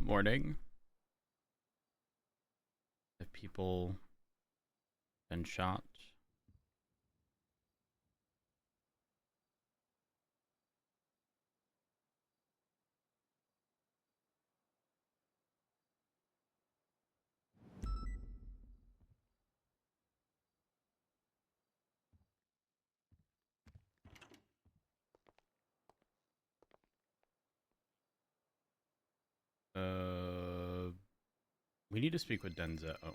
Morning. Have people been shot? We need to speak with Denzel. Oh.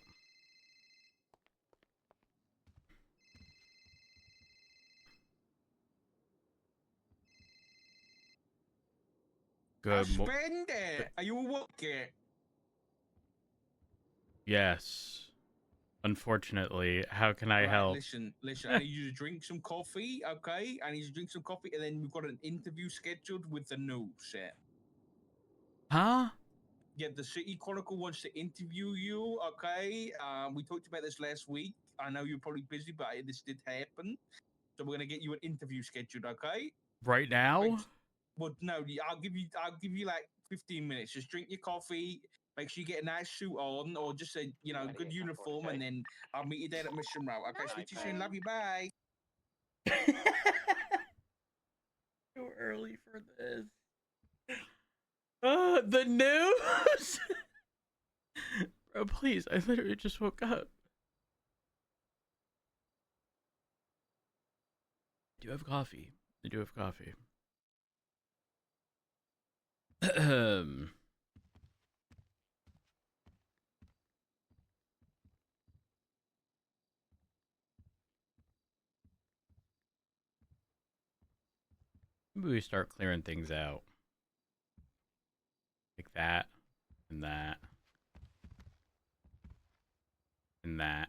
Good morning. Are you working? Yes. Unfortunately, how can I help? Listen. I need you to drink some coffee, okay? I need you to drink some coffee, and then we've got an interview scheduled with the news. Huh? Yeah, the City Chronicle wants to interview you, okay? We talked about this last week. I know you're probably busy, but this did happen. So we're gonna get you an interview scheduled, okay? Right now? Well, no, I'll give you like 15 minutes. Just drink your coffee. Make sure you get a nice suit on, or just a good uniform, and then I'll meet you there at Mission Route. Okay, speak to you soon. Love you. Bye. Too early for this. The news. Bro, please! I literally just woke up. I do have coffee. Maybe we start clearing things out. Like that, and that, and that.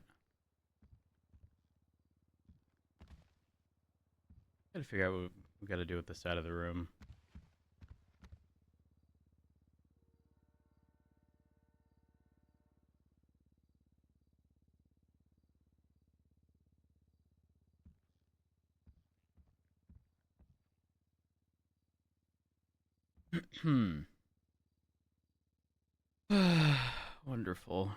Gotta figure out what we gotta do with this side of the room. Wonderful.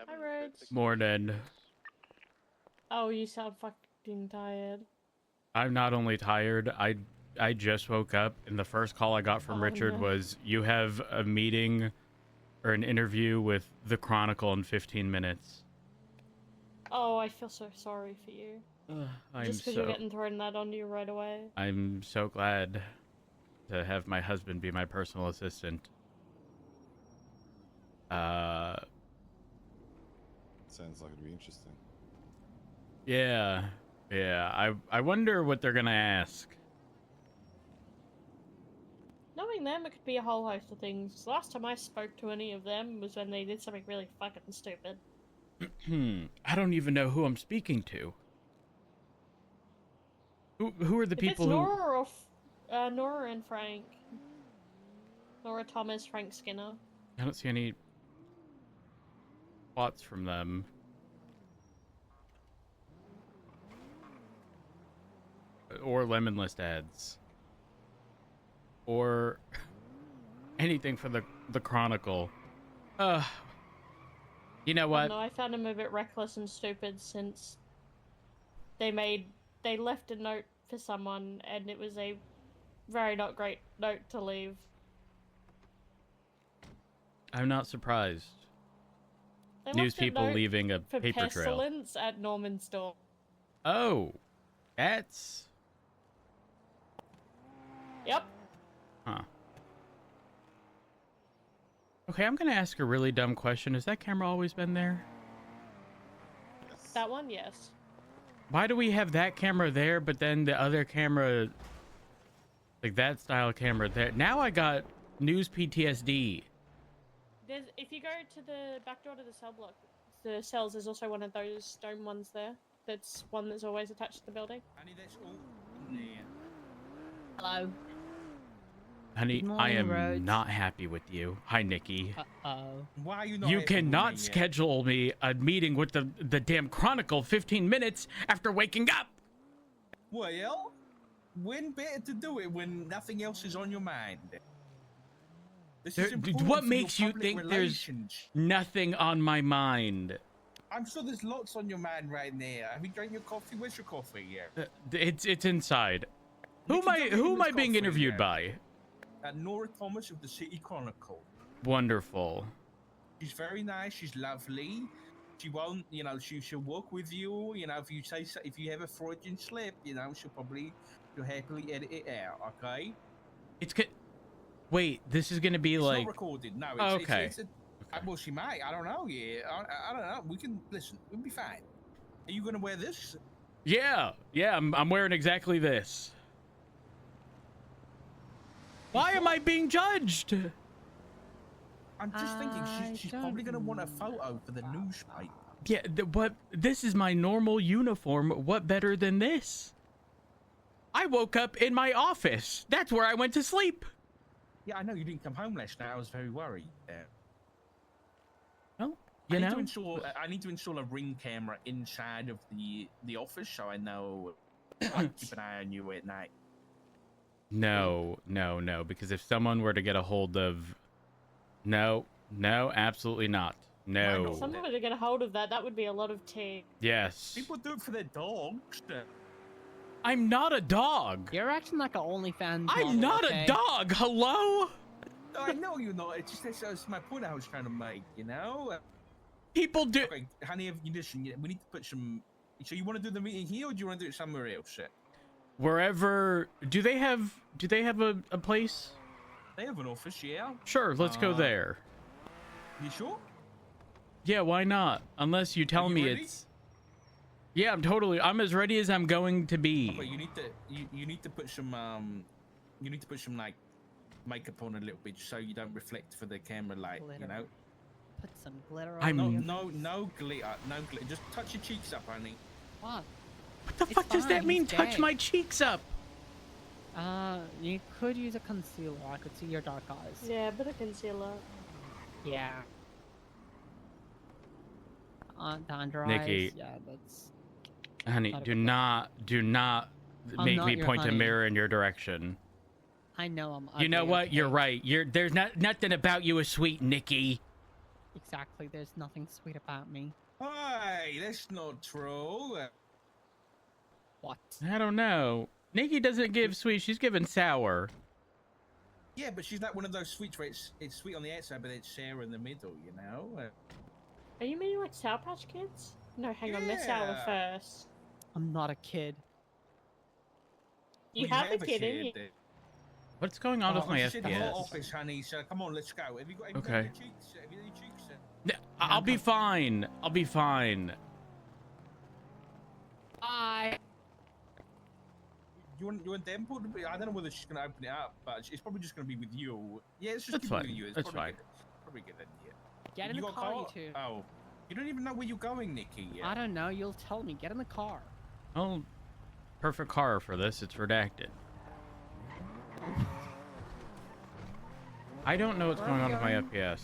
Hi, Rhodes. Morning. Oh, you sound fucking tired. I'm not only tired, I just woke up, and the first call I got from Richard was, you have a meeting or an interview with the Chronicle in 15 minutes. Oh, I feel so sorry for you. Just because you're getting thrown that on you right away. I'm so glad to have my husband be my personal assistant. Sounds like it'd be interesting. Yeah. I wonder what they're gonna ask. Knowing them, it could be a whole host of things. The last time I spoke to any of them was when they did something really fucking stupid. I don't even know who I'm speaking to. Who are the people who... Nora or Nora and Frank. Nora Thomas, Frank Skinner. I don't see any plots from them. Or lemon list ads. Or anything for the Chronicle. You know what? No, I found him a bit reckless and stupid since they left a note for someone and it was a very not great note to leave. I'm not surprised. They News people leaving a paper trail. Pestilence at Norman's store. Oh, that's... Yep. Huh. Okay, I'm gonna ask a really dumb question. Has that camera always been there? Yes. That one, yes. Why do we have that camera there, but then the other camera, like that style camera there? Now I got news PTSD. If you go to the back door to the cell block, the cells, there's also one of those stone ones there. That's one that's always attached to the building. Honey, that's all in there. Hello. Honey, Good I morning, am Rhodes. not happy with you. Hi, Nikki. Uh-oh. Why are you not? You happy with cannot me yet? schedule me a meeting with the damn Chronicle 15 minutes after waking up. Well, when better to do it when nothing else is on your mind? This is important What for your makes you public think relations. there's nothing on my mind? I'm sure there's lots on your mind right now. Have you drank your coffee? Where's your coffee? Yeah. It's inside. Who Nikki, am I? don't get Who him am I his being coffee, interviewed yeah. by? Nora Thomas of the City Chronicle. Wonderful. She's very nice. She's lovely. She won't, she'll work with you. If you say if you have a Freudian slip, she'll happily edit it out. Okay. It's good. Wait, this is gonna be It's like. not recorded. No. Oh, It's, okay. well, she might. I don't know. Yeah. I don't know. We can listen. We'll be fine. Are you gonna wear this? Yeah. I'm wearing exactly this. Why am I being judged? I'm just thinking I she's probably gonna want a don't photo for the newspaper. Yeah, but this is my normal uniform. What better than this? I woke up in my office. That's where I went to sleep. Yeah, I know you didn't come home last night. I was very worried. Well, I you need know. to install a ring camera inside of the office so I know I keep an eye on you at night. No, because if someone were to get a hold of... No, absolutely not. No. not? Someone to get a hold of that would be a lot of tea. Yes. People do it for their dogs. I'm not a dog. You're acting like an OnlyFans I'm model, not okay? a dog. Hello? No, I know you're not. It's just that's my point I was trying to make. People do... Okay, honey, listen. We need to put some. So you want to do the meeting here, or do you want to do it somewhere else? Wherever... Do they have a place? They have an office, yeah. Sure, let's go there. You sure? Yeah, why not? Unless you tell you me ready? it's... Yeah, I'm as ready as I'm going to be. Okay, you need to put some like makeup on a little bit so you don't reflect for the camera light. Glitter. Put some glitter I'm- on your No glitter. Just touch your cheeks up, honey. What? What the It's fuck does that fine, mean? he's Touch gay. my cheeks up. You could use a concealer. I could see your dark eyes. Yeah, a bit of concealer. Yeah. The under Nikki. eyes. Yeah, that's. Honey, Not a do good not I'm make not me your point a honey. mirror in your direction. I know I'm. You know ugly, what? You're okay? right. There's nothing about you is sweet, Nikki. Exactly. There's nothing sweet about me. Hey, that's not true. What? I don't know. Nikki doesn't give sweet. She's giving sour. Yeah, but she's like one of those sweets where it's sweet on the outside, but it's sour in the middle. Are you meaning like Sour Patch Kids? No, hang on, they're sour Yeah. first. I'm not a kid. You Well, have a kid in you. What's going on with Oh, my she's in the hot FPS? office, honey. So come on, let's go. Have you got Okay. your cheeks? Have you got your cheeks? I'll be fine. I'll be fine. Bye. You want them put? I don't know whether she's gonna open it up, but it's probably just gonna be with you. Yeah, it's just That's gonna be fine. with you. It's That's probably fine. Good. Probably good idea. Get in You the got a car, you two. Oh, you don't even know where you're going, Nikki. Yet. I don't know. You'll tell me. Get in the car. Oh, perfect car for this. It's redacted. I don't know what's Where going are on we with my going? FPS.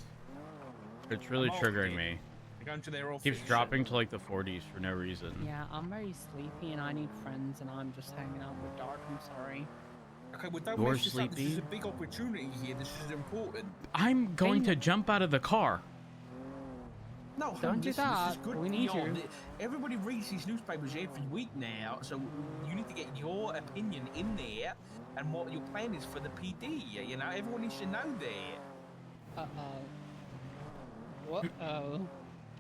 It's really I'm off triggering it. me. You're going to their office. Keeps dropping to like the 40s for no reason. Yeah, I'm very sleepy and I need friends and I'm just hanging out in the dark. I'm sorry. Okay, well, don't You're mess this up. This is sleepy? a big opportunity here. This is important. I'm going to jump out of the car. No, Don't do listen, that. This is good We need beyond you. it. Everybody reads these newspapers every week now, so you need to get your opinion in there and what your plan is for the PD. Everyone needs to know that. What?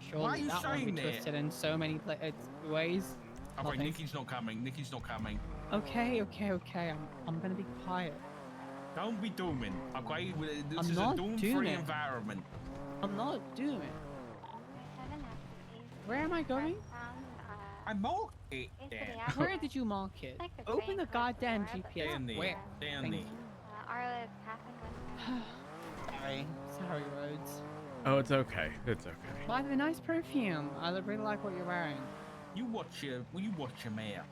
Surely Why are you that won't be saying that? twisted in so many ways. Okay, Nothing. Nikki's not coming. Nikki's not coming. Okay. I'm gonna be quiet. Don't be dooming, okay? This I'm is a not doom-free dooming. environment. I'm not doing it. Where am I going? I marked it there. Where did you mark it? Open the goddamn GPS. Down there. Where? Down Thank there. you. Arlo is passing with Sorry, Rhodes. Oh, it's okay. It's okay. By the nice perfume. I really like what you're wearing. You watch your mouth,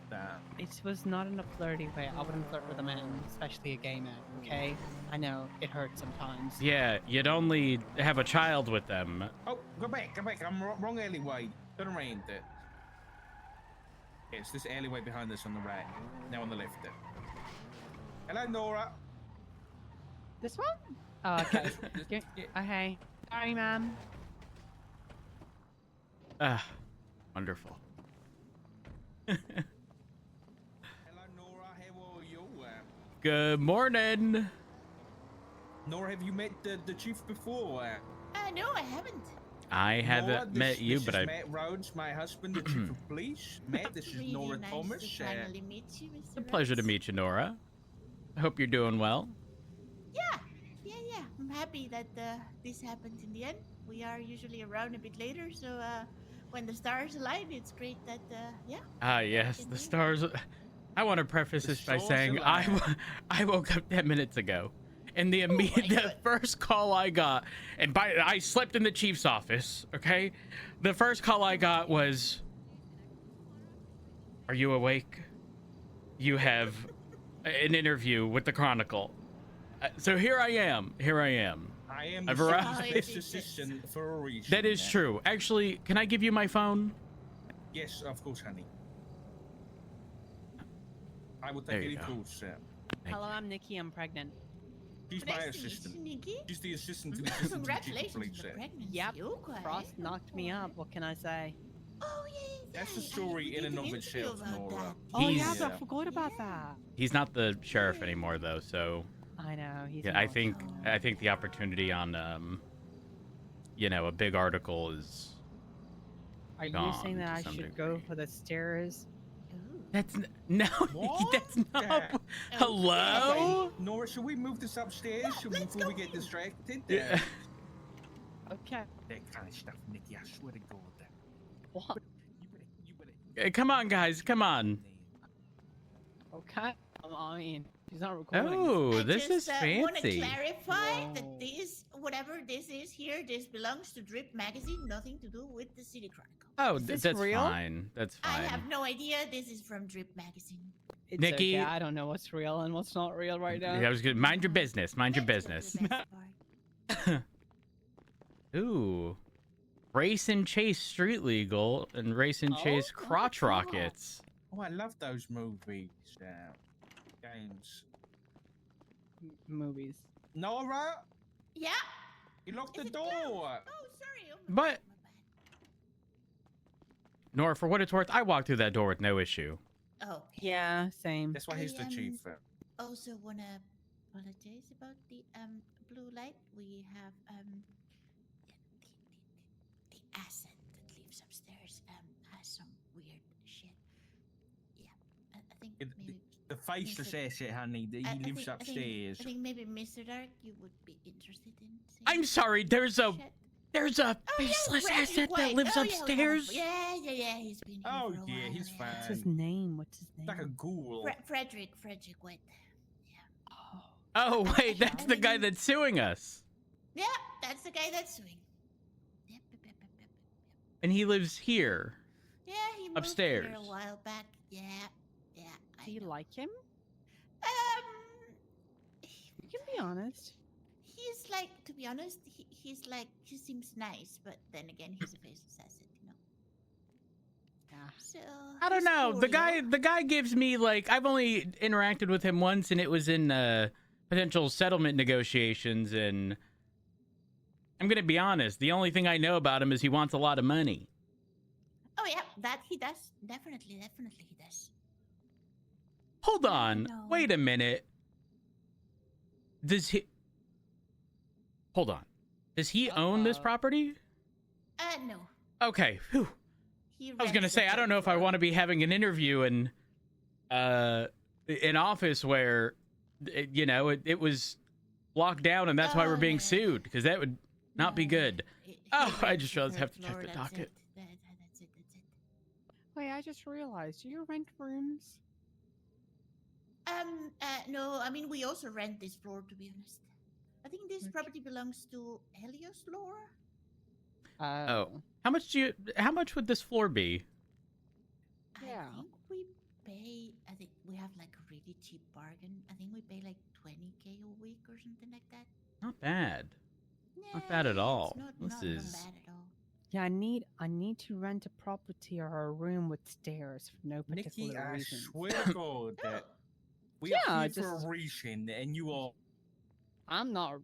It was not in a flirty way. I wouldn't flirt with a man, especially a gay man, okay? I know, it hurts sometimes. Yeah, you'd only have a child with them. Oh, go back. I'm wrong alleyway. Turn around. Yeah, it's this alleyway behind us on the right. Now on the left. Hello, Nora. This one? Oh, okay. Okay. Sorry, ma'am. Ah, wonderful. Hello, Nora. How are you? Good morning. Nora, have you met the chief before? No, I haven't. I haven't Nora, met you, this but is I. Matt Rhodes, my husband, the chief of police. Matt, this is Really Nora nice Thomas. to finally meet you, Mr. It's a pleasure to Rhodes. meet you, Nora. I hope you're doing well. Yeah. I'm happy that this happened in the end. We are usually around a bit later, so when the stars align, it's great that yeah. Ah, yes, the stars. I want to preface The this by stars saying align. I woke up 10 minutes ago, and the my the God. first call I got, and I slept in the chief's office. Okay, the first call I got was, "Are you awake? You have an interview with the Chronicle." So here I am. I am I've the arrived. chief's assistant for a reason. That is true. Actually, can I give you my phone? Yes, of course, honey. I will There take you any go. calls, sir. Thank Hello, I'm Nikki. I'm pregnant. She's my Nice to meet assistant. you, Nikki. She's the assistant to the assistant to the chief of Congratulations police, on sir. the pregnancy. Yep. Okay. Frost knocked me up. What can I say? Oh yeah. That's the I story in did and an of interview itself, about Nora. that. Oh, He's- yeah, I forgot about that. He's not the sheriff anymore, though. So I know. He's yeah, not. I think the opportunity on a big article is. Are you gone saying that to I some should go degree. for the stairs? Ooh. That's no. What? That's not. Yeah. Hello. Nora, should we move this upstairs let's before go we get in. distracted? Yeah. Okay. That kind of stuff, Nikki, I swear to God. What? You better. Come on, guys. Come on. Okay. I mean, she's not recording. Oh, I this just, is want to fancy. clarify Whoa. that this, whatever this is here, this belongs to Drip Magazine, nothing to do with the City Chronicle. Oh, Is this that's real? fine. That's I fine. have no idea. This is from Drip Magazine. It's Nikki- okay, I don't know what's real and what's not real right now. Yeah, I was good. Mind your business. Mind your Let's go to business. the best part. Ooh. Race and Chase Street Legal and Race and Oh, Chase oh, Crotch oh. Rockets. Oh, I love those movies, games. Movies. Nora, Yeah. you locked Is the it door. closed? Oh, sorry. Oh, my But- bad, my bad. Nor, for what it's worth, I walked through that door with no issue. Oh, Yeah, same. That's why he's the I, chief. also wanna apologize about the blue light. We have the asset that lives upstairs has some weird shit. Yeah, I think It- maybe The faceless Mr. asset, honey. He I lives think- upstairs. I think maybe Mr. Dark, you would be interested in. Seeing I'm sorry, there's a shit. there's a Oh, yeah, faceless Frederick asset that White. lives Oh, yeah, hold on. upstairs. Yeah, he's been here Oh, for a yeah, while. he's yeah. fine. What's his name? What's his name? Like a ghoul. Frederick White. Oh. Oh wait, that's the guy that's suing us, Yeah, that's the guy that's suing. Yep. and he lives here. Yeah, he moved Upstairs. here a while back. Yeah. I Do you know. like him? He- You can be honest. He's like, to be honest, he's like, he seems nice, but then again, he's a faceless asset, you know. Yeah. So I don't he's know. cool, The you guy know? the guy gives me like I've only interacted with him once, and it was in potential settlement negotiations. And I'm gonna be honest. The only thing I know about him is he wants a lot of money. Oh yeah, that he does. Definitely he does. Hold on. know. Wait a minute. Does he? Hold on. Does he own this Uh-oh. property? No. Okay. Whew. He I was gonna rents say the I don't know if I floor. want to be having an interview in an office where it was locked down, and that's why we're Oh, being yeah. sued, because that would not be No, good. he Oh, I rents just the realized I have third to check floor, the that's docket. it. That's it. Wait, I just realized. Do you rent rooms? No, I mean we also rent this floor, to be honest. I think this Okay. property belongs to Helios Laura. Oh, how much would this floor be? Yeah. I think we pay. I think we have like a really cheap bargain. I think we pay like 20K a week or something like that. Not bad. Not Yeah, bad at yeah, all. It's not, This not, is- not bad at all. Yeah, I need to rent a property or a room with stairs for no particular Nikki, I reason. swear to God that we Yeah, are here for just- a reason, and you are. I'm not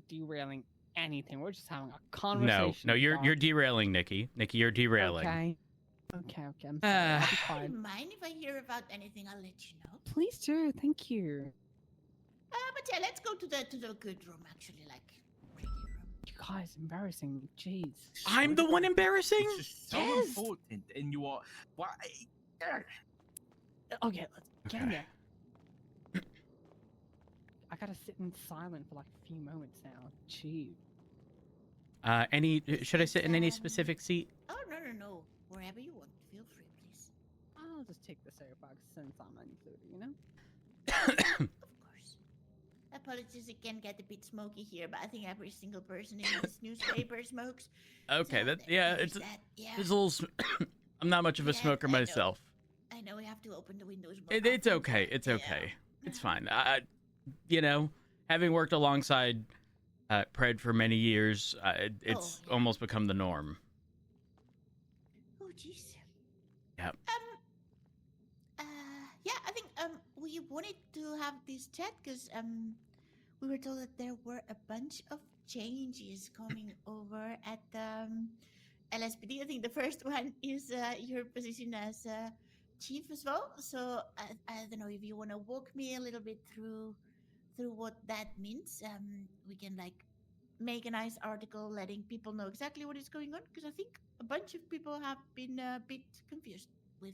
derailing anything. We're just having a conversation. No, you're about- you're derailing, Nikki. Nikki, you're derailing. Okay. Okay. I'm sorry. I'll be I quiet. don't mind if I hear about anything. I'll let you know. Please do. Thank you. But yeah, let's go to the good room. Actually, like ready room. You guys embarrassing me. Jeez. I'm the one embarrassing? It's just so Yes. important, and you are. Why? Okay, let's get in Okay. there. I gotta sit in silent for like a few moments now. Gee. Should I sit in any specific seat? Oh no, wherever you want. Feel free, please. I'll just take the soapbox since I'm included, you know? Of course. Apologies, it can get a bit smoky here, but I think every single person in this newspaper smokes. Okay, So that there- it's there's that. Yeah. it's a little. I'm not much of a Yeah, smoker I know. myself. I know we have to open the windows more. It's often, okay. but It's yeah. okay. It's fine. Having worked alongside Pred for many years, it's yeah. almost become the norm. Oh jeez. Yep. Yeah, I think we wanted to have this chat because we were told that there were a bunch of changes coming over at LSPD. I think the first one is your position as chief as well. So I don't know if you want to walk me a little bit through what that means. We can like make a nice article letting people know exactly what is going on, because I think a bunch of people have been a bit confused with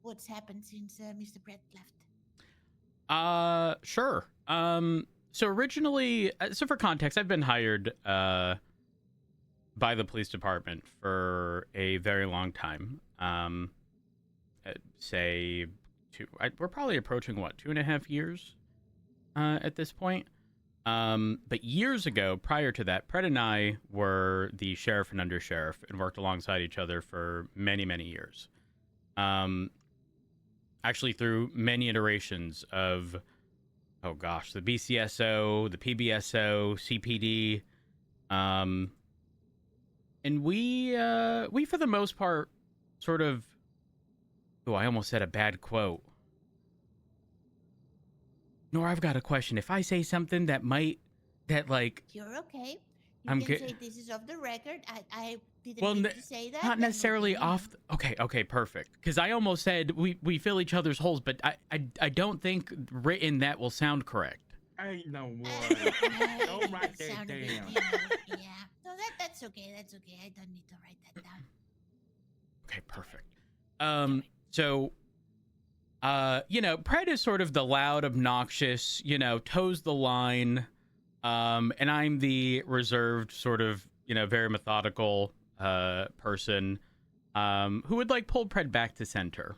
what's happened since Mr. Brett left. Sure. So originally, so for context, I've been hired by the police department for a very long time. We're probably approaching 2.5 years at this point. But years ago, prior to that, Pred and I were the sheriff and undersheriff and worked alongside each other for many, many years. Actually, through many iterations of, the BCSO, the PBSO, CPD, and we for the most part sort of. Oh, I almost said a bad quote. Nor, I've got a question. If I say something that You're okay. You I'm can good. say this is off the record. I didn't Well, mean to say that. not and necessarily you know. off. Okay, perfect. Because I almost said we fill each other's holes, but I don't think written that will sound correct. Ain't no Uh, word. Don't write it that sounded a bit, down. you know, yeah. No, that's okay. That's okay. I don't need to write that down. Okay, perfect. So, Pred is sort of the loud, obnoxious, toes the line, and I'm the reserved, sort of, very methodical person who would pull Pred back to center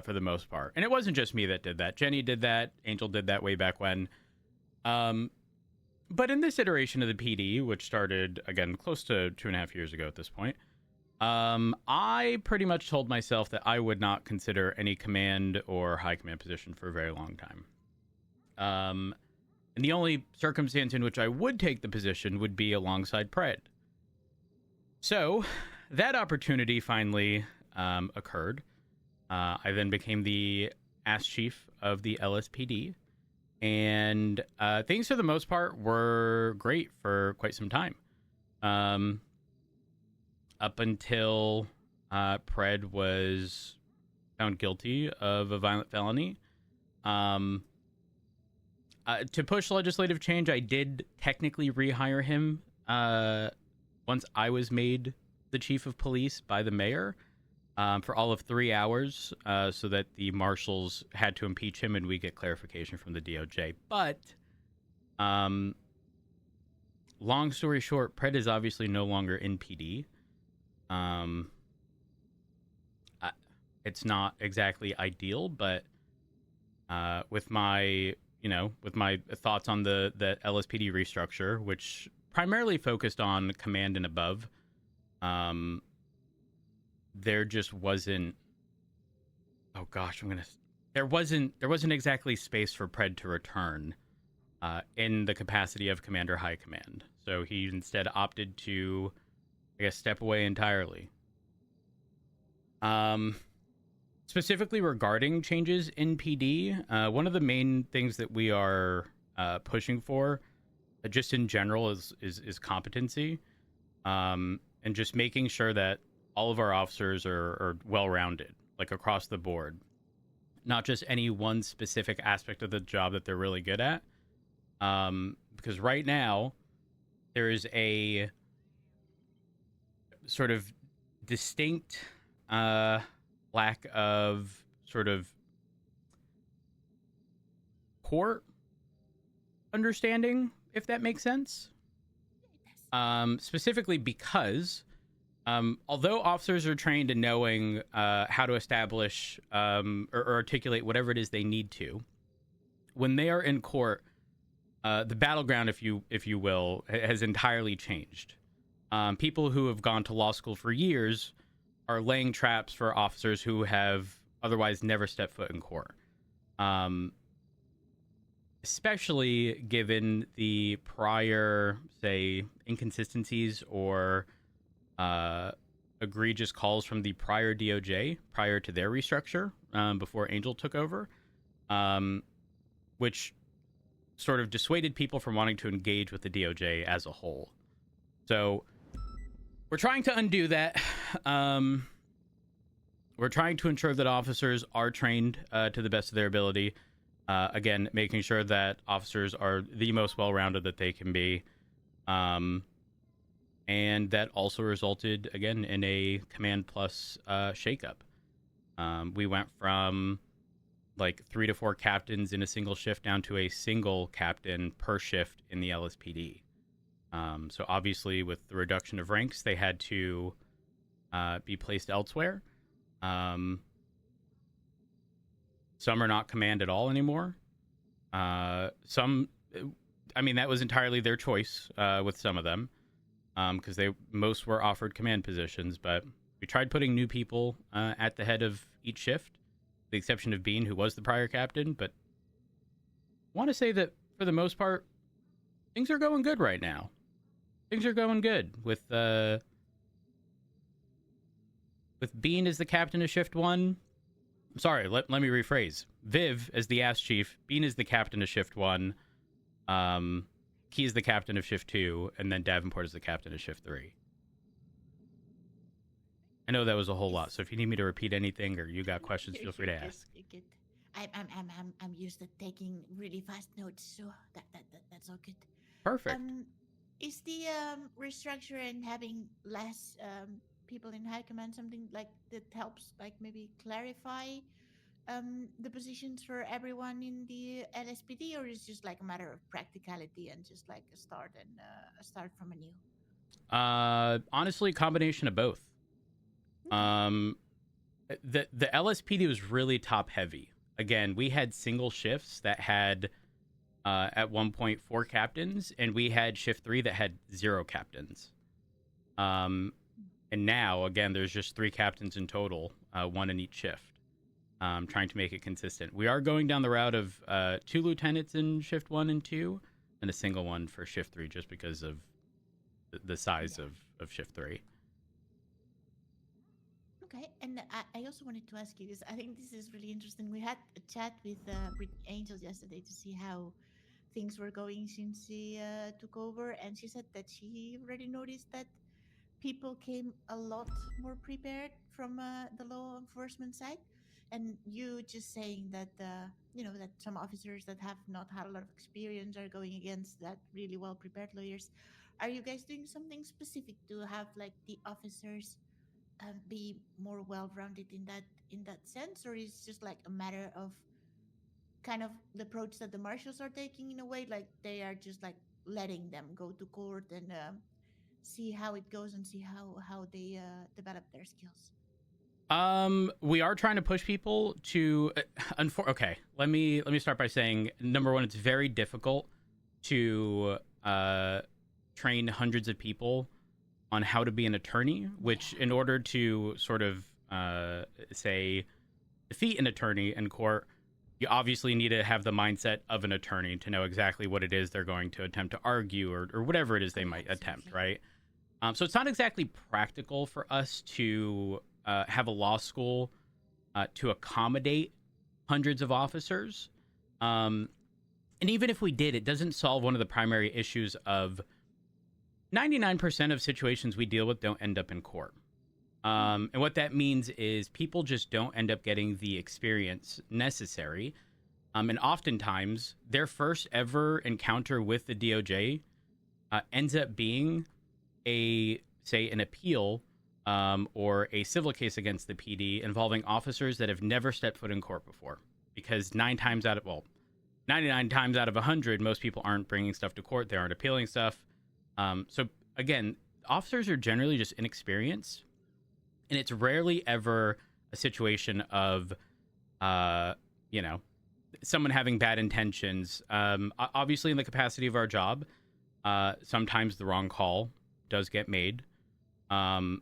for the most part. And it wasn't just me that did that. Jenny did that. Angel did that way back when. But in this iteration of the PD, which started again close to 2.5 years ago at this point, I pretty much told myself that I would not consider any command or high command position for a very long time. And the only circumstance in which I would take the position would be alongside Pred. So that opportunity finally occurred. I then became the ass chief of the LSPD, and things for the most part were great for quite some time. Up until Pred was found guilty of a violent felony. To push legislative change, I did technically rehire him once I was made the chief of police by the mayor for all of 3 hours so that the marshals had to impeach him and we get clarification from the DOJ. But long story short, Pred is obviously no longer in PD. It's not exactly ideal, but with my thoughts on the LSPD restructure, which primarily focused on command and above, there just wasn't oh gosh, there wasn't exactly space for Pred to return in the capacity of Commander High Command. So he instead opted to, I guess, step away entirely. Specifically regarding changes in PD, one of the main things that we are pushing for, just in general, is competency, and just making sure that all of our officers are well-rounded, like across the board, not just any one specific aspect of the job that they're really good at. Because right now there is a sort of distinct lack of sort of core understanding, if that makes sense. Specifically because although officers are trained in knowing how to establish or articulate whatever it is they need to, when they are in court, the battleground, if you will, has entirely changed. People who have gone to law school for years are laying traps for officers who have otherwise never stepped foot in court. Especially given the prior, say, inconsistencies or egregious calls from the prior DOJ prior to their restructure, before Angel took over, which sort of dissuaded people from wanting to engage with the DOJ as a whole. So we're trying to undo that. We're trying to ensure that officers are trained to the best of their ability. Again, making sure that officers are the most well-rounded that they can be. And that also resulted, again, in a Command Plus shakeup. We went from like 3 to 4 captains in a single shift down to a single captain per shift in the LSPD. So obviously with the reduction of ranks, they had to be placed elsewhere. Some are not command at all anymore. Some, I mean, that was entirely their choice with some of them, because most were offered command positions, but we tried putting new people at the head of each shift, with the exception of Bean, who was the prior captain. But I want to say that for the most part, things are going good right now. Things are going good with Bean as the captain of Shift 1. I'm sorry, let me rephrase. Viv as the ass chief, Bean is the captain of Shift 1, Key is the captain of Shift 2, and then Davenport is the captain of Shift 3. I know that was a whole lot, so if you need me to repeat anything or you got questions, feel free to ask. I'm used to taking really fast notes, so that's all good. Perfect. Is the restructure and having less people in high command something like that helps, like maybe clarify the positions for everyone in the LSPD, or is it just like a matter of practicality and just like a start from anew? Honestly, combination of both. The LSPD was really top heavy. Again, we had single shifts that had at one point 4 captains, and we had Shift 3 that had 0 captains. And now, again, there's just 3 captains in total, 1 in each shift. Trying to make it consistent. We are going down the route of 2 lieutenants in Shift 1 and 2, and a single one for Shift 3, just because of the size of Shift 3. Okay, and I also wanted to ask you this. I think this is really interesting. We had a chat with Angel yesterday to see how things were going since she took over, and she said that she already noticed that people came a lot more prepared from the law enforcement side. And you just saying that that some officers that have not had a lot of experience are going against that really well prepared lawyers. Are you guys doing something specific to have like the officers be more well-rounded in that sense, or is it just like a matter of kind of the approach that the marshals are taking, in a way like they are just like letting them go to court and see how it goes and see how they develop their skills? We are trying to push people to okay, let me start by saying, number one, it's very difficult to train hundreds of people on how to be an attorney, which in order to sort of say defeat an attorney in court, you obviously need to have the mindset of an attorney to know exactly what it is they're going to attempt to argue or whatever it is they might attempt, right? So it's not exactly practical for us to have a law school to accommodate hundreds of officers. And even if we did, it doesn't solve one of the primary issues of 99% of situations we deal with don't end up in court. And what that means is people just don't end up getting the experience necessary. And oftentimes, their first ever encounter with the DOJ ends up being an appeal or a civil case against the PD involving officers that have never stepped foot in court before. Because 99 times out of 100, most people aren't bringing stuff to court. They aren't appealing stuff. So again, officers are generally just inexperienced. And it's rarely ever a situation of, someone having bad intentions. Obviously, in the capacity of our job, sometimes the wrong call does get made. But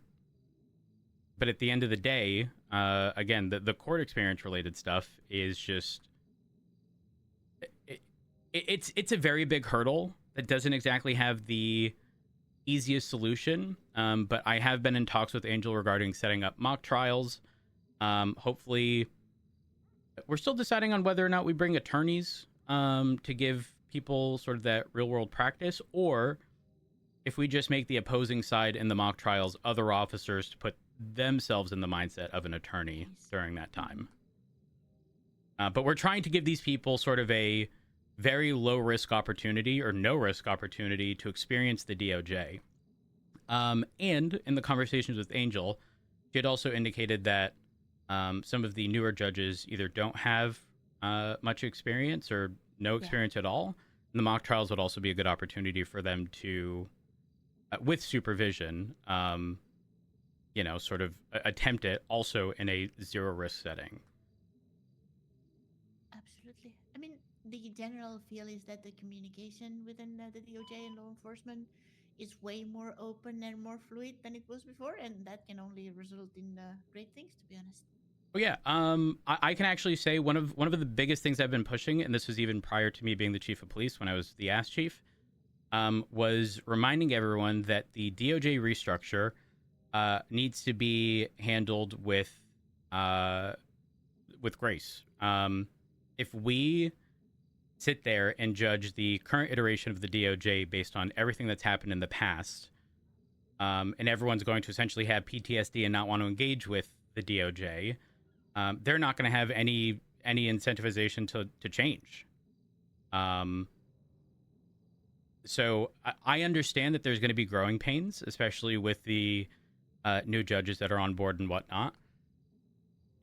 at the end of the day, again, the court experience related stuff is just, it's a very big hurdle that doesn't exactly have the easiest solution. But I have been in talks with Angel regarding setting up mock trials. Hopefully, we're still deciding on whether or not we bring attorneys to give people sort of that real world practice, or if we just make the opposing side in the mock trials other officers to put themselves in the mindset of an attorney during that time. But we're trying to give these people sort of a very low risk opportunity or no risk opportunity to experience the DOJ. And in the conversations with Angel, she had also indicated that some of the newer judges either don't have much experience or no experience at all. And the mock trials would also be a good opportunity for them to, with supervision, sort of attempt it also in a zero risk setting. Absolutely. I mean, the general feel is that the communication within the DOJ and law enforcement is way more open and more fluid than it was before, and that can only result in great things, to be honest. Oh yeah, I can actually say one of the biggest things I've been pushing, and this was even prior to me being the chief of police when I was the ASS chief, was reminding everyone that the DOJ restructure needs to be handled with grace. If we sit there and judge the current iteration of the DOJ based on everything that's happened in the past, and everyone's going to essentially have PTSD and not want to engage with the DOJ, they're not going to have any incentivization to change. So I understand that there's going to be growing pains, especially with the new judges that are on board and whatnot.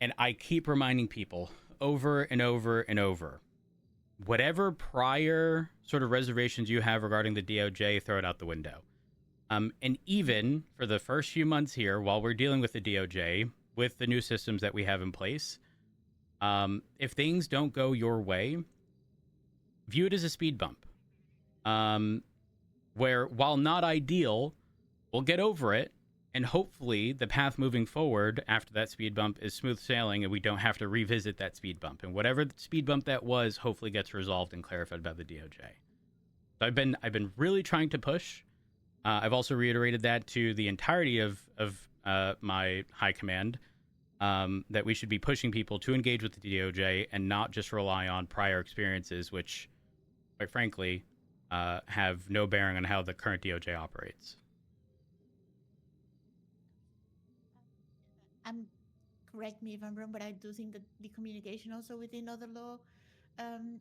And I keep reminding people over and over and over, whatever prior sort of reservations you have regarding the DOJ, throw it out the window. And even for the first few months here, while we're dealing with the DOJ, with the new systems that we have in place, if things don't go your way, view it as a speed bump. Where, while not ideal, we'll get over it, and hopefully the path moving forward after that speed bump is smooth sailing, and we don't have to revisit that speed bump. And whatever the speed bump that was, hopefully gets resolved and clarified by the DOJ. So I've been really trying to push. I've also reiterated that to the entirety of my high command, that we should be pushing people to engage with the DOJ and not just rely on prior experiences, which, quite frankly, have no bearing on how the current DOJ operates. Correct me if I'm wrong, but I do think that the communication also within other law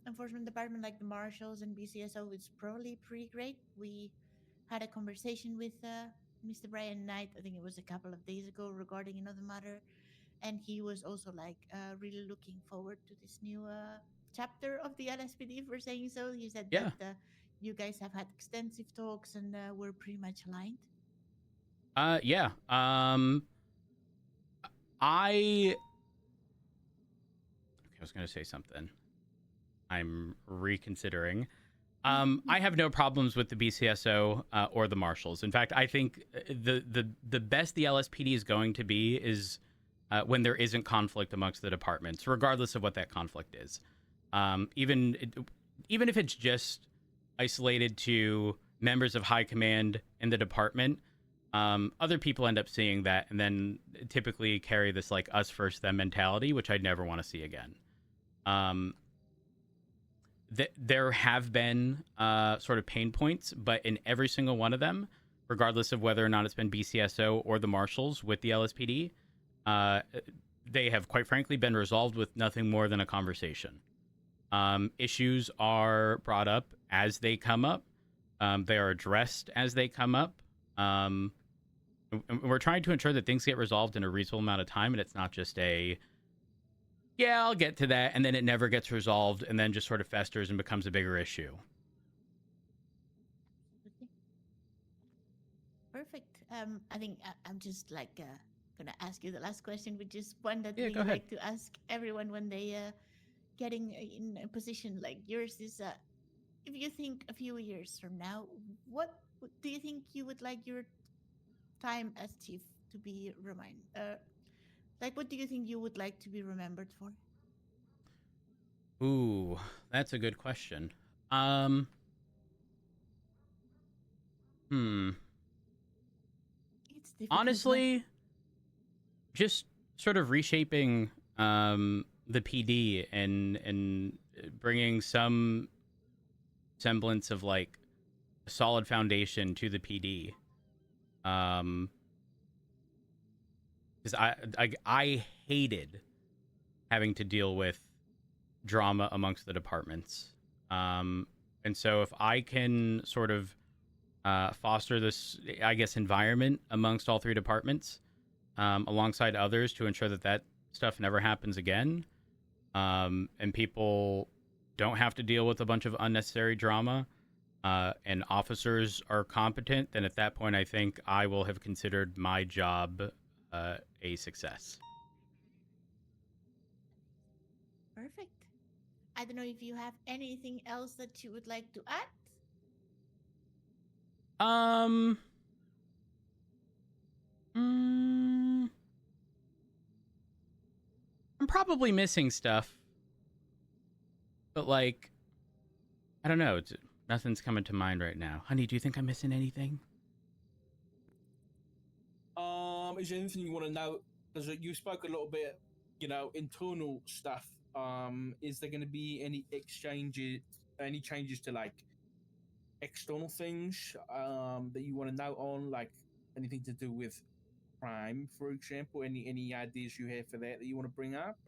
enforcement department like the marshals and BCSO is probably pretty great. We had a conversation with Mr. Brian Knight, I think it was a couple of days ago, regarding another matter, and he was also really looking forward to this new chapter of the LSPD, for saying so. He said that you guys have had extensive talks and we're pretty much aligned. I was going to say something. I'm reconsidering. I have no problems with the BCSO or the marshals. In fact, I think the best the LSPD is going to be is when there isn't conflict amongst the departments, regardless of what that conflict is. Even if it's just isolated to members of high command in the department, other people end up seeing that and then typically carry this like us first them mentality, which I'd never want to see again. There have been sort of pain points, but in every single one of them, regardless of whether or not it's been BCSO or the marshals with the LSPD, they have quite frankly been resolved with nothing more than a conversation. Issues are brought up as they come up. They are addressed as they come up. We're trying to ensure that things get resolved in a reasonable amount of time, and it's not just yeah, I'll get to that, and then it never gets resolved, and then just sort of festers and becomes a bigger issue. Perfect. I think I'm just like gonna ask you the last question, which is one that Yeah, we go ahead. like to ask everyone when they getting in a position like yours. Is if you think a few years from now, what do you think you would like your time as chief to be reminded? Like, what do you think you would like to be remembered for? Ooh, that's a good question. It's difficult. Honestly, just sort of reshaping the PD and bringing some semblance of like a solid foundation to the PD. Because I hated having to deal with drama amongst the departments. And so if I can sort of foster this, I guess, environment amongst all three departments, alongside others to ensure that that stuff never happens again, and people don't have to deal with a bunch of unnecessary drama, and officers are competent, then at that point I think I will have considered my job a success. Perfect. I don't know if you have anything else that you would like to add. I'm probably missing stuff, but like, I don't know. Nothing's coming to mind right now. Honey, do you think I'm missing anything? Is there anything you want to know? Because you spoke a little bit, internal stuff. Is there going to be any changes to like external things that you want to note on, like anything to do with crime, for example? Any ideas you have for that you want to bring up?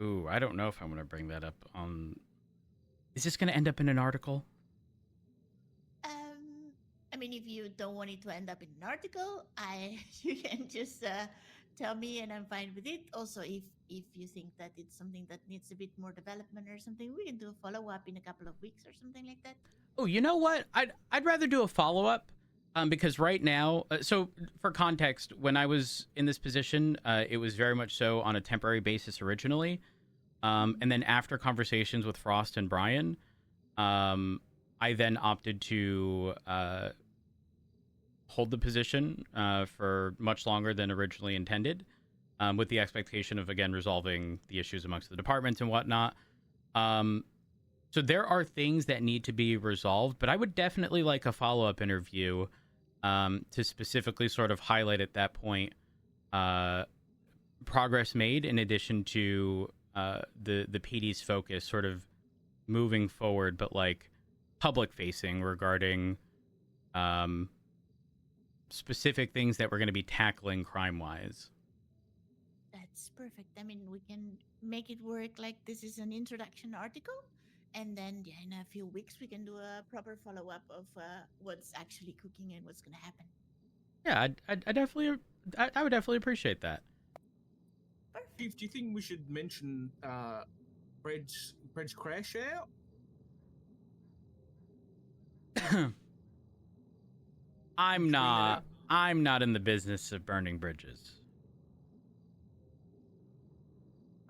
Ooh, I don't know if I'm going to bring that up on. Is this going to end up in an article? I mean, if you don't want it to end up in an article, you can just tell me, and I'm fine with it. Also, if you think that it's something that needs a bit more development or something, we can do a follow up in a couple of weeks or something like that. Oh, you know what? I'd rather do a follow up, because right now, so for context, when I was in this position, it was very much so on a temporary basis originally, and then after conversations with Frost and Brian, I then opted to hold the position for much longer than originally intended, with the expectation of, again, resolving the issues amongst the departments and whatnot. So there are things that need to be resolved, but I would definitely like a follow-up interview to specifically sort of highlight at that point progress made, in addition to the PD's focus sort of moving forward, but like public-facing regarding specific things that we're going to be tackling crime-wise. That's perfect. I mean, we can make it work like this is an introduction article, and then in a few weeks we can do a proper follow-up of what's actually cooking and what's going to happen. Yeah, I would definitely appreciate that. Perfect. Chief, do you think we should mention Fred's crash out? I'm not in the business of burning bridges.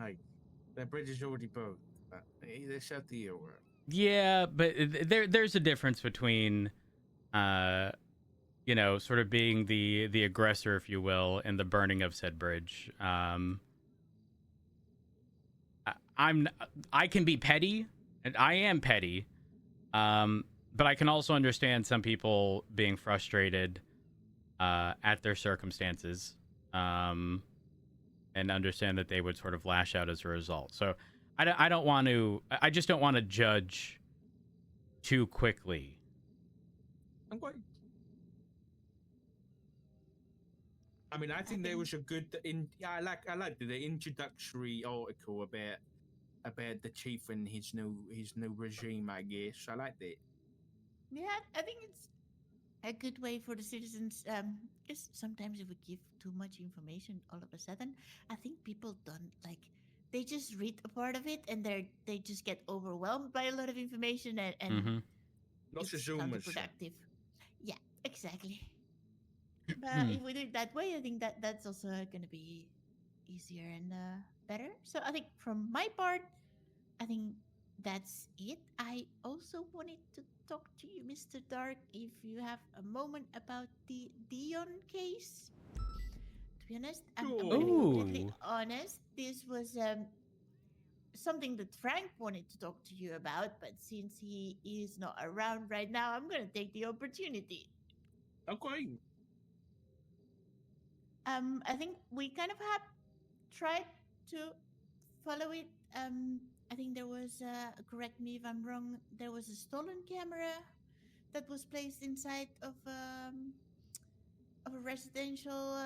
Hey, that bridge is already built. They shut the air. Yeah, but there's a difference between you know, sort of being the aggressor, if you will, in the burning of said bridge. I can be petty, and I am petty, but I can also understand some people being frustrated at their circumstances, and understand that they would sort of lash out as a result. So I don't want to. I just don't want to judge too quickly. I'm quite. I mean, I think there was a good I like the introductory article about the chief and his new regime. I guess I like that. Yeah, I think it's a good way for the citizens. Because sometimes if we give too much information all of a sudden, I think people don't like. They just read a part of it and they just get overwhelmed by a lot of information and Lots of it's zoomers. counterproductive. Yeah, exactly. But if we do it that way, I think that's also going to be easier and better. So I think from my part, I think that's it. I also wanted to talk to you, Mr. Dark, if you have a moment about the Dion case. To be honest, I'm going to be completely Ooh. honest. This was something that Frank wanted to talk to you about, but since he is not around right now, I'm going to take the opportunity. Okay. I think we kind of have tried to follow it. I think there was, correct me if I'm wrong, there was a stolen camera that was placed inside of a residential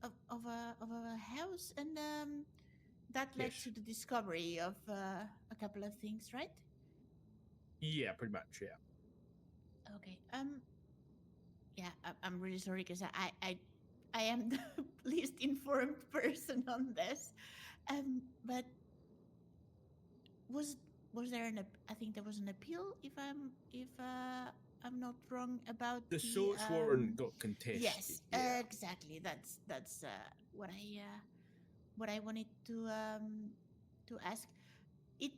of a house, and that led Yes. to the discovery of a couple of things, right? Yeah, pretty much. Yeah. Okay. Yeah, I'm really sorry because I am the least informed person on this. But was there I think there was an appeal if I'm not wrong about The search warrant got contested. Yes, yeah. exactly. That's what I wanted to ask. It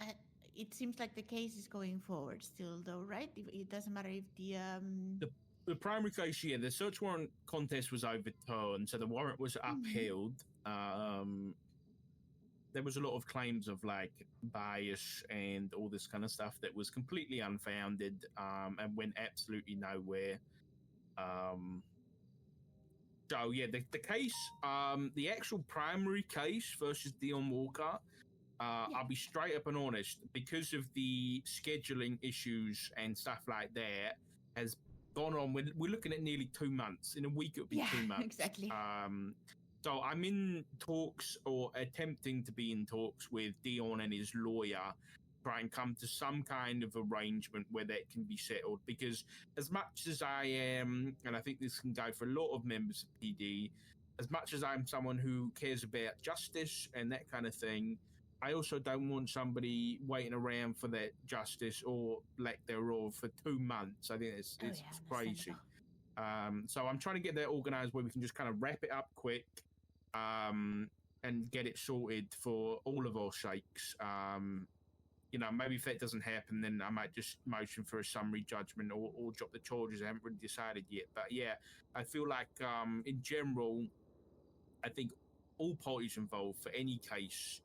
uh, it seems like the case is going forward still, though, right? It doesn't matter if The primary case, yeah, the search warrant contest was overturned, so the warrant was upheld. There was a lot of claims of like bias and all this kind of stuff that was completely unfounded and went absolutely nowhere. So yeah, the case, the actual primary case versus Dion Walker, I'll be straight up and honest, because of the scheduling issues and stuff like that, has gone on. We're looking at nearly 2 months. In a week, it'll be 2 months. Exactly. So I'm in talks, or attempting to be in talks, with Dion and his lawyer, try and come to some kind of arrangement where that can be settled. Because as much as I am, and I think this can go for a lot of members of PD, as much as I'm someone who cares about justice and that kind of thing, I also don't want somebody waiting around for that justice or lack thereof for 2 months. I think it's crazy. So I'm trying to get that organized where we can just kind of wrap it up quick, and get it sorted for all of our sakes. You know, maybe if that doesn't happen, then I might just motion for a summary judgment or drop the charges. I haven't really decided yet. But yeah, I feel like in general, I think all parties involved for any case,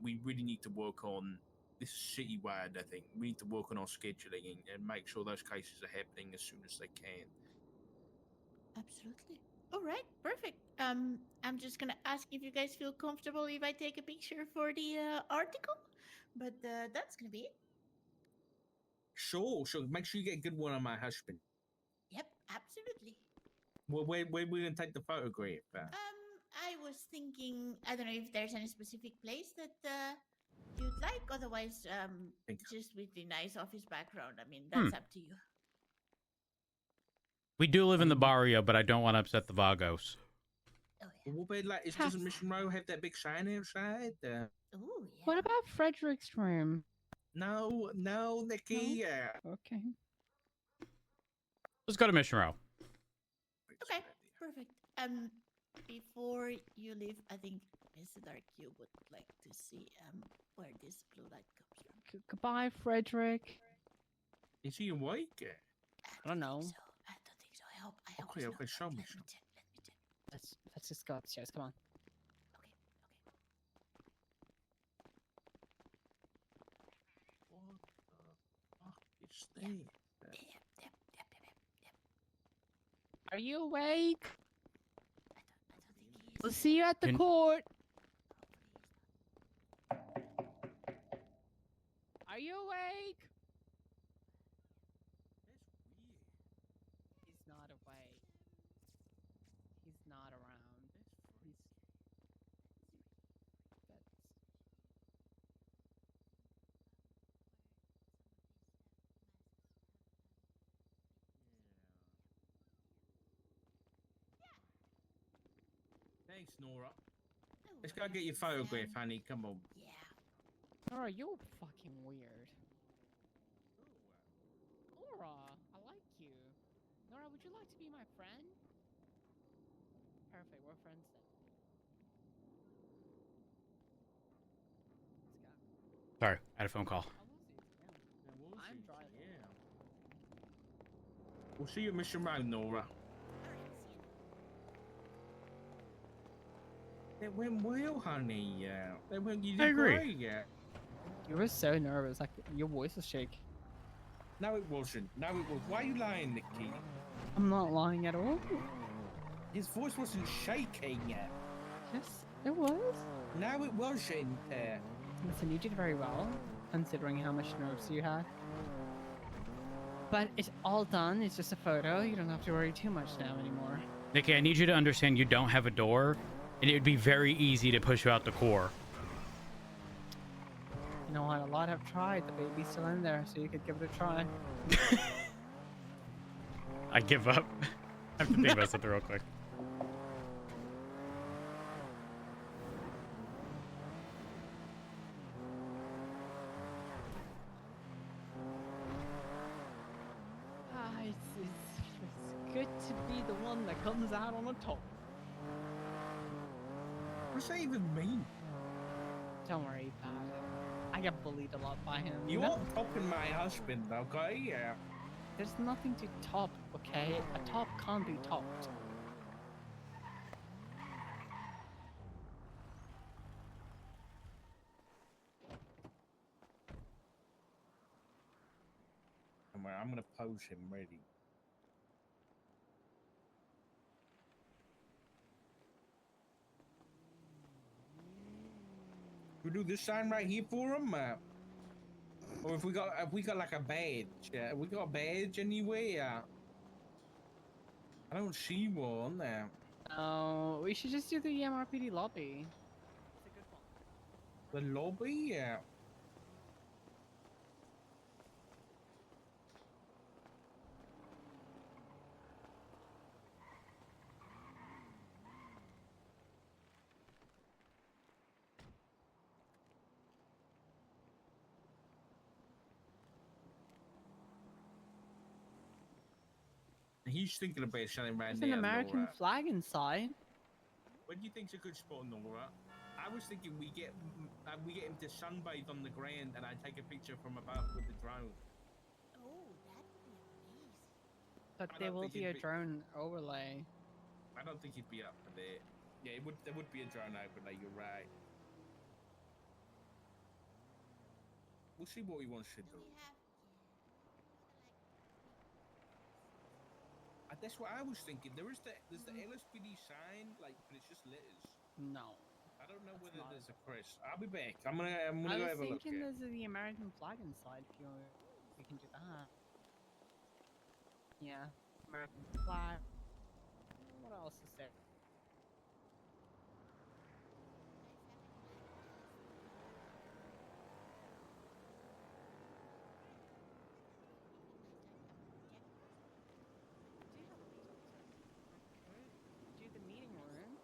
we really need to work on this citywide. I think we need to work on our scheduling and make sure those cases are happening as soon as they can. Absolutely. All right, perfect. I'm just gonna ask if you guys feel comfortable if I take a picture for the article, but that's gonna be it. Sure. Make sure you get a good one on my husband. Yep, absolutely. Well, where we gonna take the photograph? I was thinking, I don't know if there's any specific place that you'd like. Otherwise, just with the nice office background. I mean, that's up to you. We do live in the barrio, but I don't want to upset the Vagos. Oh yeah. What about like? Doesn't Mission Row have that big sign outside? Oh yeah. What about Frederick's room? No, Nikki. Yeah. Okay. Let's go to Mission Row. Okay, perfect. Before you leave, I think Mr. Dark, you would like to see where this blue light comes from. Goodbye, Frederick. Is he awake? I don't know. So, I don't think so. I hope. Okay, it's okay, not. show me, Let show me me. check. Let me check. Let's just go upstairs. Come on. Okay. What the fuck is this? Yep. Are you awake? I don't think he is. We'll see you at the Can- court. Hopefully he's not. Are you awake? That's weird. He's not awake. He's not around. He's. That's... Thanks, Nora. No Let's go get your worries, photograph, Sam. honey. Come on. Yeah. Laura, you're fucking weird. Laura, I like you. Laura, would you like to be my friend? Perfect, we're friends then. Let's go. Sorry, I had a phone call. I will see you. Yeah. Yeah, we'll I'm see. driving. Yeah. We'll see you at Mission Road, Nora. It went well, honey. Yeah. You did I agree. great. Yeah. You were so nervous, like your voice was shaking. No, it wasn't. No, it was. Why are you lying, Nikki? I'm not lying at all. His voice wasn't shaking yet. Yes, it was. No, it wasn't. Listen, you did very well, considering how much nerves you had. But it's all done. It's just a photo. You don't have to worry too much now anymore. Nikki, I need you to understand you don't have a door, and it would be very easy to push you out the core. You know what? A lot have tried. The baby's still in there, so you could give it a try. I give up. I have to think about something real quick. It's good to be the one that comes out on the top. What's that even mean? Don't worry about it. I get bullied a lot by him. You know? aren't topping my husband, okay? Yeah. There's nothing to top, okay? A top can't be topped. I'm gonna pose him ready. We do this sign right here for him, or if we got like a badge, we got a badge anywhere. I don't see one. Oh, we should just do the MRPD lobby. It's a good one. The lobby, yeah. He's thinking about something right There's now. an American Nora. flag inside. What do you think's a good spot, Nora? I was thinking we get him to sunbathe on the ground, and I take a picture from above with the drone. Oh, that would be amazing. But I there don't will think be a it'd be- drone overlay. I don't think he'd be up for that. Yeah, there would be a drone overlay. You're right. We'll see what he wants to Do do. we have? That's what I was thinking. There's the LSPD sign, like, but it's just letters. No. I don't know That's whether not there's a press. I'll be back. I'm gonna go I was have a look. thinking Yeah. there's the American flag inside. If we can do that. Yeah, American flag. What else is there? Do the meeting room.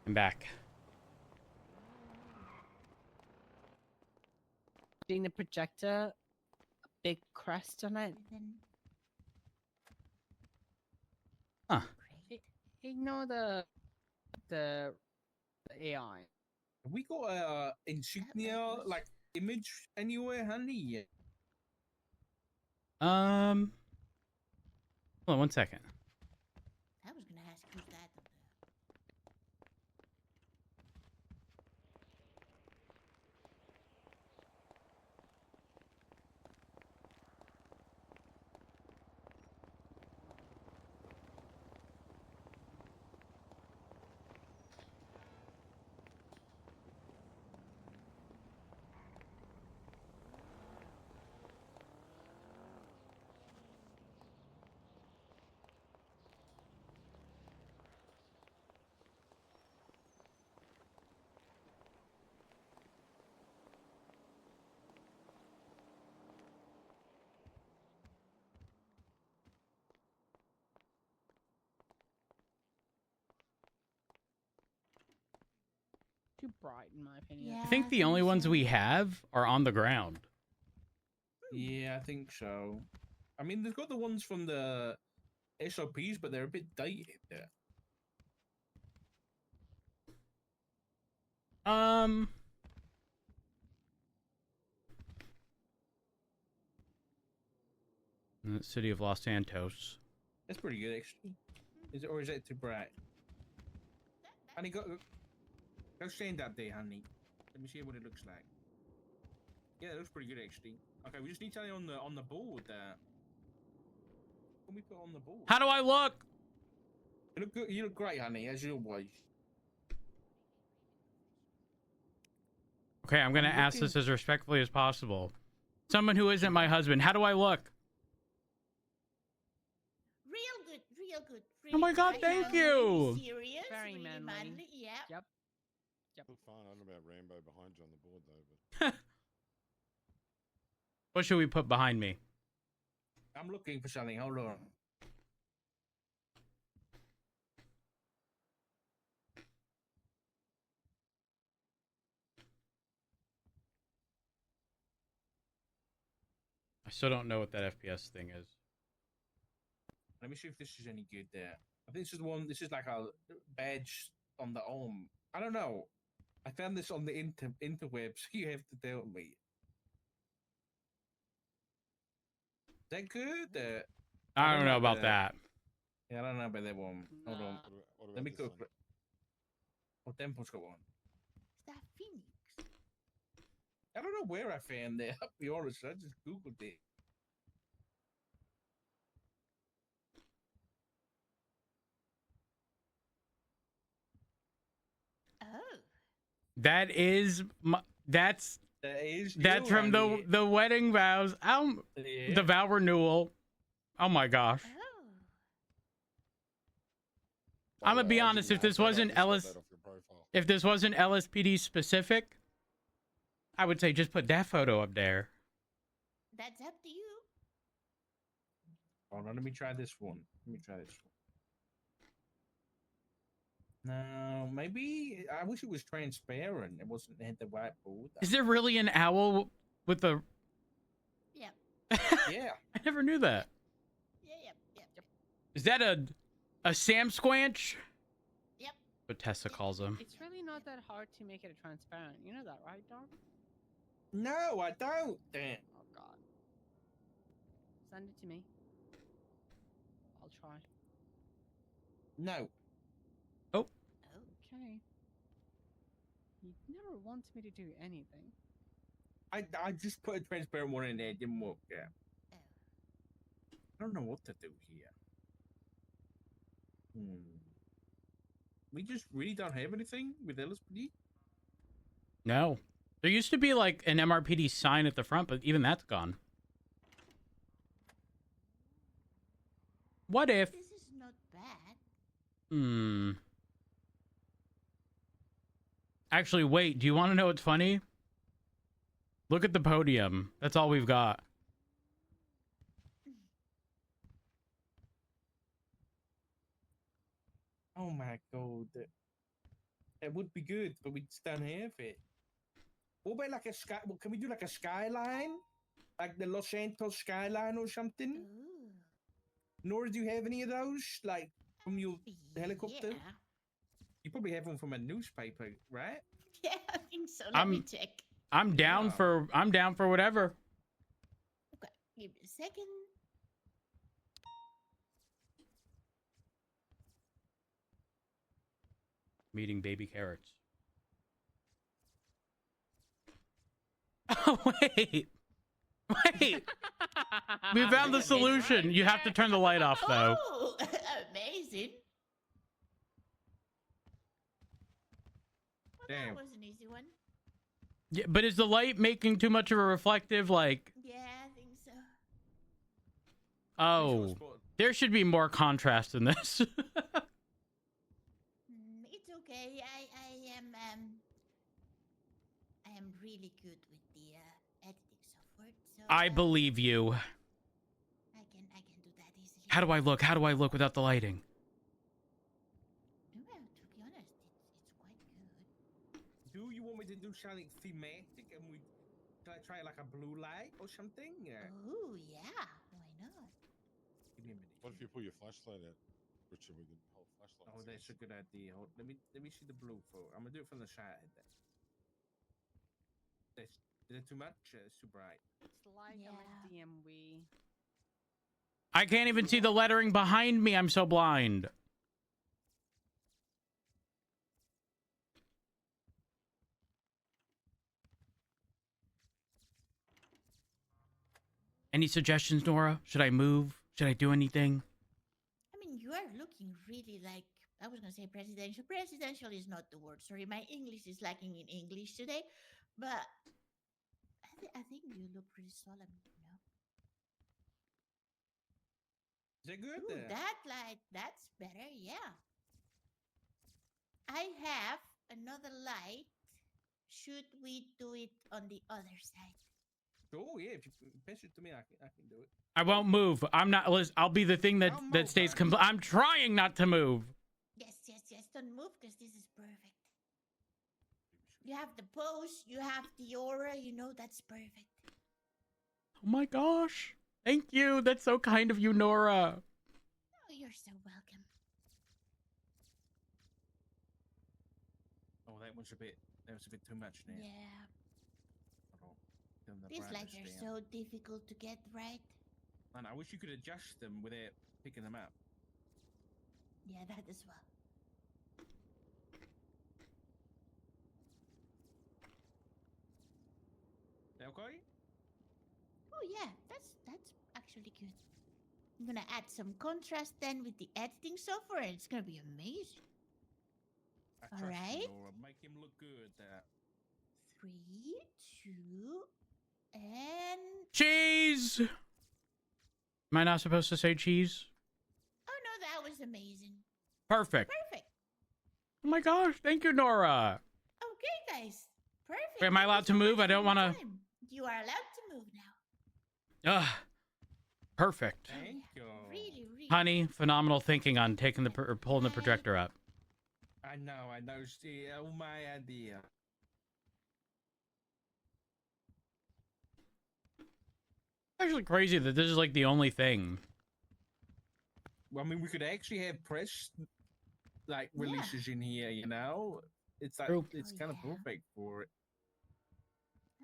I'm back. Seeing the projector, a big crest on it. And then Huh. great. Ignore the AI. Have we got a insignia was- like image anywhere handy? Hold on 1 second. I was gonna ask who's that up there. Too bright, in my opinion. Yeah. I think the only ones so. we have are on the ground. Yeah, I think so. I mean, they've got the ones from the SOPs, but they're a bit dated there. In the city of Los Santos. That's pretty good, actually. Is it, or is that too bright? Honey, go stand up there, honey. Let me see what it looks like. Yeah, it looks pretty good, actually. Okay, we just need to tell you on the board that. What can we put on the board? How do I look? You look good. You look great, honey, as always. Okay, I'm gonna I'm ask looking- this as respectfully as possible. Someone who isn't my husband, how do I look? Real good, real good. Oh my really God, good. thank Really you. Serious, Very really manly. Yeah. Yep. Look fine. I don't know about rainbow behind you on the board though, but What should we put behind me? I'm looking for something. Hold on. I still don't know what that FPS thing is. Let me see if this is any good there. I think this is one. This is like a badge on the arm. I don't know. I found this on the interwebs. You have to tell me. Is that good? I don't know about that. Yeah, I don't know about that one. Hold on. Nah. what about Let me this go. one? Oh, Temple's got one. Is that Phoenix? I don't know where I found that. I'll be honest. I just googled it. Oh. That is that's That is. from the wedding vows. The vow renewal. Oh my gosh. Oh. By I'm the gonna way, be I honest, didn't if this add that, I wasn't just got Ellis- that off your profile. If this wasn't LSPD specific, I would say just put that photo up there. That's up to you. Hold on. Let me try this one. No, maybe I wish it was transparent. It wasn't. It had the white board. Is there really an owl with a? Yep. Yeah. I never knew that. Yep. Is that a Sam Squanch? Yep. What Tessa calls him. It's really not that hard to make it transparent. You know that, right, dog? No, I don't. Damn. Oh God. Send it to me. I'll try. No. Oh. Okay. You never want me to do anything. I just put a transparent one in there. It didn't work. Yeah. Oh. I don't know what to do here. We just really don't have anything with LSPD. No. There used to be like an MRPD sign at the front, but even that's gone. What if? This is not bad. Actually, wait. Do you want to know what's funny? Look at the podium. That's all we've got. Oh my god. It would be good, but we just don't have it. What about like a sky? Well, can we do like a skyline, like the Los Santos skyline or something? Ooh. Nor do you have any of those, like from your helicopter? Yeah. You probably have one from a newspaper, right? Yeah, I think so. Let me check. I'm down for whatever. Okay, give me a second. Meeting baby carrots. Oh wait. Wait. We found the solution. You have to turn the light off though. Oh, amazing. Well, Damn. that was an easy one. Yeah, but is the light making too much of a reflective like Yeah, I think so. oh, there should be more contrast in this. It's okay. I am really good with the editing software, so I believe you. I can do that easily. How do I look? How do I look without the lighting? Well, to be honest, it's quite good. Do you want me to do something thematic and we try like a blue light or something? Oh yeah, why not? Give me a minute. What if you pull your flashlight out, Richard? We can hold flashlight. Oh, that's a good idea. Hold, let me see the blue photo. I'm gonna do it from the side. Is it too much? It's too bright. It's like Yeah. a DMW. I can't even see the lettering behind me. I'm so blind. Any suggestions, Nora? Should I move? Should I do anything? I mean, you are looking really like, I was gonna say presidential. Presidential is not the word. Sorry, my English is lacking in English today. But I think you look pretty solemn, you know. Is it good? Ooh, that light, that's better, yeah. I have another light. Should we do it on the other side? Oh yeah, if you pass it to me, I can do it. I won't move. I'm not. I'll be the thing that Don't that move, stays. man. I'm trying not to move. Yes. Don't move because this is perfect. You have the pose, you have the aura, you know, that's perfect. Oh my gosh! Thank you. That's so kind of you, Nora. Oh, you're so welcome. Oh, that was a bit too much now. Yeah, Hold on. Turn the these lights brightness are down. so difficult to get right. Man, I wish you could adjust them without picking them up. Yeah, that as well. Okay. Oh yeah, that's actually good. I'm gonna add some contrast then with the editing software, and it's gonna be amazing. I trust you, Alright. Laura. Make him look good. 3, 2, and Cheese. Am I not supposed to say cheese? oh no, that was amazing. Perfect. Perfect. Oh my gosh! Thank you, Nora. Okay, guys. Perfect. Wait, am I Thank you allowed to so move? much I don't for your wanna- time. You are allowed to move now. Ugh. Perfect. Thank you. Really. Honey, phenomenal thinking on taking the or pulling the projector up. I know. See, my idea. Actually, crazy that this is like the only thing. Well, I mean, we could actually have press like Yeah. releases in here. You know, it's like True. it's Oh, kind of yeah. perfect for it.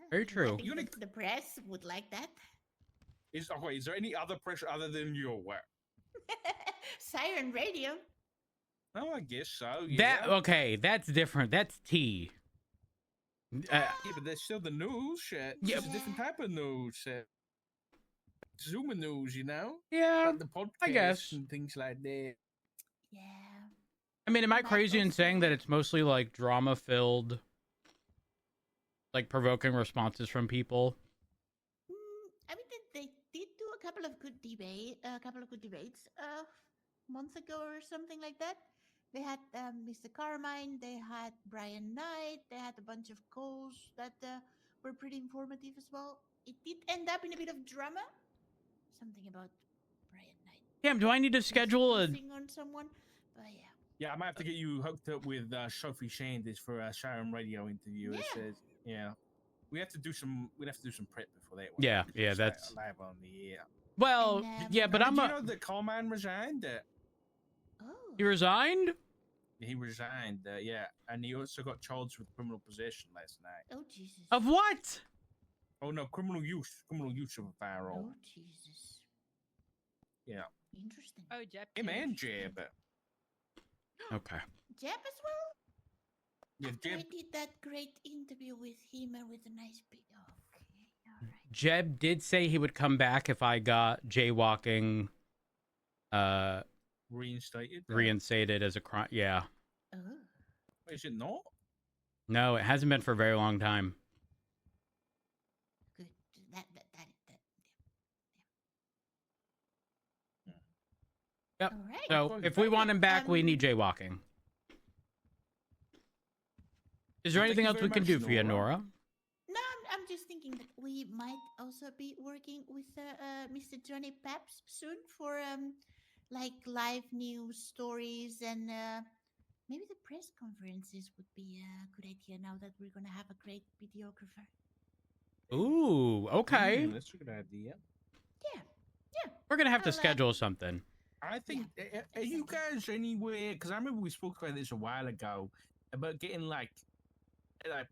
Very I true. think the press would like that. Is there any other pressure other than your work? Siren Radio. Oh, I guess so. Yeah. That okay? That's different. That's tea. Yeah, but there's still the news. Shit. Yeah. It's a different type of news. Zoomer news, you know, Yeah. like the podcast guess. and things like that. Yeah. I mean, am I Might crazy in also- saying that it's mostly like drama filled, like provoking responses from people? I mean, they did do a couple of good debates a month ago or something like that. They had Mr. Carmine, they had Brian Knight, they had a bunch of calls that were pretty informative as well. It did end up in a bit of drama. Something about Brian Knight Damn, do I need to schedule a? pissing on someone, but yeah. Yeah, I might have to get you hooked up with Sophie Sanders for a Sharon Radio interview. It Yeah. says, yeah, we'd have to do some prep before that one. Yeah, because yeah, it's that's live on the air. well, And, yeah, but Did I'm you a. know that Coleman resigned? Oh. He resigned. He resigned, yeah, and he also got charged with criminal possession last night. Oh Jesus. Of what? Oh no, criminal use of a firearm. Oh Jesus. Yeah, Interesting. Oh, Jeb. him too. and Jeb. Okay. Jeb as well. Yeah, After I Jeb. did that great interview with him and with a nice big. Okay, all right. Jeb did say he would come back if I got jaywalking Reinstated. reinstated as a crime. Yeah. Oh. Is it not? No, it hasn't been for a very long time. Good. That. Yep. All right. So if we want him back, we need jaywalking. Is there Well, thank anything you else we very can much, do for you, Nora. Nora? No, I'm just thinking that we might also be working with Mr. Johnny Paps soon for like live news stories and maybe the press conferences would be a good idea now that we're gonna have a great videographer. Ooh, okay. That's a good idea. Yeah. We're gonna have to I'll, schedule something. I think. Are you guys anywhere? Because I remember we spoke about this a while ago about getting like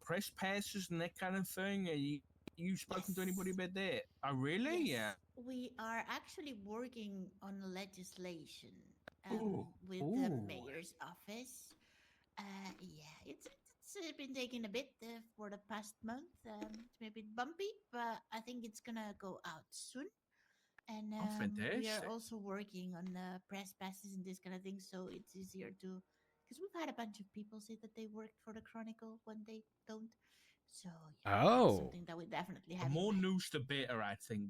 press passes and that kind of thing. Are you spoken to anybody about that? Oh, really? Yes, we are actually working on legislation Ooh, with the ooh. mayor's office. Yeah, it's been taking a bit for the past month. It's been a bit bumpy, but I think it's gonna go out soon. And we fantastic. are also working on press passes and this kind of thing, so it's easier to. Because we've had a bunch of people say that they worked for the Chronicle when they don't. So yeah, Oh. that's something that we definitely have. The in more mind. news, the better. I think.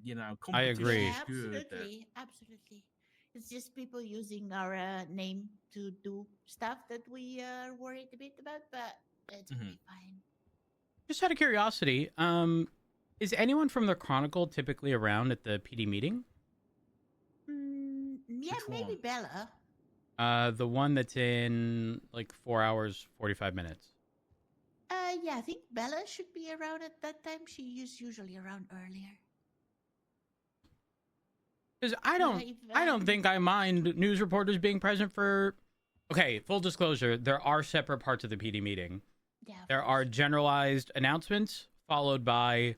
I agree. Yeah, competition is good. absolutely. It's just people using our name to do stuff that we are worried a bit about, but it's gonna be fine. Just out of curiosity, is anyone from the Chronicle typically around at the PD meeting? Yeah, Which maybe one? Bella. The one that's in like 4 hours, 45 minutes. Yeah, I think Bella should be around at that time. She is usually around earlier. Because I don't think I mind news reporters being present for. Okay, full disclosure, there are separate parts of the PD meeting. Yeah, of There course. are generalized announcements followed by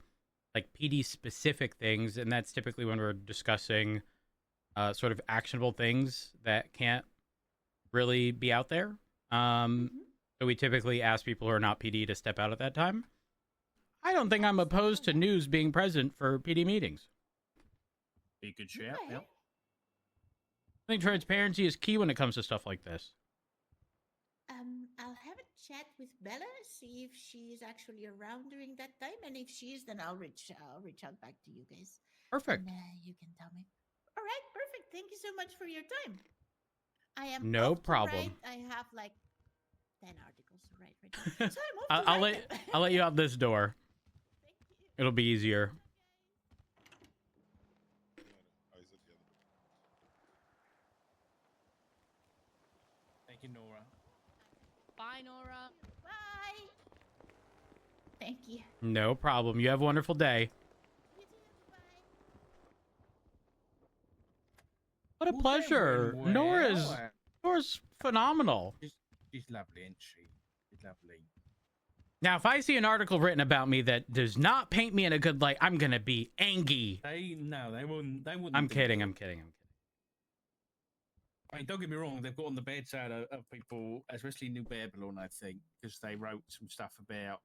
like PD specific things, and that's typically when we're discussing sort of actionable things that can't really be out there. So we typically ask people who are not PD to step out at that time. I don't think I'm opposed to news being present for PD meetings. Be a good shout. Okay. Yep. I think transparency is key when it comes to stuff like this. I'll have a chat with Bella, see if she's actually around during that time, and if she is, then I'll reach out back to you guys. Perfect. And, you can tell me. All right, perfect. Thank you so much for your time. I am No off to problem. write. I have like 10 articles to write right now, so I'm off to I'll write them. I'll let you out this door. Thank you. It'll be easier. Thank you, Nora. Bye, Nora. Bye. Thank you. No problem. You have a wonderful day. You too. Bye. What a Well, that pleasure. went Nora's well. phenomenal. She's lovely, isn't she? She's lovely. Now, if I see an article written about me that does not paint me in a good light, I'm gonna be angry. They wouldn't. They wouldn't. I'm do kidding. that. I'm kidding. I mean, don't get me wrong. They've got on the bad side of people, especially New Babylon, I think, because they wrote some stuff about.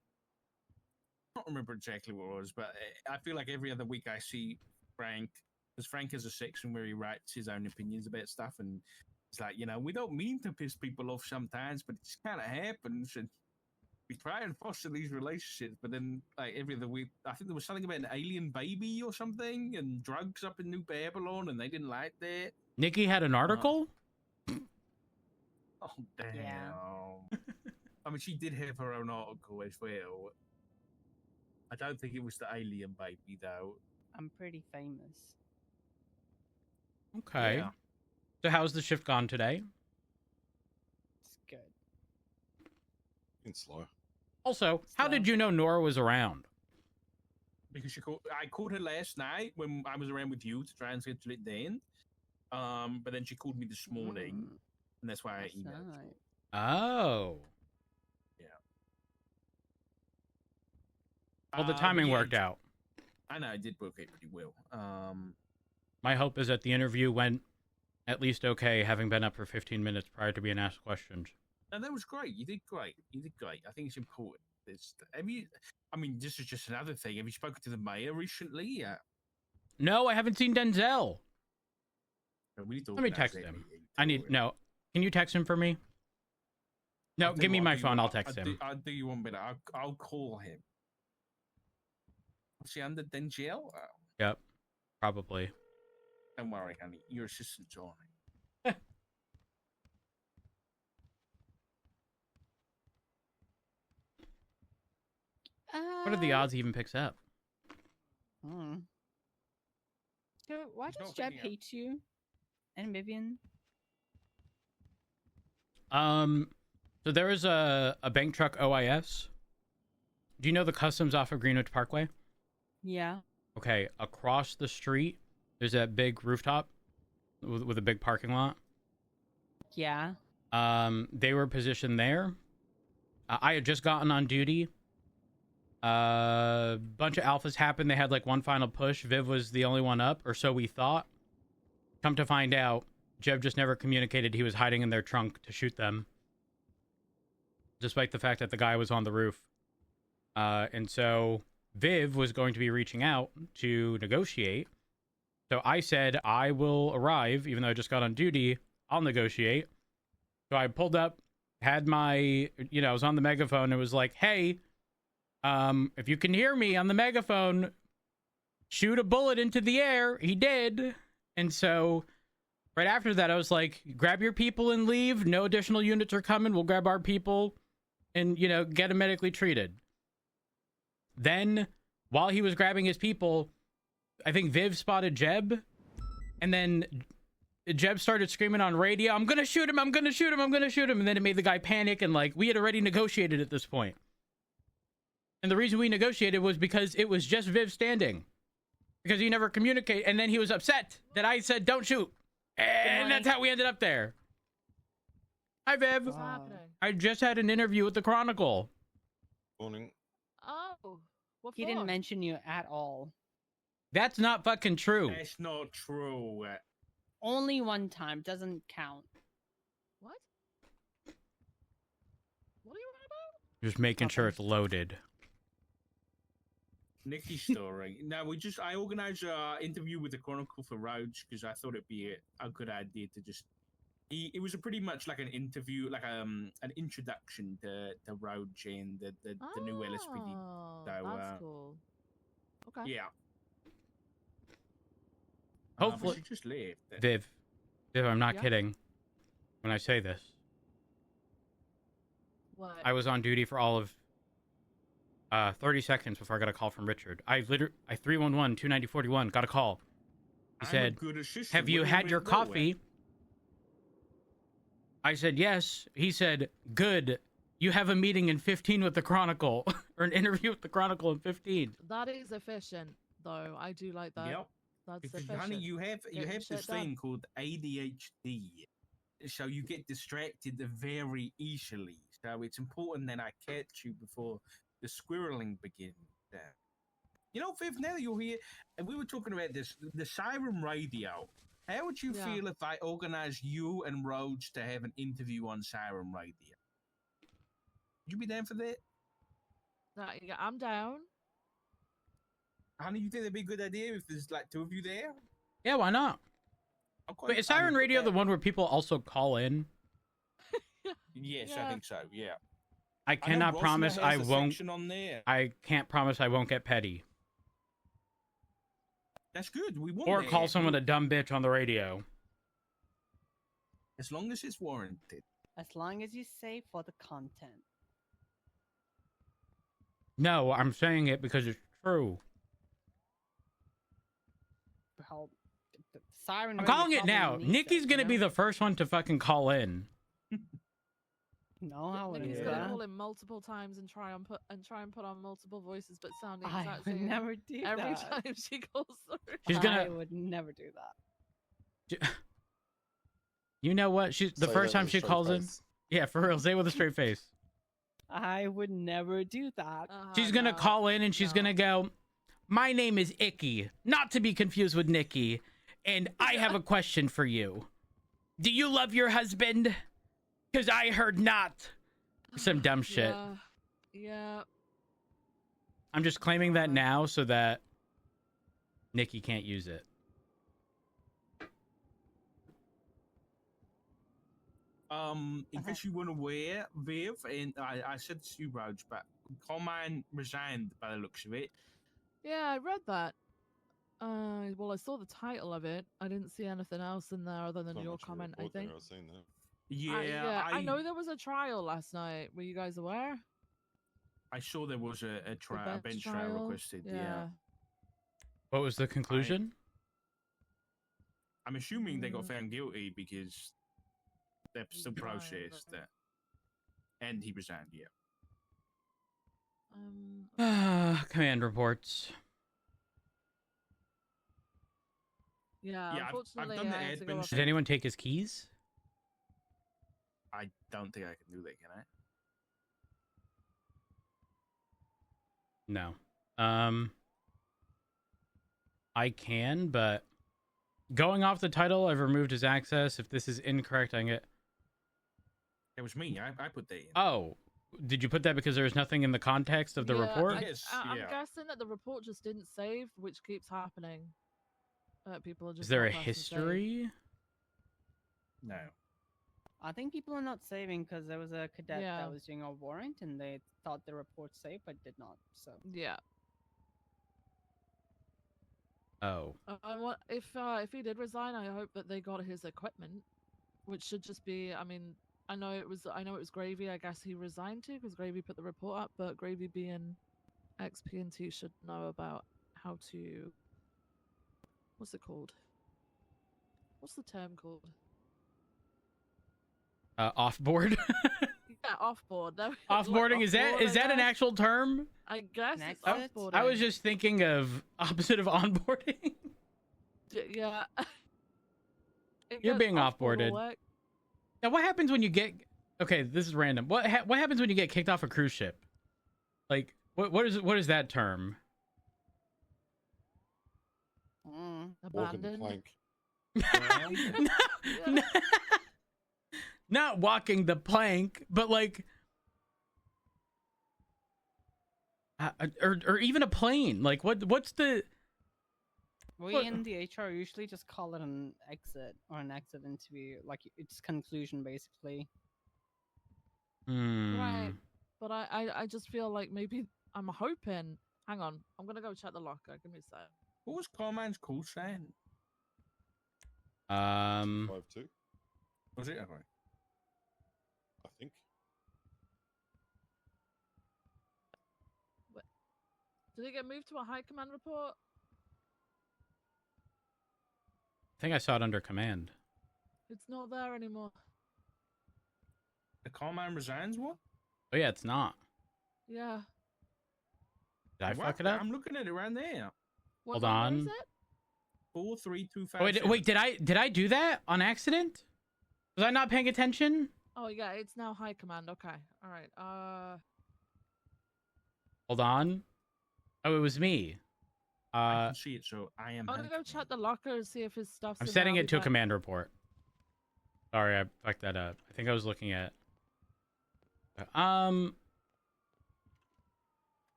I don't remember exactly what it was, but I feel like every other week I see Frank, because Frank has a section where he writes his own opinions about stuff, and it's like, we don't mean to piss people off sometimes, but it just kind of happens, and we try and foster these relationships, but then like every other week, I think there was something about an alien baby or something, and drugs up in New Babylon, and they didn't like that. Nikki had an article. Oh damn! Yeah. I mean, she did have her own article as well. I don't think it was the alien baby though. I'm pretty famous. Okay. Yeah. So how's the shift gone today? It's slow. Also, how did you know Nora was around? Because I called her last night when I was around with you to try and schedule it then. But then she called me this morning, and that's why I emailed you. Oh. Yeah. Well, the timing yeah, worked out. I know, it did work out pretty well. My hope is that the interview went at least okay, having been up for 15 minutes prior to being asked questions. And that was great. You did great. You did great. I think it's important. I mean, this is just another thing. Have you spoken to the mayor recently? Yeah. No, I haven't seen Denzel. Let me text him. No. Can you text him for me? No, give me my phone. I'll text him. I'll do you one minute. I'll call him. Is he under Denzel? Yep, probably. Don't worry, honey. Your assistant's on it. What are the odds he even picks up? So why does Jeb hate you? And Vivian? So there is a bank truck OIS. Do you know the customs off of Greenwich Parkway? Yeah. Okay, across the street, there's that big rooftop with a big parking lot. Yeah. They were positioned there. I had just gotten on duty. Bunch of alphas happened. They had like one final push. Viv was the only one up, or so we thought. Come to find out, Jeb just never communicated he was hiding in their trunk to shoot them, despite the fact that the guy was on the roof. And so Viv was going to be reaching out to negotiate. So I said, I will arrive, even though I just got on duty. I'll negotiate. So I pulled up, had my, I was on the megaphone. It was like, hey, if you can hear me on the megaphone, shoot a bullet into the air. He did. And so right after that, I was like, grab your people and leave. No additional units are coming. We'll grab our people and, get them medically treated. Then, while he was grabbing his people, I think Viv spotted Jeb. And then Jeb started screaming on radio, I'm going to shoot him. I'm going to shoot him. I'm going to shoot him. And then it made the guy panic. And we had already negotiated at this point. And the reason we negotiated was because it was just Viv standing. Because he never communicated. And then he was upset that I said, don't shoot. And that's how we ended up there. Hi, Viv. What's happening? I just had an interview with the Chronicle. Morning. Oh, what He for? didn't mention you at all. That's not fucking true. That's not true. Only one time. Doesn't count. What? What are you on about? Just making sure it's loaded. Nikki's story. No, I organized an interview with the Chronicle for Roach because I thought it'd be a good idea to just. It was pretty much like an interview, like an introduction to Roach and the new LSPD. Oh, So, that's cool. Okay. Yeah. Hopefully, she just left. Viv, I'm not Yeah? kidding when I say this. What? I was on duty for all of 30 seconds before I got a call from Richard. I 311-290-41 got a call. He said, have you had your coffee? I said, yes. He said, good. You have a meeting in 15 with the Chronicle, or an interview with the Chronicle in 15. That is efficient, though. I do like that. Yep. That's Because efficient. honey, you have Getting this shit done. thing called ADHD, so you get distracted very easily. So it's important that I catch you before the squirreling begins. Viv, now that you're here, and we were talking about this, the Siren Radio. How would you feel if I organized you and Rhodes to have an interview on Siren Radio? Would you be down for that? Yeah, I'm down. Honey, you think that'd be a good idea if there's like two of you there? Yeah, why not? Wait, is Siren Radio the one where people also call in? Yes, Yeah. I think so. Yeah. I cannot promise I won't. On there. I can't promise I won't get petty. That's good. We want Or that. call someone a dumb bitch on the radio. As long as it's warranted. As long as you say for the content. No, I'm saying it because it's true. Well, the Siren I'm Radio calling it probably now. needs Nikki's it, gonna you be know? the first one to fucking call in. No, I wouldn't Nikki's do gonna that. call him multiple times and try and put on multiple voices, but sound the I exact would same never do every that. time she calls through. She's I gonna. would never do that. You know what? She's the Say first that time with a she straight calls in. face. Yeah, for real. Say it with a straight face. I would never do that. She's gonna No, call in and she's no. gonna go, "My name is Icky, not to be confused with Nikki, and I have a question for you. Do you love your husband? Because I heard not." Some dumb shit. Yeah. I'm just claiming that now so that Nikki can't use it. In case you weren't aware, Viv, and I said this to you, Rog, but Coleman resigned by the looks of it. Yeah, I read that. Well, I saw the title of it. I didn't see anything else in there other than Not your much of a comment, I report there, think. I've seen that. Yeah, I know there was a trial last night. Were you guys aware? I saw there was a The bench trial requested. Yeah. What was the conclusion? I'm assuming they got found guilty because they're still processed. And he resigned, yeah. Command reports. Yeah, Yeah, I've unfortunately, done the I had to admin go shit. Did anyone take his keys? I don't think I can do that, can I? No. I can, but going off the title, I've removed his access. If this is incorrect, I can get. It was me. I put that in. Oh, did you put that because there was nothing in the context of the report? I'm guessing that the report just didn't save, which keeps happening. People are just. Is there a not pressing save. history? No. I think people are not saving because there was a cadet Yeah. that was doing a warrant and they thought the report saved but did not. So Yeah. Oh. If he did resign, I hope that they got his equipment, which should just be. I mean, I know it was Gravy. I guess he resigned to because Gravy put the report up, but Gravy being XP&T should know about how to. What's it called? What's the term called? Offboard. Yeah, offboard. Offboarding, is that an actual term? I guess it's Exit? offboarding. I was just thinking of opposite of onboarding. Yeah. You're being Offboard will offboarded. work. Now, what happens when you get? Okay, this is random. What happens when you get kicked off a cruise ship? Like, what is that term? Walking the Abandoned. plank. No, not walking the plank, but like, or even a plane. Like, what's the? we What- in the HR usually just call it an exit or an exit interview, like it's conclusion basically. Right. But I just feel like maybe I'm hoping. Hang on, I'm gonna go check the locker. Give me a sec. What was Coleman's call sign? 5-2, Was it? Okay. I think. Did it get moved to a high command report? I think I saw it under command. It's not there anymore. The Coleman resigns one? Oh yeah, it's not. Yeah. Did I What? fuck it up? I'm looking at it right there. What Hold number on. is it? 43257. Oh, wait, did I do that on accident? Was I not paying attention? Oh yeah, it's now high command. Okay. All right. Hold on. Oh, it was me. I can see it, so I am. I'm gonna go check the locker and see if his stuff's. I'm in there. setting I'll it be to a back. command report. Sorry, I fucked that up. I think I was looking at. Let's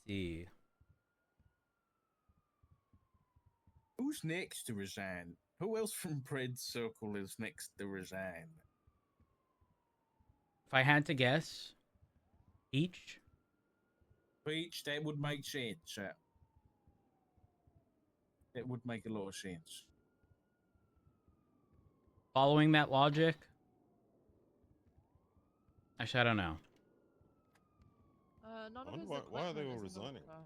see. Who's next to resign? Who else from Pred's circle is next to resign? If I had to guess, each. Peach, that would make sense. That would make a lot of sense. Following that logic. Actually, I don't know. None of wonder his why are they equipment all is in the resigning? locker.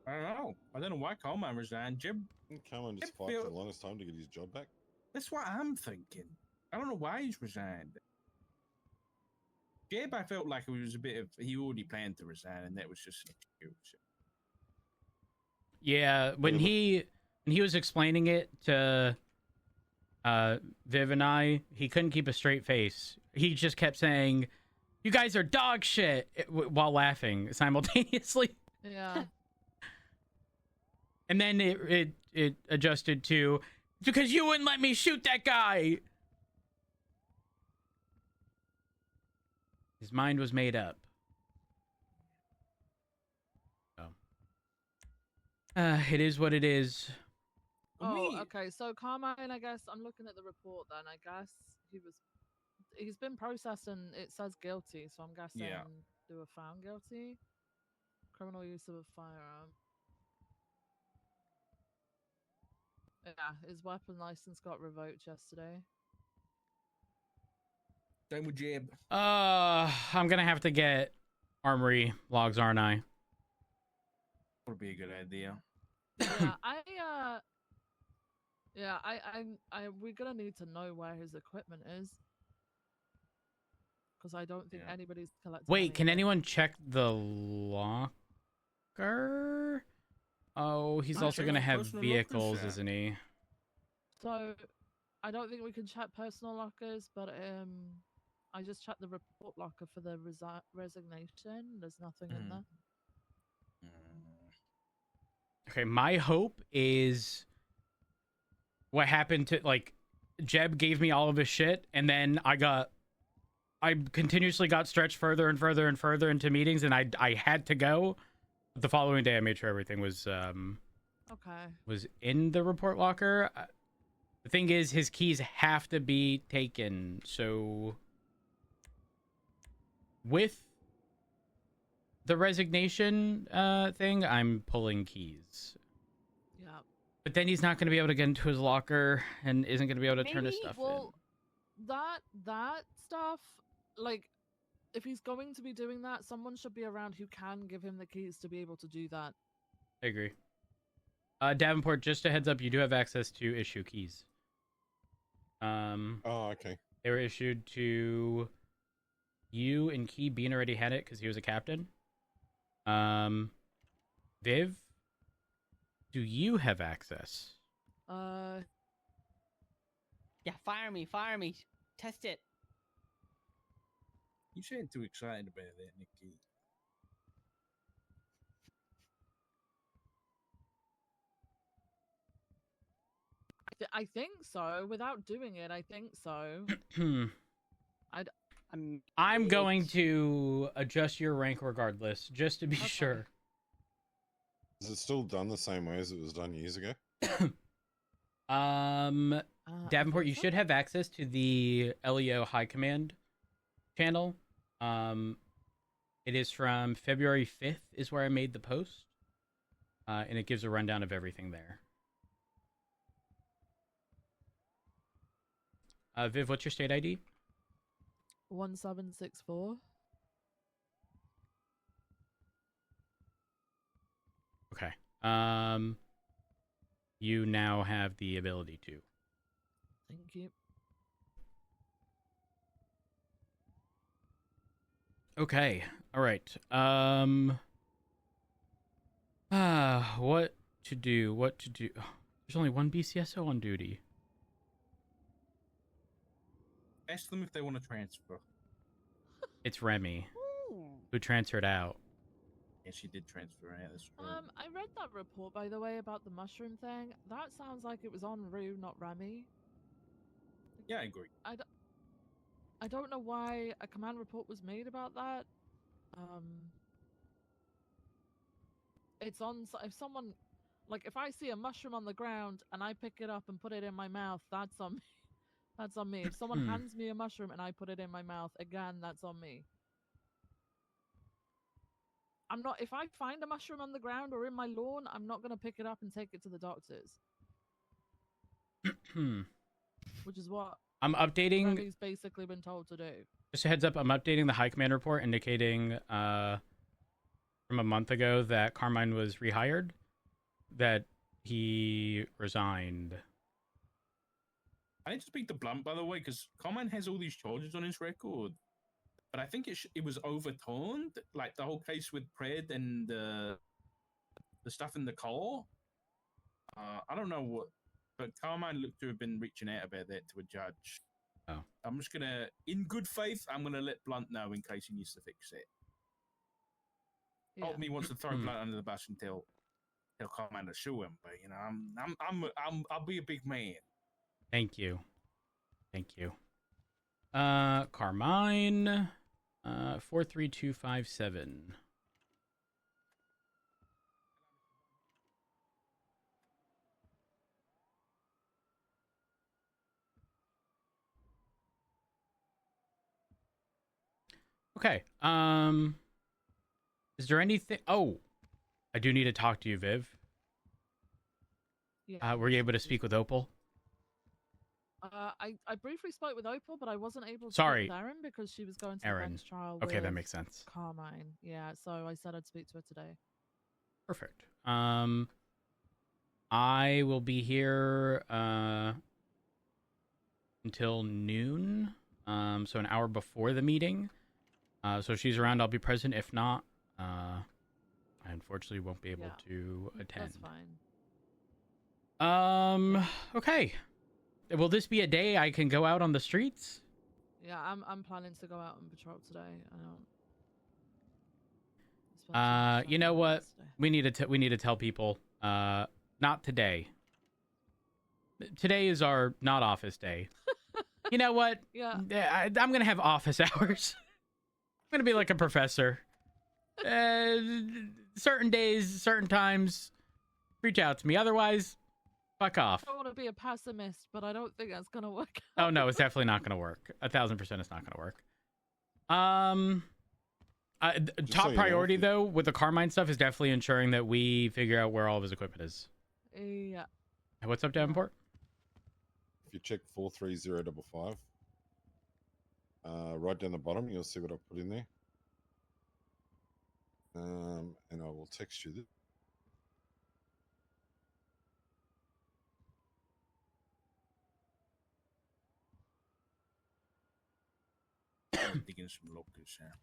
I don't know. I don't know why Coleman resigned. Jim, Didn't Cameron just It fight for feel- the longest time to get his job back? that's what I'm thinking. I don't know why he's resigned. Gabe, I felt like it was a bit of he already planned to resign, and that was just an excuse. Yeah, when he was explaining it to Viv and I, he couldn't keep a straight face. He just kept saying, "You guys are dog shit," while laughing simultaneously. Yeah. And then it adjusted to, "Because you wouldn't let me shoot that guy." His mind was made up. So, it is what it is. Oh, okay. So Carmine, I guess I'm looking at the report. Then I guess he's been processed and it says guilty. So I'm guessing they were found guilty. Criminal use of a firearm. Yeah, his weapon license got revoked yesterday. Same with Jeb. I'm gonna have to get armory logs, aren't I? Would be a good idea. Yeah, we're gonna need to know where his equipment is. Because I don't think anybody's collected. Wait, can anyone check the locker? Oh, he's also check gonna the have personal vehicles, lockers, isn't he? So, I don't think we can check personal lockers, but I just checked the report locker for the resignation. There's nothing in there. Okay, my hope is what happened to, like, Jeb gave me all of his shit, and then I continuously got stretched further and further and further into meetings, and I had to go. The following day, I made sure everything was in the report locker. The thing is, his keys have to be taken, so with the resignation thing, I'm pulling keys. Yeah. But then he's not going to be able to get into his locker and isn't going to be able to turn his stuff in. That stuff, like, if he's going to be doing that, someone should be around who can give him the keys to be able to do that. I agree. Davenport, just a heads up, you do have access to issue keys. Oh, okay. They were issued to you, and Key Bean already had it because he was a captain. Viv, do you have access? Yeah, fire me. Test it. You sound too excited about that, Nikki. I think so. Without doing it, I think so. I'm going to adjust your rank regardless, just to be sure. Is it still done the same way as it was done years ago? Davenport, you should have access to the LEO High Command channel. It is from February 5th is where I made the post. And it gives a rundown of everything there. Viv, what's your state ID? 1764. Okay. You now have the ability to. Thank you. Okay. All right. What to do? There's only one BCSO on duty. Ask them if they want to transfer. It's Remy, who transferred out. Yeah, she did transfer out. That's true. I read that report, by the way, about the mushroom thing. That sounds like it was on Rue, not Remy. Yeah, I agree. I don't know why a command report was made about that. It's on. If someone, like, if I see a mushroom on the ground and I pick it up and put it in my mouth, that's on me. That's on me. If someone hands me a mushroom and I put it in my mouth, again, that's on me. I'm not. If I find a mushroom on the ground or in my lawn, I'm not gonna pick it up and take it to the doctors. Which is what I'm updating. He's basically been told to do. Just a heads up, I'm updating the High Command report indicating from a month ago that Carmine was rehired, that he resigned. I need to speak to Blunt, by the way, because Carmine has all these charges on his record, but I think it was overturned, like the whole case with Pred and the stuff in the car. I don't know what, but Carmine looked to have been reaching out about that to a judge. Oh. I'm just gonna, in good faith, I'm gonna let Blunt know in case he needs to fix it. Yeah. Hope he wants to throw Blunt under the bus and tell Carmine to sue him, but you know, I'll be a big man. Thank you. Thank you. Carmine, 43257. Okay. Is there anything? Oh, I do need to talk to you, Viv. Yeah. Were you able to speak with Opal? I briefly spoke with Opal, but I wasn't able to Sorry. speak with Erin because she was going to the Erin. bench trial Okay, that with makes sense. Carmine. Yeah, so I said I'd speak to her today. Perfect. I will be here until noon. So an hour before the meeting. So if she's around, I'll be present. If not, I unfortunately won't be able to attend. That's fine. Okay. Will this be a day I can go out on the streets? Yeah, I'm planning to go out on patrol today. I don't. You know what? We need to tell people. Not today. Today is our not office day. You know what? Yeah. I'm gonna have office hours. I'm gonna be like a professor. Certain days, certain times, reach out to me. Otherwise, fuck off. I don't want to be a pessimist, but I don't think that's gonna work. Oh no, it's definitely not gonna work. 1000% it's not gonna work. Top so priority though with the Carmine stuff is definitely ensuring that we figure out where all of his equipment is. Yeah. Hey, what's up, Davenport? If you check 43055, right down the bottom, you'll see what I put in there. And I will text you that. I'm digging some lockers here.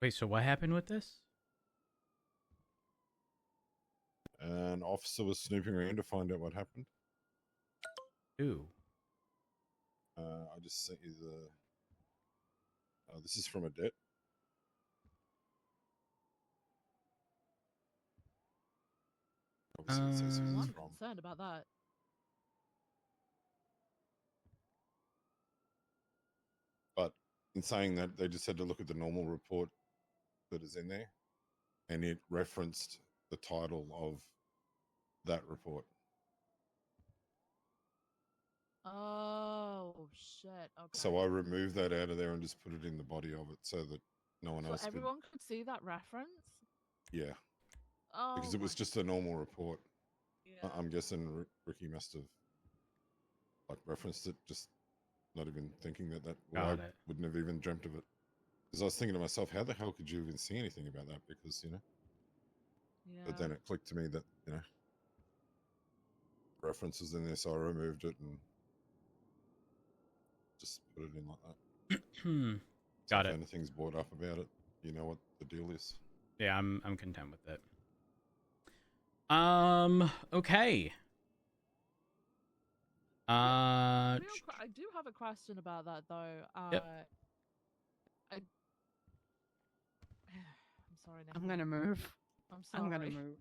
Wait, so what happened with this? An officer was snooping around to find out what happened. Ooh. I just sent you the. This is from a debt. Obviously, it says who Well, it's I'm from. concerned about that. But in saying that, they just had to look at the normal report that is in there, and it referenced the title of that report. Oh shit! Okay. So I removed that out of there and just put it in the body of it so that no one So else everyone could see that reference. Yeah, Oh. because it was my- just a normal report. Yeah. I'm guessing Ricky must have like referenced it, just not even thinking that well, Got I it. wouldn't have even dreamt of it. Because I was thinking to myself, how the hell could you even see anything about that? Because Yeah. but then it clicked to me that references in there, so I removed it and just put it in like that. So Got if it. anything's brought up about it, you know what the deal is. Yeah, I'm content with it. Okay. I do have a question about that though. Yep. I'm sorry, Nick. I'm gonna move. I'm sorry. I'm gonna move.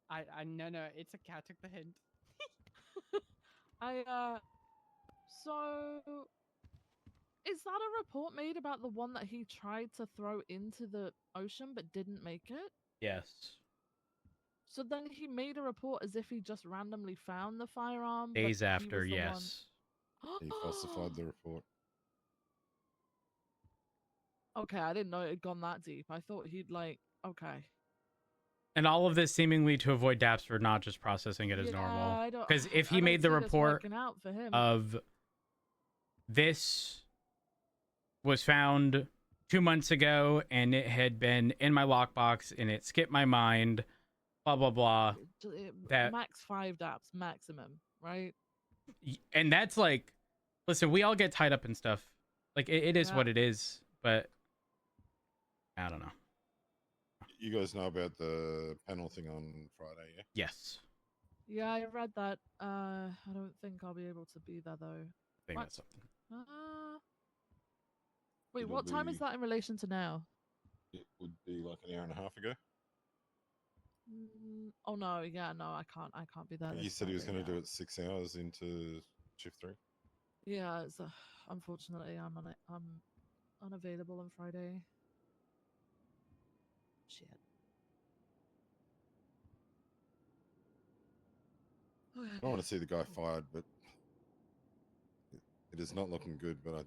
I no, it's a cat took the hint. So is that a report made about the one that he tried to throw into the ocean but didn't make it? Yes. So then he made a report as if he just randomly found the firearm. but Days he after, was the yes. one- He falsified the report. Okay, I didn't know it had gone that deep. I thought he'd okay. And all of this seemingly to avoid Dapsford not just processing it as Yeah, normal. I don't- Because if I he don't made the see this report working out for him. of this was found 2 months ago, and it had been in my lockbox, and it skipped my mind, blah, blah, blah. That, max 5 daps maximum, right? and that's like, listen, we all get tied up in stuff. Like, it is what it is, but I don't know. You guys know about the panel thing on Friday, yeah? Yes. Yeah, I read that. I don't think I'll be able to be there though. I think What? that's something. Wait, It'll what time is be- that in relation to now? It would be like an hour and a half ago. Oh no, yeah, no, I can't be there. He this said he was Friday, going to yeah. do it 6 hours into shift 3. Yeah, it's unfortunately I'm unavailable on Friday. Shit. I don't want to see the guy fired, but it is not looking good. But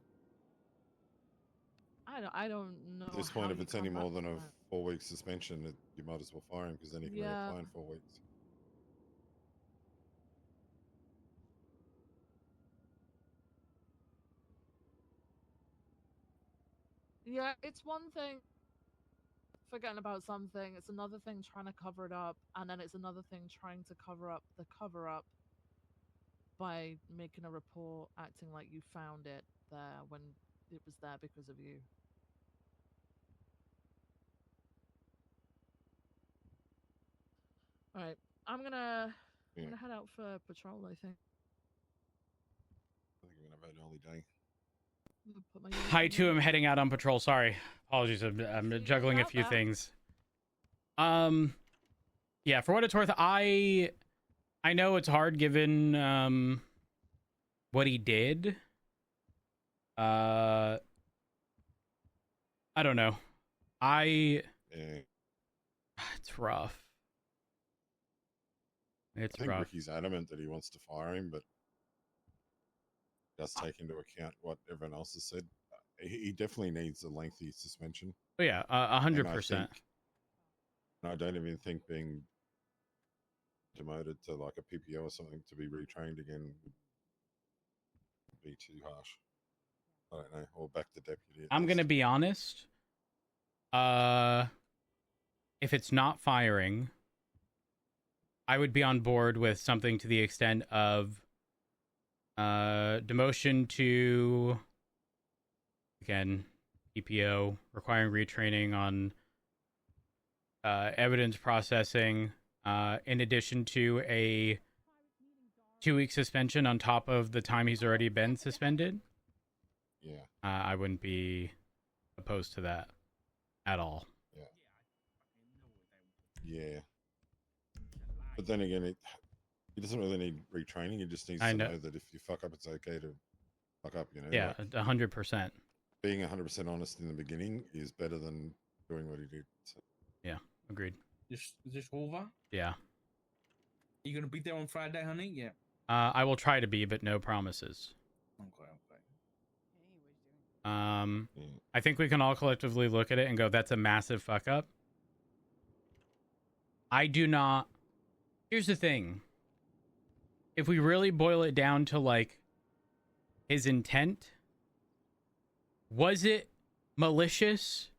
I don't know. at this how point, if you it's any come back more than from a that. 4-week suspension, you might as well fire him because then he can Yeah. reapply in 4 weeks. Yeah, it's one thing forgetting about something, it's another thing trying to cover it up, and then it's another thing trying to cover up the cover up by making a report acting like you found it there when it was there because of you. Alright, I'm gonna head out for patrol, I think. I think I'm going to have an early day. I'm gonna put my Hi, uniform too. on. I'm heading out on patrol. Sorry. Apologies. I'm juggling a out few there. things. Yeah, for what it's worth, I know it's hard given what he did. I don't know. Yeah. It's rough. It's I think rough. Ricky's adamant that he wants to fire him, but does take into account what everyone else has said. He definitely needs a lengthy suspension. Oh yeah, 100%. And I don't even think being demoted to like a PPO or something to be retrained again would be too harsh. I don't know. Or back to deputy. I'm gonna be honest. If it's not firing, I would be on board with something to the extent of demotion to, again, EPO, requiring retraining on evidence processing, in addition to a 2-week suspension on top of the time he's already been suspended. Yeah. I wouldn't be opposed to that at all. Yeah. But then again, he doesn't really need retraining. He just needs I to know. know that if you fuck up, it's okay to fuck up, you know? Yeah, Like, 100%. being 100% honest in the beginning is better than doing what he did. So. Yeah, agreed. Is this over? Yeah. You gonna be there on Friday, honey? Yeah. I will try to be, but no promises. Okay. I think we can all collectively look at it and go, that's a massive fuck up. I do not. Here's the thing. If we really boil it down to like his intent, was it malicious?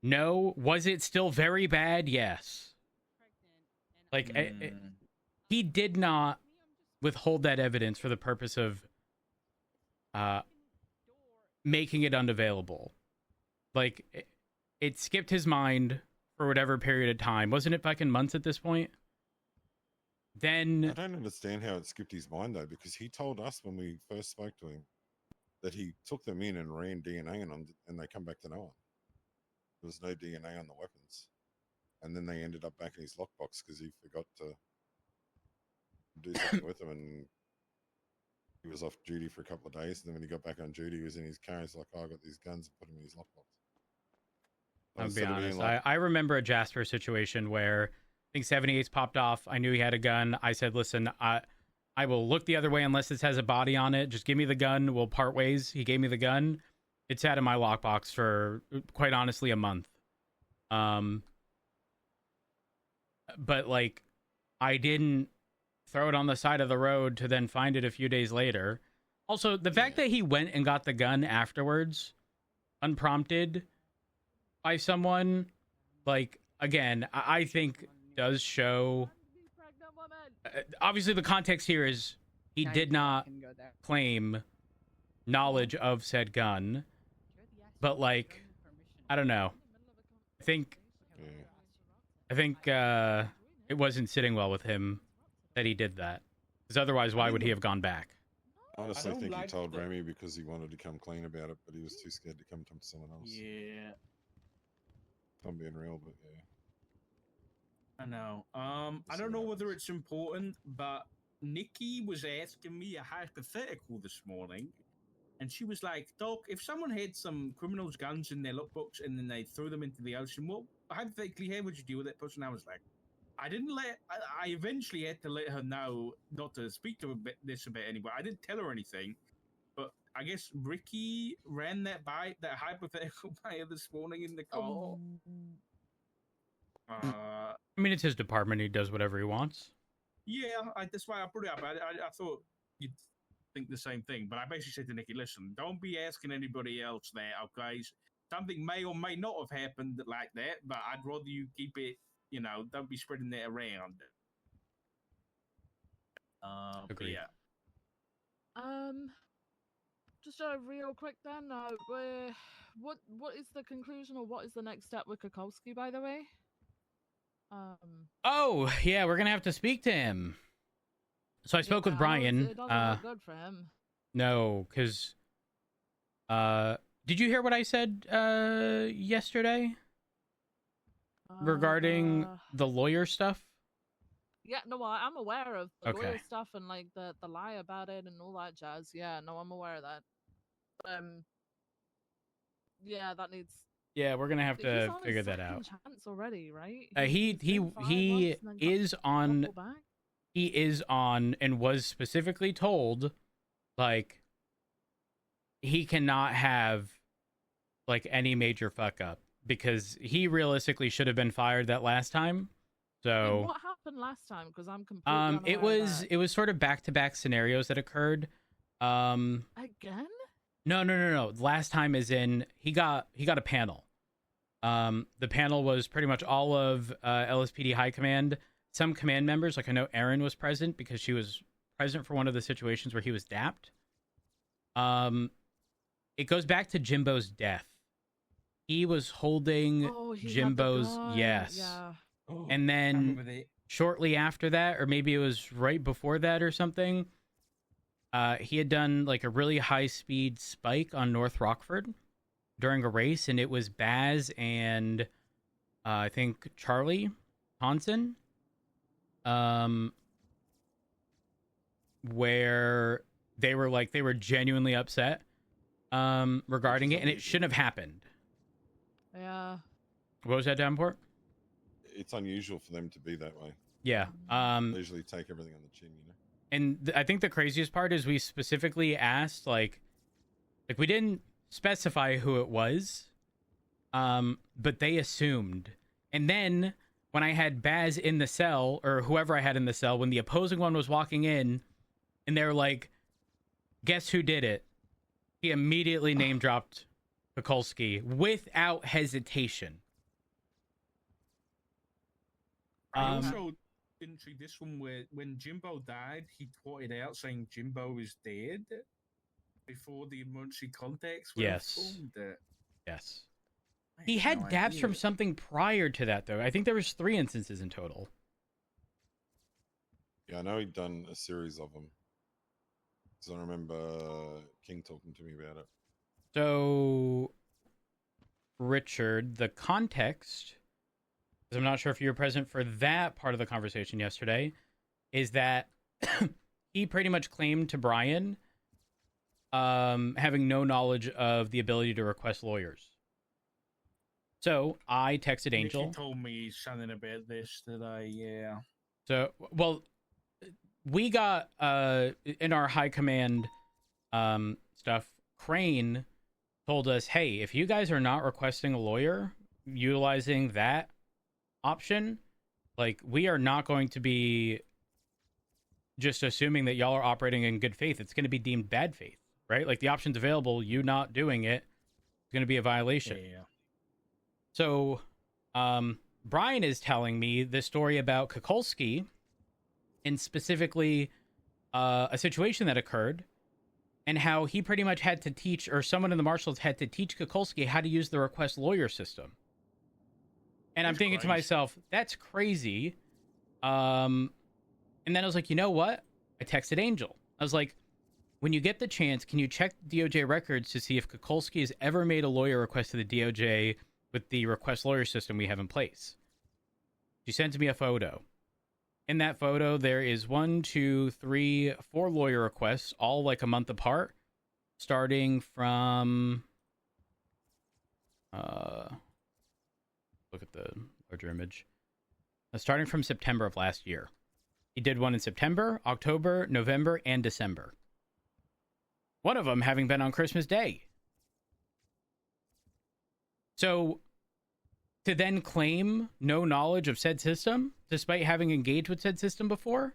No. Was it still very bad? Yes. Like, he did not withhold that evidence for the purpose of making it unavailable. Like, it skipped his mind for whatever period of time. Wasn't it fucking months at this point? Then I don't understand how it skipped his mind though, because he told us when we first spoke to him that he took them in and ran DNA on them, and they come back to no one. There was no DNA on the weapons, and then they ended up back in his lockbox because he forgot to do something with them, and he was off duty for a couple of days. And then when he got back on duty, he was in his car. He's like, "Oh, I got these guns," and put them in his lockbox. I'll be Instead of being honest. like, I remember a Jasper situation where I think 78's popped off. I knew he had a gun. I said, listen, I will look the other way unless this has a body on it. Just give me the gun. We'll part ways. He gave me the gun. It sat in my lockbox for, quite honestly, a month. But, like, I didn't throw it on the side of the road to then find it a few days later. Also, the fact that he went and got the gun afterwards, unprompted by someone, like, again, I think does show. Obviously, the context here is he did not claim knowledge of said gun, but, like, I don't know. I think it wasn't sitting well with him that he did that, because otherwise, why would he have gone back? I honestly think he like told the- Remy because he wanted to come clean about it, but he was too scared to come to someone else. Yeah, I'm being real, but yeah. I know. I don't know whether it's important, but Nikki was asking me a hypothetical this morning, and she was like, "Doc, if someone had some criminals' guns in their lookbooks and then they threw them into the ocean, what hypothetically, how would you deal with that person?" I was like, I didn't let. I eventually had to let her know not to speak to her this about anyway. I didn't tell her anything, but I guess Ricky ran that hypothetical by her this morning in the car. I mean, it's his department. He does whatever he wants. Yeah, that's why I put it up. I thought you'd think the same thing, but I basically said to Nikki, "Listen, don't be asking anybody else that, okay? Something may or may not have happened like that, but I'd rather you keep it. You know, don't be spreading that around." But Agreed. yeah. Just real quick then. What is the conclusion or what is the next step with Kukulski, by the way? Oh, yeah, we're gonna have to speak to him. So I spoke with Brian. It doesn't look good for him. No, because did you hear what I said yesterday regarding the lawyer stuff? Yeah, no, I'm aware of the lawyer Okay. stuff and like the lie about it and all that jazz. Yeah, no, I'm aware of that. Yeah, that needs. Yeah, we're gonna have He's to on his figure that second out. chance already, right? He He's been 5 he months and then got is on. double back? He is on and was specifically told, like, he cannot have like any major fuck up because he realistically should have been fired that last time. Wait, So what happened last time? Because I'm completely unaware it of was that. it was sort of back-to-back scenarios that occurred. Again? No. Last time is in he got a panel. The panel was pretty much all of LSPD High Command. Some command members, like I know Erin was present because she was present for one of the situations where he was dapped. It goes back to Jimbo's death. He was holding Oh, he had the Jimbo's gun, yes. Yeah. And then shortly after that, or maybe it was right before that or something, he had done like a really high speed spike on North Rockford during a race, and it was Baz and I think Charlie Hansen, where they were genuinely upset regarding it, and it shouldn't have happened. Yeah. What was that, Davenport? It's unusual for them to be that way. Yeah. They usually take everything on the chin, you know. And I think the craziest part is we specifically asked, like we didn't specify who it was, but they assumed. And then when I had Baz in the cell, or whoever I had in the cell, when the opposing one was walking in, and they're like, "Guess who did it?" He immediately name dropped Kukulski without hesitation. I also didn't see this one where when Jimbo died, he tweeted out saying Jimbo is dead before the emergency contacts were Yes. formed. Yes. I He had no dabs idea. from something prior to that, though. I think there was 3 instances in total. Yeah, I know he'd done a series of them. Because I remember King talking to me about it. So, Richard, the context, because I'm not sure if you were present for that part of the conversation yesterday, is that he pretty much claimed to Brian having no knowledge of the ability to request lawyers. So I texted Angel. Nikki told me something about this today. Yeah. So, well, we got in our high command stuff, Crane told us, hey, if you guys are not requesting a lawyer utilizing that option, like, we are not going to be just assuming that y'all are operating in good faith. It's going to be deemed bad faith. right? Like the option's available. You not doing it is going to be a violation. Yeah. So, Brian is telling me this story about Kukulski, and specifically a situation that occurred, and how he pretty much had to teach, or someone in the marshals had to teach Kukulski how to use the request lawyer system. And I'm thinking to myself, that's crazy. And then I was like, you know what? I texted Angel. I was like, when you get the chance, can you check DOJ records to see if Kukulski has ever made a lawyer request to the DOJ with the request lawyer system we have in place? She sends me a photo. In that photo, there is 1, 2, 3, 4 lawyer requests, all like a month apart, starting from... look at the larger image. Starting from September of last year. He did one in September, October, November, and December. One of them having been on Christmas Day. So, to then claim no knowledge of said system, despite having engaged with said system before,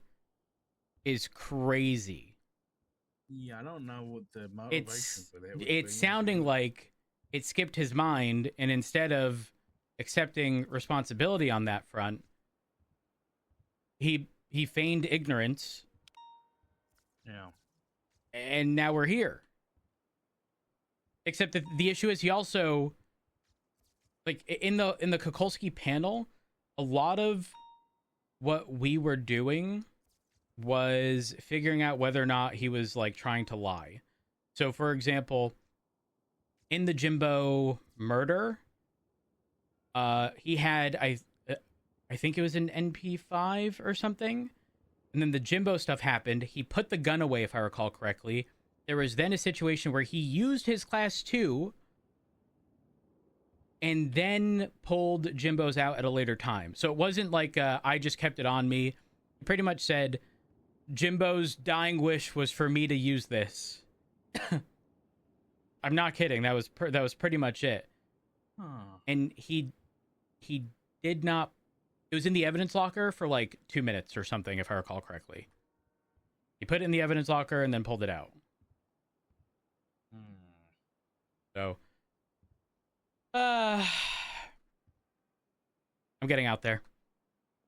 is crazy. Yeah, I don't know what the motivation for that would It's be. sounding like it skipped his mind, and instead of accepting responsibility on that front, he feigned ignorance. Yeah. And now we're here. Except that the issue is he also, like, in the Kukulski panel, a lot of what we were doing was figuring out whether or not he was like trying to lie. So for example, in the Jimbo murder, he had I think it was an NP5 or something. And then the Jimbo stuff happened. He put the gun away, if I recall correctly. There was then a situation where he used his Class 2 and then pulled Jimbo's out at a later time. So it wasn't like I just kept it on me. He pretty much said, Jimbo's dying wish was for me to use this. I'm not kidding. That was pretty much it. Huh. And he did not... It was in the evidence locker for like 2 minutes or something, if I recall correctly. He put it in the evidence locker and then pulled it out. So, I'm getting out there.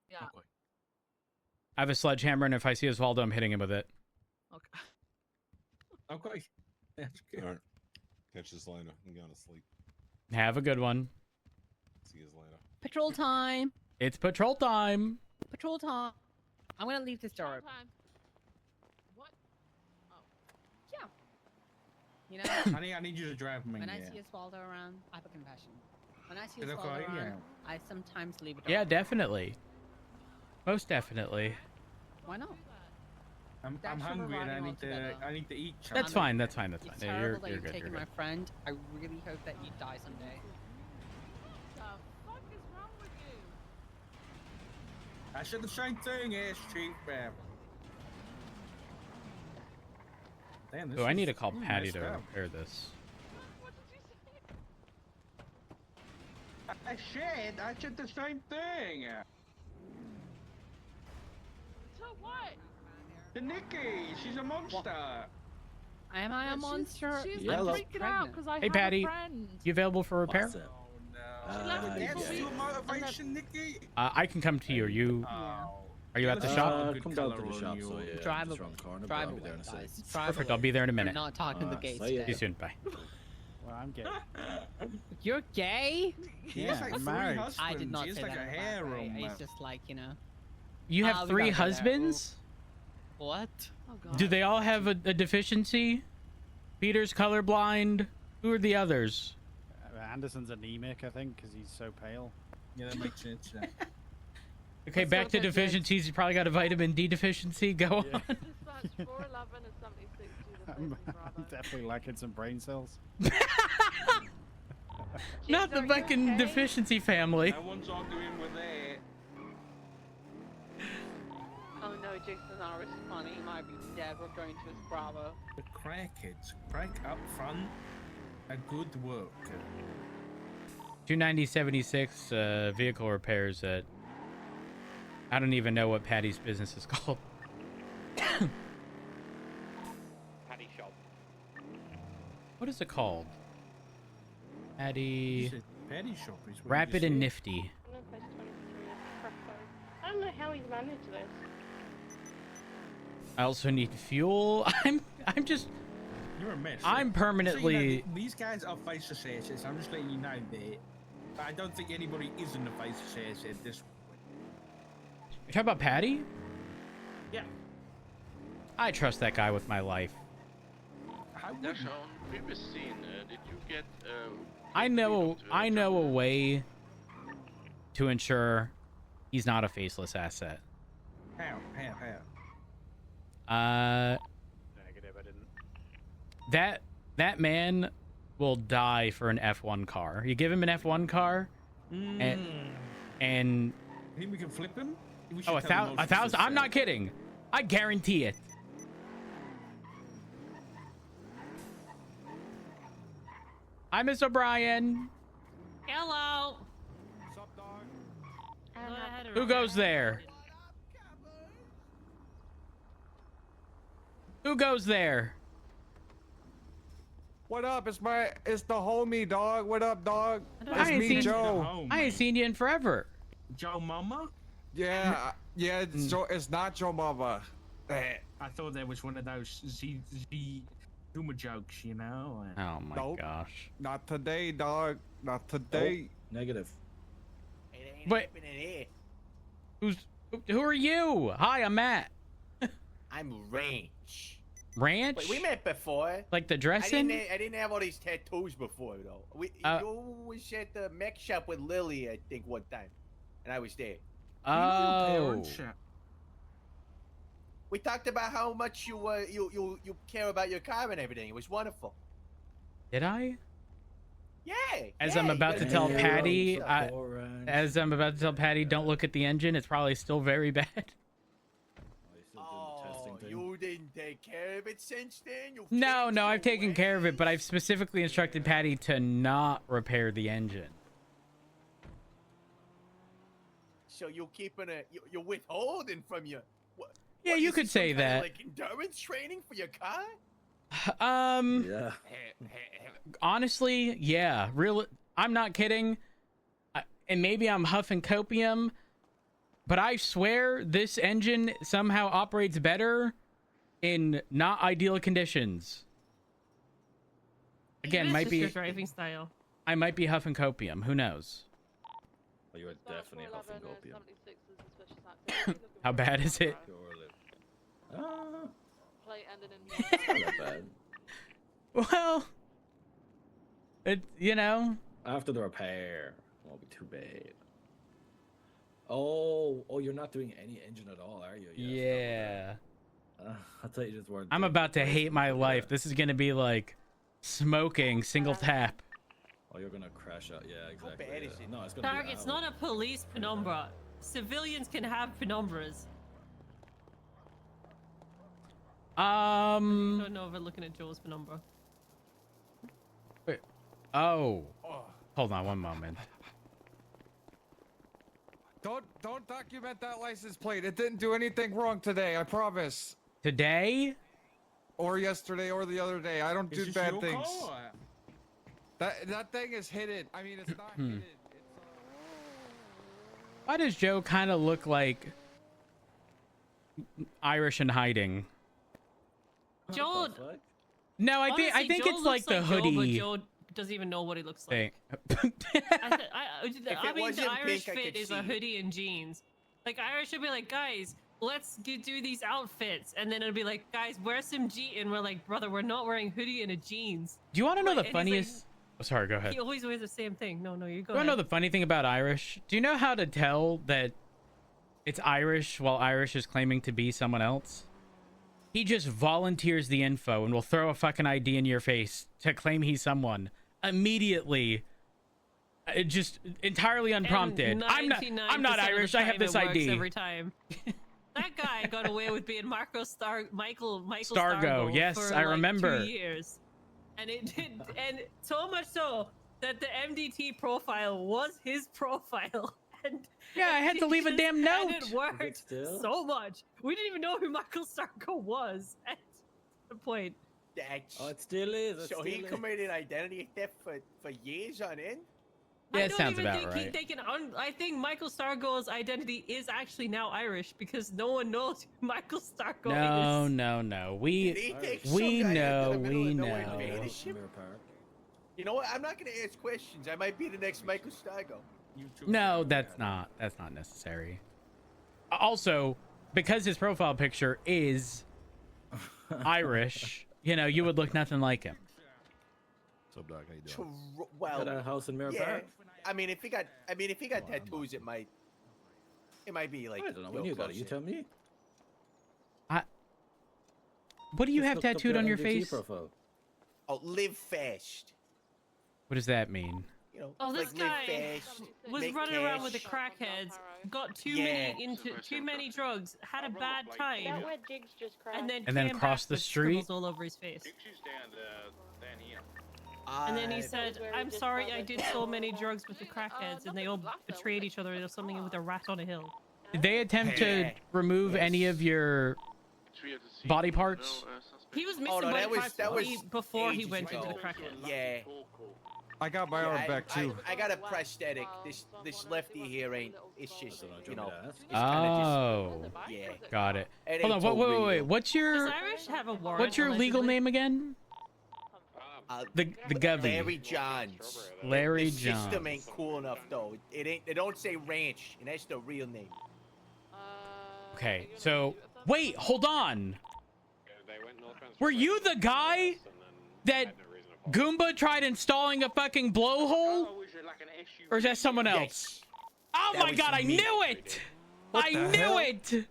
Yeah. Okay. I have a sledgehammer, and if I see Osvaldo, I'm hitting him with it. Okay. Okay. That's good. All right. Catch us later. I'm going to sleep. Have a good one. See you later. Patrol time. It's patrol time. Patrol time. I'm gonna leave this door open. Time. What? Oh. Yeah. You know, I need you to drive me. when I Yeah. see Osvaldo around, I have a confession. When I see Is that Osvaldo okay? around, Yeah. I sometimes leave it open. Yeah, definitely. Most definitely. Why not? I'm Thanks for hungry and providing altogether. I need to eat. That's something. fine. That's fine. That's It's fine. Yeah, terrible that you're you've good. taken You're my good. friend. I really hope that you die someday. The fuck is wrong with you? I said the same thing, ass cheek, man. Damn, this So I is need to call Patty messed to up. repair this. What did you say? I said the same thing. So what? The Nikki, she's a monster. Am I a monster? She's Yeah, like look. freaking out because I Hey, have Patty. a friend. You available for repair? Awesome. Oh no. left me That's for your weeks, motivation, Nikki. I can come to you. You Oh. are you at the Let's shop? shop. Good Come down to colour the on shop, you. so yeah. Drive just away. around the corner, but Drive I'll be away, there in a second. guys. Drive Perfect. away. I'll be there in a We're minute. not talking the Alright, gays see ya. See you today. soon. Bye. Well, I'm gay. You're gay? He Yeah, has like I'm 3 married. husbands. I did not He has say like that. a in a bad harem. way. It's just like, you know. You have we 3 gotta go there. husbands? What? Oh god. Do they all have a deficiency? Peter's colorblind. Who are the others? Anderson's anemic, I think, because he's so pale. Yeah, that makes sense. Yeah. Okay, Let's back go to to Jake. deficiencies. You probably got a vitamin D deficiency. Go Yeah. on. Dispatch 411 and 76 to the I'm, place in I'm Bravo. definitely lacking some brain cells. Not the Are you fucking okay? deficiency family. No one's arguing with that. Oh no, Jason's not responding. He might be dead. We're going to his Bravo. The crackheads, crack up front, a good work. 29076 vehicle repairs at... I don't even know what Patty's business is called. Patty shop. What is it called? Patty. It's a patty shop. Is what you Rapid just and said. nifty. I don't know how he's managed this. I also need fuel. I'm just. You're a mess. I'm permanently. So, you know, these guys are face associates. I'm just letting you know that. But I don't think anybody is in the face associate at this point. You talking about Patty? Yeah. I trust that guy with my life. Dash, on previous scene, did you get? I know a way to ensure he's not a faceless asset. How? Negative, I didn't. That man will die for an F1 car. You give him an F1 car, and You think we can flip him? We should oh, tell him a most thousand. of I'm not kidding. I guarantee it. Hi, Miss O'Brien. Hello. Who goes there? Who goes there? What up? It's the homie, dog. What up, dog? I ain't It's me, seen Joe. I ain't seen you in forever. Joe Mama? Yeah, it's Joe. It's not Joe Mama. I thought that was one of those Z humor jokes, you know? Oh my Nope. gosh. Not today, dog. Not today. Negative. Wait. Who are you? Hi, I'm Matt. I'm Ranch. Ranch? Wait, we met before. Like the dressing? I didn't have all these tattoos before though. You was at the mech shop with Lily, I think, one time, and I was there. Oh. We talked about how much you care about your car and everything. It was wonderful. Did I? Yeah. As yeah, I'm about you to gotta tell do it. Patty, don't look at the engine. It's probably still very bad. Oh, you didn't take care of it since then? No, I've taken care of it, but I've specifically instructed Patty to not repair the engine. So you're keeping you're withholding from your. Yeah, you could say that. Like endurance training for your car? Yeah. Honestly, yeah. I'm not kidding. And maybe I'm huffing copium, but I swear this engine somehow operates better in not ideal conditions. Again, might be your driving style. I might be huffing copium. Who knows? Well, you are definitely huffing copium. How bad is it? Not bad. Well, After the repair, won't be too bad. Oh, you're not doing any engine at all, are you? Yeah. I thought you just weren't. I'm about to hate my life. This is gonna be like smoking single tap. Oh, you're gonna crash out. Yeah, exactly. bad is it? No, it's gonna Dark, be it's out. not a police penumbra. Civilians can have penumbras. Don't know if we're looking at Joel's penumbra. Wait. Oh. Hold on one moment. Don't document that license plate. It didn't do anything wrong today. I promise. Today? Or yesterday, or the other day. I don't do this bad your things. car? That thing is hidden. I mean, it's not hidden. Why does Joe kind of look like Irish in hiding? Joel. No, I Honestly, think Joel it's like looks the Joe, hoodie. but Joe doesn't even know what he looks like. thing. I mean, it the wasn't Irish pink, I fit could is a see. hoodie and jeans. Like, Irish should be like, guys, let's do these outfits. And then it'll be like, guys, wear some and we're like, brother, we're not wearing hoodie and a jeans. Do you want to know Like, the and he's like- funniest? Oh, sorry, go ahead. He always wears the same thing. No, you go You want to know ahead. the funny thing about Irish? Do you know how to tell that it's Irish while Irish is claiming to be someone else? He just volunteers the info and will throw a fucking ID in your face to claim he's someone immediately. Just entirely unprompted. I'm not 99% of Irish. the I have time this it works ID. every time. That guy got away with being Michael Stargo, Stargo. yes, for I like remember. 2 years, and it did, and so much so that the MDT profile was his profile. And Yeah, I had to leave a damn and note. it worked still? so much. We didn't even know who Michael Stargo was at the point. That's... Oh, it still is. So he committed identity theft for years on end? Yeah, I it don't sounds even about think right. they can. I think Michael Stargo's identity is actually now Irish because no one knows who Michael Stargo is. No. We We know. You know what? I'm not gonna ask questions. I might be the next Michael Stargo. No, that's not necessary. Also, because his profile picture is Irish, you know, you would look nothing like him. So, Doc, how you doing? Well, Got a house in Mirror yeah. Park? I mean, if he got tattoos, it might be like. I don't know. When you got it, you tell me. What do you Just have looked up tattooed on your MDT face? Profile. Oh, live fast. What does that mean? You know, Oh, this like live guy fast, was make running around with the cash. crackheads, got too many drugs, had a bad time, and then came crossed back the with street. scribbles all over his face. And then he said, "I'm sorry, I did so many drugs with the crackheads, and they all betrayed each other or something with a rat on a hill." Did they attempt to remove any of your body parts? He was missing Oh, no, body that was- parts that was before he ages went into the ago. crackheads. Yeah. I got my arm back too. I got a prosthetic. This lefty here ain't. It's just you know. It's Oh, yeah. got it. It Hold on, ain't so wait. real. What's your Does Irish have a warrant? what's your legal allegedly? name again? The Govey. Larry Johns. Larry the system Johns. ain't cool enough though. It ain't. They don't say ranch, and that's the real name. Okay, so wait, hold on. Were you the guy that Goomba tried installing a fucking blowhole? Or is that someone else? Oh That my was god, I me. knew it! I the knew hell? it!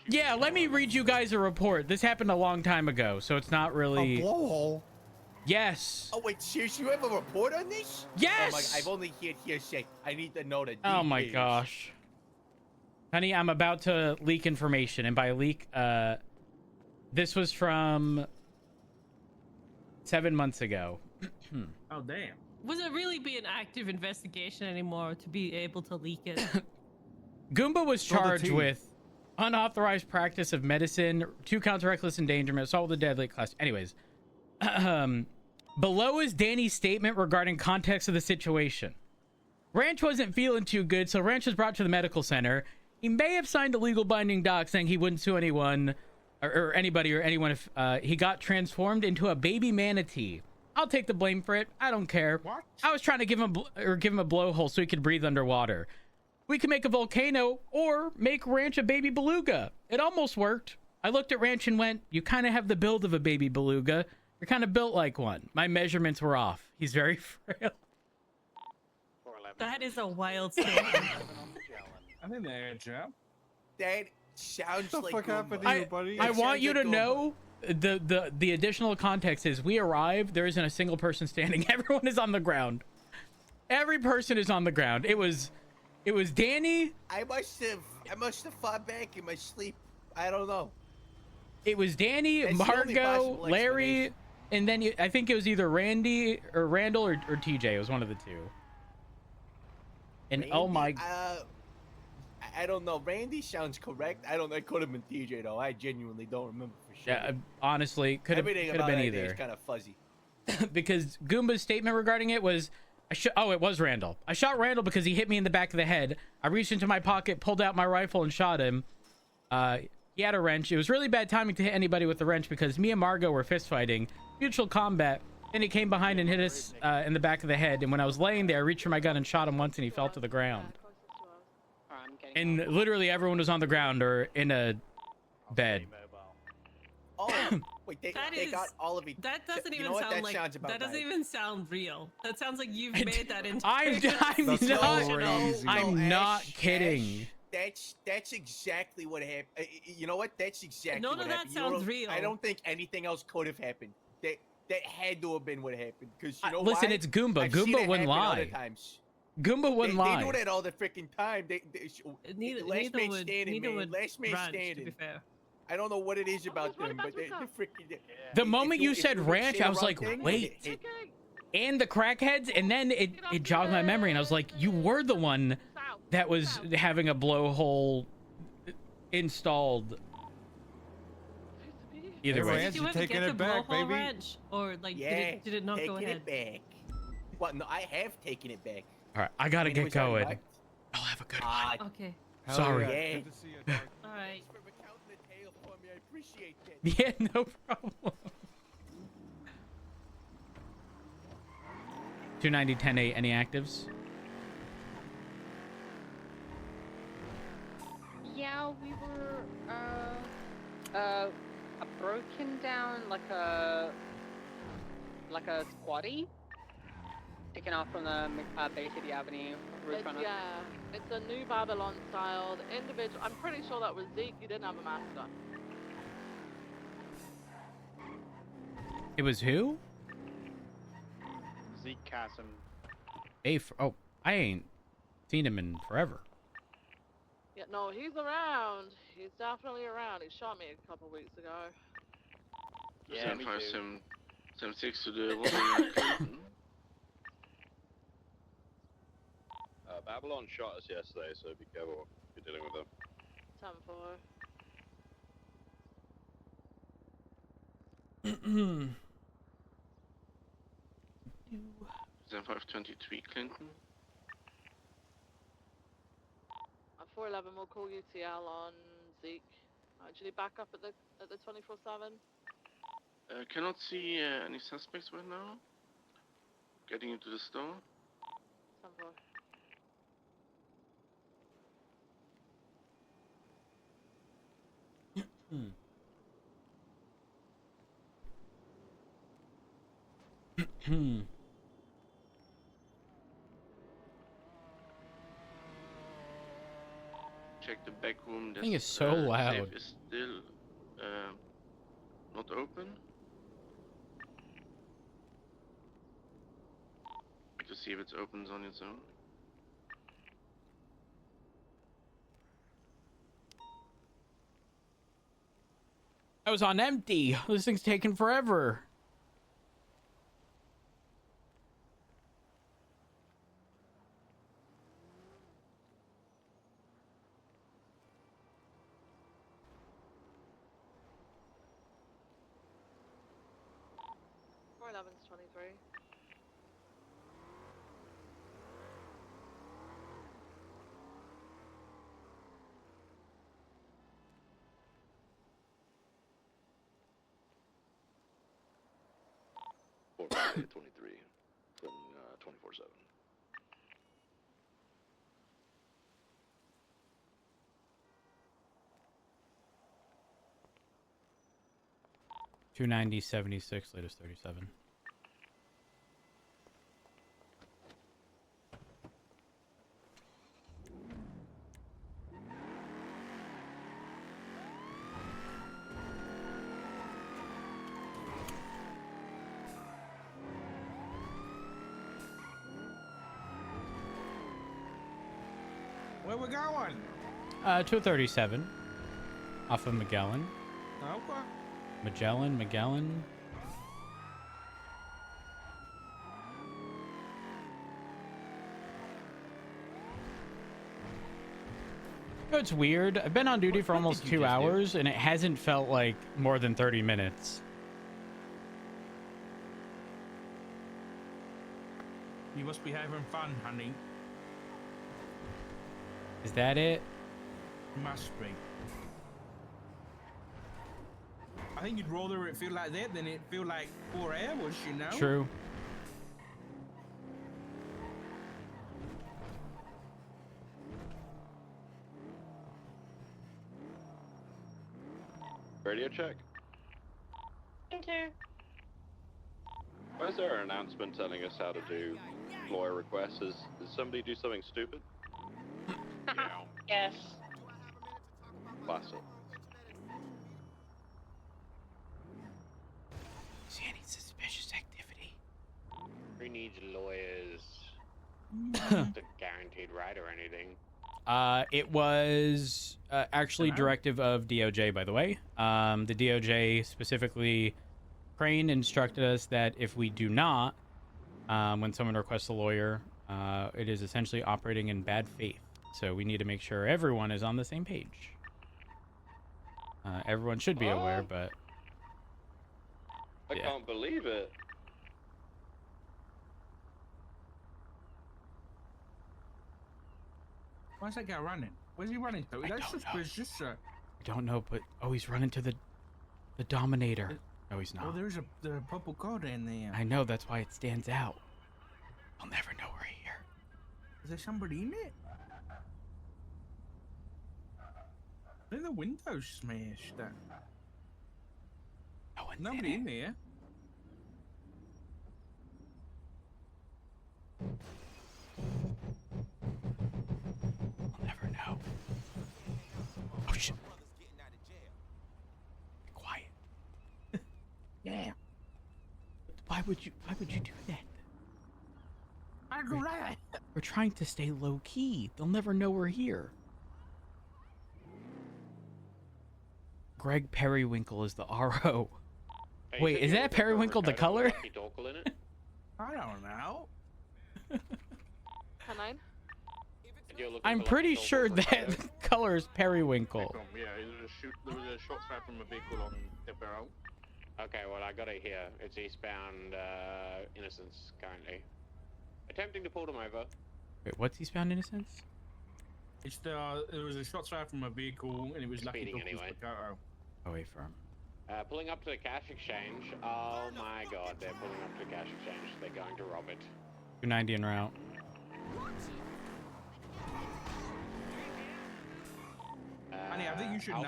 Yeah, let me read you guys a report. This happened a long time ago, so it's not A really. blowhole. Yes. Oh wait, seriously, you have a report on this? Yes! Oh my, I've only heard hearsay. I need to know the details. Oh my gosh. Honey, I'm about to leak information, and by leak, this was from 7 months ago. Oh, damn. Was it really be an active investigation anymore to be able to leak it? Goomba was Spill the charged tea. with unauthorized practice of medicine, 2 counts of reckless endangerment, assault with a deadly class. Anyways, below is Danny's statement regarding context of the situation. Ranch wasn't feeling too good, so Ranch was brought to the medical center. He may have signed a legal binding doc saying he wouldn't sue anyone or anybody or anyone if he got transformed into a baby manatee. I'll take the blame for it. I don't care. What? I was trying to give him a blowhole so he could breathe underwater. We could make a volcano or make Ranch a baby beluga. It almost worked. I looked at Ranch and went, "You kind of have the build of a baby beluga. You're kind of built like one." My measurements were off. He's very frail. That is a wild statement. I'm in there, Joe. That sounds What the like fuck happened Goomba. to you, buddy? I It want sounds you to like Goomba. know the additional context is we arrived. There isn't a single person standing. Everyone is on the ground. Every person is on the ground. It was Danny. I must have fought back in my sleep. I don't know. It was Danny, That's the only Margot, possible Larry, explanation. and then I think it was either Randy or Randall or TJ. It was one of the two. And oh my, I don't know. Randy sounds correct. I don't know. It could have been TJ though. I genuinely don't remember for sure. yeah, honestly, could have Everything been about that day either. is kind of fuzzy. Because Goomba's statement regarding it was, it was Randall. I shot Randall because he hit me in the back of the head. I reached into my pocket, pulled out my rifle, and shot him. He had a wrench. It was really bad timing to hit anybody with the wrench because me and Margot were fist fighting, mutual combat. Then he came behind and hit us in the back of the head. And when I was laying there, I reached for my gun and shot him once, and he fell to the ground. And literally everyone was on the ground or in a bed. Oh, wait, they got all of it. That doesn't You even know what? sound That like. sounds about That doesn't right. even sound real. That sounds like you've made that into. I'm not kidding. That's exactly what happened. You know what? That's exactly None what of that happened. You know sounds what? real. I don't think anything else could have happened. That had to have been what happened. Because you know Listen, why? it's Goomba. I've seen Goomba it wouldn't happen lie. other times. Goomba wouldn't They lie. do that all the freaking time. Neither Last man would standing. Ranch, to be standing. fair. I don't know what it is about them, but they freaking. The moment you if said would ranch, say I the was wrong like, thing, wait. And the crackheads, and then it jogged my memory, and I was like, you were the one that was having a blowhole installed. Either way. Did you ever get the blowhole wrench, or like Yeah, did it not go taking ahead? it back. Well, no, I have taken it back. All right, I gotta it get was already going. marked. I'll have a good one. Okay. Sorry. Yeah. Good to see you, Doug. All right. Thanks for recounting the tale for me. I appreciate that. Yeah, no problem. 290 10 any actives? Yeah, we were a broken down like a squatty taken off from the Bay City Avenue route runner. Yeah, it's a New Babylon style. The individual, I'm pretty sure that was Zeke. He didn't have a mask on. It was who? Zeke Cassim. Oh, I ain't seen him in forever. Yeah, no, he's around. He's definitely around. He shot me a couple weeks ago. Yeah, 7576 to the woman. Babylon shot us yesterday, so be careful if you're dealing with them. 10-4. 7523 Clinton. 411 will call UTL on Zeke. Actually, back up at the 24/7. Cannot see any suspects right now. Getting into the store. 10-4. Check the back room. Thing is so loud. Safe is still not open. To see if it opens on its own. I was on empty. This thing's taking forever. .411's 23. Or 23, Clinton 24/7. $290.76, latest 37. Where we going? 237 off of Magellan. Okay. Magellan. You know, it's weird. I've been on duty for almost 2 hours, and it hasn't felt like more than 30 minutes. You must be having fun, honey. Is that it? Must be. I think you'd rather it feel like that than it feel like 4 hours, you know? True. Radio check. Thank you. Why is there an announcement telling us how to do lawyer requests? Did somebody do something stupid? Yes. Classic. See any suspicious activity? Who needs lawyers? The guaranteed right or anything? It was actually directive of DOJ, by the way. The DOJ specifically, Crane instructed us that if we do not, when someone requests a lawyer, it is essentially operating in bad faith. So we need to make sure everyone is on the same page. Everyone should be aware, but I can't believe it. Why's that guy running? Where's he running to? That's suspicious, sir. I don't know, but oh, he's running to the Dominator. No, he's not. Oh, there's the purple car down there. I know, that's why it stands out. I'll never know we're here. Is there somebody in it? I think the window's smashed. Nobody in there. I'll never know. Oh shit. Be quiet. Yeah. Why would you do that? I go right. We're trying to stay low key. They'll never know we're here. Greg Periwinkle is the RO. Hey, Wait, is that Periwinkle the color? I don't know. I'm pretty sure that color is Periwinkle. Yeah, there was a short strap from a vehicle on the barrel. Okay, well, I got it here. It's eastbound Innocence currently. Attempting to pull them over. Wait, what's eastbound Innocence? It's there was a shot fired from a vehicle and it was lucky Speeding anyway. Away from. Pulling up to the cash exchange. Oh my god, they're pulling up to the cash exchange. They're going to rob it. 290 en route. Honey, I think you should know.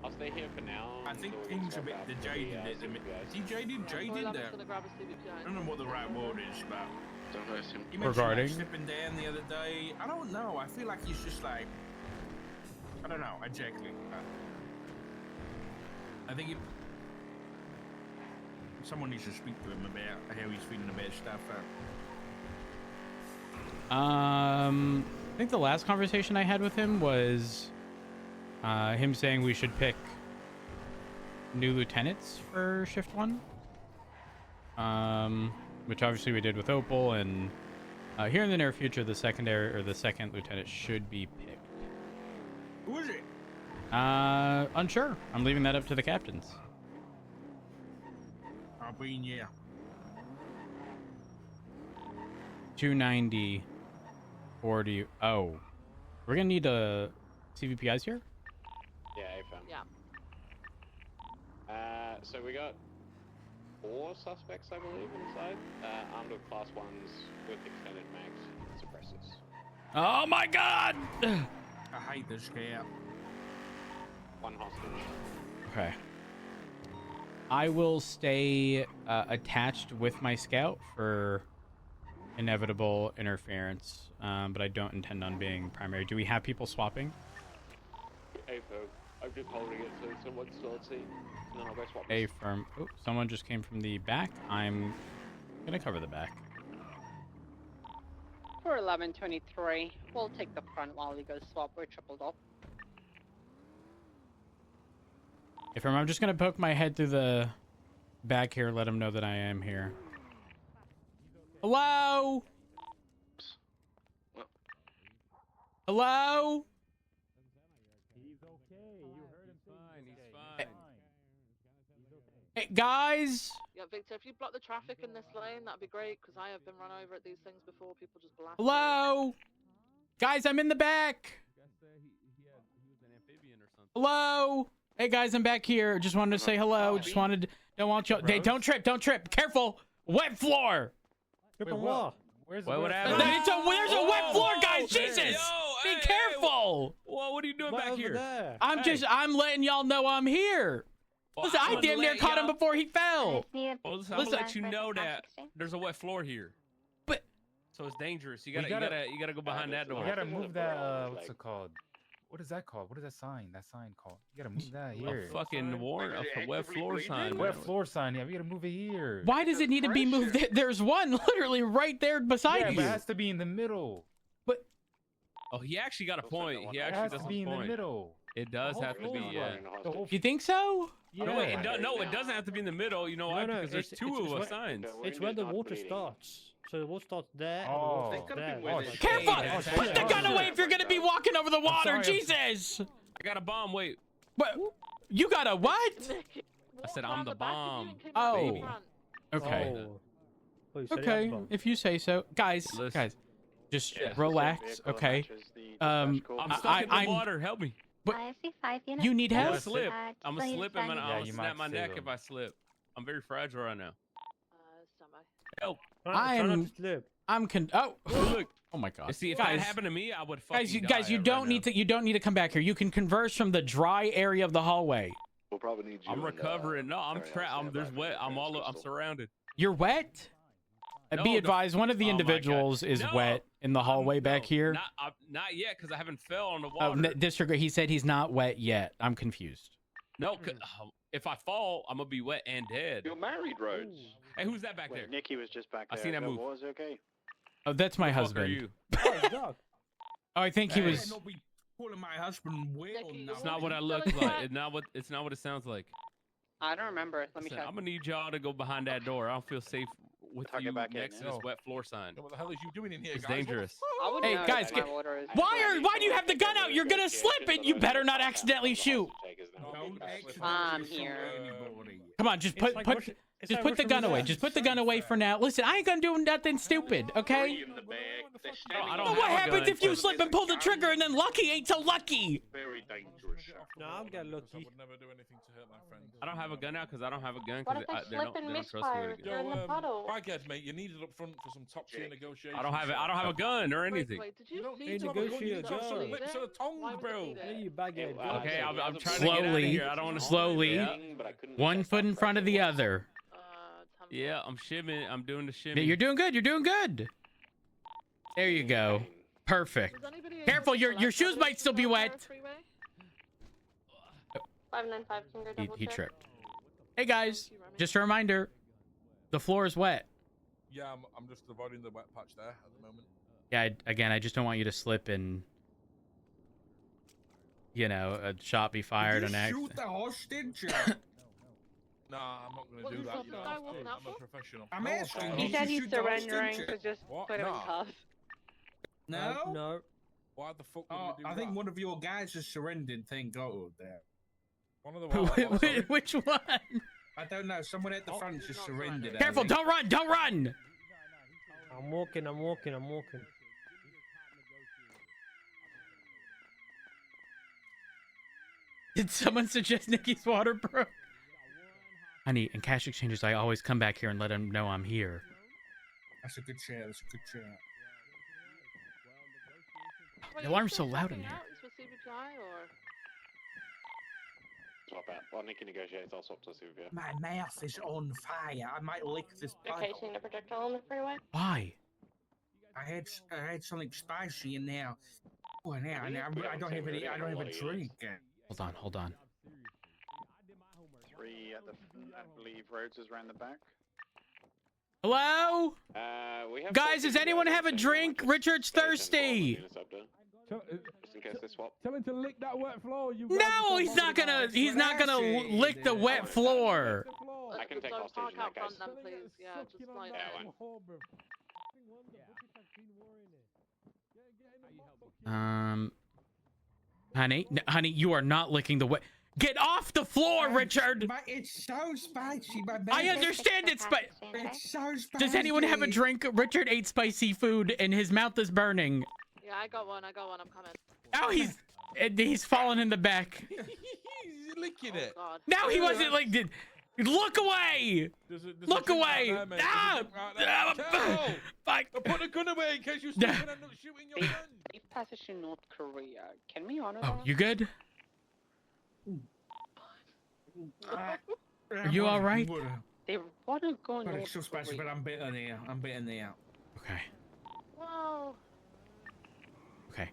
I'll stay here for now. I think things a bit jaded at the minute. Is he jaded? Jaded there? I don't know what the right word is, but Don't hurt him. he mentioned Regarding? like, slipping down the other day. I don't know. I feel like he's just like, I don't know exactly. I think someone needs to speak to him about how he's feeling about stuff. I think the last conversation I had with him was him saying we should pick new lieutenants for shift 1. Which obviously we did with Opal, and here in the near future the second lieutenant should be picked. Who is it? Unsure. I'm leaving that up to the captains. I'll be in, yeah. 290 40. Oh, we're gonna need CVPIs here. Yeah, AFM. Yeah. So we got 4 suspects, I believe, inside. Armed with class 1s with extended mags suppressors. Oh my god! I hate this guy. 1 hostage. Okay. I will stay attached with my scout for inevitable interference, but I don't intend on being primary. Do we have people swapping? AFM. I'm just holding it so someone starts it. No, I'll go swap. A firm. Oh, someone just came from the back. I'm gonna cover the back. For 1123, we'll take the front while you go swap. We're tripled up. If I'm just gonna poke my head through the back here, let him know that I am here. Hello? Hello? He's okay. You heard him fine. He's fine. Hey, guys? Yeah, Victor, if you block the traffic in this lane, that'd be great, because I have been run over at these things before. People just blast. Hello? Guys, I'm in the back. Hello? Hey, guys, I'm back here. Just wanted to say hello. Just wanted... Don't want you... Hey, don't trip. Don't trip. Careful. Wet floor. Wait, what? Where's What happened? There's a wet floor, guys. Jesus. Be careful. Well, what are you doing back here? I'm letting y'all know I'm here. Well, Listen, I damn near caught him before he fell. Well, listen, I'm gonna let you know that there's a wet floor here. But so it's dangerous. You gotta go behind that door. You gotta move that. What's it called? What is that called? What is that sign? That sign called? You gotta move that here. A fucking warrant, a wet floor sign. Wet floor sign. Yeah, we gotta move it here. Why does it need to be moved? There's one literally right there beside yeah, you. But it has to be in the middle. But oh, he actually got a point. He it actually has does to be in point. the middle. It does have to be. Yeah. You think so? Yeah. No, it doesn't have to be in the middle. You know why? Because there's two of signs. It's when the water starts. So the water starts there. Oh. And the water starts there. Careful! Put the gun away if you're gonna be walking over the water. sorry, Jesus! I got a bomb. Wait. What? You got a what? walked said around I'm the the back of you bomb. and came Oh. around the front. Okay. Oh, you said he had Okay. bomb. If you say so, guys. Listen. Guys, just Yes, the same relax. vehicle that Okay. matches the dispatch call. I'm stuck in the I'm- water. Help me. But I see 5 units. you need I'm help? gonna slip. I'm gonna Please slip and send I'm me- gonna you snap might my neck save if him. I slip. I'm very fragile right now. Stomach. Help. Try not I'm- to slip. Oh. Look. Oh my God. See, if guys, that happened to me, I would fucking guys, you die you right don't now. need to. You don't need to come back here. You can converse from the dry area of the hallway. We'll probably need you. I'm and, recovering. No, I'm Harry trapped. I'll stand There's back wet. and I'm all. I'm Crystal. surrounded. You're wet. No, Be advised, one of the oh my God. individuals is No, wet in the hallway back no, here. Not yet, because I haven't fell on the Oh, water. disregard. He said he's not wet yet. I'm confused. No, if I fall, I'm gonna be wet and dead. You're married, Rhodes. Hey, who's that back there? Nikki was just back I there. seen that Is move. Was okay. Oh, that's my Who the fuck are husband. you? Oh, it's dog. Oh, I think he Hey, was. not be calling my husband Will. It's not what I look like. It's not what. It's not what it sounds like. I don't remember. Let me Listen, check. I'm gonna need y'all to go behind that door. I don't feel safe with Tuck it you back in, next to yeah. this wet floor sign. What the hell is you doing in here, It's guys? dangerous. I would Hey know guys, that my order is- why do you have the gun out? You're gonna slip and you better not accidentally shoot. I'm here. Come on, just put the gun away. Just put the gun away for now. Listen, I ain't gonna do nothing stupid, okay? I don't But what have a happens gun. if you slip and pull the trigger and then Lucky ain't so lucky? Very dangerous. No, I'll get I lucky. would never do anything to hurt my friend. I don't have a gun out because I don't have a gun What because if they they slip and don't trust me misfire? with a You're gun. in the puddle. I get, mate. You need it up front for some top tier negotiations. I don't have it. I don't have a gun or anything. Wait, did you don't need need to to have a gun. You negotiate need to have some a gun. lips and a tongue, bro. Yeah, you bag it. Okay, I'm trying to get out of Slowly, here. I don't want to. slowly, one foot in front of the other. Yeah, I'm shimming. I'm doing the shimmy. You're doing good. You're doing good. There you go. Perfect. Careful, your shoes might still be wet. 595 can go double He check. tripped. Hey guys, just a reminder, the floor is wet. Yeah, I'm just avoiding the wet patch there at the moment. Yeah, again, I just don't want you to slip and, a shot be fired on accident. Shoot the hostage. Nah, I'm not going to do that. You know, I'm a professional. I'm asking. He did said you he's shoot the surrendering, hostage? so just What? put him in Nah. cuffs. No. No. Why the fuck would Oh, we do I think that? one of your guys has surrendered. Thank God. There. One of the what, sorry? Which one? I don't know. Someone at the front just surrendered. I Careful, think. don't run, don't run! I'm walking. Did someone suggest Nikki's water broke? Honey, in cash exchanges, I always come back here and let them know I'm here. That's a good share. That's a good share. The alarm's so loud in here. Swap out. While Nikki negotiates, I'll swap to CVP. My mouth is on fire. I might lick this Okay, puddle. seeing a projectile on the freeway. Why? I had something spicy in there. Oh, now I don't have any. I don't have a drink. Hold on. 3 at the. I believe Rhodes is around the back. Hello? We have Guys, does anyone have a drink? Richard's thirsty. Just in case they swap. Tell him to lick that wet floor. You No, he's not gonna lick the wet floor. I can take So hostage park in out that case. front then, please. Yeah, just like Yeah, one. Honey, you are not licking the wet. Get off the floor, Richard. It's so spicy. I understand it's spicy. It's so spicy. Does anyone have a drink? Richard ate spicy food and his mouth is burning. Yeah, I got one. I'm coming. Oh, he's fallen in the back. He's licking it. God. No, he wasn't like. Look away! Look away! Fuck! Put the gun away in case you still end up shooting your gun. Safe passage to North Korea. Can we honor Oh, that? you good? Are you all right? They want to go But North it's so spicy, Korea. but I'm bitten there. I'm bitten there. Okay. Whoa. Okay.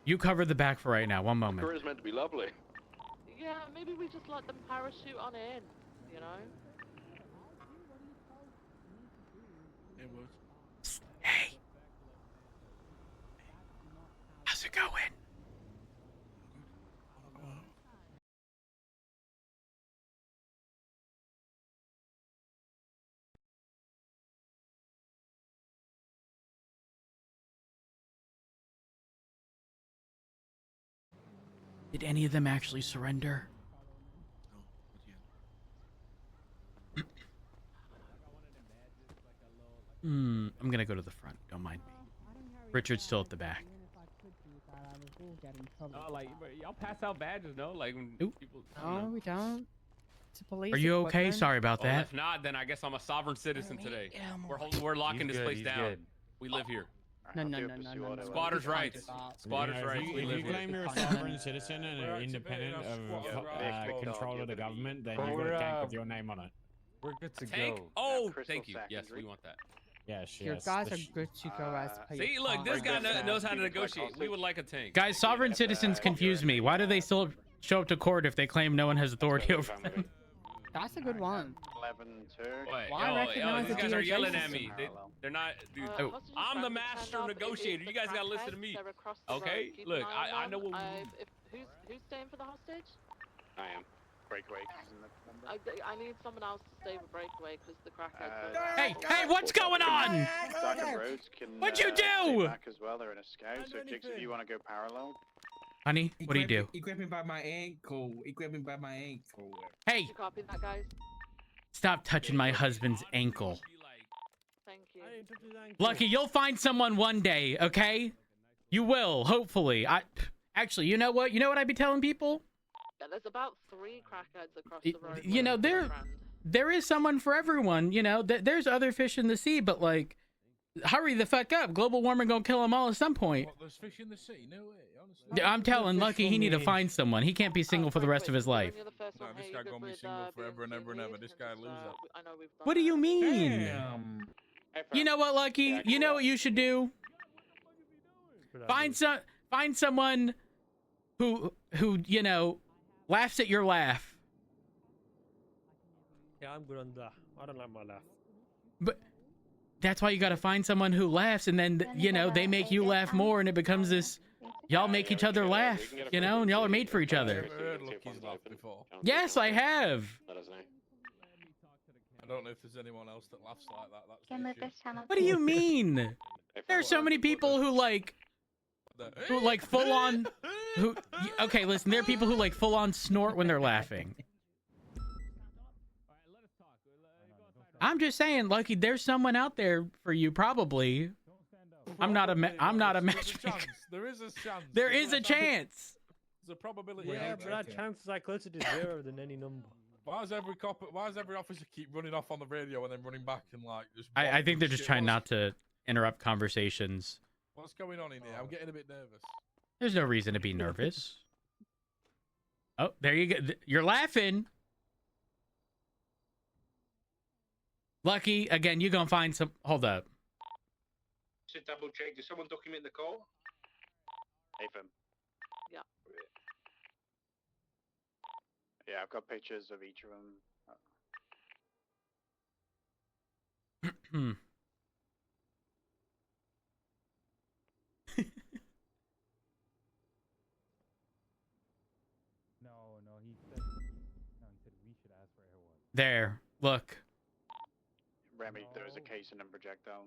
You cover the back for right now. One moment. Korea's meant to be lovely. Yeah, maybe we just let them parachute on in. You know. It was. Psst, hey. How's it going? Did any of them actually surrender? I'm gonna go to the front. Don't mind me. Richard's still at the back. Oh, like, y'all pass out badges, no? Like, when people. No, we don't. It's a police Are you okay? equipment. Sorry about Well, that. if not, then I guess I'm a sovereign citizen today. We're locking this place down. We live here. No. Squatters' rights. Squatters' rights. If We you live here. claim you're a sovereign citizen and are independent of control of the government, then you got a tank with your name on it. We're good to Tank? go. Oh, thank you. Yes, we want that. Yes, Your guys are good to go as per See, your look, this guy contract. knows how to negotiate. We would like a tank. Guys, sovereign citizens confuse me. Why do they still show up to court if they claim no one has authority over them? That's a good one. 11-2. Why recognize these the guys are DOJ yelling at system? me. They're not. Dude, I'm the master negotiator. You guys gotta listen to me. Okay? Look, I know what we need. Who's staying for the hostage? I am. Breakaway. I need someone else to stay with Breakaway because the crackheads. Hey, what's going on? Darker roads can, What'd you stay do? back as well. They're in a scout. So, Jigs, if you want to go parallel. Honey, what do you do? He grabbed me by my ankle. He grabbed me by my ankle. Hey, You copy that, guys? stop touching my husband's ankle. Thank you. Lucky, you'll find someone one day, okay? You will, hopefully. Actually, you know what? You know what I'd be telling people? Yeah, there's about 3 crackheads across the road. You know, there is someone for everyone. You know, there's other fish in the sea, but like, hurry the fuck up. Global warming gonna kill them all at some point. What, there's fish in the sea? No way, honestly. I'm telling Lucky he need to find someone. He can't be single for the rest of his life. No, this guy gonna be single forever and ever and ever. This guy loser. What do you mean? You know what, Lucky? You know what you should do? Find someone who you know laughs at your laugh. Yeah, I'm good on that. I don't like my laugh. But that's why you got to find someone who laughs, and then you know they make you laugh more, and it becomes this. Y'all make each other laugh, you know, and y'all are made for each other. I've heard Lucky's laugh before. Yes, I have. I don't know if there's anyone else that laughs like that. That's the issue. What do you mean? There's so many people who like full on. Okay, listen. There are people who like full on snort when they're laughing. I'm just saying, Lucky. There's someone out there for you, probably. I'm not a matchmaker. There is a chance. There is a chance. There's a probability. Yeah, but that chance is like closer to 0 than any number. Why does every officer keep running off on the radio and then running back and like just? I think they're just trying not to interrupt conversations. What's going on in here? I'm getting a bit nervous. There's no reason to be nervous. Oh, there you go. You're laughing. Lucky, again, you're gonna find some. Hold up. Just double check. Did someone document the call? Nathan. Yeah. Yeah, I've got pictures of each of them. No, he said we should ask for everyone. There. Look. Remy, there is a case in projectile.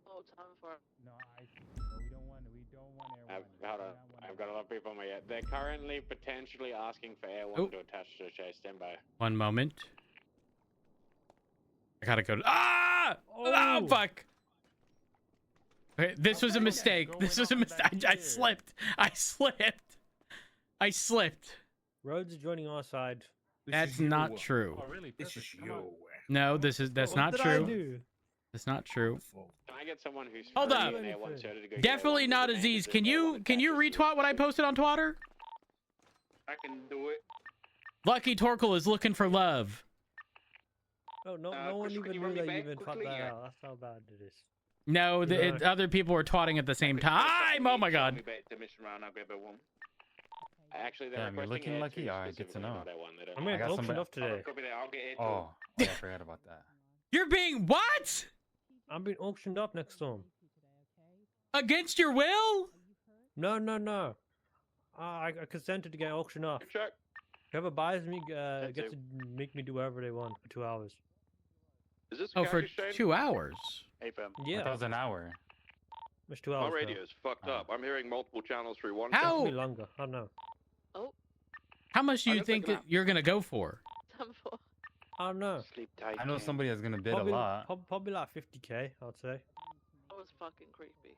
Oh, time for it. No, we don't want air Hold on. I've got a lot of people on my head. They're currently potentially asking for Air 1 to attach to the chase. Stand by. One moment. I gotta go to. Ah! Oh, fuck! Okay, this was a mistake. This was a mistake. I slipped. I slipped. Rhodes is joining our side. That's not true. Oh, really? This is you. No, that's not true. That's not true. Can I get someone who's Hold free up. and Air 1 certificate to go Definitely get not one? Aziz. Can you retweet what I posted on Twitter? I can do it. Lucky Torkel is looking for love. Oh, no one even knew that you even thought that out. That's how bad it is. No, other people were twatting at the same time. Oh my god. Actually, they're Damn, you're looking lucky. Alright, good to know. I mean, I auctioned off today. Oh, I forgot about that. You're being what? I'm being auctioned off next storm. Against your will? No. I consented to get auctioned off. Whoever buys me gets to make me do whatever they want for 2 hours. Is this for 2 hours? Yeah. That was an hour. It's 2 hours. My radio's fucked up. I'm hearing multiple channels through one. How? It'll be longer. I don't know. Oh. How much do you think that you're gonna go for? Time for. I don't know. Sleep tight. I know somebody that's gonna bid Probably, a lot. Probably like 50k, I'd say. That was fucking creepy.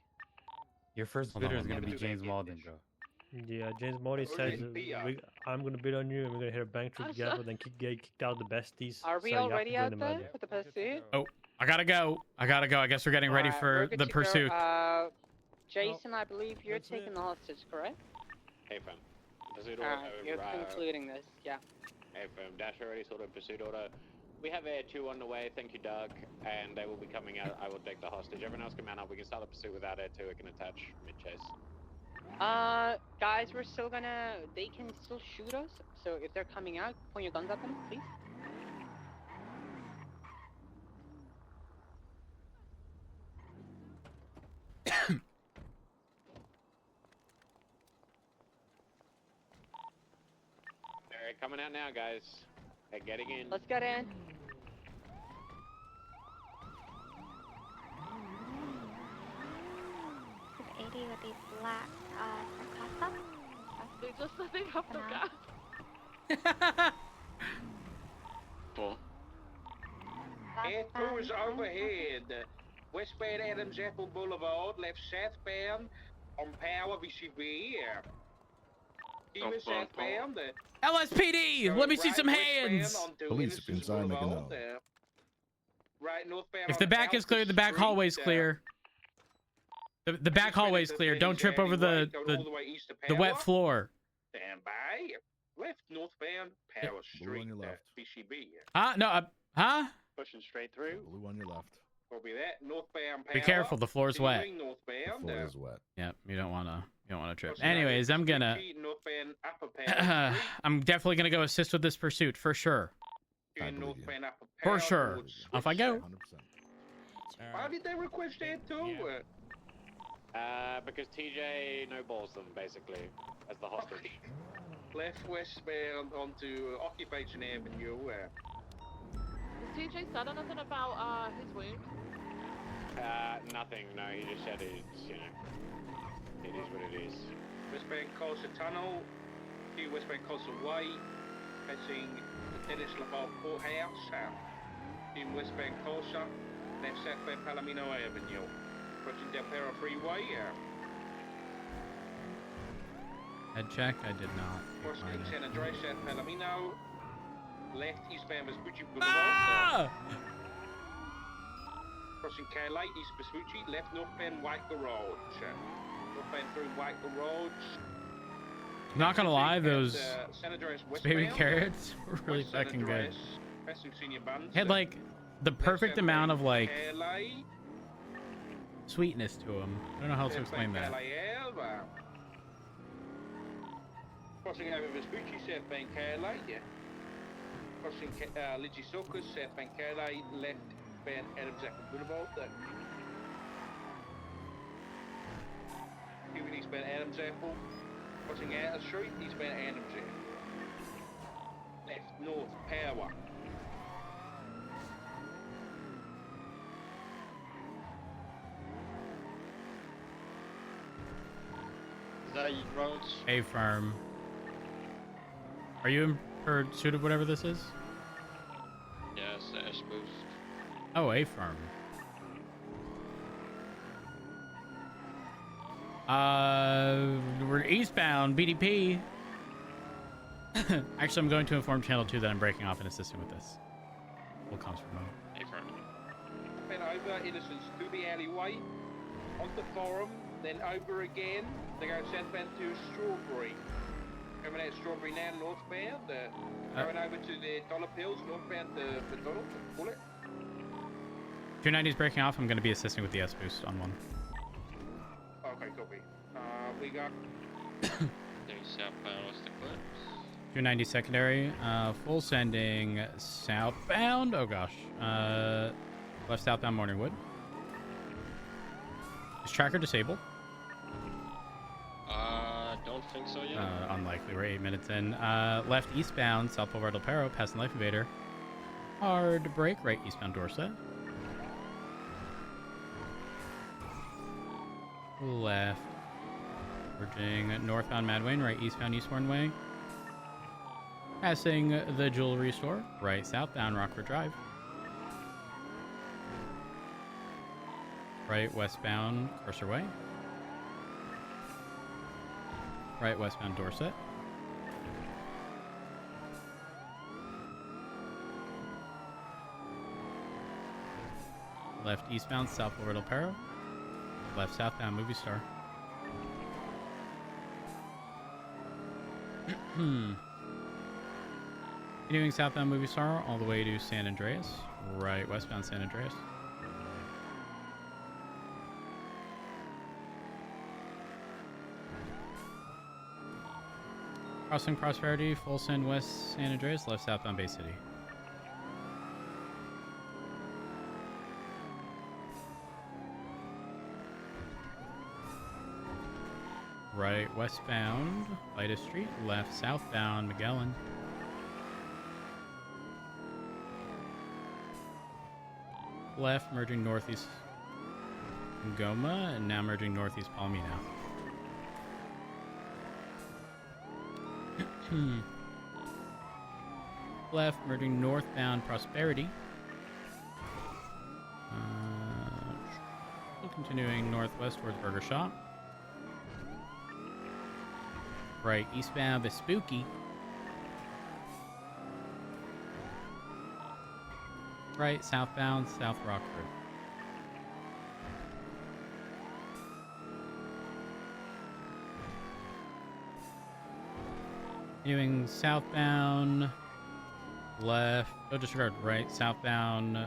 Your first Hold on, bidder is let gonna me be James Malden, bro. Yeah, James Morty says I'm gonna bid on you, and we're gonna hit a bank trip together, then get kicked out of the besties. Are we so you have to already join out the there murder. for the pursuit? Oh, I gotta go. I guess we're getting ready Alright, for we're good the to go. pursuit. Jason, I believe you're taking the hostage, correct? Hey, fam. Pursuit Alright, order. you're concluding this, yeah. Hey, fam. Dash already sorted pursuit order. We have Air 2 on the way. Thank you, Doug. And they will be coming out. I will take the hostage. Everyone else can man up. We can start the pursuit without Air 2. It can attach mid-chase. Guys, we're still gonna... They can still shoot us, so if they're coming out, point your guns at them, please. Alright, coming out now, guys. They're getting in. Let's get in. With 80 with these black, Sarkasa? They just setting up the gas. Four. Air 2 is overhead. Westbound Adams Apple Boulevard, left southbound on Power VCV. Even southbound. LSPD, let me see some hands. Police have been trying to know. Right northbound. If the back is clear, the back hallway's clear. The back hallway's clear. Don't trip over the wet floor. Stand by. Left northbound Power Street. VCB. No, huh? Pushing straight through. Blue on your left. Copy that. Northbound Power. Be careful, the floor's wet. Northbound. The floor is wet. Yep, you don't wanna trip. Anyways, I'm gonna. Northbound Upper Power Street. I'm definitely gonna go assist with this pursuit for sure. Northbound Upper For Power sure. Off I go. 100%. Why did they request that too? Because TJ no balls them, basically, as the hostage. Left westbound onto Occupation Avenue. Has TJ said anything about his wound? Nothing. No, he just said it's, you know, it is what it is. Westbound Coastal Tunnel. To westbound Coastal Way. Passing the Dennis Laval Courthouse. In westbound Coastal. Left southbound Palomino Avenue. Approaching Del Perro Freeway. Head check. I did not. Crossing San Andreas, South Palomino. Left eastbound Vespucci Boulevard. Crossing K-Lake, East Vespucci. Left northbound White Garage. Northbound through White Garage. Not gonna lie, those San Andreas baby westbound, carrots were really San fucking good. Andreas, passing Senior Buns. Had like the perfect amount of like K-Lake. sweetness to them. I don't know how else to explain that. Crossing over Vespucci, southbound K-Lake. Crossing Lidgy Sulcus, southbound K-Lake, leftbound Adams Apple Boulevard. Moving eastbound Adams Apple. Crossing Outer Street, eastbound Adams Apple. Left north Power. Is that you, Roads? A firm. Are you in pursuit of whatever this is? Yes, S boost. Oh, A firm. We're eastbound, BDP. Actually, I'm going to inform Channel 2 that I'm breaking off and assisting with this. Full comms remote. A firm. Then over Innocence to the alleyway, onto Forum, then over again. They go southbound to Strawberry. Coming out Strawberry now, northbound. Going over to the Dollar Pills, northbound to McDonald's. Pull it. 290's breaking off. I'm going to be assisting with the S boost on one. Okay, copy. We got. Southbound, what's the clips? 290 secondary. Full sending southbound. Oh gosh. Left southbound Morningwood. Is tracker disabled? Don't think so yet. Unlikely. We're 8 minutes in. Left eastbound South Boulevard Del Perro, passing Life Invader. Hard brake. Right eastbound Dorset. Left. Merging northbound Madwayne. Right eastbound Eastbourne Way. Passing the jewelry store, right southbound Rockford Drive. Right westbound Cursor Way. Right westbound Dorset. Left eastbound South Laredo Pero. Left southbound Movie Star. Continuing southbound Movie Star all the way to San Andreas. Right westbound San Andreas. Crossing Prosperity, full send west San Andreas, left southbound Bay City. Right westbound Vitus Street, left southbound Magellan. Left merging northeast Ngoma, and now merging northeast Palomino. Left merging northbound Prosperity. Still continuing northwest towards Burger Shop. Right eastbound Vespucci. Right southbound South Rockford. Continuing southbound, left, oh disregard, right, southbound,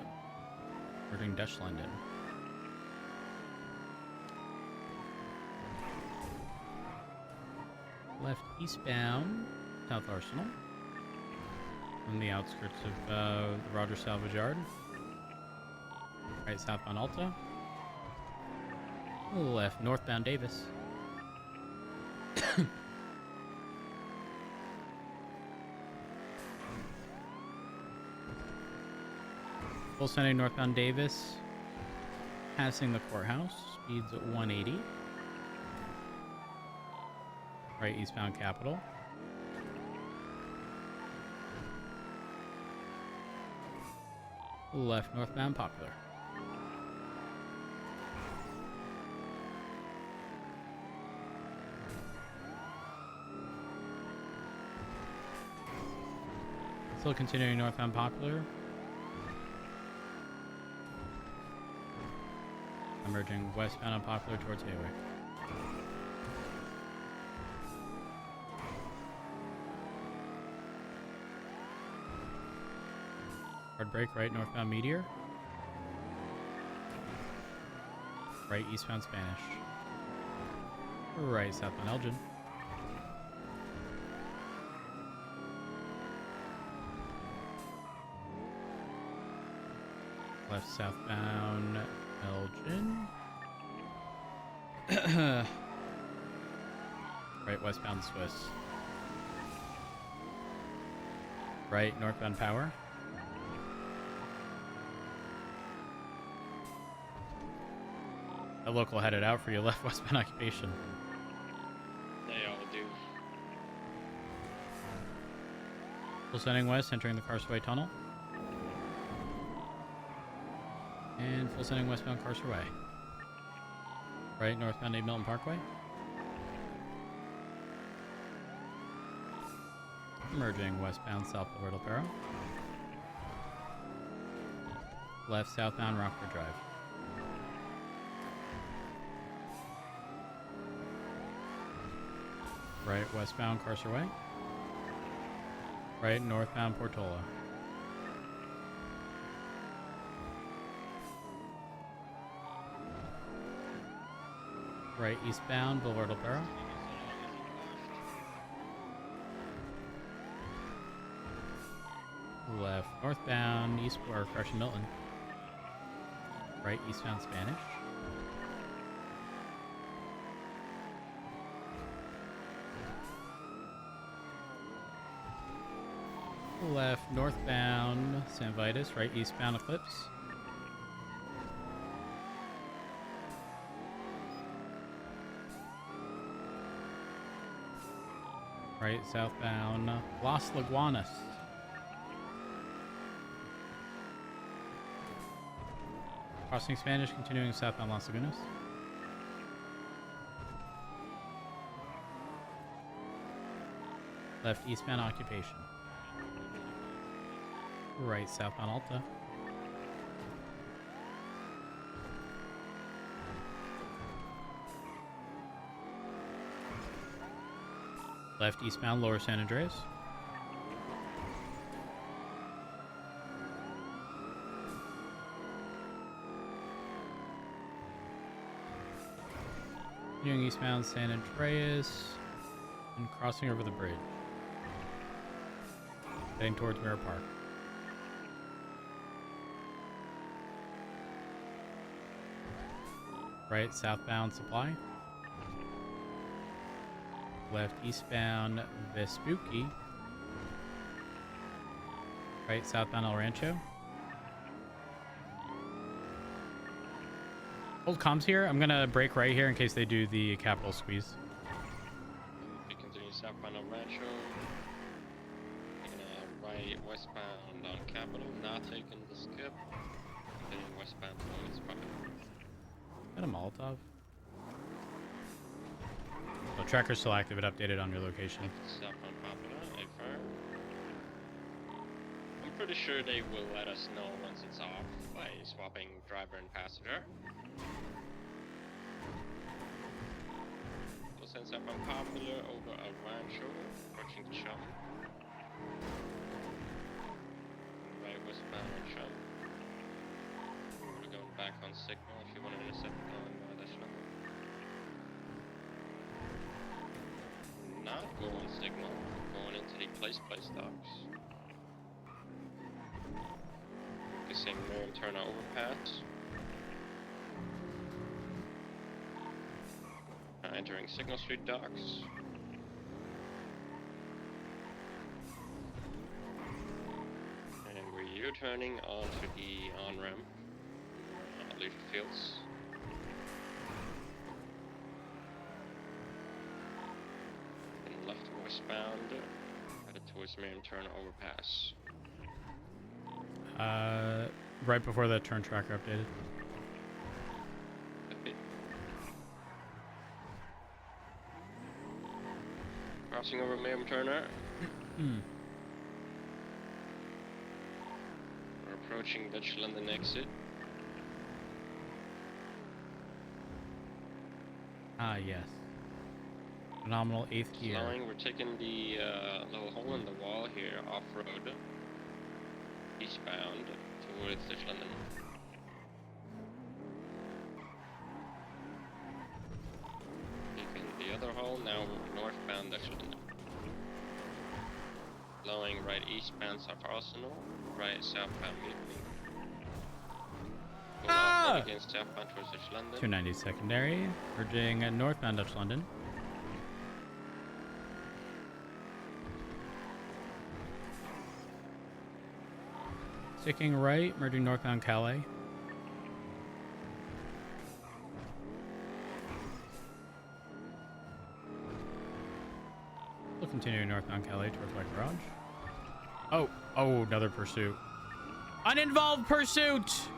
merging Dutch London. Left eastbound, South Arsenal. On the outskirts of the Rogers Salvage Yard. Right southbound Alta. Left northbound Davis. Full sending northbound Davis. Passing the courthouse. Speeds at 180. Right eastbound Capitol. Left northbound Popular. Still continuing northbound Popular. Emerging westbound on Popular towards Haywick. Hard brake, right northbound Meteor. Right eastbound Spanish. Right southbound Elgin. Left southbound Elgin. Right westbound Swiss. Right northbound Power. A local headed out for your left westbound Occupation. They all do. Full sending west, entering the Carsway Tunnel. And full sending westbound Carsway. Right northbound 8 Milton Parkway. Merging westbound South Laredo Pero. Left southbound Rockford Drive. Right westbound Carcer Way. Right northbound Portola. Right eastbound Boulevard Opera. Left northbound East or correction Milton. Right eastbound Spanish. Left northbound San Vitus, right eastbound Eclipse. Right, southbound Las Laguanas. Crossing Spanish, continuing southbound Las Lagunas. Left eastbound Occupation. Right southbound Alta. Left eastbound Lower San Andreas. Continuing eastbound San Andreas and crossing over the bridge. Heading towards Mirror Park. Right southbound Supply. Left eastbound Vespucci. Right southbound El Rancho. Hold comms here. I'm gonna break right here in case they do the capital squeeze. We continue southbound El Rancho. Right westbound on Capital, not taking the skip. Continuing westbound towards Park. Got a Molotov. So tracker's still active. It updated on your location. Southbound Popular, affirm. I'm pretty sure they will let us know once it's off by swapping driver and passenger. We'll send southbound Popular over El Rancho, approaching the shop. Right westbound on shop. We're going back on signal if you want to intercept on that shop. Not going signal, going into the place docks. Focusing Miriam Turner overpass. Entering Signal Street docks. And we're U-turning onto the on-ramp. Leaf Fields. Left westbound, headed towards Miriam Turner overpass. Right before that turn tracker updated. Crossing over Miriam Turner. We're approaching Dutch London exit. Ah, yes. Phenomenal 8th gear. Slowing, we're taking the little hole in the wall here, off-road, eastbound towards Dutch London. Taking the other hole, now northbound Dutch London. Slowing right eastbound South Arsenal, right southbound Mutiny. Ah! Against southbound towards Dutch London. 290 secondary, merging northbound Dutch London. Sticking right, merging northbound Calais. We'll continue northbound Calais towards White Garage. Oh, another pursuit. Uninvolved pursuit!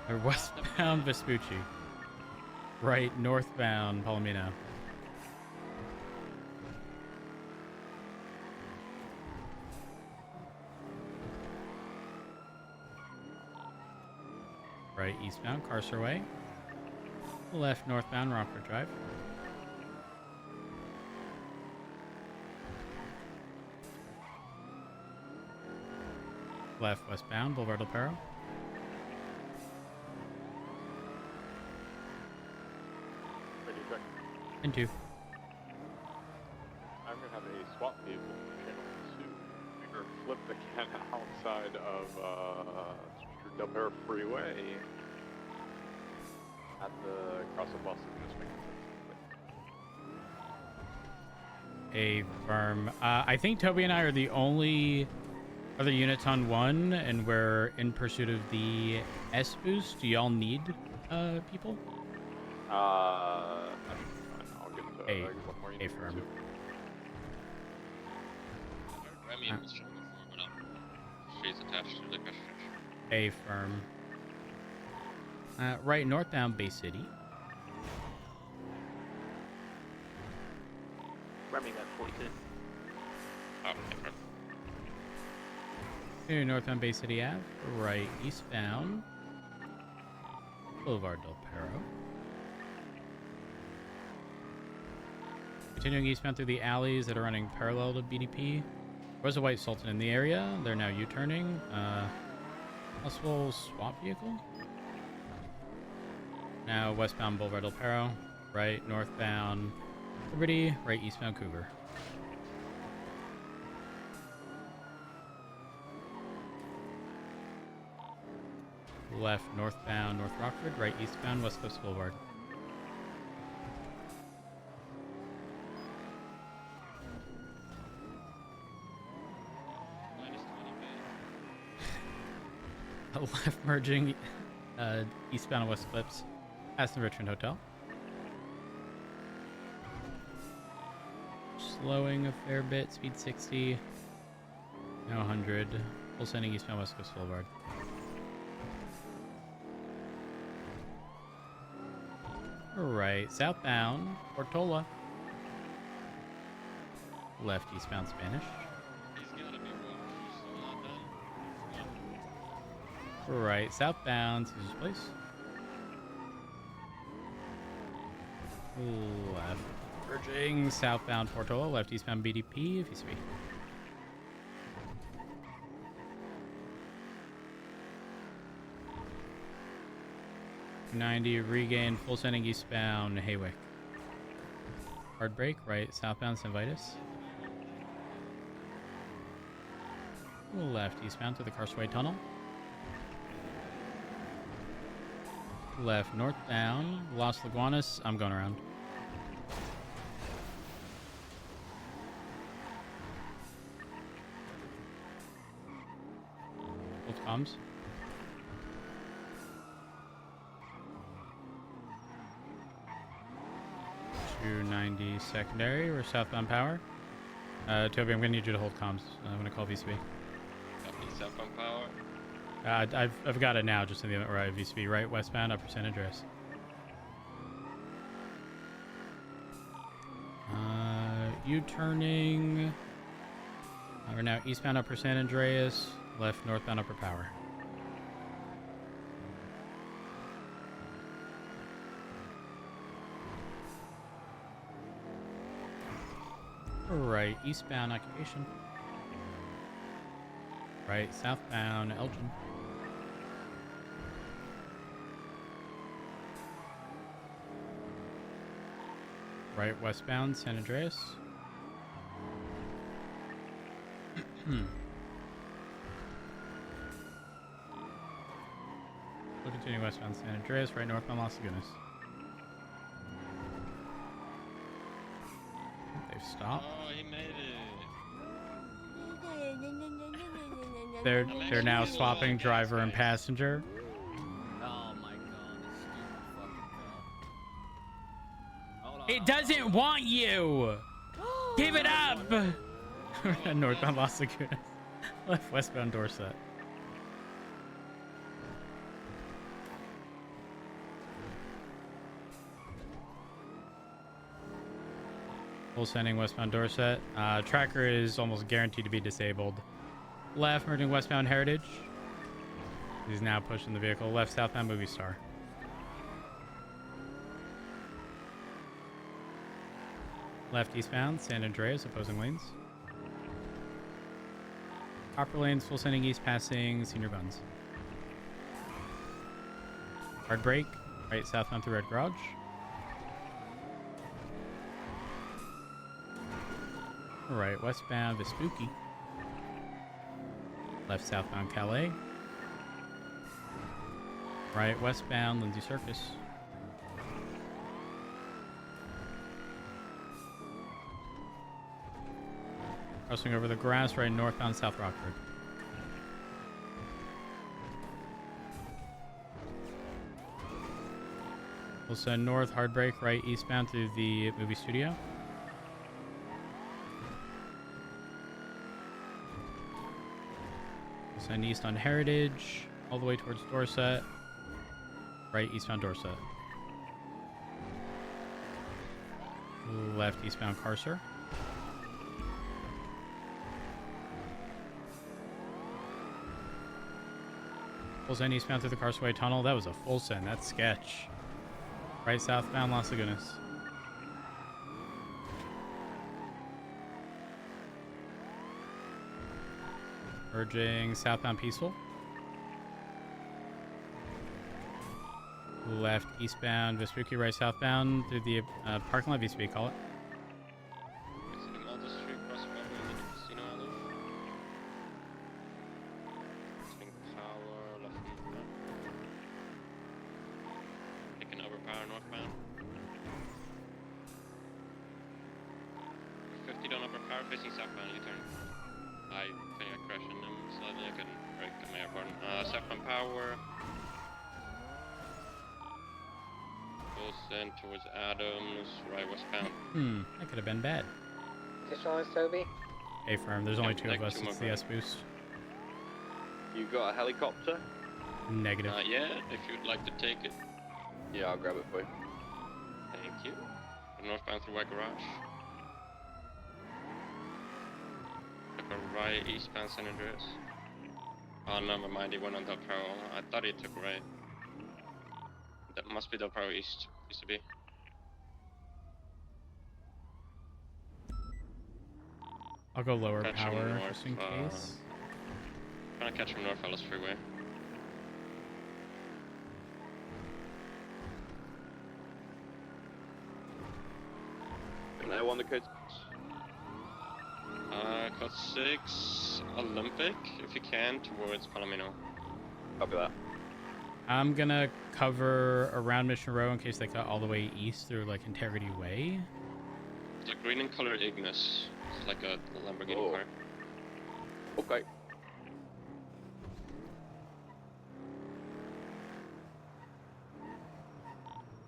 Or westbound Vespucci. Right, northbound Palomino. Right, eastbound Carcer Way. Left, northbound Rockford Drive. Left, westbound Boulevard del Perro. And 2. I'm gonna have a SWAT vehicle from Channel 2 or flip the can outside of Del Perro Freeway at the cross of Boston. Just making sense. A firm. I think Toby and I are the only other units on 1, and we're in pursuit of the S boost. Do y'all need people? I'll get A firm. Remy was showing before, but she's attached to the construction. A firm. Right northbound Bay City. Remy at 42. Oh, okay. Here, northbound Bay City Ave. Right eastbound Boulevard Del Perro. Continuing eastbound through the alleys that are running parallel to BDP. There was a white Sultan in the area. They're now U-turning. Possible swap vehicle. Now westbound Boulevard Del Perro. Right northbound Liberty. Right eastbound Cougar. Left northbound North Rockford. Right eastbound West Coast Boulevard. Left merging eastbound West Clips past the Richmond Hotel. Slowing a fair bit, speed 60. Now 100. Full sending eastbound West Coast Boulevard. Alright, southbound Portola. Left eastbound Spanish. Right, southbound Caesar's Place. Left. Merging southbound Portola, left eastbound BDP, if you speak. $90, regain, full sending eastbound Haywick. Hard brake, right, southbound Cinvitus. Left eastbound to the Carsway Tunnel. Left northbound Los Laguanas. I'm going around. Hold comms. $290 secondary. We're southbound power. Toby, I'm gonna need you to hold comms. I'm gonna call VCB. Copy, southbound power. I've got it now, just in the event where I have VCB. Right westbound Upper San Andreas. U-turning. We're now eastbound Upper San Andreas. Left northbound Upper Power. Right eastbound Occupation. Right southbound Elgin. Right westbound San Andreas. We'll continue westbound San Andreas, right northbound Las Lagunas. They've stopped. Oh, he made it. They're now swapping driver and passenger. Oh my god, this stupid fucking It doesn't want you! Give it up! Northbound Las Lagunas. Left westbound Dorset. Full sending westbound Dorset. Tracker is almost guaranteed to be disabled. Left merging westbound Heritage. He's now pushing the vehicle. Left southbound Movie Star. Left eastbound San Andreas, opposing lanes. Upper lanes full sending east passing Senior Buns. Hard brake. Right southbound through Red Garage. Right westbound Vespucci. Left southbound Calais. Right westbound Lindsay Circus. Crossing over the grass, right northbound South Rockford. We'll send north, hard brake, right, eastbound through the movie studio. We'll send east on Heritage, all the way towards Dorset. Right, eastbound Dorset. Left, eastbound Carcer. Full send eastbound through the Carseway Tunnel. That was a full send. That's sketch. Right, southbound Las Lagunas. Merging southbound Peaceful. Left eastbound Vespucci, right southbound through the parking lot, Vespucci, call it. Towards Adams, right westbound. That could have been bad. Additional Toby? A firm. There's only two of us. It's the S boost. You got a helicopter? Negative. Not yet. If you'd like to take it. Yeah, I'll grab it for you. Thank you. Northbound through White Garage. Took a right eastbound San Andreas. Oh, never mind. He went on Del Perro. I thought he took right. That must be Del Perro East. Used to be. I'll go lower Catch power him north, just in case. Trying to catch him North Ellis Freeway. Can I want the code? Code 6 Olympic, if you can, towards Palomino. Copy that. I'm gonna cover around Mission Row in case they cut all the way east through like Integrity Way. It's a green and colored Ignis. It's like a Lamborghini car. Okay.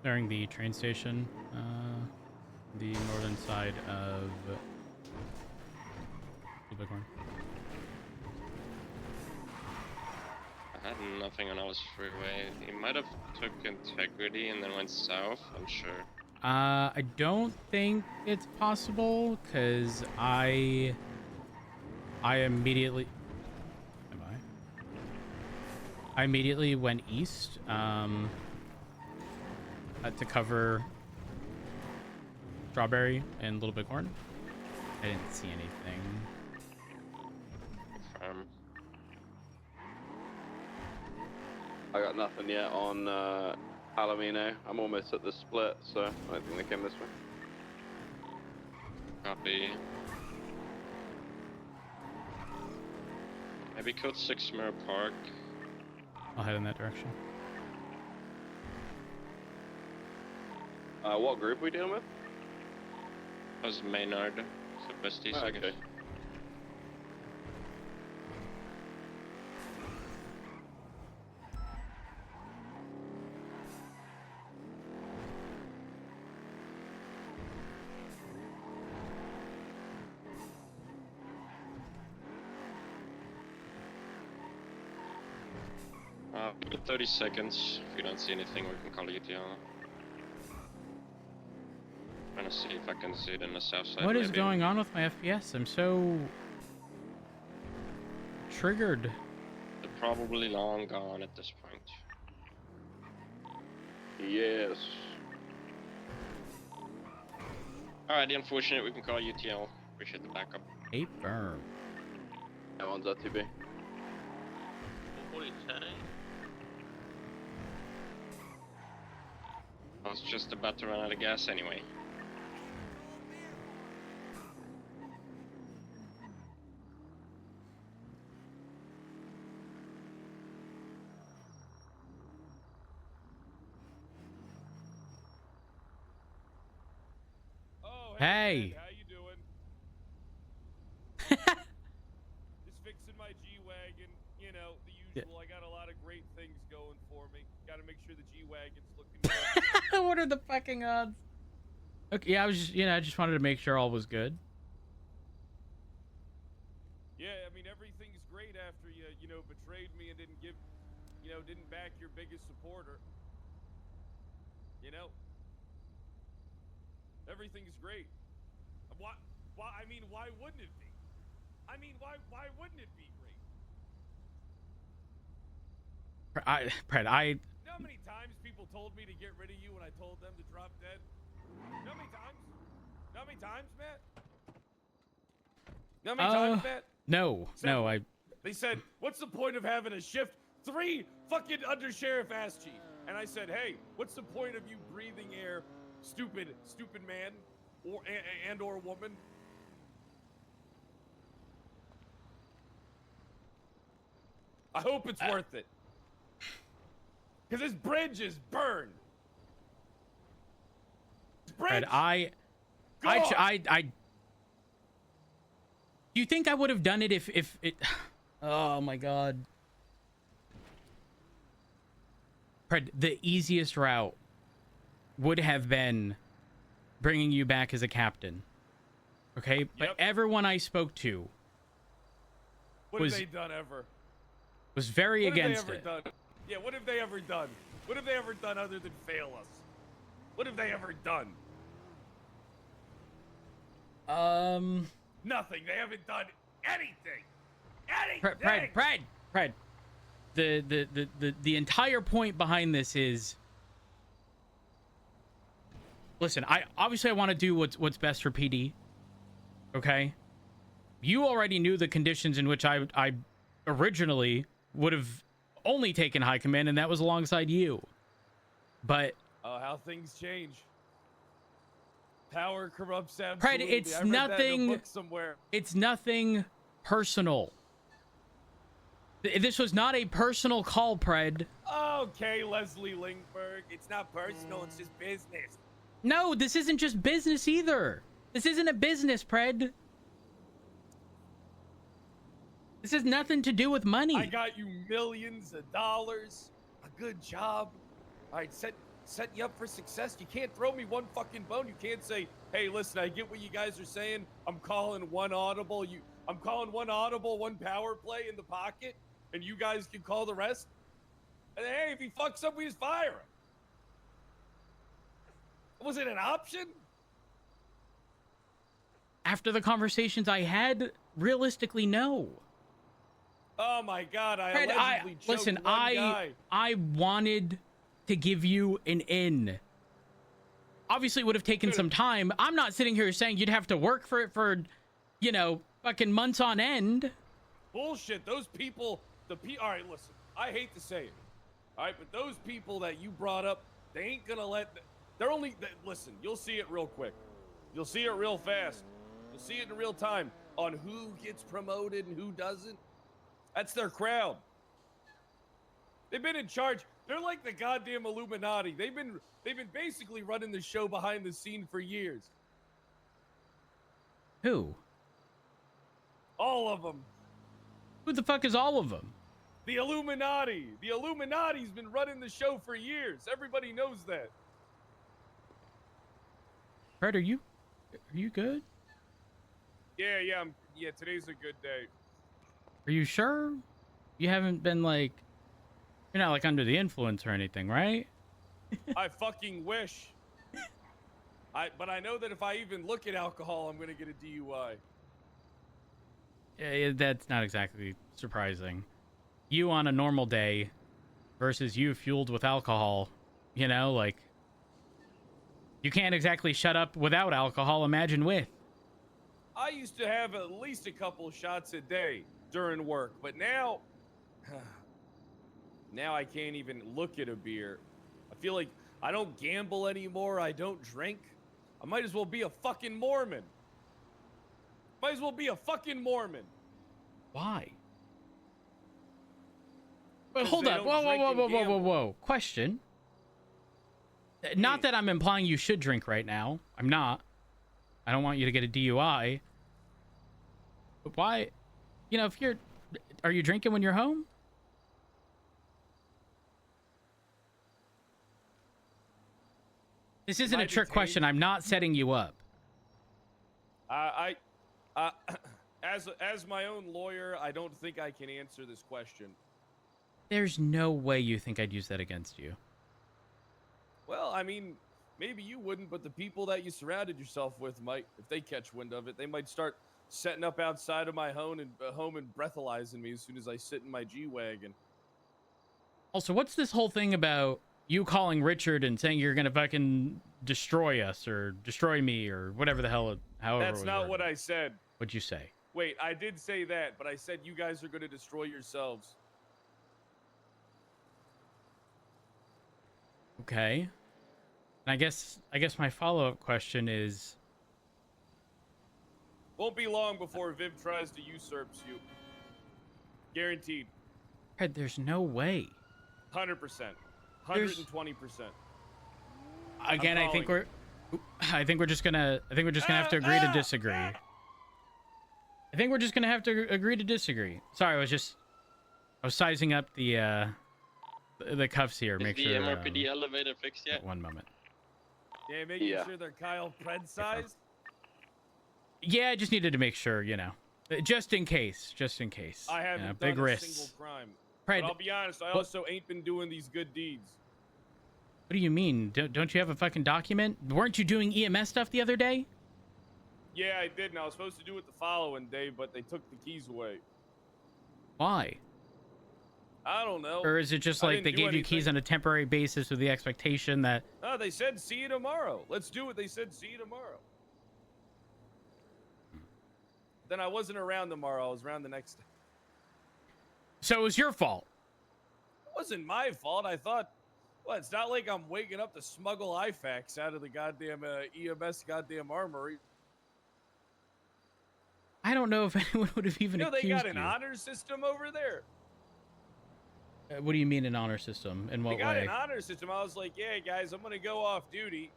Clearing the train station, the northern side of the Bighorn. I had nothing on Ellis Freeway. He might have took Integrity and then went south, I'm sure. I don't think it's possible because I immediately I immediately went east to cover Strawberry and Little Bighorn. I didn't see anything. I got nothing yet on Palomino. I'm almost at the split, so I don't think they came this way. Copy. Maybe code 6 Mirror Park. I'll head in that direction. What group are we dealing with? That was Maynard. So besties, I guess. Okay. We've got 30 seconds. If you don't see anything, we can call UTL. Trying to see if I can see it in the south side. What is going on with my FPS? I'm so triggered. They're probably long gone at this point. Yes. Alright, the unfortunate, we can call UTL. Appreciate the backup. A firm. That one's RTB. I was just about to run out of gas anyway. Hey! How you doing? Just fixing my G-Wagon, you know, the usual. I got a lot of great things going for me. Got to make sure the G-Wagon's looking good. What are the fucking odds? Okay, yeah, I was just, I just wanted to make sure all was good. Yeah, I mean, everything's great after you, betrayed me and didn't didn't back your biggest supporter. Everything's great. Why? I mean, why wouldn't it be? I mean, why wouldn't it be great? Pred, You know how many times people told me to get rid of you when I told them to drop dead? You know how many times? You know how many times, Matt? You know how many times, Matt? No, They said, what's the point of having a shift? 3 fucking undersheriff ass chief. And I said, hey, what's the point of you breathing air, stupid man, or woman? I hope it's worth it. Because this bridge is burned. Fred, I do you think I would have done it if it? Oh my God. Fred, the easiest route would have been bringing you back as a captain. Okay, but everyone I spoke to what have they done ever? Was very against it. Done? Yeah, what have they ever done? What have they ever done other than fail us? What have they ever done? Nothing. They haven't done anything. Fred. The entire point behind this is, listen, I want to do what's best for PD. Okay? You already knew the conditions in which I originally would have only taken high command, and that was alongside you. But how things change. Power corrupts absolutely. Fred, it's nothing. It's nothing personal. This was not a personal call, Pred. Okay, Leslie Lingberg. It's not personal. It's just business. No, this isn't just business either. This isn't a business, Pred. This has nothing to do with money. I got you millions of dollars, a good job. All right, set you up for success. You can't throw me one fucking bone. You can't say, hey, listen, I get what you guys are saying. I'm calling one audible. I'm calling one audible, one power play in the pocket, and you guys can call the rest. And then, hey, if he fucks up, we just fire him. Was it an option? After the conversations I had, realistically, no. Oh my God! Fred, I wanted to give you an in. Obviously, it would have taken some time. I'm not sitting here saying you'd have to work for it for, fucking months on end. Bullshit. Those people, all right, listen. I hate to say it. All right, but those people that you brought up, they ain't gonna listen. You'll see it real quick. You'll see it real fast. You'll see it in real time on who gets promoted and who doesn't. That's their crowd. They've been in charge. They're like the goddamn Illuminati. They've been basically running the show behind the scene for years. Who? All of them. Who the fuck is all of them? The Illuminati. The Illuminati's been running the show for years. Everybody knows that. Fred, are you good? Yeah, today's a good day. Are you sure? You haven't been you're not under the influence or anything, right? I fucking wish. But I know that if I even look at alcohol, I'm gonna get a DUI. Yeah, that's not exactly surprising. You on a normal day versus you fueled with alcohol, you can't exactly shut up without alcohol, imagine with. I used to have at least a couple shots a day during work, but now I can't even look at a beer. I feel like I don't gamble anymore. I don't drink. I might as well be a fucking Mormon. Might as well be a fucking Mormon. Why? Wait, hold up. Whoa. Question. Not that I'm implying you should drink right now. I'm not. I don't want you to get a DUI. But why? Are you drinking when you're home? This isn't a trick question. I'm not setting you up. As my own lawyer, I don't think I can answer this question. There's no way you think I'd use that against you. Well, I mean, maybe you wouldn't, but the people that you surrounded yourself with might. If they catch wind of it, they might start setting up outside of my home and breathalyzing me as soon as I sit in my G-Wagon. Also, what's this whole thing about you calling Richard and saying you're gonna fucking destroy us or destroy me or whatever the hell? However, That's not what I said. What'd you say? Wait, I did say that, but I said you guys are going to destroy yourselves. Okay. And I guess my follow-up question is, Won't be long before Viv tries to usurp you. Guaranteed. Fred, there's no way. 100%. 120%. Again, I think we're just gonna have to agree to disagree. I think we're just gonna have to agree to disagree. Sorry, I was sizing up the cuffs here. Make sure. Is the MRPD elevator fixed yet? One moment. Yeah, making sure they're Kyle Pred size. Yeah, I just needed to make sure, just in case. I haven't big done risks. a single crime. Fred, but I'll be honest, I also ain't been doing these good deeds. What do you mean? Don't you have a fucking document? Weren't you doing EMS stuff the other day? Yeah, I did, and I was supposed to do it the following day, but they took the keys away. Why? I don't know. Or is it just like they gave you keys on a temporary basis with the expectation that... No, they said, see you tomorrow. Let's do it. They said, see you tomorrow. Then I wasn't around tomorrow. I was around the next day. So it was your fault? It wasn't my fault. I thought, well, it's not like I'm waking up to smuggle IFACs out of the goddamn EMS goddamn armory. I don't know if anyone would have even accused you. They got an honor system over there. What do you mean an honor system? In what way? They got an honor system. I was like, yeah, guys, I'm gonna go off duty.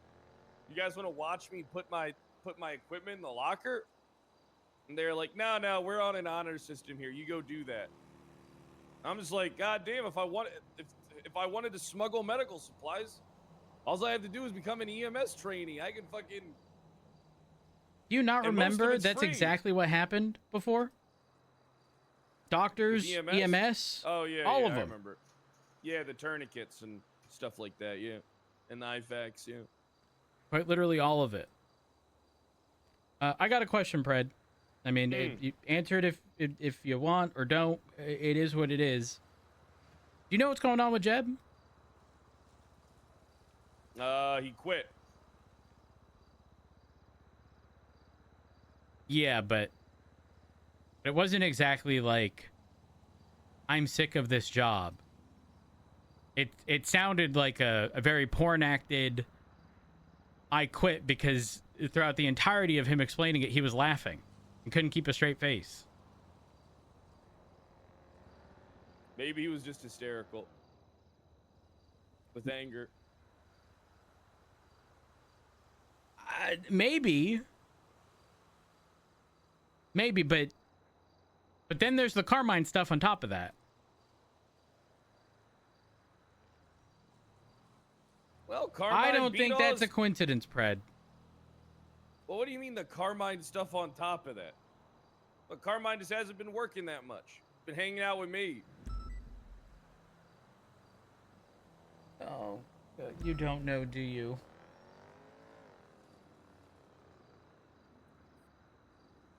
You guys want to watch me put my equipment in the locker? And they're like, no, we're on an honor system here. You go do that. I'm just like, God damn, if I wanted to smuggle medical supplies, all I have to do is become an EMS trainee. I can fucking... Do you not remember that's exactly what happened before? Doctors, EMS, oh yeah, all of them. I remember. Yeah, the tourniquets and stuff like that. Yeah, and the IFACs. Yeah, quite literally all of it. I got a question, Pred. I mean, you answer it if you want or don't. It is what it is. Do you know what's going on with Jeb? He quit. Yeah, but it wasn't exactly like, I'm sick of this job. It sounded like a very porn-acted, I quit, because throughout the entirety of him explaining it, he was laughing and couldn't keep a straight face. Maybe he was just hysterical with anger. Maybe, but then there's the Carmine stuff on top of that. Well, Carmine, I don't think that's a coincidence, Pred. Well, what do you mean the Carmine stuff on top of that? But Carmine just hasn't been working that much. Been hanging out with me. Oh, you don't know, do you?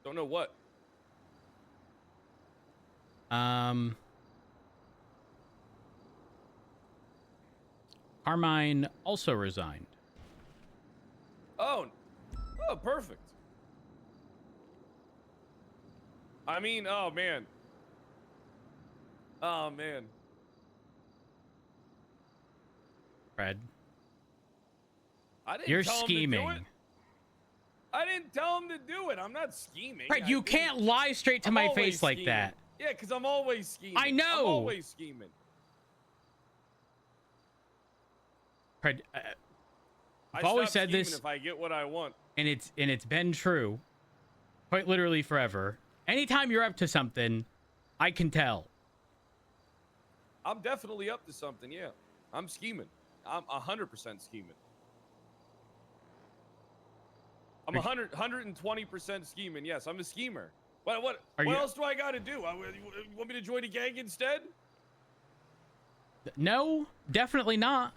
Don't know what? Carmine also resigned. Oh, perfect. I mean, oh man. Fred, You're scheming. I didn't tell him to do it. I'm not scheming. Fred, you can't lie straight to my face like that. Yeah, because I'm always scheming. I know. I'm always scheming. Fred, I've always said this. If I get what I want, and it's been true, quite literally forever. Anytime you're up to something, I can tell. I'm definitely up to something. Yeah, I'm scheming. I'm 100% scheming. I'm 120% scheming. Yes, I'm a schemer. What else do I got to do? You want me to join a gang instead? No, definitely not.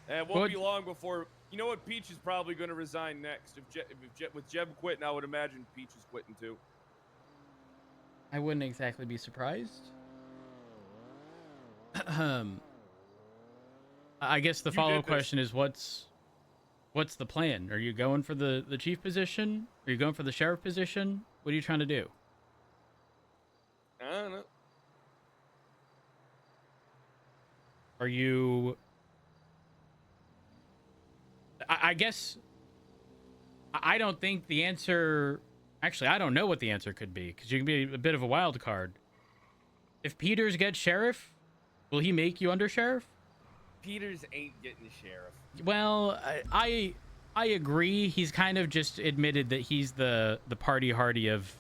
And it won't be long before... You know what? Peach is probably going to resign next. With Jeb quitting, I would imagine Peach is quitting too. I wouldn't exactly be surprised. I guess the follow-up question is what's the plan? Are you going for the chief position? Are you going for the sheriff position? What are you trying to do? I don't know. Are you... I guess I don't think the answer... Actually, I don't know what the answer could be, because you can be a bit of a wild card. If Peters gets sheriff, will he make you under sheriff? Peters ain't getting sheriff. Well, I agree. He's kind of just admitted that he's the party hardy of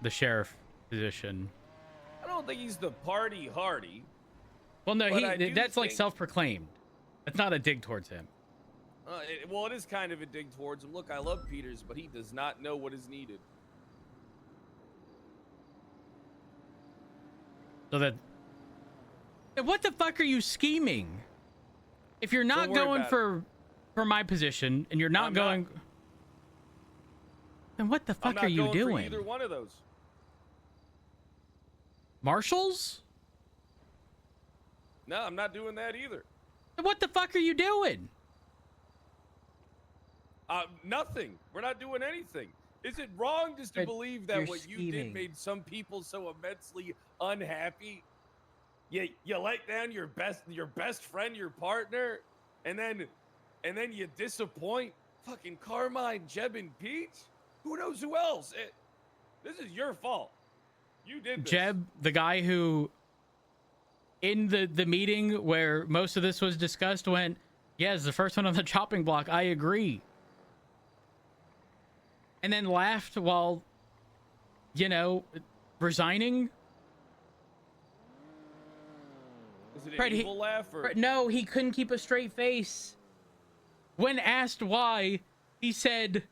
the sheriff position. I don't think he's the party hardy. Well, no, that's like self-proclaimed. That's not a dig towards him. Well, it is kind of a dig towards him. Look, I love Peters, but he does not know what is needed. So that... What the fuck are you scheming? If you're not going for my position, and you're not going... Then what the fuck are you doing? I'm not going for either one of those. Marshals? No, I'm not doing that either. Then what the fuck are you doing? Nothing. We're not doing anything. Is it wrong just to believe that what you did made some people so immensely unhappy? You let down your best friend, your partner, and then you disappoint fucking Carmine, Jeb, and Pete? Who knows who else? This is your fault. You did this. Jeb, the guy who, in the meeting where most of this was discussed, went, yeah, it's the first one on the chopping block. I agree. And then laughed while, resigning. Was it an evil laugh? Or? No, he couldn't keep a straight face. When asked why, he said,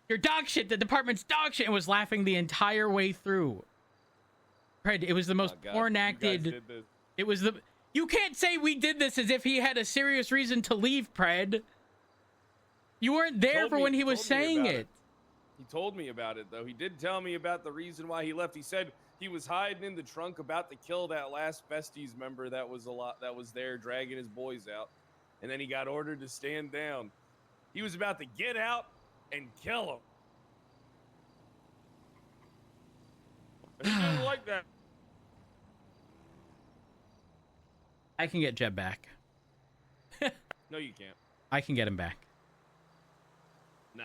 "You're dog shit, the department's dog shit," and was laughing the entire way through. Fred, it was the most porn-acted... It was the... You can't say we did this as if he had a serious reason to leave, Pred. You weren't there for when he was saying it. He told me about it, though. He did tell me about the reason why he left. He said he was hiding in the trunk about to kill that last Besties member that was there dragging his boys out. And then he got ordered to stand down. He was about to get out and kill him. But he didn't like that. I can get Jeb back. No, you can't. I can get him back. Nah.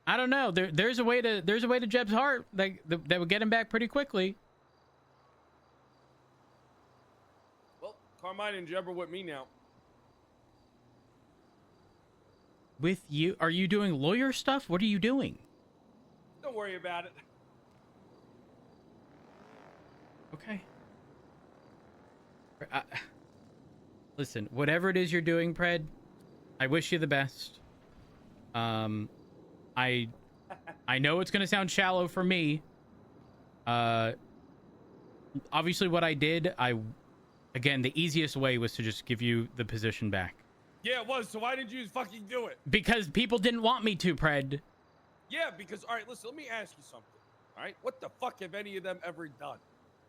I don't know. There's a way to Jeb's heart that would get him back pretty quickly. Well, Carmine and Jeb are with me now. With you? Are you doing lawyer stuff? What are you doing? Don't worry about it. Okay. Listen, whatever it is you're doing, Pred, I wish you the best. I know it's gonna sound shallow for me. Obviously what I did, again, the easiest way was to just give you the position back. Yeah, it was. So why did you fucking do it? Because people didn't want me to, Pred. Yeah, because, all right, listen, let me ask you something. All right, what the fuck have any of them ever done?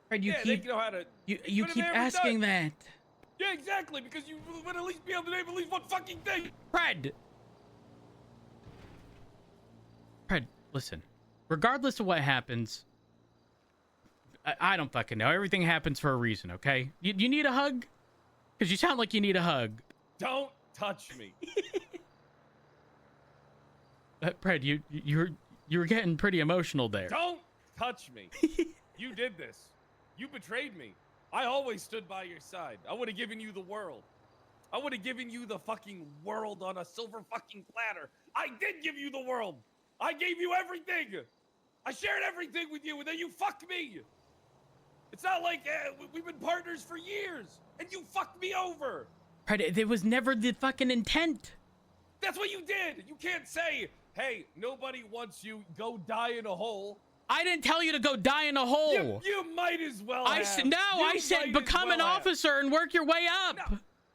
Fred, they know how to... You keep asking that. Yeah, exactly, because you would at least be able to name at least one fucking thing. Fred, listen. Regardless of what happens, I don't fucking know. Everything happens for a reason, okay? You need a hug? Because you sound like you need a hug. Don't touch me. Pred, you were getting pretty emotional there. Don't touch me. You did this. You betrayed me. I always stood by your side. I would have given you the world. I would have given you the fucking world on a silver fucking platter. I did give you the world. I gave you everything. I shared everything with you, and then you fucked me. It's not like we've been partners for years, and you fucked me over. Pred, it was never the fucking intent. That's what you did. You can't say, hey, nobody wants you, go die in a hole. I didn't tell you to go die in a hole. You might as well I said become an officer and work your way up.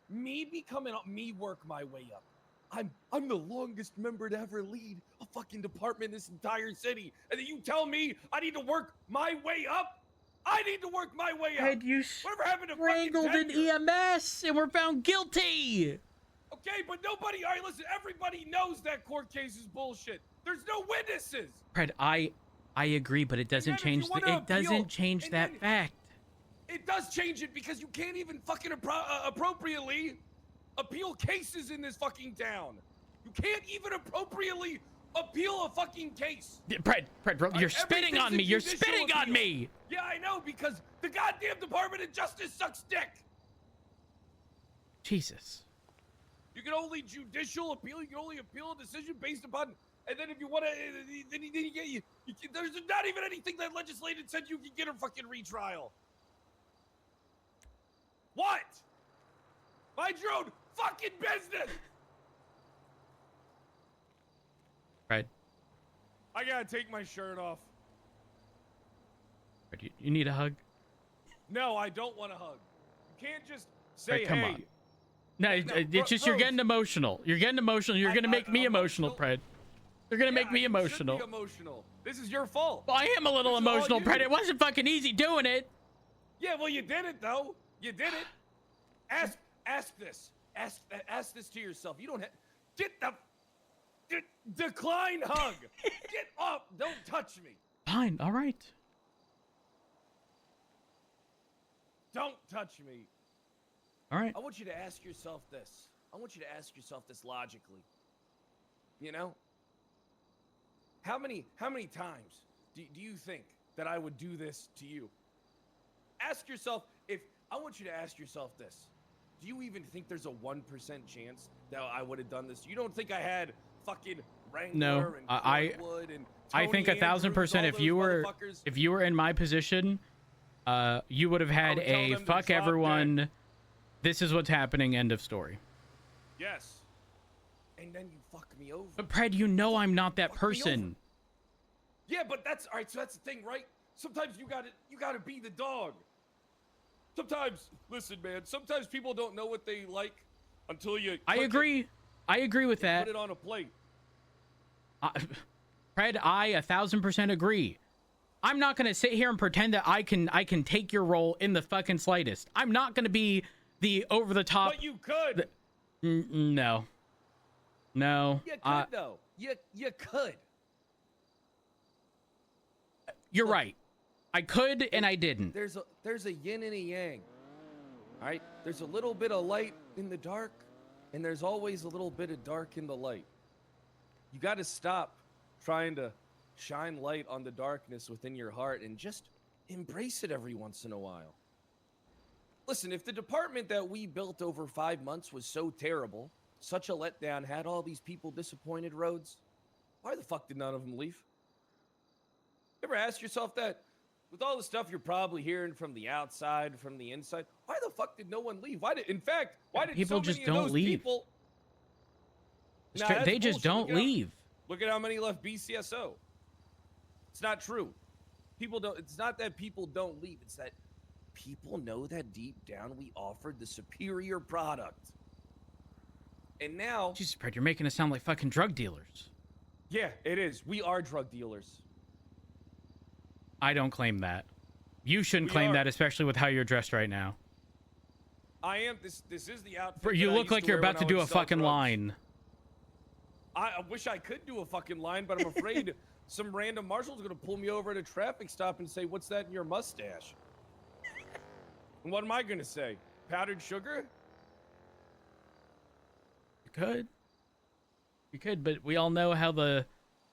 No, me work my way up. I'm the longest member to ever lead a fucking department in this entire city. And then you tell me I need to work my way up? I need to work my way up. And you Whatever happened to strangled an EMS and were found guilty. Okay, but nobody, all right, listen, everybody knows that court case is bullshit. There's no witnesses. Pred, I agree, but it doesn't change that fact. It does change it because you can't even fucking appropriately appeal cases in this fucking town. You can't even appropriately appeal a fucking case. Pred, bro, you're spitting on me. You're spitting on me. Yeah, I know, because the goddamn Department of Justice sucks dick. Jesus. You can only judicial appeal. You can only appeal a decision based upon, and then if you want to, then you get there's not even anything that legislated said you can get a fucking retrial. What? Mind your own fucking business. Right. I gotta take my shirt off. You need a hug? No, I don't want a hug. You can't just say, come hey. on. No, it's just you're getting emotional. You're getting emotional. You're gonna make me emotional, Pred. You're gonna make me emotional. Be emotional. This is your fault. Well, I am a little emotional, Pred. It wasn't fucking easy doing it. Yeah, well, you did it though. You did it. Ask this. Ask this to yourself. You don't have. Decline hug. Get up. Don't touch me. Fine. All right. Don't touch me. All right. I want you to ask yourself this. I want you to ask yourself this logically. You know? How many times do you think that I would do this to you? Ask yourself I want you to ask yourself this. Do you even think there's a 1% chance that I would have done this? You don't think I had fucking Wrangler and Wood and I think 1,000% if you were in my position, you would have had a fuck everyone. Dead. This is what's happening. End of story. Yes. And then you fuck me over. But Pred, you know I'm not that person. Yeah, but that's all right. So that's the thing, right? Sometimes you gotta be the dog. Sometimes, listen, man. Sometimes people don't know what they like until you. I agree. I agree with that. Put it on a plate. Pred, I 1,000% agree. I'm not gonna sit here and pretend that I can take your role in the fucking slightest. I'm not gonna be the over the top. But you could. No. No. You could though. You could. You're right. I could and I didn't. There's a yin and a yang. All right? There's a little bit of light in the dark, and there's always a little bit of dark in the light. You got to stop trying to shine light on the darkness within your heart and just embrace it every once in a while. Listen, if the department that we built over 5 months was so terrible, such a letdown, had all these people disappointed, Rhodes, why the fuck did none of them leave? Ever ask yourself that? With all the stuff you're probably hearing from the outside, from the inside, why the fuck did no one leave? In fact, why did people so just many don't of those leave? People... They just don't leave. Look at how many left BCSO. It's not true. People don't. It's not that people don't leave. It's that people know that deep down we offered the superior product. And now, Jesus, Pred, you're making us sound like fucking drug dealers. Yeah, it is. We are drug dealers. I don't claim that. You shouldn't claim that, especially with how you're dressed right now. I am. This is the outfit. Bro, you look like you're about to do a fucking line. I wish I could do a fucking line, but I'm afraid some random marshal's gonna pull me over at a traffic stop and say, "What's that in your mustache?" And what am I gonna say? Powdered sugar? You could, but we all know how the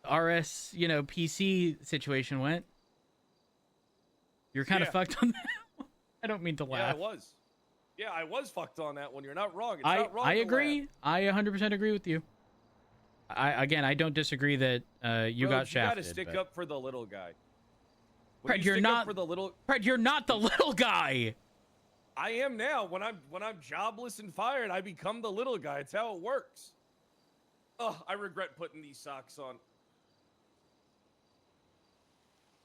RS, PC situation went. You're kind of fucked on that. I don't mean to laugh. Yeah, I was. Yeah, I was fucked on that one. You're not wrong. It's not wrong. I agree. I 100% agree with you. I don't disagree that you got shafted. You gotta stick up for the little guy. Pred, you're not for the little. Pred, you're not the little guy. I am now. When I'm jobless and fired, I become the little guy. It's how it works. Oh, I regret putting these socks on.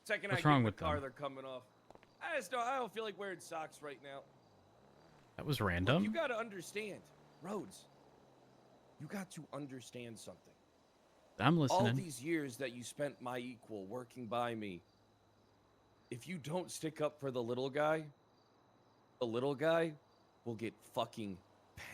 Second What's I wrong get in with the car, them? they're coming off. I don't feel like wearing socks right now. That was Look, random. you got to understand, Rhodes. You got to understand something. I'm listening. All these years that you spent my equal working by me, if you don't stick up for the little guy will get fucking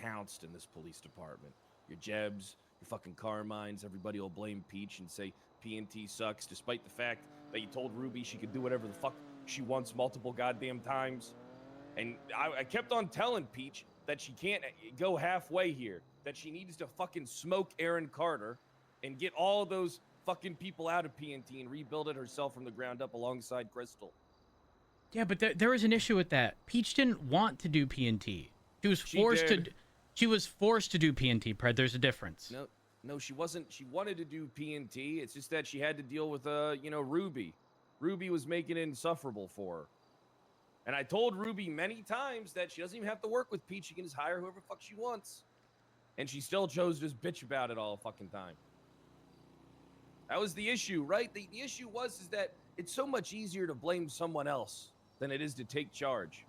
pounced in this police department. Your Jebs, your fucking Carmines, everybody will blame Peach and say PNT sucks, despite the fact that you told Ruby she could do whatever the fuck she wants multiple goddamn times. And I kept on telling Peach that she can't go halfway here, that she needs to fucking smoke Aaron Carter and get all those fucking people out of PNT and rebuild it herself from the ground up alongside Crystal. Yeah, but there was an issue with that. Peach didn't want to do PNT. She was forced to. She was forced to do PNT. Pred, there's a difference. No, she wasn't. She wanted to do PNT. It's just that she had to deal with Ruby. Ruby was making it insufferable for her. And I told Ruby many times that she doesn't even have to work with Peach. She can just hire whoever the fuck she wants. And she still chose to just bitch about it all the fucking time. That was the issue, right? The issue is that it's so much easier to blame someone else than it is to take charge.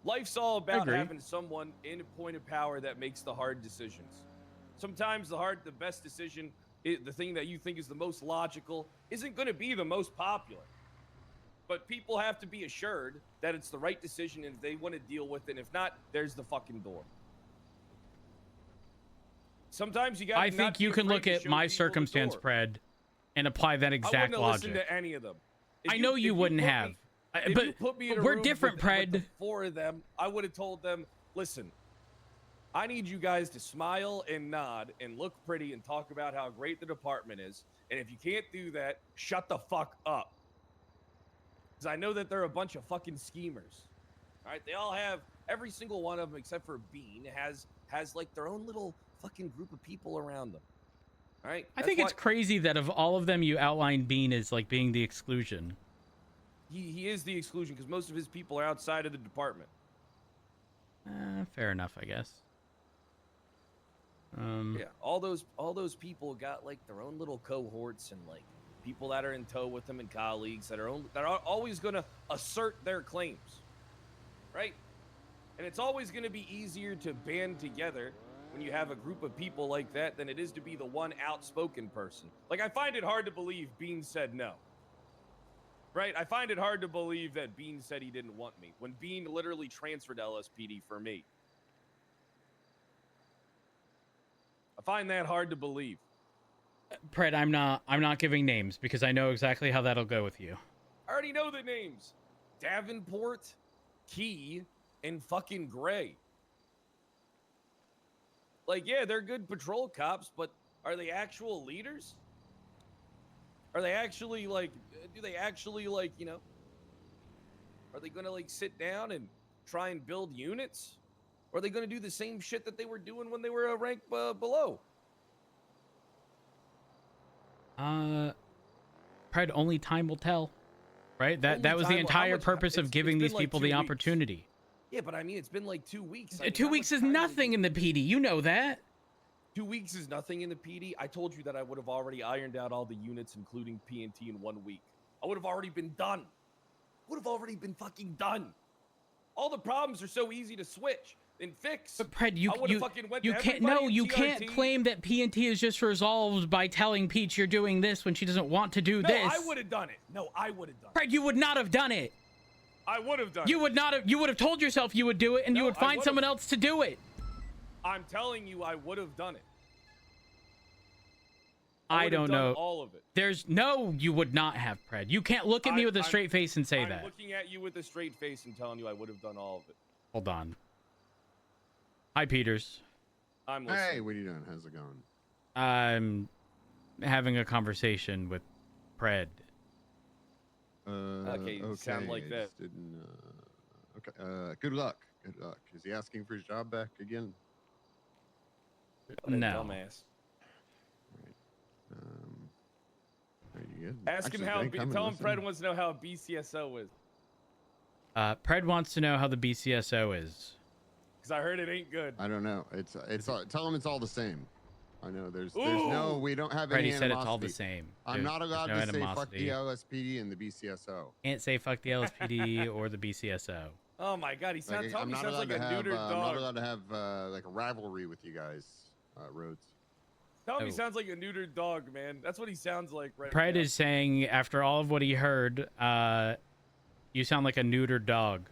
Life's all about having someone in a point of power that makes the hard decisions. Sometimes the best decision, the thing that you think is the most logical, isn't going to be the most popular. But people have to be assured that it's the right decision and if they want to deal with it. And if not, there's the fucking door. Sometimes you got. I think you can look at my circumstance, Pred, and apply that exact I wouldn't logic. listen to any of them. I know you wouldn't have. But we're different, Pred. With the four of them, I would have told them, listen, I need you guys to smile and nod and look pretty and talk about how great the department is. And if you can't do that, shut the fuck up. Because I know that they're a bunch of fucking schemers. All right, they all have, every single one of them except for Bean has like their own little fucking group of people around them. All right? I think it's crazy that of all of them, you outlined Bean as like being the exclusion. He is the exclusion because most of his people are outside of the department. Fair enough, I guess. Yeah, all those people got like their own little cohorts and like people that are in tow with them and colleagues that are always going to assert their claims, right? And it's always going to be easier to band together when you have a group of people like that than it is to be the one outspoken person. Like, I find it hard to believe Bean said no. Right? I find it hard to believe that Bean said he didn't want me when Bean literally transferred to LSPD for me. I find that hard to believe. Pred, I'm not giving names because I know exactly how that'll go with you. I already know the names. Davenport, Key, and fucking Gray. Like, yeah, they're good patrol cops, but are they actual leaders? Are they actually, like, do they actually, like, you know, are they going to, like, sit down and try and build units? Or are they going to do the same shit that they were doing when they were a rank below? Pred, only time will tell, right? That was the entire purpose of giving these people the opportunity. Yeah, but I mean, it's been like 2 weeks. 2 weeks is nothing in the PD. You know that. 2 weeks is nothing in the PD. I told you that I would have already ironed out all the units, including PNT, in 1 week. I would have already been done. Would have already been fucking done. All the problems are so easy to switch and fix. But Pred, you can't claim that PNT is just resolved by telling Peach you're doing this when she doesn't want to do this. No, I would have done it. No, I would have done it. Pred, you would not have done it. I would have done it. You would not have. You would have told yourself you would do it, and you would find someone else to do it. I'm telling you, I would have done it. I don't know. All of it. There's no, you would not have, Pred. You can't look at me with a straight face and say that. I'm looking at you with a straight face and telling you I would have done all of it. Hold on. Hi, Peters. I'm listening. Hey, what are you doing? How's it going? I'm having a conversation with Pred. Okay, sound like that. Okay. Good luck. Good luck. Is he asking for his job back again? No. Dumbass. Are you good? Ask him how. Tell him Pred wants to know how a BCSO is. Pred wants to know how the BCSO is. Because I heard it ain't good. I don't know. Tell him it's all the same. I know there's no, we don't have Freddy any said animosity. it's all the same. I'm not allowed no to say fuck animosity. the LSPD and the BCSO. Can't say fuck the LSPD or the BCSO. Oh my god, he sounds, I'm not sounds like a neutered I'm dog. not allowed to have like a rivalry with you guys, Rhodes. Tell him he Oh. sounds like a neutered dog, man. That's what he sounds like right Pred now. is saying after all of what he heard, you sound like a neutered dog.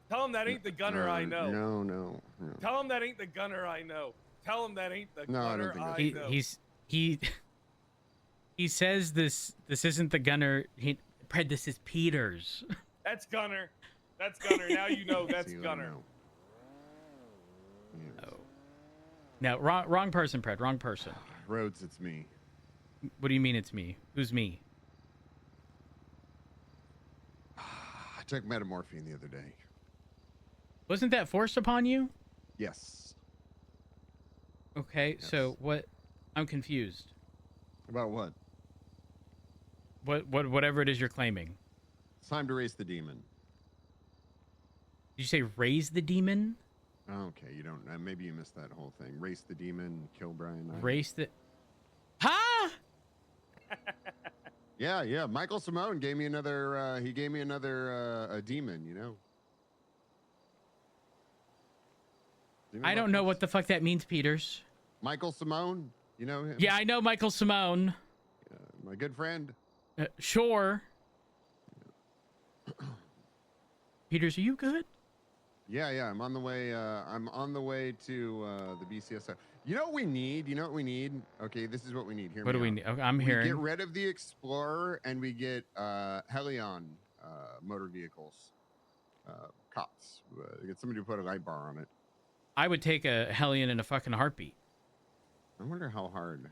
Tell him that ain't the gunner I know. No. Tell him that ain't the gunner I know. Tell him that ain't the No, I gunner don't think that's I know. He says this isn't the gunner. Pred, this is Peters. That's gunner. That's gunner. Now you know that's gunner. Oh. No, wrong person, Pred. Wrong person. Rhodes, it's me. What do you mean it's me? Who's me? I took metamorphine the other day. Wasn't that forced upon you? Yes. Okay, so what? I'm confused. About what? Whatever it is you're claiming. It's time to raise the demon. Did you say raise the demon? Okay, you don't. Maybe you missed that whole thing. Race the demon, kill Brian. Race the. Huh? Yeah. Michael Simone gave me another. He gave me another a demon. You know. I don't know what the fuck that means, Peters. Michael Simone, you know him? Yeah, I know Michael Simone. My good friend. Sure. Peters, are you good? Yeah. I'm on the way. I'm on the way to the BCSO. You know what we need? Okay, this is what we need. What do we need? Okay, I'm hearing. We get rid of the Explorer and we get Helion motor vehicles. Cops. Get somebody to put a light bar on it. I would take a Hellion in a fucking heartbeat. I wonder how hard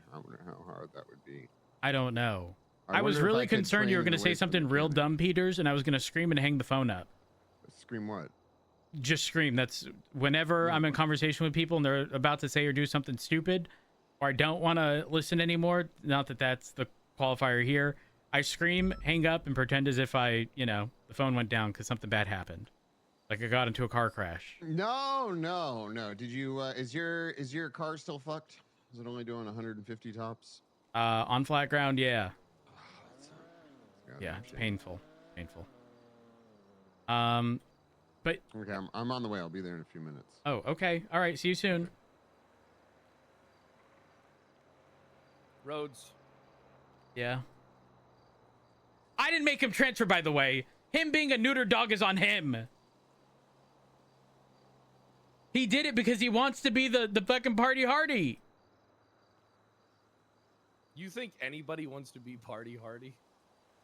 that would be. I don't know. I was wonder if really I could concerned you were train going to say away from something real dumb, Peters, and I was going to scream and hang the phone up. Scream what? Just scream. That's whenever I'm in conversation with people and they're about to say or do something stupid, or I don't want to listen anymore. Not that that's the qualifier here. I scream, hang up, and pretend as if the phone went down because something bad happened. Like I got into a car crash. No. Did you? Is your car still fucked? Is it only doing 150 tops? On flat ground, yeah. Yeah, it's painful. But okay, I'm on the way. I'll be there in a few minutes. Oh, okay. All right. See you soon. Rhodes. Yeah. I didn't make him transfer, by the way. Him being a neuter dog is on him. He did it because he wants to be the fucking party hardy. You think anybody wants to be party hardy?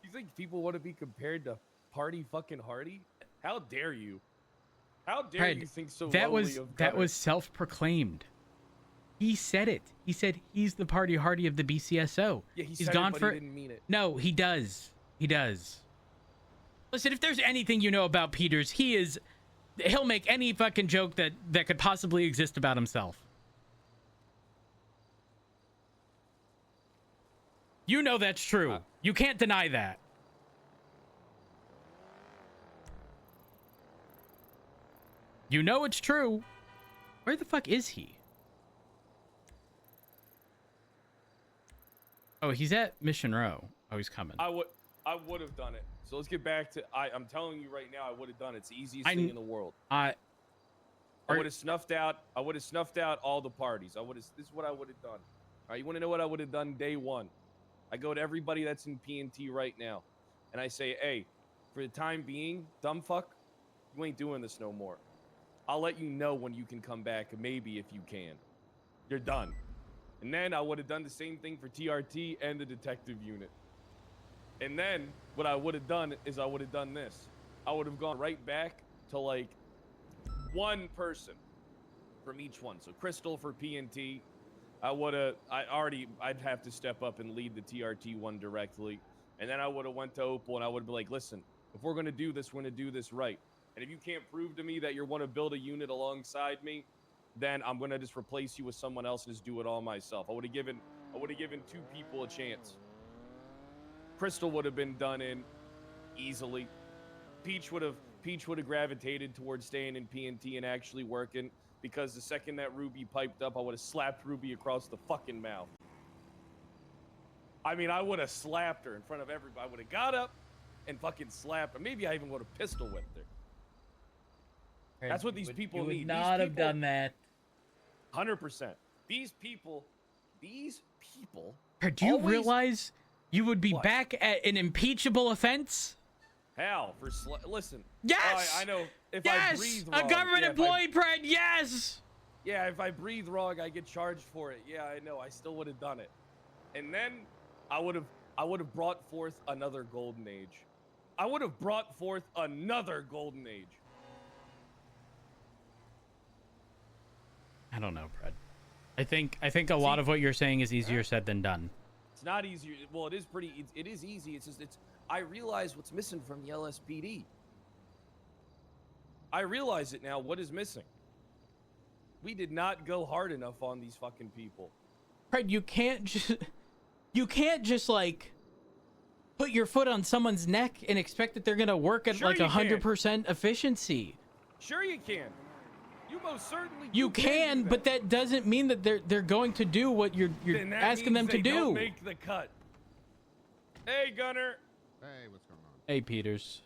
You think people want to be compared to party fucking hardy? How dare you? How dare you think so lowly of that Gunner? was self-proclaimed. He said it. He said he's the party hardy of the BCSO. Yeah, he's said gone it, but for. he didn't mean it. No, he does. He does. Listen, if there's anything you know about Peters, he'll make any fucking joke that could possibly exist about himself. You know that's true. You can't deny that. You know it's true. Where the fuck is he? Oh, he's at Mission Row. Oh, he's coming. I would have done it. So let's get back to I'm telling you right now, I would have done it. It's the easiest thing in the world. I would have snuffed out all the parties. This is what I would have done. All right, you want to know what I would have done day one? I go to everybody that's in PNT right now, and I say, hey, for the time being, dumb fuck, you ain't doing this no more. I'll let you know when you can come back, maybe if you can. You're done. And then I would have done the same thing for TRT and the detective unit. And then what I would have done is I would have done this. I would have gone right back to like one person from each one. So Crystal for PNT. I'd have to step up and lead the TRT one directly. And then I would have went to Opal and I would be like, listen, if we're going to do this, we're going to do this right. And if you can't prove to me that you want to build a unit alongside me, then I'm going to just replace you with someone else and just do it all myself. I would have given 2 people a chance. Crystal would have been done in easily. Peach would have gravitated towards staying in PNT and actually working, because the second that Ruby piped up, I would have slapped Ruby across the fucking mouth. I mean, I would have slapped her in front of everybody. I would have got up and fucking slapped her. Maybe I even would have pistol whipped her. That's what these people you need. would not have done that. 100%. These people. Do you always- realize you would be back at an impeachable offense? Hal, listen. Yes! I know. If Yes! I breathe wrong, A government yeah, employee, Brad, yes! Yeah, if I breathe wrong, I get charged for it. Yeah, I know. I still would have done it. And then I would have brought forth another golden age. I would have brought forth another golden age. I don't know, Brad. I think a lot of what you're saying is easier said than done. It's not easier. Well, it is pretty. It is easy. It's just I realize what's missing from the LSPD. I realize it now. What is missing? We did not go hard enough on these fucking people. Fred, you can't just like put your foot on someone's neck and expect that they're gonna work at like 100% efficiency. Sure, you can. You most certainly. You can, but that doesn't mean that they're going to do what you're Then that asking them means to they do. Don't make the cut. Hey, Gunner. Hey, what's going on? Hey, Peters.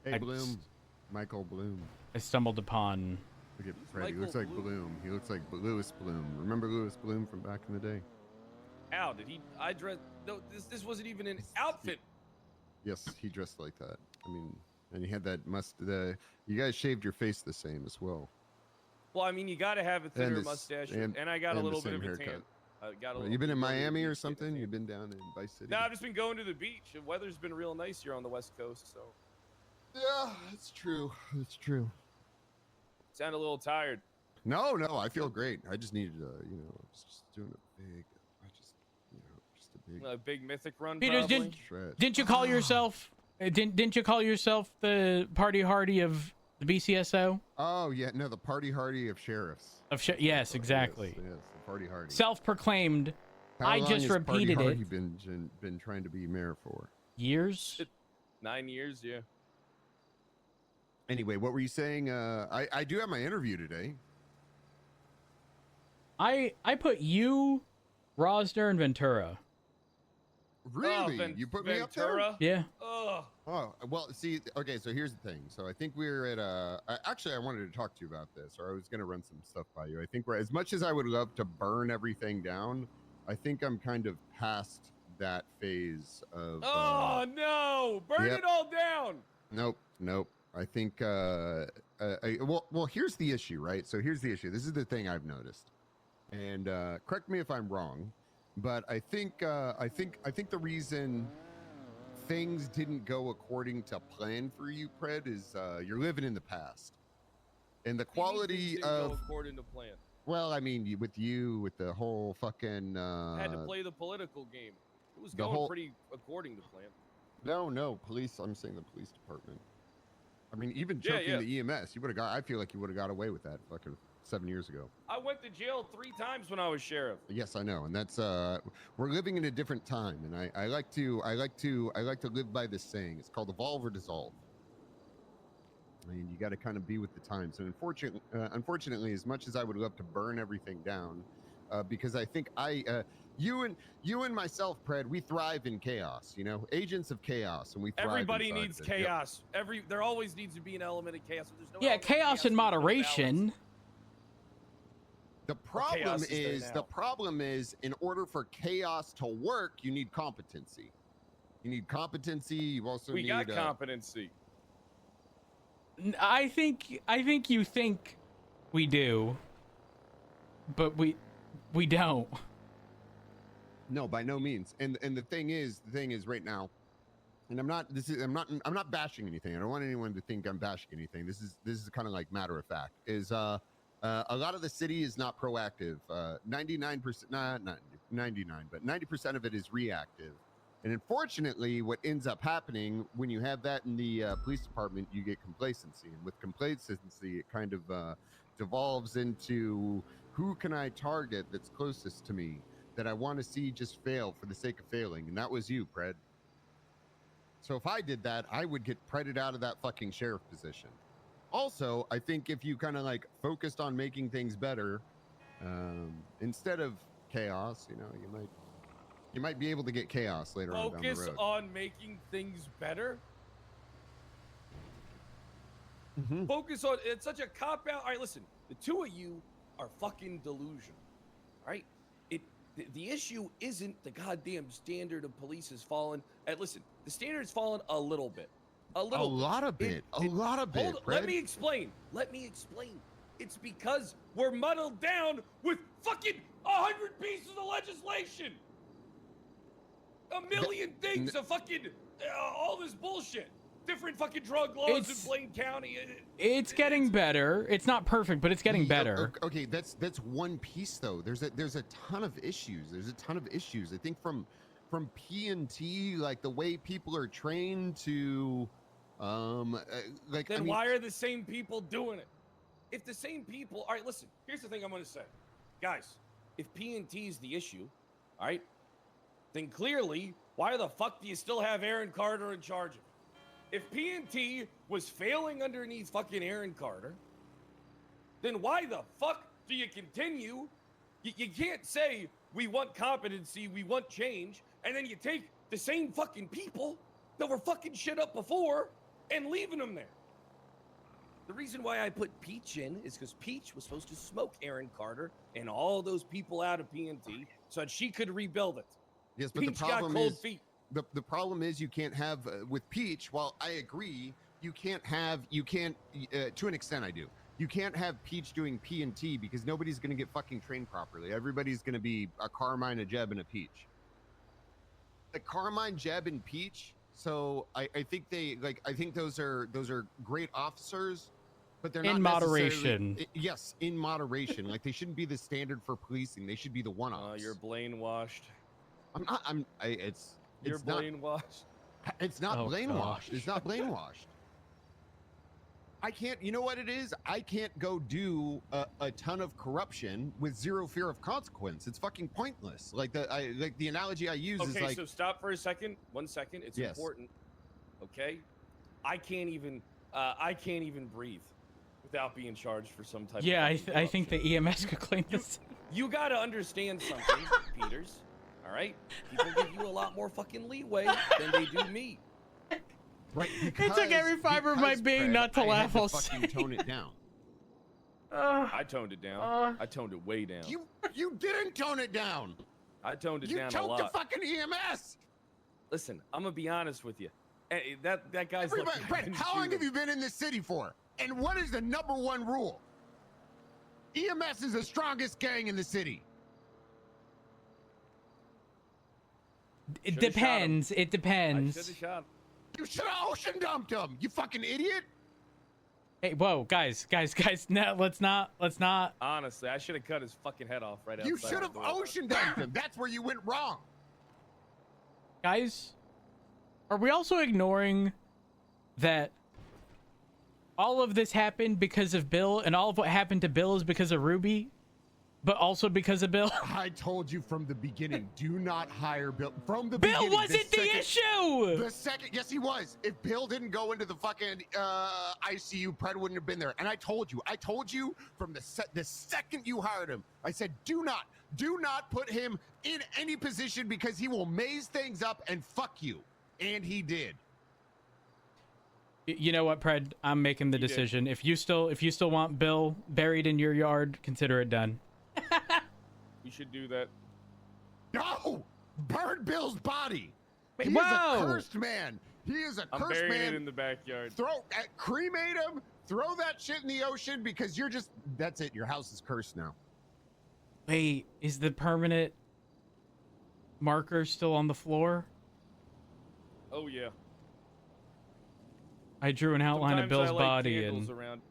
Hey, Bloom. Michael Bloom. I stumbled upon. Look at Fred. He looks like Bloom. He looks like Lewis Bloom. Remember Lewis Bloom from back in the day? Ow, did he? I dressed. No, this wasn't even an outfit. Yes, he dressed like that. I mean, and he had that you guys shaved your face the same as well. Well, I mean, you got to have a thinner mustache, and I got a little bit of a tan. You've been in Miami or something? You've been down in Vice City? No, I've just been going to the beach. The weather's been real nice here on the West Coast, so. Yeah, it's true. It's true. Sound a little tired. No, I feel great. I just needed I was just doing a big mythic run. Peters, probably. didn't you call yourself? Didn't you call yourself the party hardy of the BCSO? Oh yeah, no, the party hardy of sheriffs. Yes, exactly. Yes, the party hardy. Self-proclaimed. How I long just has repeated Party it. Hardy been trying to be mayor for? Years. 9 years, yeah. Anyway, what were you saying? I do have my interview today. I put you, Rosner, and Ventura. Really? You put me up there? Yeah. Oh, well, see, okay, so here's the thing. So I think we're at actually, I wanted to talk to you about this, or I was going to run some stuff by you. I think as much as I would love to burn everything down, I think I'm kind of past that phase of... Oh, no! Burn it all down! Nope. I think, well, here's the issue, right? So here's the issue. This is the thing I've noticed. And correct me if I'm wrong, but I think the reason things didn't go according to plan for you, Pred, is you're living in the past. And the quality of... Go according to plan. Well, I mean, with the whole fucking... had to play the political game. It was going pretty according to plan. No, police. I'm saying the police department. I mean, even choking the EMS, you would have got. I feel like you would have got away with that fucking 7 years ago. I went to jail 3 times when I was sheriff. Yes, I know, and that's we're living in a different time, and I like to live by this saying. It's called evolve or dissolve. I mean, you got to kind of be with the times, and unfortunately, as much as I would love to burn everything down, because I think you and myself, Pred, we thrive in chaos. You know, agents of chaos, and we thrive. Everybody needs chaos. Yep. There always needs to be an element of chaos. There's no chaos in moderation. The problem is, in order for chaos to work, you need competency. You need competency. You also need. We got competency. I think you think we do, but we don't. No, by no means. And the thing is right now, and I'm not bashing anything. I don't want anyone to think I'm bashing anything. This is kind of like matter of fact. Is a lot of the city is not proactive. 99%, not 99, but 90% of it is reactive. And unfortunately, what ends up happening when you have that in the police department, you get complacency. And with complacency, it kind of devolves into who can I target that's closest to me that I want to see just fail for the sake of failing. And that was you, Pred. So if I did that, I would get predded out of that fucking sheriff position. Also, I think if you kind of like focused on making things better, instead of chaos, you know, you might be able to get chaos later on down the Focus road. on making things better. Focus on, it's such a cop out. All right, listen, the two of you are fucking delusional. All right, the issue isn't the goddamn standard of police has fallen. Listen, the standard's fallen a little bit. A lot of bit. Let me explain. It's because we're muddled down with fucking 100 pieces of legislation. A million things of fucking all this bullshit. Different fucking drug laws in Blaine County. It's getting better. It's not perfect, but it's getting better. Okay, that's one piece though. There's a ton of issues. I think from P&T, like the way people are trained to, Then why are the same people doing it? If the same people, all right, listen. Here's the thing I'm gonna say, guys. If P&T is the issue, all right, then clearly, why the fuck do you still have Aaron Carter in charge of it? If P&T was failing underneath fucking Aaron Carter, then why the fuck do you continue? You can't say we want competency, we want change, and then you take the same fucking people that were fucking shit up before and leaving them there. The reason why I put Peach in is because Peach was supposed to smoke Aaron Carter and all those people out of P&T so that she could rebuild it. Yes, but Peach the problem got cold is feet. the problem is you can't have with Peach. While I agree, you can't to an extent I do. You can't have Peach doing P&T because nobody's going to get fucking trained properly. Everybody's going to be a Carmine, a Jeb, and a Peach. The Carmine, Jeb, and Peach. So I think I think those are great officers, but they're not in moderation. Yes, in moderation. Like they shouldn't be the standard for policing. They should be the one-offs. You're Blaine washed. You're Blaine washed. It's not Blaine washed. It's not Blaine washed. I can't. You know what it is? I can't go do a ton of corruption with zero fear of consequence. It's fucking pointless. Like the analogy I use is like. Okay, so stop for a second. 1 second. It's important. Okay, I can't even breathe without being charged for some type. Yeah, of I think the EMS could claim this. You got to understand something, Peters. All right, people give you a lot more fucking leeway than they do me. Right, it took every fiber of my being not to laugh. I'll fucking tone it down. I toned it down. I toned it way down. You didn't tone it down. I toned it down a lot. You choked the fucking EMS. Listen, I'm gonna be honest with you. That guy's. Brett, how long have you been in this city for? And what is the #1 rule? EMS is the strongest gang in the city. It depends. It depends. I should have shot him. You should have ocean dumped him. You fucking idiot. Hey, whoa, guys. No, let's not. Honestly, I should have cut his fucking head off right outside. You should have ocean dumped him. That's where you went wrong. Guys, are we also ignoring that all of this happened because of Bill, and all of what happened to Bill is because of Ruby, but also because of Bill? I told you from the beginning, do not hire Bill. From the Bill beginning, wasn't the issue. The second, yes, he was. If Bill didn't go into the fucking ICU, Pred wouldn't have been there. And I told you from the second you hired him, I said, do not put him in any position because he will maze things up and fuck you. And he did. You know what, Pred? I'm making the decision. If you still want Bill buried in your yard, consider it done. You should do that. No! Burn Bill's body. He Whoa! is a cursed man. He is a cursed man. I'm burying it in the backyard. Cremate him. Throw that shit in the ocean because that's it. Your house is cursed now. Wait, is the permanent marker still on the floor? Oh yeah. I drew an outline of Bill's body and. Around.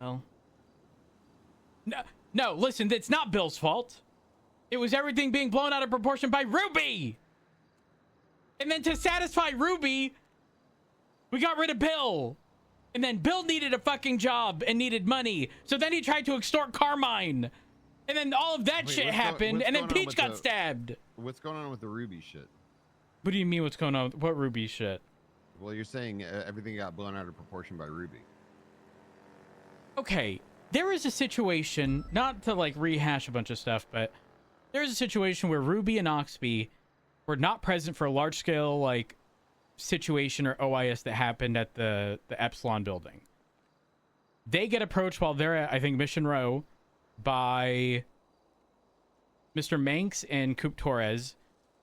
Well. No, listen, it's not Bill's fault. It was everything being blown out of proportion by Ruby. And then to satisfy Ruby, we got rid of Bill. And then Bill needed a fucking job and needed money. So then he tried to extort Carmine. And then all of that shit happened, and then Peach got stabbed. what's going on with the Ruby shit? What do you mean? What's going on? What Ruby shit? Well, you're saying everything got blown out of proportion by Ruby. Okay, there is a situation, not to like rehash a bunch of stuff, but there's a situation where Ruby and Oxby were not present for a large scale like situation or OIS that happened at the Epsilon building. They get approached while they're at, I think, Mission Row by Mr. Manx and Coop Torres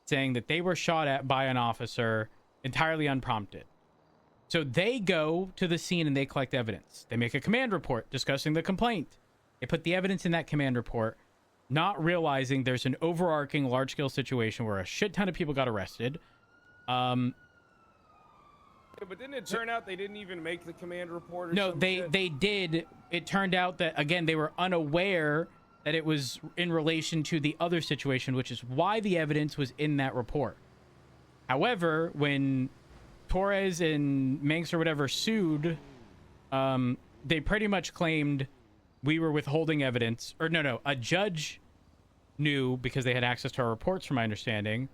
saying that they were shot at by an officer entirely unprompted. So they go to the scene and they collect evidence. They make a command report discussing the complaint. They put the evidence in that command report, not realizing there's an overarching large-scale situation where a shit ton of people got arrested. Yeah, but didn't it turn out they didn't even make the command report? Or No, some they shit? did. It turned out that, again, they were unaware that it was in relation to the other situation, which is why the evidence was in that report. However, when Torres and Manx or whatever sued, they pretty much claimed we were withholding evidence. Or no, a judge knew, because they had access to our reports, from my understanding,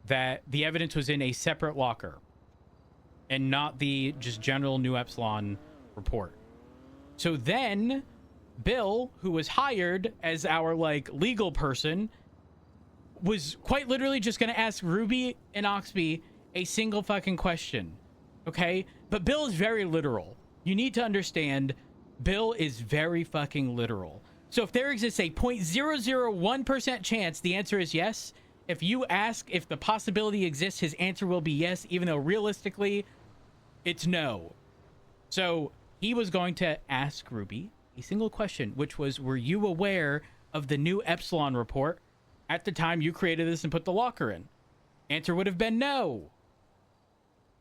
that the evidence was in a separate locker and not the just general New Epsilon report. So then Bill, who was hired as our like legal person, was quite literally just going to ask Ruby and Oxby a single fucking question. Okay? But Bill is very literal. You need to understand, Bill is very fucking literal. So if there exists a 0.001% chance the answer is yes, if you ask if the possibility exists, his answer will be yes, even though realistically it's no. So he was going to ask Ruby a single question, which was, were you aware of the New Epsilon report at the time you created this and put the locker in? Answer would have been no.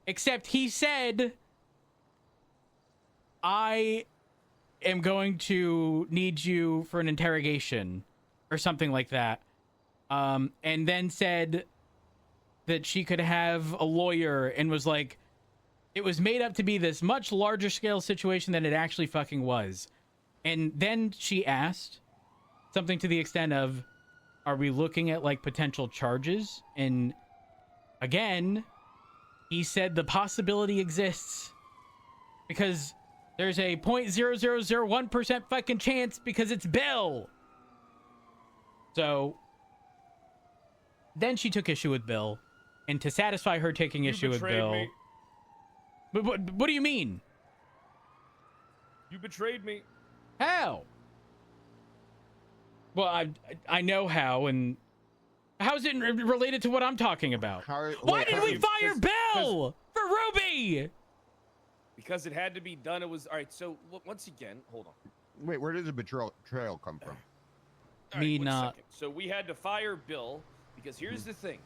Except he said, I am going to need you for an interrogation or something like that. And then said that she could have a lawyer and was like, it was made up to be this much larger scale situation than it actually fucking was. And then she asked something to the extent of, are we looking at like potential charges? And again, he said the possibility exists because there's a 0.0001% fucking chance because it's Bill. So then she took issue with Bill, and to satisfy her taking issue with Bill. Me. But what do you mean? You betrayed me. How? Well, I know how, and how's it related to what I'm talking about? Why did we fire Bill for Ruby? Because it had to be done. It was all right. So once again, hold on. Wait, where did the betrayal come from? Me not. Second. So we had to fire Bill because here's the thing: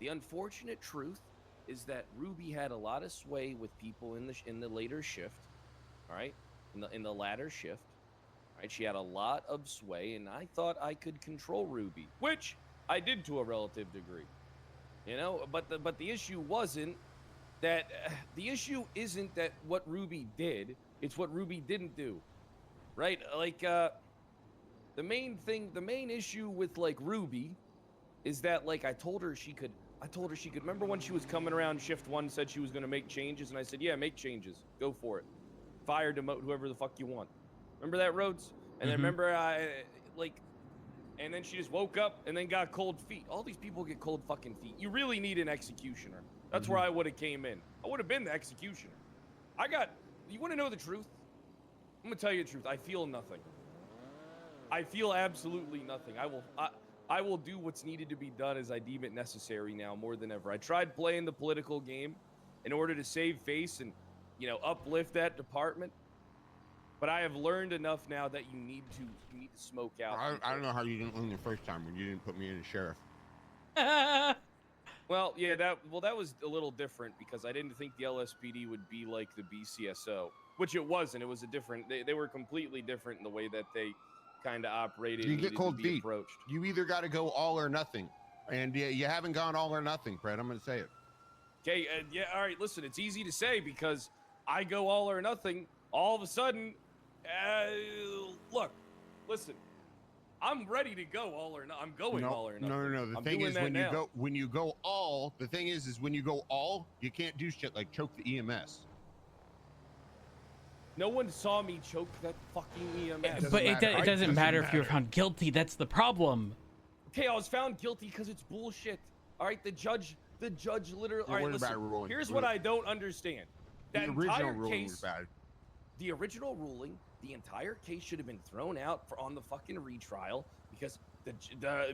the unfortunate truth is that Ruby had a lot of sway with people in the later shift. All right, in the latter shift. Right, she had a lot of sway, and I thought I could control Ruby, which I did to a relative degree. You know, but the issue wasn't that. The issue isn't that what Ruby did; it's what Ruby didn't do. Right? Like the main issue with like Ruby is that like I told her she could. Remember when she was coming around shift 1, said she was going to make changes, and I said, yeah, make changes, go for it, fire, demote, whoever the fuck you want. Remember that, Rhodes? And then remember, and then she just woke up and then got cold feet. All these people get cold fucking feet. You really need an executioner. That's where I would have came in. I would have been the executioner. You want to know the truth? I'm going to tell you the truth. I feel nothing. I feel absolutely nothing. I will do what's needed to be done as I deem it necessary now more than ever. I tried playing the political game in order to save face and, you know, uplift that department. But I have learned enough now that you need to smoke out. I don't know how you didn't win the first time when you didn't put me in as sheriff. Well, yeah, that was a little different because I didn't think the LSPD would be like the BCSO, which it wasn't. It was a different. They were completely different in the way that they kind of operated. You get cold feet. You either got to go all or nothing, and you haven't gone all or nothing, Fred. I'm going to say it. Okay, yeah, all right. Listen, it's easy to say because I go all or nothing. All of a sudden, look, listen. I'm ready to go all or not. I'm going no, all or nothing. no. The I'm thing doing is, that now. when you go all, the thing is when you go all, you can't do shit like choke the EMS. No one saw me choke that fucking EMS. But it doesn't matter if you're found guilty. That's the problem. Okay, I was found guilty because it's bullshit. All right, the judge literally. All right, listen. Here's what I don't understand. That The original entire ruling case, was bad. the original ruling, the entire case should have been thrown out on the fucking retrial because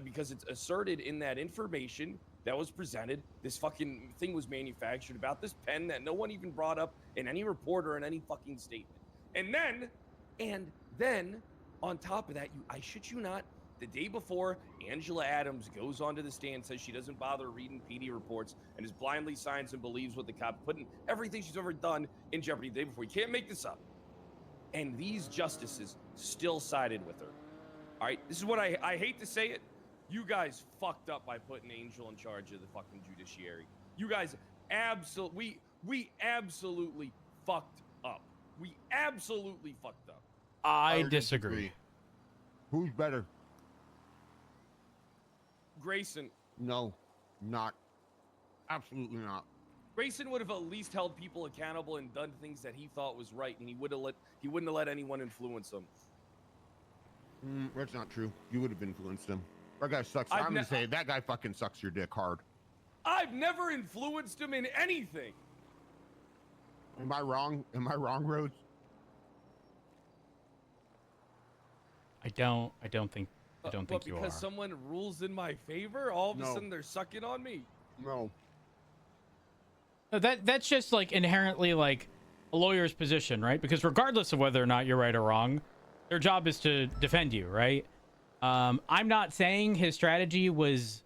because it's asserted in that information that was presented. This fucking thing was manufactured about this pen that no one even brought up in any report or in any fucking statement. And then, on top of that, I shit you not, the day before, Angela Adams goes onto the stand, says she doesn't bother reading PD reports, and is blindly signs and believes what the cop putting everything she's ever done in jeopardy the day before. You can't make this up. And these justices still sided with her. All right, this is what I hate to say it. You guys fucked up by putting Angel in charge of the fucking judiciary. You guys we absolutely fucked up. We absolutely fucked up. I disagree. Who's better? Grayson. No, not. Absolutely not. Grayson would have at least held people accountable and done things that he thought was right, and he wouldn't have let anyone influence him. That's not true. You would have influenced him. That guy sucks. I'm gonna say that guy fucking sucks your dick hard. I've never influenced him in anything. Am I wrong? Am I wrong, Rhodes? I don't think you are. Because someone rules in my favor, all of a sudden they're sucking on me. No. No, that's just like inherently like a lawyer's position, right? Because regardless of whether or not you're right or wrong, their job is to defend you, right? I'm not saying his strategy was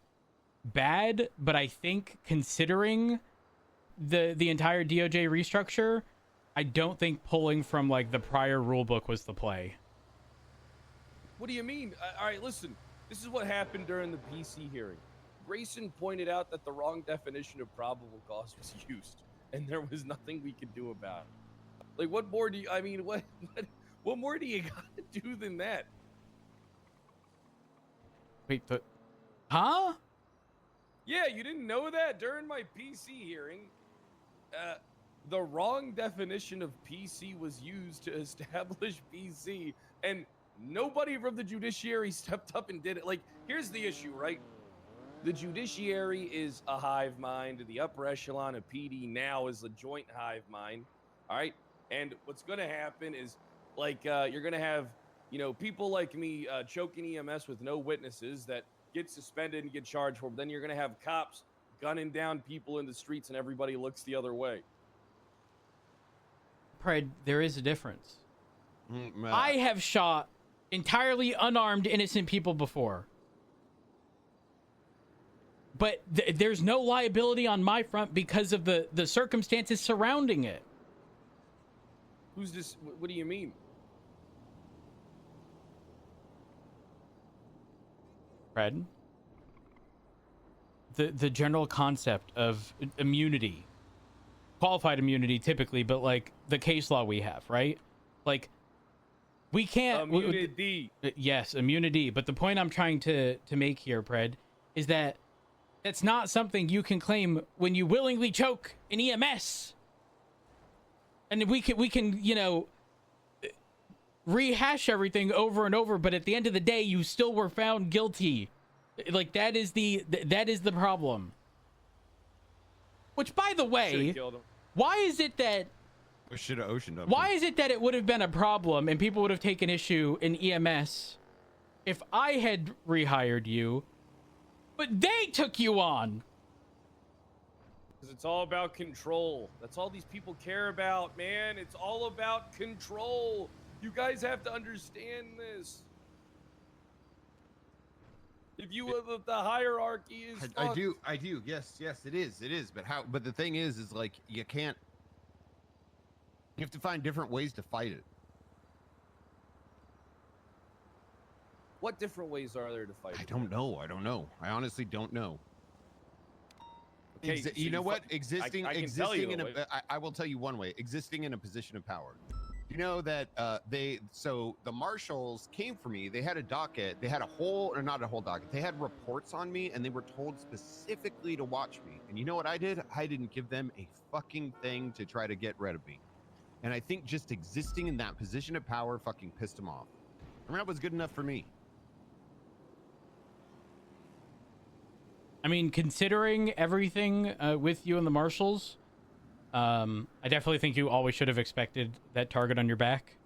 bad, but I think considering the entire DOJ restructure, I don't think pulling from like the prior rule book was the play. What do you mean? All right, listen. This is what happened during the PC hearing. Grayson pointed out that the wrong definition of probable cause was used, and there was nothing we could do about it. Like, what more do you? I mean, what more do you gotta do than that? Wait, huh? Yeah, you didn't know that during my PC hearing. The wrong definition of PC was used to establish PC, and nobody from the judiciary stepped up and did it. Like, here's the issue, right? The judiciary is a hive mind. The upper echelon of PD now is a joint hive mind. All right. And what's going to happen is, like, you're going to have, people like me choking EMS with no witnesses that get suspended and get charged for. But then you're going to have cops gunning down people in the streets, and everybody looks the other way. Pred, there is a difference. I have shot entirely unarmed innocent people before. But there's no liability on my front because of the circumstances surrounding it. Who's this? What do you mean? Fred? The general concept of immunity. Qualified immunity typically, but like the case law we have, right? Like we can't... Immunity. Yes, immunity. But the point I'm trying to make here, Pred, is that that's not something you can claim when you willingly choke an EMS. And we can, rehash everything over and over, but at the end of the day, you still were found guilty. Like that is the problem. Which, by the way, why is it that we should have oceaned up? Why is it that it would have been a problem and people would have taken issue in EMS if I had rehired you, but they took you on? Because it's all about control. That's all these people care about, man. It's all about control. You guys have to understand this. If you the hierarchy is I do. Yes, it is. But the thing is like you have to find different ways to fight it. What different ways are there to fight it? I don't know. I honestly don't know. Okay, you know what? Existing I can tell you I will tell you one way. Existing in a position of power. You know that so the marshals came for me. They had a docket. They had a whole, or not a whole docket. They had reports on me, and they were told specifically to watch me. And you know what I did? I didn't give them a fucking thing to try to get rid of me. And I think just existing in that position of power fucking pissed them off. I mean, that was good enough for me. I mean, considering everything with you and the marshals, I definitely think you always should have expected that target on your back.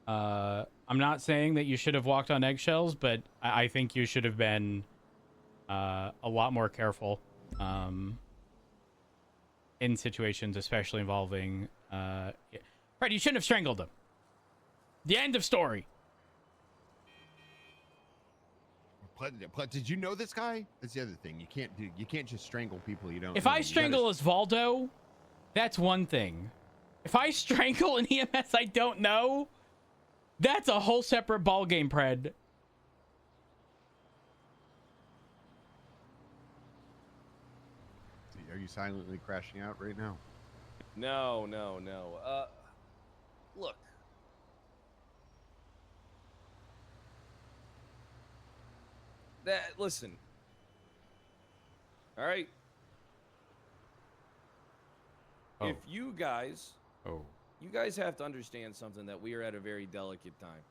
I'm not saying that you should have walked on eggshells, but I think you should have been a lot more careful in situations, especially involving... Fred, you shouldn't have strangled him. The end of story. But did you know this guy? That's the other thing. You can't just strangle people you don't. If I strangle Osvaldo, that's one thing. If I strangle an EMS I don't know, that's a whole separate ballgame, Pred. Are you silently crashing out right now? No. Look. Listen. All right. Oh. If you guys have to understand something, that we are at a very delicate time.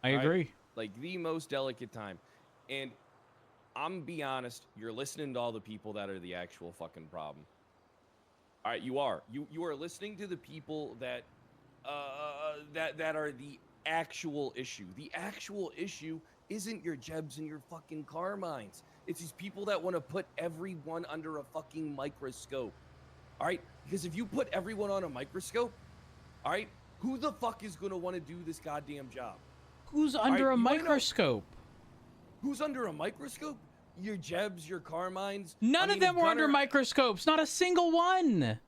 I agree. Like the most delicate time. And I'm be honest, you're listening to all the people that are the actual fucking problem. All right, you are. You are listening to the people that that are the actual issue. The actual issue isn't your Jebs and your fucking Carmines. It's these people that want to put everyone under a fucking microscope. All right? Because if you put everyone on a microscope, all right, who the fuck is going to want to do this goddamn job? Who's under a microscope? Who's under a microscope? Your Jebs, your Carmines. None of them were under microscopes. Not a single one.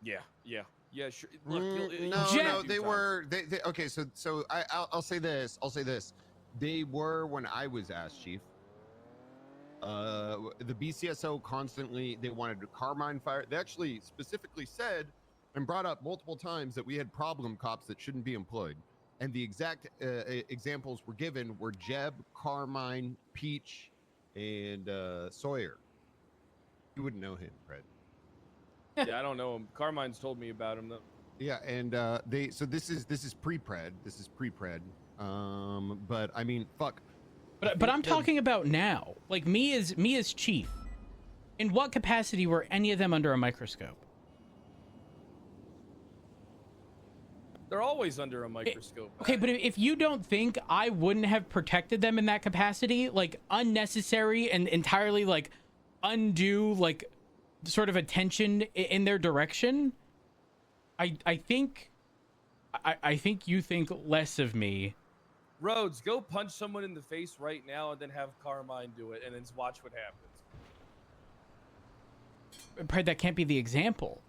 Yeah, sure. Look, no, they were. They okay. So I'll say this. They were when I was asked, Chief. The BCSO constantly, they wanted to Carmine fire. They actually specifically said and brought up multiple times that we had problem cops that shouldn't be employed. And the exact examples were given were Jeb, Carmine, Peach, and Sawyer. You wouldn't know him, Fred. Yeah, I don't know him. Carmine's told me about him though. Yeah, and so this is pre-pred. This is pre-pred. But I mean, fuck. But I'm talking about now. Like me as chief. In what capacity were any of them under a microscope? They're always under a microscope. Okay, but if you don't think I wouldn't have protected them in that capacity, like unnecessary and entirely like undue like sort of attention in their direction, I think you think less of me. Rhodes, go punch someone in the face right now and then have Carmine do it and then watch what happens. Pred, that can't be the example.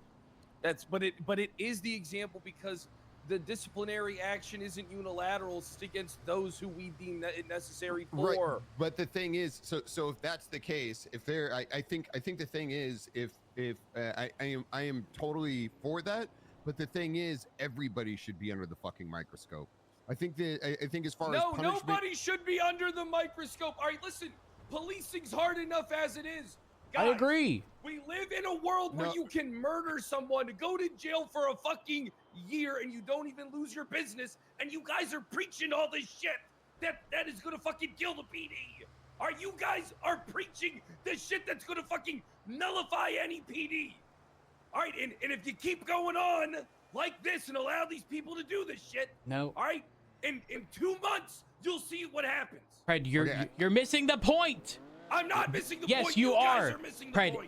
But it is the example because the disciplinary action isn't unilateral. It's against those who we deem it necessary for. Right. But the thing is, so if that's the case, if they're, I think the thing is, if I am totally for that. But the thing is, everybody should be under the fucking microscope. I think as far as punishment, nobody should be under the microscope. All right, listen, policing's hard enough as it is. Guys, I agree. We live in a world where you can murder someone, go to jail for a fucking year, and you don't even lose your business, and you guys are preaching all this shit that is gonna fucking kill the PD. You guys are preaching the shit that's gonna fucking nullify any PD. All right, and if you keep going on like this and allow these people to do this shit, no. All right, in 2 months, you'll see what happens. Fred, you're missing the point. I'm not missing the point. Yes, you guys are missing the Pred, point.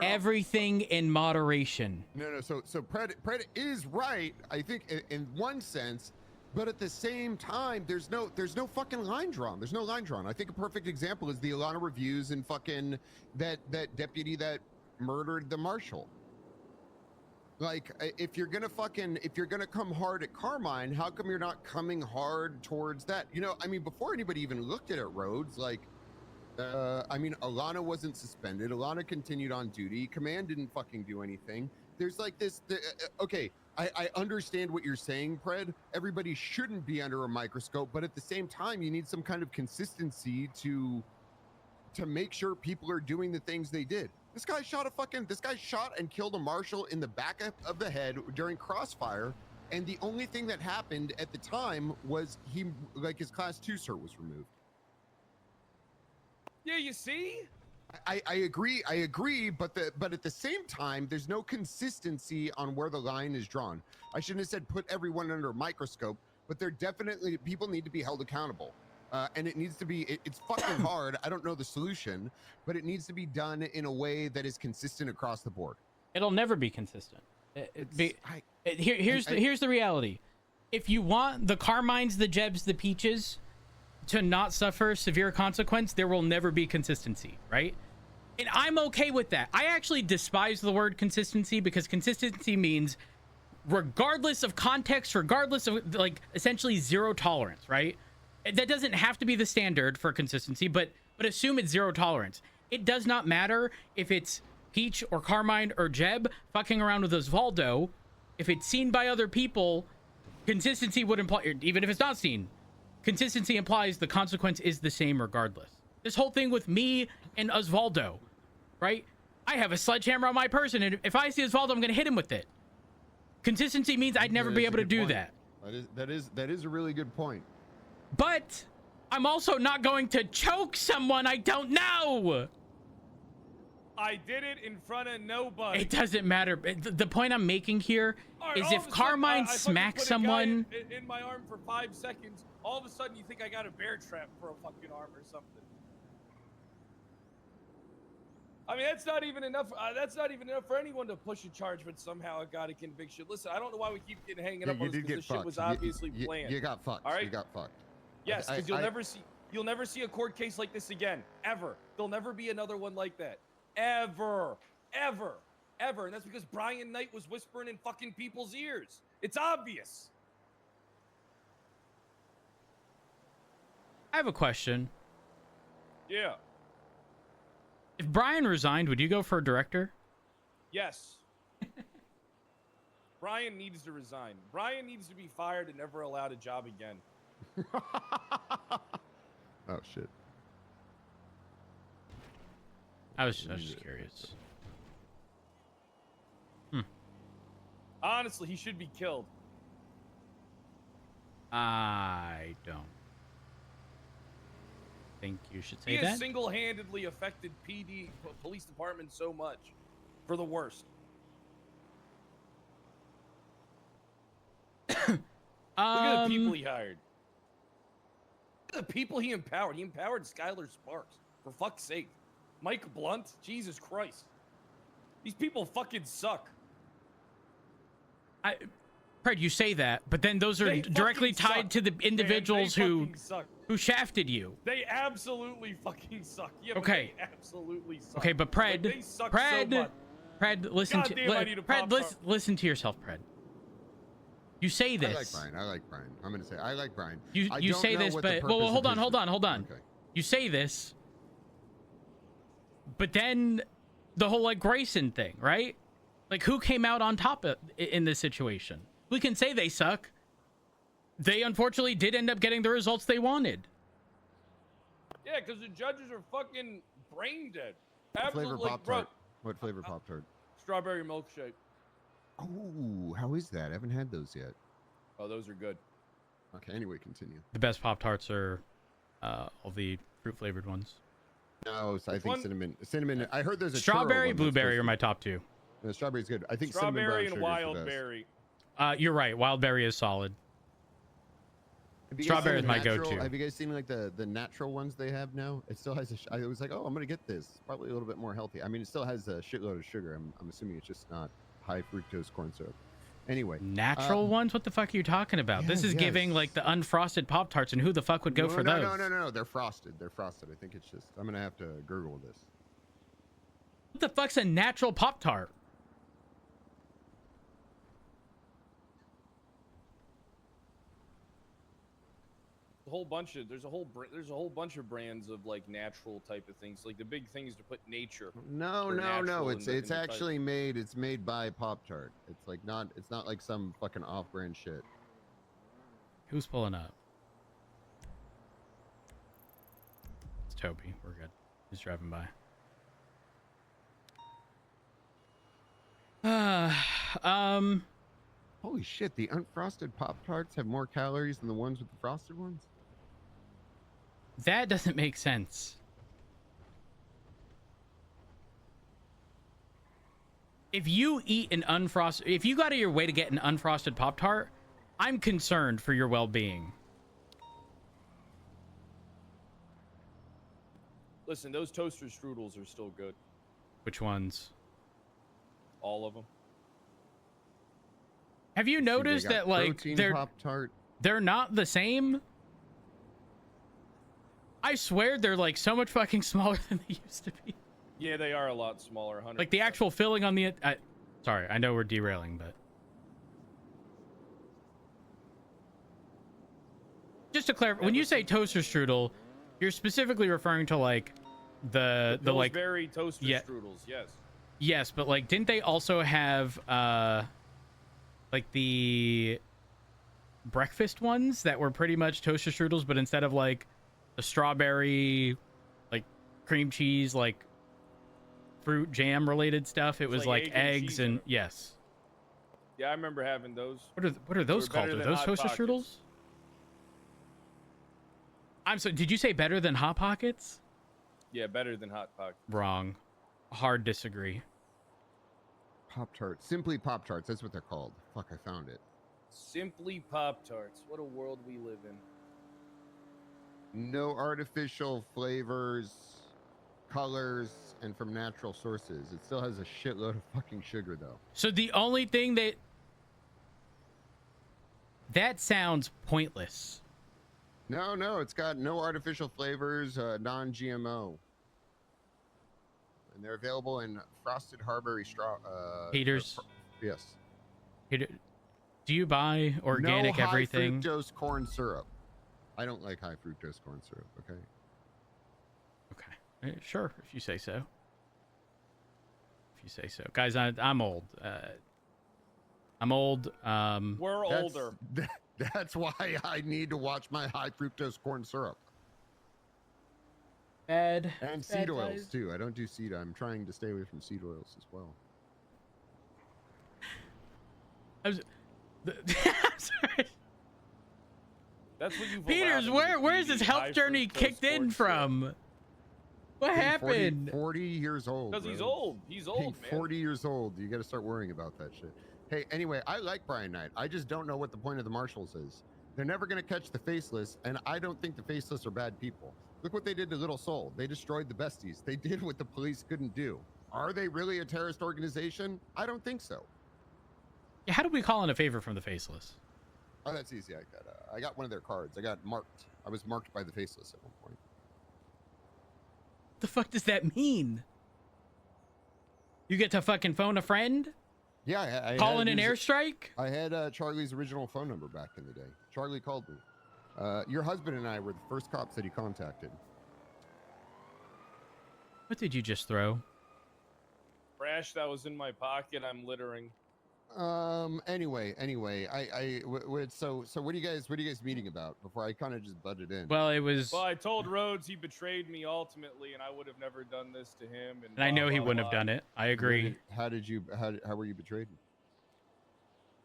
everything in moderation. No. So Pred is right. I think in one sense, but at the same time, there's no fucking line drawn. There's no line drawn. I think a perfect example is the Alana reviews and fucking that deputy that murdered the marshal. Like, if you're gonna come hard at Carmine, how come you're not coming hard towards that? You know, I mean, before anybody even looked at it, Rhodes, like, I mean, Alana wasn't suspended. Alana continued on duty. Command didn't fucking do anything. There's like this, okay, I understand what you're saying, Pred. Everybody shouldn't be under a microscope, but at the same time, you need some kind of consistency to make sure people are doing the things they did. This guy shot and killed a marshal in the back of the head during crossfire, and the only thing that happened at the time was his class 2 cert was removed. Yeah, you see? I agree, but at the same time, there's no consistency on where the line is drawn. I shouldn't have said put everyone under a microscope, but people need to be held accountable. And it needs to be, it's fucking hard. I don't know the solution, but it needs to be done in a way that is consistent across the board. It'll never be consistent. Here's the reality. If you want the Carmines, the Jebs, the Peaches to not suffer severe consequence, there will never be consistency, right? And I'm okay with that. I actually despise the word consistency because consistency means regardless of context, regardless of like essentially zero tolerance, right? That doesn't have to be the standard for consistency, but assume it's zero tolerance. It does not matter if it's Peach or Carmine or Jeb fucking around with Osvaldo. If it's seen by other people, consistency would imply, even if it's not seen, consistency implies the consequence is the same regardless. This whole thing with me and Osvaldo, right? I have a sledgehammer on my person, and if I see Osvaldo, I'm going to hit him with it. Consistency means I'd never be able to do that. That is a really good point. But I'm also not going to choke someone I don't know. I did it in front of nobody. It doesn't matter. The point I'm making here is if Carmine smacks someone in my arm for 5 seconds, all of a sudden you think I got a bear trap for a fucking arm or something. I mean, that's not even enough. That's not even enough for anyone to push a charge, but somehow I got a conviction. Listen, I don't know why we keep hanging up on this because this shit was obviously planned. You got fucked. All right? You got fucked. Yes, because you'll never see a court case like this again, ever. There'll never be another one like that, ever. And that's because Brian Knight was whispering in fucking people's ears. It's obvious. I have a question. Yeah. If Brian resigned, would you go for a director? Yes. Brian needs to resign. Brian needs to be fired and never allowed a job again. Oh shit. I was just curious. Honestly, he should be killed. I don't think you should say He that. has single-handedly affected police department so much for the worst. Look at the people he hired. Look at the people he empowered. He empowered Skylar Sparks. For fuck's sake. Mike Blunt? Jesus Christ. These people fucking suck. Fred, you say that, but then those are directly tied to the individuals who shafted you. They absolutely fucking suck. Yeah, Okay. They absolutely suck. Okay, but Pred, Like, they suck so much. Pred, listen listen to yourself, Pred. You say this. I like Brian. I'm gonna say I like Brian. You say this, but well, hold on. Okay. You say this, but then the whole like Grayson thing, right? Like, who came out on top in this situation? We can say they suck. They unfortunately did end up getting the results they wanted. Yeah, because the judges are fucking brain dead. What flavor Absolutely, Pop-Tart? What flavor Pop-Tart? Strawberry milkshake. Oh, how is that? I haven't had those yet. Oh, those are good. Okay, anyway, continue. The best Pop-Tarts are all the fruit-flavored ones. No, I think cinnamon. Cinnamon. I heard there's a strawberry, blueberry are my top two. No, strawberry's good. I think strawberry cinnamon and brown wild berry. You're right. Wild berry is solid. Strawberry is my go-to. Have you guys seen like the natural ones they have now? It still has I was like, oh, I'm gonna get this. Probably a little bit more healthy. I mean, it still has a shitload of sugar. I'm assuming it's just not high fructose corn syrup. Anyway, natural ones? What the fuck are you talking about? This is giving like the unfrosted Pop-Tarts, and who the fuck would go for those? No. They're frosted. They're frosted. I think it's just. I'm gonna have to Google this. What the fuck's a natural Pop-Tart? whole bunch of there's a whole bunch of brands of like natural type of things. Like the big thing is to put nature. No. It's actually made. It's made by Pop-Tart. It's like not. It's not like some fucking off-brand shit. Who's pulling up? It's Toby. We're good. He's driving by. Holy shit! The unfrosted Pop-Tarts have more calories than the ones with the frosted ones. That doesn't make sense. If you eat an unfrosted, if you go out of your way to get an unfrosted Pop-Tart, I'm concerned for your well-being. Listen, those toaster strudels are still good. Which ones? All of them. Have you noticed that like they're not the same? I swear they're like so much fucking smaller than they used to be. Yeah, they are a lot smaller. 100%. Like the actual filling on the. Sorry, I know we're derailing, but just to clarify, when you say toaster strudel, you're specifically referring to like the like Pillsbury toaster strudels. Yes. Yes, but like, didn't they also have like the breakfast ones that were pretty much toaster strudels, but instead of like the strawberry, like cream cheese, like fruit jam related stuff, it was like eggs and yes. Yeah, I remember having those. What are those called? Are those toaster strudels? I'm sorry. Did you say better than Hot Pockets? Yeah, better than Hot Pockets. Wrong. Hard disagree. Pop-Tarts. Simply Pop-Tarts. That's what they're called. Fuck, I found it. Simply Pop-Tarts. What a world we live in. No artificial flavors, colors, and from natural sources. It still has a shitload of fucking sugar, though. So the only thing that sounds pointless. No, it's got no artificial flavors, non-GMO. And they're available in frosted Harbury straw. Peters. Yes. Do you buy organic everything? No high fructose corn syrup. I don't like high fructose corn syrup. Okay. Okay. Sure, if you say so. If you say so, guys. I'm old. I'm old. We're older. That's why I need to watch my high fructose corn syrup. And seed oils too. I don't do seed. I'm trying to stay away from seed oils as well. Sorry. That's what you've Peters, where's this health journey kicked in from? What happened? 40 years old. Because he's old. He's old, man. 40 years old. You got to start worrying about that shit. Hey, anyway, I like Brian Knight. I just don't know what the point of the marshals is. They're never going to catch the faceless, and I don't think the faceless are bad people. Look what they did to Little Soul. They destroyed the besties. They did what the police couldn't do. Are they really a terrorist organization? I don't think so. Yeah, how do we call in a favor from the faceless? Oh, that's easy. I got one of their cards. I got marked. I was marked by the faceless at one point. The fuck does that mean? You get to fucking phone a friend? Yeah, I call in an airstrike? I had Charlie's original phone number back in the day. Charlie called me. Your husband and I were the first cops that he contacted. What did you just throw? Trash that was in my pocket. I'm littering. Anyway, so what are you guys meeting about before I kind of just butted in? Well, it was. Well, I told Rhodes he betrayed me ultimately, and I would have never done this to him. And I know he wouldn't have done it. I agree. How were you betrayed?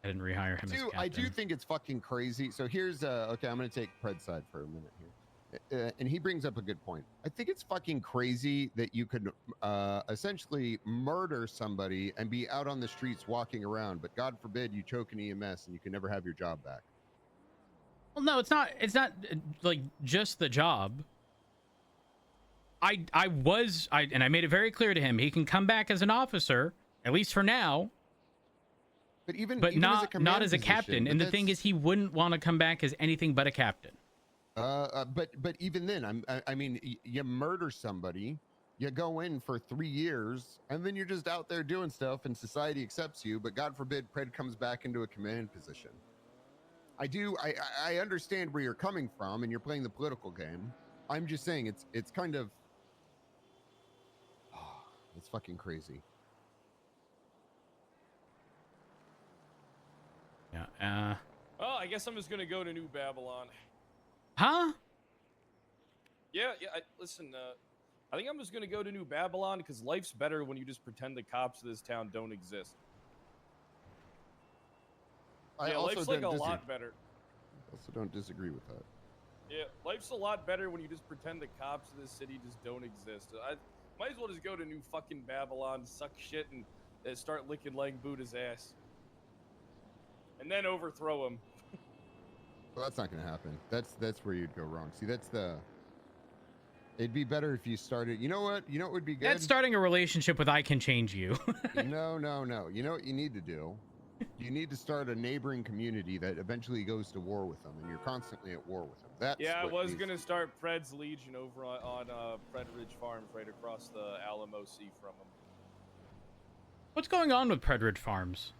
I didn't rehire him as captain. I do think it's fucking crazy. So here's okay, I'm gonna take Pred's side for a minute here. And he brings up a good point. I think it's fucking crazy that you could essentially murder somebody and be out on the streets walking around, but God forbid you choke an EMS and you can never have your job back. Well, no, it's not like just the job. I made it very clear to him he can come back as an officer, at least for now. But not as a captain. And the thing is, he wouldn't want to come back as anything but a captain. But even then, I mean, you murder somebody, you go in for 3 years, and then you're just out there doing stuff, and society accepts you. But God forbid, Pred comes back into a command position. I understand where you're coming from, and you're playing the political game. I'm just saying it's kind of it's fucking crazy. Yeah. Well, I guess I'm just gonna go to New Babylon. Huh? Yeah. Listen, I think I'm just gonna go to New Babylon because life's better when you just pretend the cops of this town don't exist. Life's like a lot better. Also, don't disagree with that. Yeah, life's a lot better when you just pretend the cops of this city just don't exist. I might as well just go to New fucking Babylon, suck shit, and start licking Lang Buddha's ass. And then overthrow him. Well, that's not going to happen. That's where you'd go wrong. See, it'd be better if you started. You know what? You know what would be good? That's starting a relationship with I Can Change You. No. You know what you need to do? You need to start a neighboring community that eventually goes to war with them, and you're constantly at war with them. I was going to start Pred's Legion over on Pred Ridge Farms right across the Alamo Sea from him. What's going on with Pred Ridge Farms?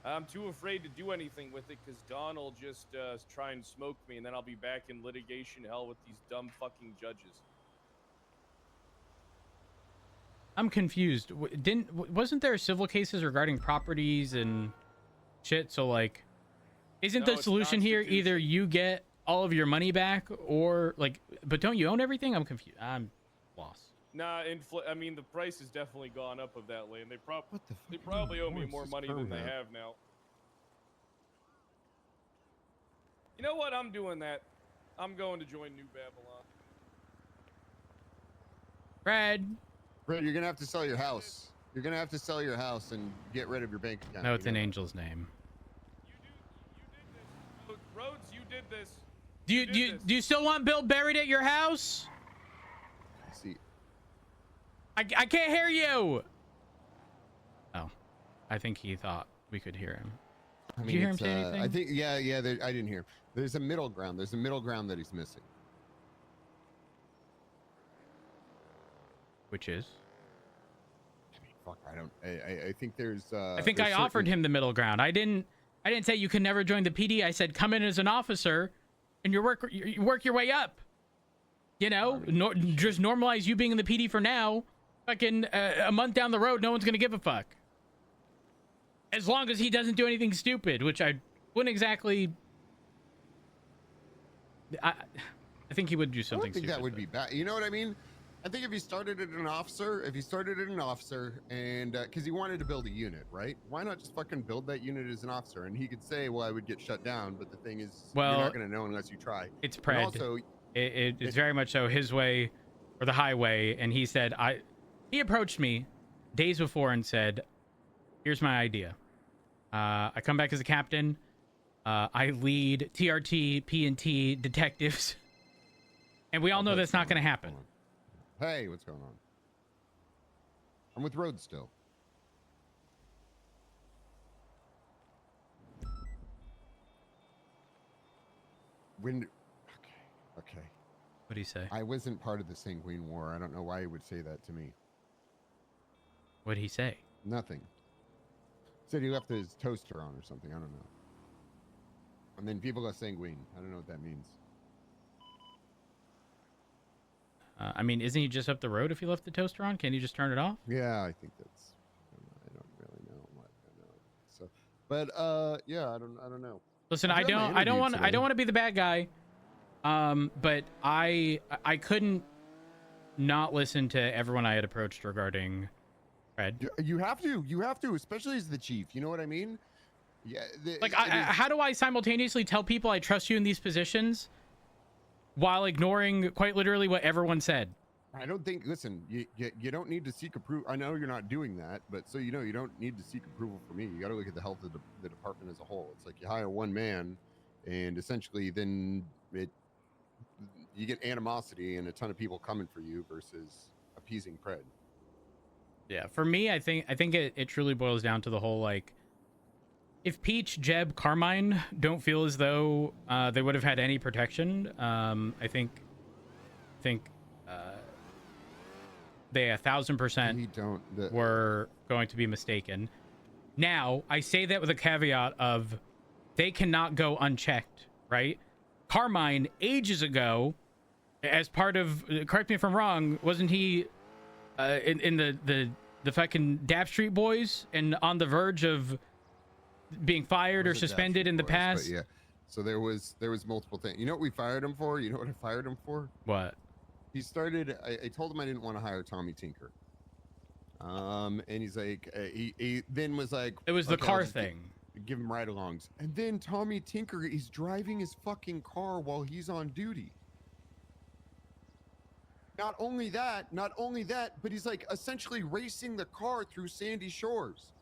I'm too afraid to do anything with it because Don will just try and smoke me, and then I'll be back in litigation hell with these dumb fucking judges. I'm confused. Wasn't there civil cases regarding properties and shit? So like, isn't the solution here either you get all of your money back or like, but don't you own everything? I'm confused. I'm lost. Nah, I mean, the price has definitely gone up of that land. They probably owe me more money than they have now. You know what? I'm doing that. I'm going to join New Babylon. Fred, you're gonna have to sell your house. You're gonna have to sell your house and get rid of your bank account. No, it's an angel's name. You did this. Rhodes, you did this. Do you still want Bill buried at your house? See. I can't hear you. Oh, I think he thought we could hear him. Did you hear him say anything? I think yeah. I didn't hear. There's a middle ground. There's a middle ground that he's missing. Which is? Fuck, I think there's. I think I offered him the middle ground. I didn't say you can never join the PD. I said come in as an officer, and you work your way up. You know, just normalize you being in the PD for now. Fucking a month down the road, no one's gonna give a fuck. As long as he doesn't do anything stupid, which I wouldn't exactly. I think he would do something. I don't think stupid, that would be bad. You know what I mean? I think if he started as an officer, and because he wanted to build a unit, right? Why not just fucking build that unit as an officer? And he could say, well, I would get shut down, but the thing is, you're not going to know unless you try. It's Pred. And also, it's very much so his way or the highway. And he said, he approached me days before and said, here's my idea. I come back as a captain. I lead TRT, P&T detectives. And we all know that's not going to happen. Hey, what's going on? I'm with Rhodes still. Okay. What'd he say? I wasn't part of the Sanguine War. I don't know why he would say that to me. What'd he say? Nothing. Said he left his toaster on or something. I don't know. And then people are sanguine. I don't know what that means. I mean, isn't he just up the road if he left the toaster on? Can he just turn it off? Yeah, I think that's. I don't really know what I know. So, but yeah, I don't know. Listen, I don't want to be the bad guy. But I couldn't not listen to everyone I had approached regarding Fred. You have to, especially as the chief. You know what I mean? Yeah. How do I simultaneously tell people I trust you in these positions while ignoring quite literally what everyone said? I don't think. Listen, you don't need to seek approval. I know you're not doing that, but so you know, you don't need to seek approval from me. You got to look at the health of the department as a whole. It's like you hire one man, and essentially then you get animosity and a ton of people coming for you versus appeasing Pred. Yeah, for me, I think it truly boils down to the whole, like, if Peach, Jeb, Carmine don't feel as though they would have had any protection, I think they 1,000% were going to be mistaken. Now, I say that with a caveat of they cannot go unchecked, right? Carmine, ages ago, as part of, correct me if I'm wrong, wasn't he in the fucking Dap Street Boys and on the verge of being fired or suspended in the past? Yeah. So there was multiple things. You know what we fired him for? You know what I fired him for? What? He started. I told him I didn't want to hire Tommy Tinker. And he's like, he then was like, it was the okay, car thing. Give him ride-alongs, and then Tommy Tinker, he's driving his fucking car while he's on duty. Not only that, but he's like essentially racing the car through Sandy Shores.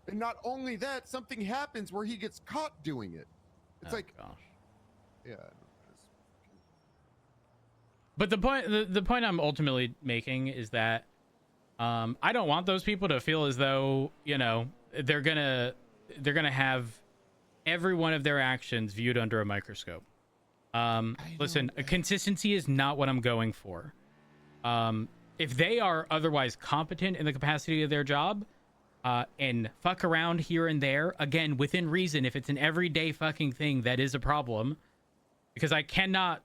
And not only that, something happens where he gets caught doing it. It's gosh. Yeah. But the point I'm ultimately making is that I don't want those people to feel as though, you know, they're gonna have every one of their actions viewed under a microscope. Listen, consistency is not what I'm going for. If they are otherwise competent in the capacity of their job, and fuck around here and there, again, within reason, if it's an everyday fucking thing, that is a problem. Because I cannot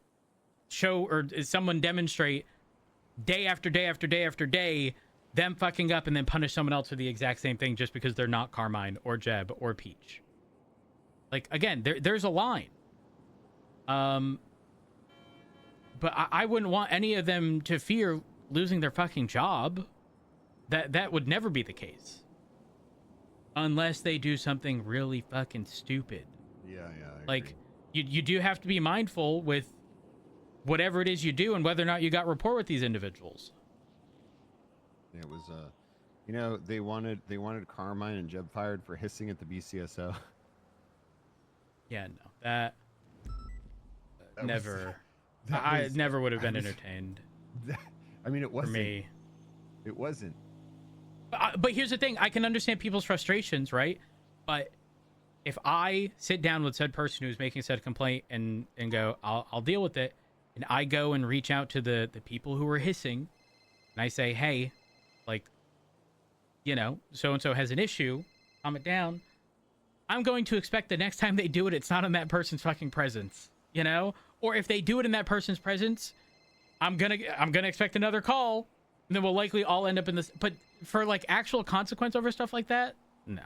show or someone demonstrate day after day after day after day them fucking up and then punish someone else for the exact same thing just because they're not Carmine or Jeb or Peach. Like, again, there's a line. But I wouldn't want any of them to fear losing their fucking job. That would never be the case. Unless they do something really fucking stupid. Yeah, I like, you do have to be mindful with whatever it is you do and whether or not you got rapport with these individuals. It was, you know, they wanted Carmine and Jeb fired for hissing at the BCSO. Yeah, no, that never. I never would have been entertained. I mean, it wasn't. For me. It wasn't. But here's the thing. I can understand people's frustrations, right? But if I sit down with said person who's making said complaint and go, I'll deal with it, and I go and reach out to the people who are hissing, and I say, hey, like, you know, so-and-so has an issue, calm it down, I'm going to expect the next time they do it, it's not in that person's fucking presence, you know? Or if they do it in that person's presence, I'm gonna expect another call, and then we'll likely all end up in this. But for like actual consequence over stuff like that, no.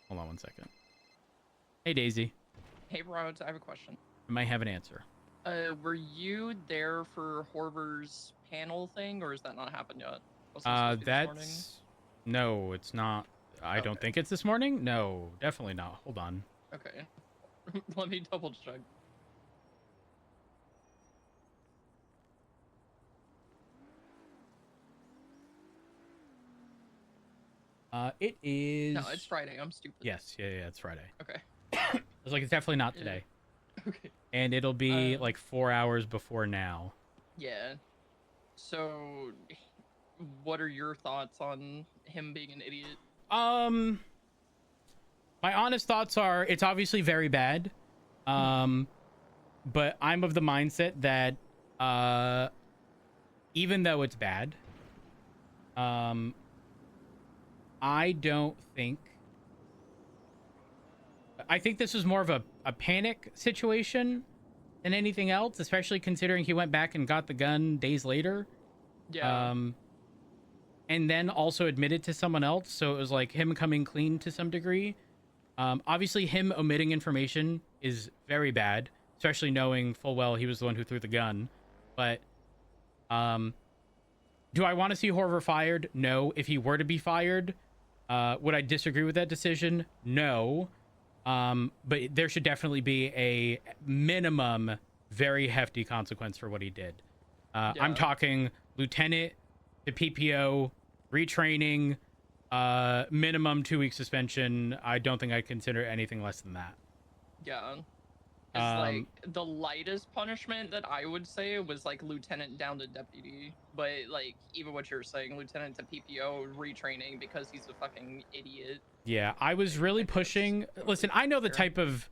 Hold on one second. Hey Daisy. Hey Rhodes, I have a question. I might have an answer. Were you there for Horver's panel thing, or has that not happened yet? Wasn't it supposed to be this morning? No, it's not. I don't think it's this morning. No, definitely not. Hold on. Okay. Let me double check. It is. No, it's Friday. I'm stupid. Yes, yeah, it's Friday. Okay. I was like, it's definitely not today. Okay. And it'll be like 4 hours before now. Yeah. So, what are your thoughts on him being an idiot? My honest thoughts are it's obviously very bad. But I'm of the mindset that even though it's bad, I think this was more of a panic situation than anything else, especially considering he went back and got the gun days later. Yeah. And then also admitted to someone else, so it was like him coming clean to some degree. Obviously, him omitting information is very bad, especially knowing full well he was the one who threw the gun. But do I want to see Horver fired? No. If he were to be fired, would I disagree with that decision? No. But there should definitely be a minimum, very hefty consequence for what he did. I'm talking lieutenant to PPO, retraining, minimum 2-week suspension. I don't think I'd consider anything less than that. Yeah. It's like the lightest punishment that I would say was like lieutenant down to deputy. But like even what you're saying, lieutenant to PPO retraining because he's a fucking idiot. Yeah, I was really pushing. Listen, I know the type of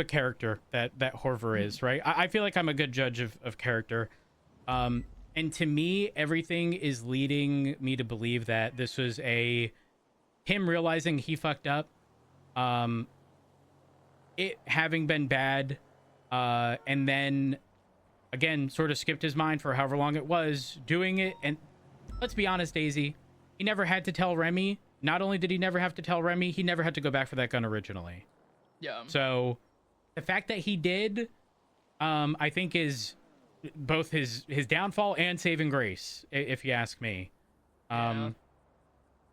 character that Horver is, right? I feel like I'm a good judge of character. And to me, everything is leading me to believe that this was him realizing he fucked up. it having been bad, and then again sort of skipped his mind for however long it was doing it. And let's be honest, Daisy, he never had to tell Remy. Not only did he never have to tell Remy, he never had to go back for that gun originally. Yeah. So the fact that he did, I think is both his downfall and saving grace, if you ask me.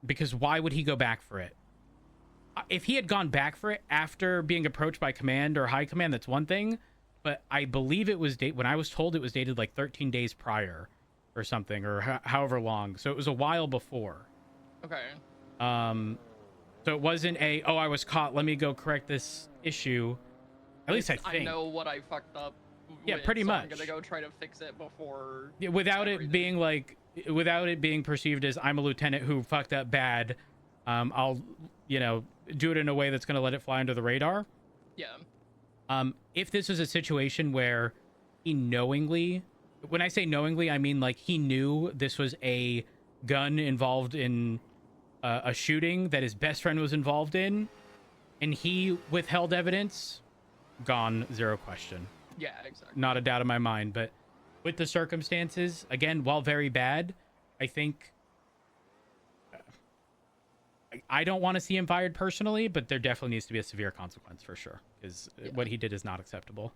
Because why would he go back for it? If he had gone back for it after being approached by command or high command, that's one thing. But I believe it was when I was told it was dated like 13 days prior or something, or however long. So it was a while before. Okay. So it wasn't I was caught, let me go correct this issue. At least I think. I know what I fucked up. Yeah, with, pretty so much. I'm gonna go try to fix it before. Yeah, without it being perceived as I'm a lieutenant who fucked up bad. I'll, do it in a way that's gonna let it fly under the radar. Yeah. If this was a situation where he knowingly, when I say knowingly, I mean like he knew this was a gun involved in a shooting that his best friend was involved in, and he withheld evidence, gone, zero question. Yeah, exactly. Not a doubt in my mind. But with the circumstances, again, while very bad, I think I don't want to see him fired personally, but there definitely needs to be a severe consequence for sure, because what he did is not acceptable.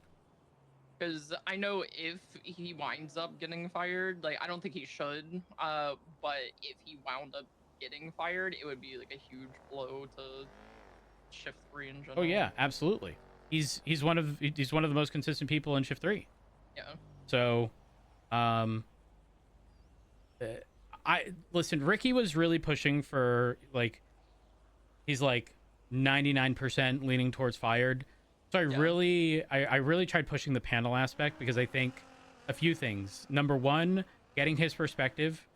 Because I know if he winds up getting fired, like I don't think he should, but if he wound up getting fired, it would be like a huge blow to Shift 3 in general. Oh yeah, absolutely. He's one of the most consistent people in Shift 3. Yeah. So, listen, Ricky was really pushing for he's like 99% leaning towards fired. So I really tried pushing the panel aspect, because I think a few things. Number one, getting his perspective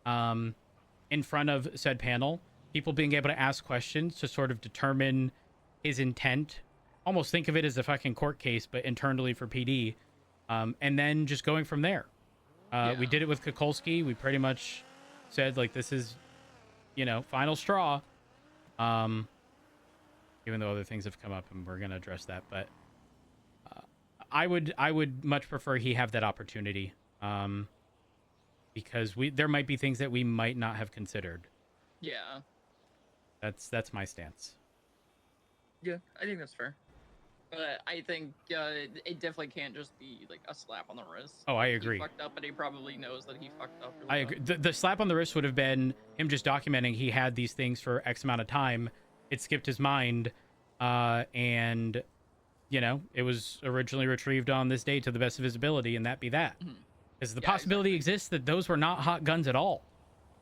in front of said panel, people being able to ask questions to sort of determine his intent. Almost think of it as a fucking court case, but internally for PD. And then just going from there. We did it with Kukulski. We pretty much said, this is, final straw. Even though other things have come up and we're going to address that. But I would much prefer he have that opportunity. Because there might be things that we might not have considered. Yeah. That's my stance. Yeah, I think that's fair. But I think it definitely can't just be like a slap on the wrist. Oh, I agree. He fucked up, and he probably knows that he fucked up. I agree. The slap on the wrist would have been him just documenting he had these things for X amount of time. It skipped his mind, and it was originally retrieved on this day to the best of his ability, and that be that. Because the possibility exists that those were not hot guns at all.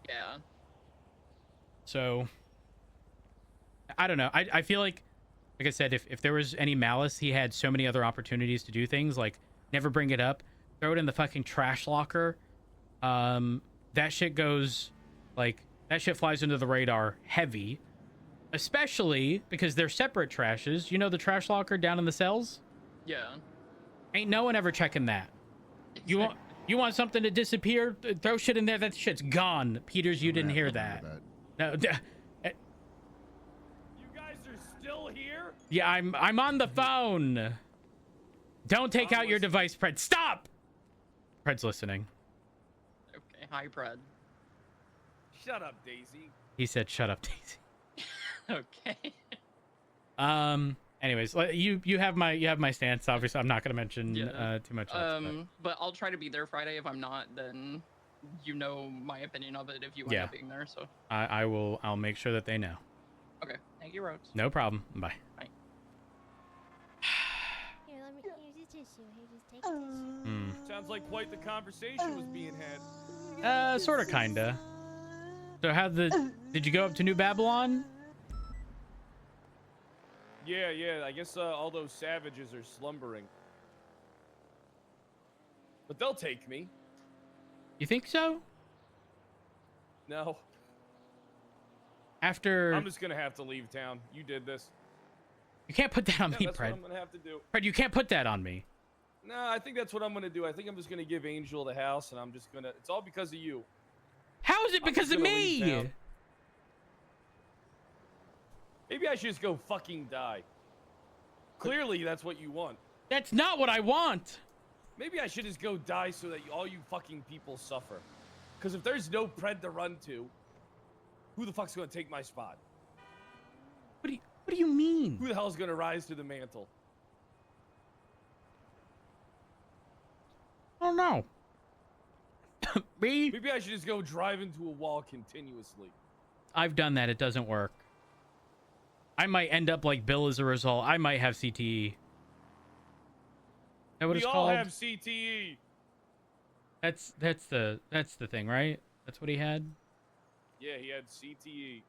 Yeah. So I don't know. I feel like I said, if there was any malice, he had so many other opportunities to do things, like never bring it up, throw it in the fucking trash locker. That shit goes, that shit flies under the radar heavy, especially because they're separate trashes. You know the trash locker down in the cells? Yeah. Ain't no one ever checking that. You want something to disappear? Throw shit in there. That shit's gone. Peters, you didn't hear that. No. Still here? Yeah, I'm on the phone. Don't take out your device, Pred. Stop! Pred's listening. Okay, hi, Pred. Shut up, Daisy. He said, "Shut up, Daisy." Okay. Anyways, you have my stance. Obviously, I'm not going to mention too much else. But I'll try to be there Friday. If I'm not, then my opinion of it. If you end up being there, so I'll make sure that they know. Okay. Thank you, Rhodes. No problem. Bye. Bye. Here, here's a tissue. Here, just take a tissue. Sounds like quite the conversation was being had. Sorta, kinda. So did you go up to New Babylon? Yeah, I guess all those savages are slumbering. But they'll take me. You think so? No. I'm just gonna have to leave town. You did this. You can't put that on me, that's Pred. what I'm gonna have to do. Pred, you can't put that on me. No, I think that's what I'm gonna do. I think I'm just gonna give Angel the house, and I'm just gonna. It's all because of you. How is it because of me? Maybe I should just go fucking die. clearly that's what you want. That's not what I want. Maybe I should just go die so that all you fucking people suffer. Because if there's no pred to run to, who the fuck's gonna take my spot? What do you mean? Who the hell's gonna rise to the mantle? I don't know. Me? Maybe I should just go drive into a wall continuously. I've done that. It doesn't work. I might end up like Bill as a result. I might have CTE. Is that what We it's all called? have CTE. That's the thing, right? That's what he had. Yeah, he had CTE.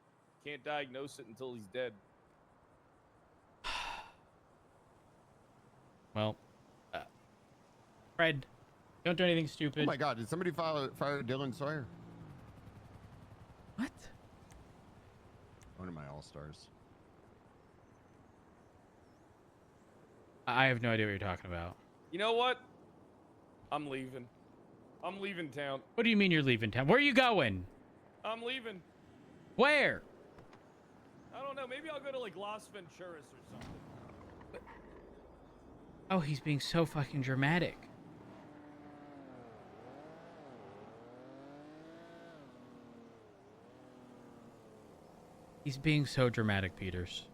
Can't diagnose it until he's dead. Well, Fred, don't do anything stupid. Oh my God! Did somebody fire Dylan Sawyer? What? One of my all-stars. I have no idea what you're talking about. You know what? I'm leaving. I'm leaving town. What do you mean you're leaving town? Where are you going? I'm leaving. Where? I don't know. Maybe I'll go to like Las Venturas or something. Oh, he's being so fucking dramatic. He's being so dramatic, Peters.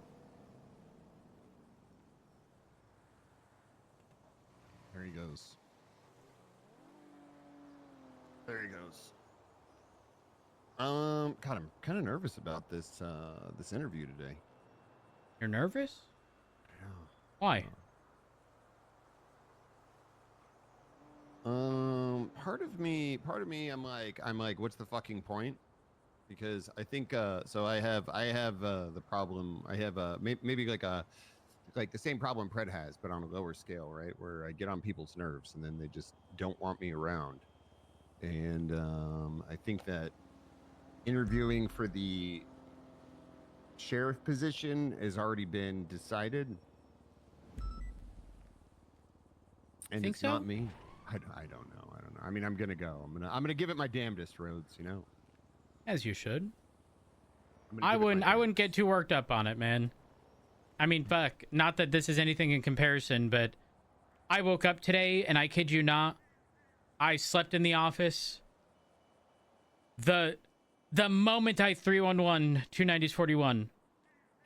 There he goes. There he goes. God, I'm kind of nervous about this this interview today. You're nervous? Yeah. Why? Part of me, I'm like, what's the fucking point? Because I think, so I have the problem. I have maybe like the same problem Pred has, but on a lower scale, right? Where I get on people's nerves, and then they just don't want me around. And I think that interviewing for the sheriff position has already been decided, and Think it's so? not me. I don't know. I mean, I'm gonna go. I'm gonna give it my damnedest, Rhodes. You know. As you should. I'm gonna I give it wouldn't. my I wouldn't get too worked up on it, man. I mean, fuck. Not that this is anything in comparison, but I woke up today, and I kid you not, I slept in the office. The moment I 311 290s 41,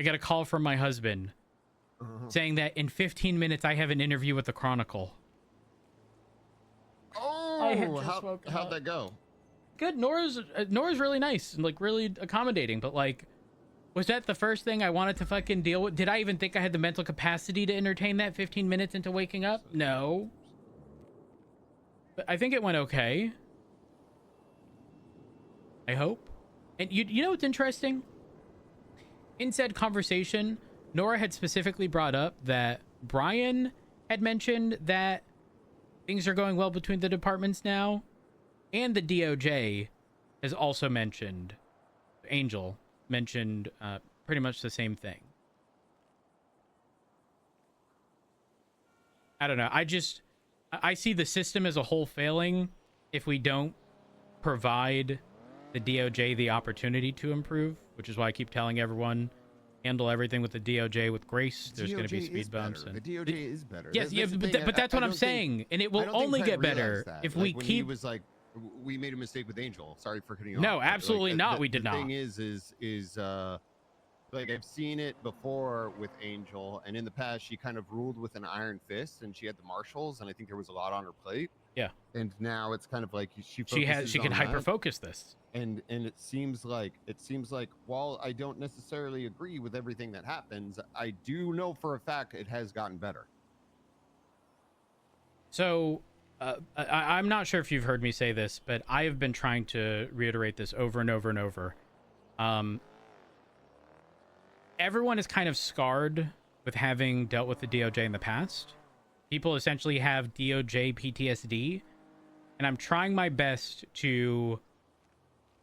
I got a call from my husband saying that in 15 minutes I have an interview with the Chronicle. I had Oh, just woken how'd up. that go? Good. Nora's really nice and like really accommodating, but like, was that the first thing I wanted to fucking deal with? Did I even think I had the mental capacity to entertain that 15 minutes into waking up? No. But I think it went okay. I hope. And you know what's interesting? In said conversation, Nora had specifically brought up that Brian had mentioned that things are going well between the departments now, and the DOJ has also mentioned, Angel mentioned pretty much the same thing. I don't know. I see the system as a whole failing if we don't provide the DOJ the opportunity to improve, which is why I keep telling everyone, handle everything with the DOJ with grace. There's going to be speed bumps. The DOJ is better. Yes, yeah, but that's what I'm saying, and it will only get better if we when keep. He was like, we made a mistake with Angel. Sorry for cutting you off. No, but, absolutely not. The We did not. thing is like I've seen it before with Angel, and in the past she kind of ruled with an iron fist, and she had the marshals, and I think there was a lot on her plate. Yeah. And now it's kind of like she can hyper focus this. And it seems like while I don't necessarily agree with everything that happens, I do know for a fact it has gotten better. So I'm not sure if you've heard me say this, but I have been trying to reiterate this over and over and over. Everyone is kind of scarred with having dealt with the DOJ in the past. People essentially have DOJ PTSD, and I'm trying my best to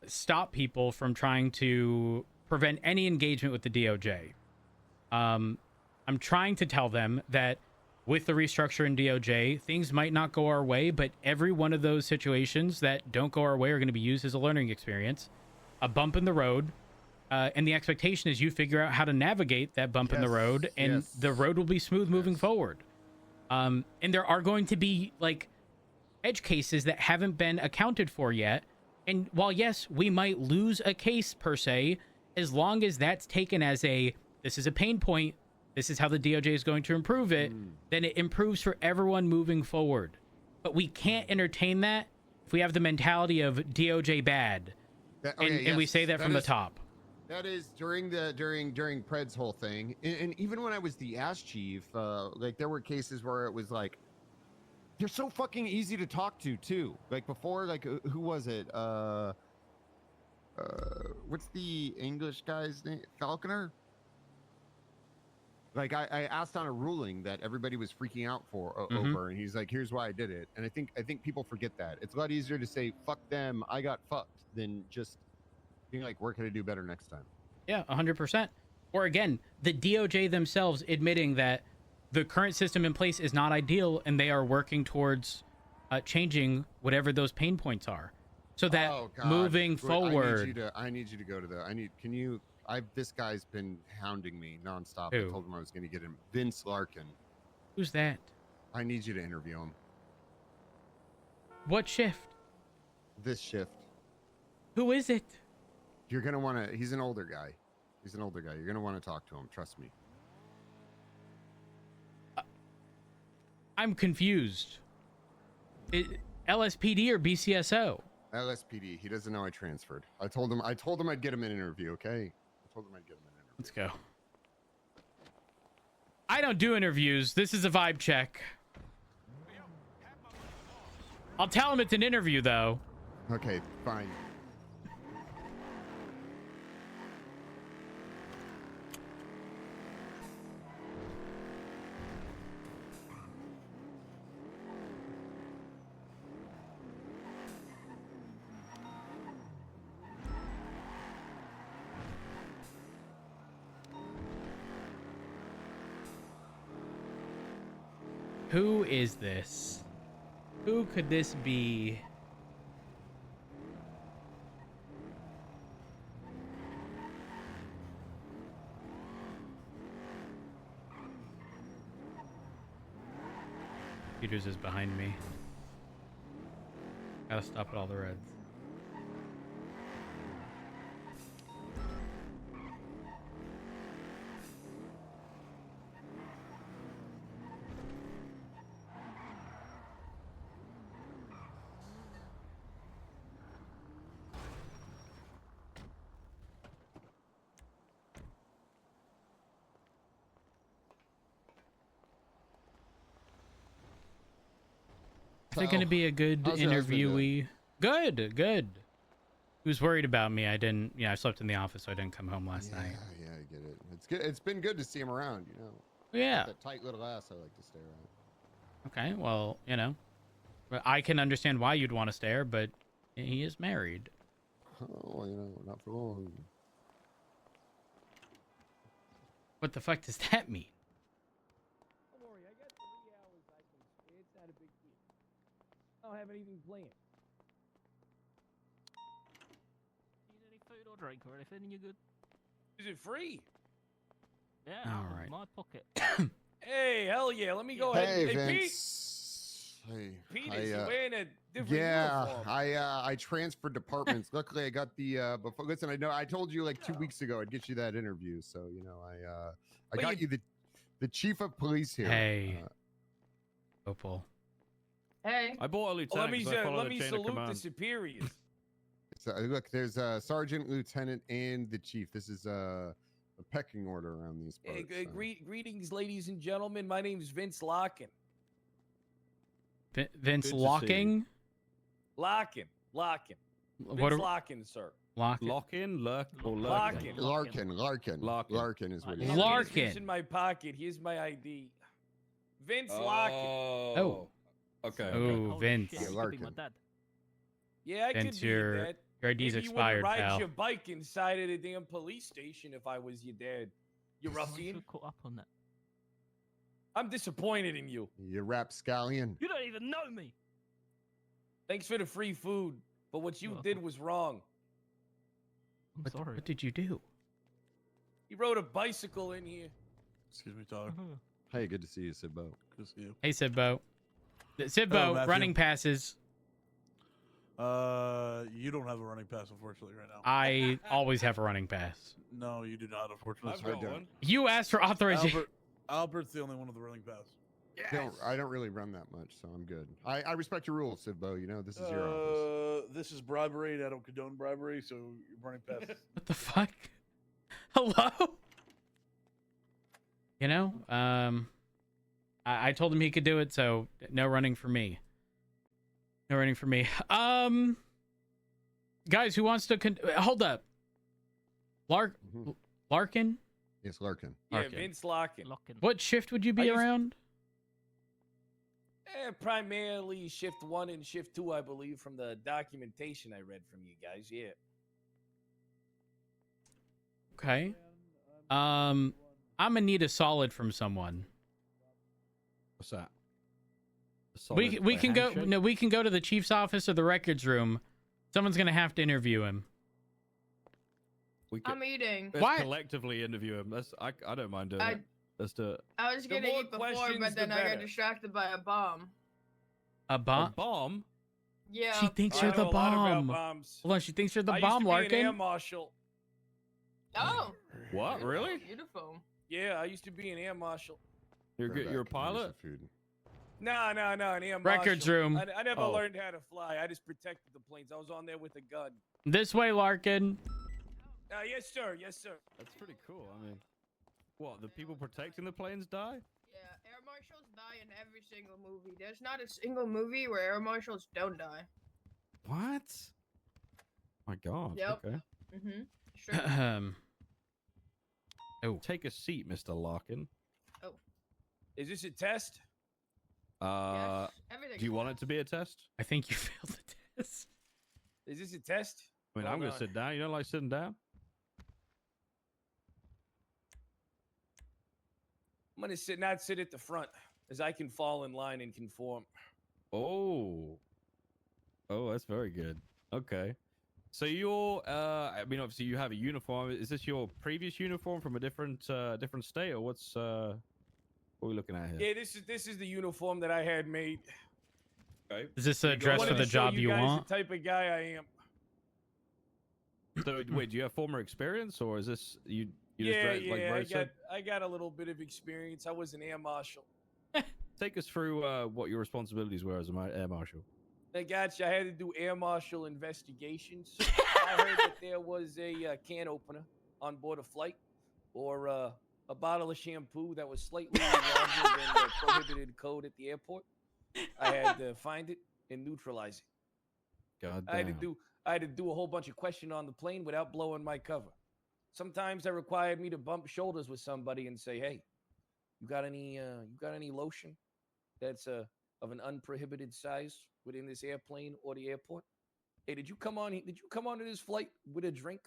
stop people from trying to prevent any engagement with the DOJ. I'm trying to tell them that with the restructure in DOJ, things might not go our way, but every one of those situations that don't go our way are going to be used as a learning experience. A bump in the road And the expectation is you figure out how to navigate that bump in the road, and the road will be smooth moving forward. And there are going to be like edge cases that haven't been accounted for yet. And while yes, we might lose a case per se, as long as that's taken as this is a pain point, this is how the DOJ is going to improve it, then it improves for everyone moving forward. But we can't entertain that if we have the mentality of DOJ bad, and we say that from the top. That is during Pred's whole thing, and even when I was the ass chief, like there were cases where it was like, they're so fucking easy to talk to too. Like before, like who was it? What's the English guy's name? Falconer. Like I asked on a ruling that everybody was freaking out over, and he's like, "Here's why I did it." And I think people forget that it's a lot easier to say "fuck them," I got fucked, than just being like, "Where can I do better next time?" Yeah, 100%. Or again, the DOJ themselves admitting that the current system in place is not ideal, and they are working towards changing whatever those pain points are, so that moving forward. I need you to go to the. Can you? This guy's been hounding me nonstop. Who? I told him I was going to get him. Vince Larkin. Who's that? I need you to interview him. What shift? This shift. Who is it? You're going to want to... He's an older guy. You're going to want to talk to him. Trust me. I'm confused. LSPD or BCSO? LSPD. He doesn't know I transferred. I told him I'd get him an interview, okay? Let's go. I don't do interviews. This is a vibe check. I'll tell him it's an interview, though. Okay, fine. Who is this? Who could this be? Peters is behind me. Gotta stop at all the reds. Is it going to be a good interviewee? Good, good. He was worried about me. I didn't, I slept in the office, so I didn't come home last night. Yeah, I get it. It's good. It's been good to see him around, Yeah. That tight little ass I like to stay around. Okay, well, but I can understand why you'd want to stare, but he is married. Oh, not for long. What the fuck does that mean? Don't worry, I got 3 hours I can spare. It's not a big deal. I don't have anything planned. Need any food or drink or anything? You good? Is it free? Yeah. All right. My pocket. Hey, hell yeah! Let me go ahead. Hey, Vince. Pete, is wearing a different uniform. I transferred departments. Luckily, I got the. Before, listen, I know I told you like 2 weeks ago I'd get you that interview. So I got you the chief of police here. Hey, Opal. Hey. I bought a lieutenant. Let me salute the superiors. So, look, there's a sergeant, lieutenant, and the chief. This is a pecking order around these parts. Hey, greetings, ladies and gentlemen. My name is Vince Larkin. Vince Locking? Larkin. Larkin, sir. Larkin. Larkin is what it is. Larkin. It's in my pocket. Here's my ID. Vince Larkin. Oh. Okay. Oh, Vince. Yeah, Larkin. Yeah, I Vince, could be your that. ID's Maybe expired, you wouldn't ride pal. your bike inside of the damn police station if I was your dad. You ruffian. Caught up on that. I'm disappointed in you. You rapscallion. You don't even know me. Thanks for the free food, but what you did was wrong. I'm sorry. What did you do? He rode a bicycle in here. Excuse me, Tyler. Hey, good to see you, Sidbo. Good to see you. Hey, Sidbo. Hello, Sidbo, Matthew. running passes. You don't have a running pass, unfortunately, right now. I always have a running pass. No, you do not, unfortunately. I've got one. You asked for authorization. Albert's the only one with a running pass. I don't really run that much, so I'm good. I respect your rules, Sidbo. You know, this is your office. This is bribery, and I don't condone bribery, so your running pass. What the fuck? Hello? You know, I told him he could do it, so no running for me. No running for me. Guys, who wants to hold up? Larkin? Yes, Larkin. Yeah, Larkin. Vince Larkin. What shift would you be around? Primarily shift 1 and shift 2, I believe, from the documentation I read from you guys. Yeah. Okay. I'm gonna need a solid from someone. What's that? We can go. No, we can go to the chief's office or the records room. Someone's gonna have to interview him. I'm eating. Let's collectively interview him. I don't mind doing it. Let's do it. I was gonna eat before, but then I got distracted by a bomb. A bomb? A bomb? Yeah. She thinks you're the bomb. Hold on, she thinks you're the bomb, I used to be an air Larkin. marshal. Oh. What? Really? Beautiful. Yeah, I used to be an air marshal. You're good. You're a pilot. No, an air marshal. Records room. I never Oh. learned how to fly. I just protected the planes. I was on there with a gun. This way, Larkin. Yes, sir. Yes, sir. That's pretty cool. I mean, what? The people protecting the planes die? Yeah, air marshals die in every single movie. There's not a single movie where air marshals don't die. What? My God. Yep. Okay. Mm-hmm. Sure. Oh. Take a seat, Mr. Larkin. Oh. Is this a test? Everything's Do you want it to be a test? I think you failed the test. Is this a test? I mean, I'm going to sit down. You don't like sitting down? I'm going to not sit at the front, as I can fall in line and conform. Oh. Oh, that's very good. Okay. So you're, I mean, obviously you have a uniform. Is this your previous uniform from a different state, or what are we looking at here? Yeah, this is the uniform that I had made. Okay. Is this a dress for the job you want? The type of guy I am. So wait, do you have former experience, or is this you just I got a little bit of experience. I was an air marshal. Take us through what your responsibilities were as an air marshal. I got you. I had to do air marshal investigations. I heard that there was a can opener on board a flight, or a bottle of shampoo that was slightly larger than the prohibited code at the airport. I had to find it and neutralize it. God I damn. had to do a whole bunch of questioning on the plane without blowing my cover. Sometimes that required me to bump shoulders with somebody and say, "Hey, you got any lotion that's of an unprohibited size within this airplane or the airport? Hey, did you come onto this flight with a drink?"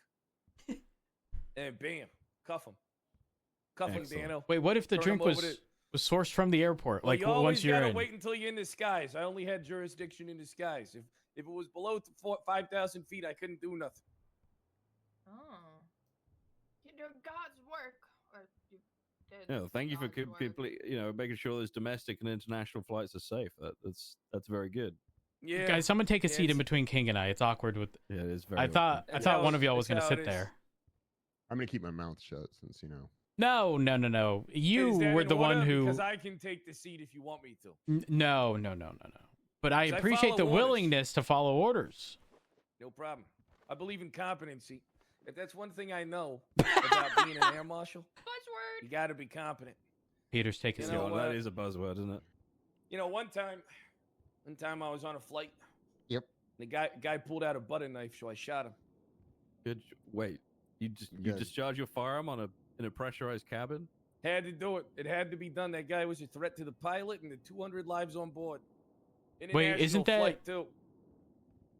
And bam, cuff him. Cuff him, Dano. Wait, what if the Turn drink him was over to- sourced from the airport? Well, Like you once always you're gotta in. wait until you're in the skies. I only had jurisdiction in the skies. If it was below 5,000 feet, I couldn't do nothing. Oh. You do God's work. Or you did Yeah, thank you for God's work. complete, making sure those domestic and international flights are safe. That's very good. Yeah. Guys, someone take a seat in between King and I. It's awkward with. Yeah, it is very. I thought That's one how of y'all was that's gonna how sit it is. there. I'm gonna keep my mouth shut since you know. No. You Is that were in the one order? who. Because I can take the seat if you want me to. No. But I 'Cause I appreciate the follow orders. willingness to follow orders. No problem. I believe in competency. If that's one thing I know about being an air marshal, Buzzword. you got to be competent. Peter's taking a You seat. know, that is a buzzword, isn't it? You know, one time I was on a flight. Yep. The guy pulled out a butter knife, so I shot him. Good. Wait, you discharge your firearm in a pressurized cabin? Had to do it. It had to be done. That guy was a threat to the pilot and the 200 lives on board. Wait, isn't that flight too?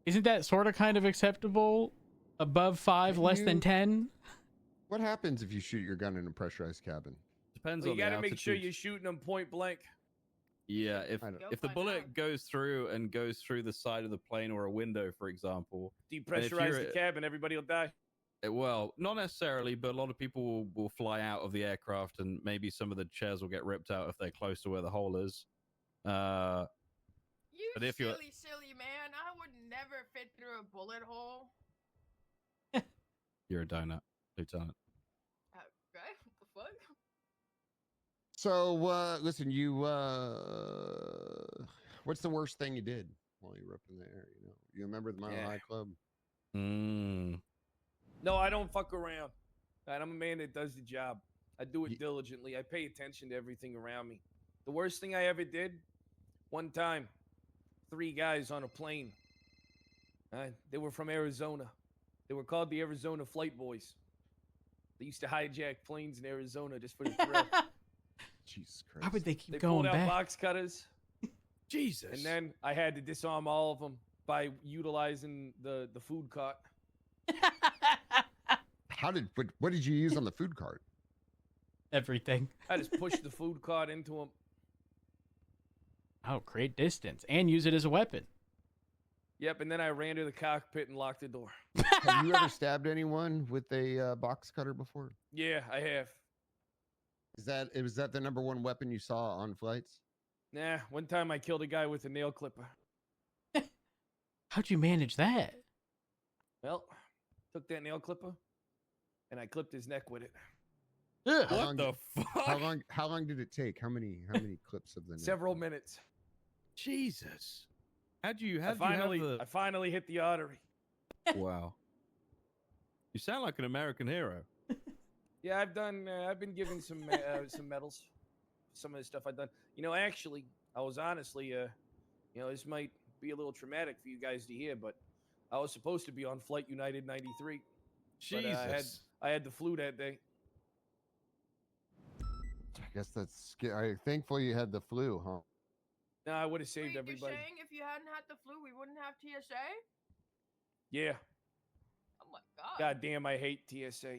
Isn't that sort of kind of acceptable? Above 5, less than 10? What happens if you shoot your gun in a pressurized cabin? Depends Well, on you the got to make sure altitude. you're shooting them point blank. Yeah, if the bullet goes through the side of the plane or a window, for example. Depressurize the cabin, everybody will die. Well, not necessarily, but a lot of people will fly out of the aircraft, and maybe some of the chairs will get ripped out if they're close to where the hole is. You But if you're silly man! I would never fit through a bullet hole. you're a donut, Lieutenant. Okay, what the fuck? So, listen, you, what's the worst thing you did while you were up in the air? You know, you remember the Mile High Club? No, I don't fuck around. And I'm a man that does the job. I do it diligently. I pay attention to everything around me. The worst thing I ever did, one time, 3 guys on a plane. They were from Arizona. They were called the Arizona Flight Boys. They used to hijack planes in Arizona just for the thrill. Jesus Christ. Why would they keep They going pulled out back? box cutters. Jesus. And then I had to disarm all of them by utilizing the food cart. What did you use on the food cart? Everything. I just pushed the food cart into them. Oh, great distance. And use it as a weapon. Yep, and then I ran to the cockpit and locked the door. Have you ever stabbed anyone with a box cutter before? Yeah, I have. Was that the number one weapon you saw on flights? Nah, one time I killed a guy with a nail clipper. How'd you manage that? Well, took that nail clipper and I clipped his neck with it. What the fuck? How long did it take? How many clips of the neck? Several minutes. Jesus. I finally hit the artery. Wow. You sound like an American hero. Yeah, I've been given some medals. Some of the stuff I've done. You know, actually, I was honestly, this might be a little traumatic for you guys to hear, but I was supposed to be on Flight United 93. Jesus. But, I had the flu that day. I guess that's scary. Thankfully, you had the flu, huh? No, I would have saved Wait, everybody. You're saying if you hadn't had the flu, we wouldn't have TSA? Yeah. Oh my god. God damn, I hate TSA.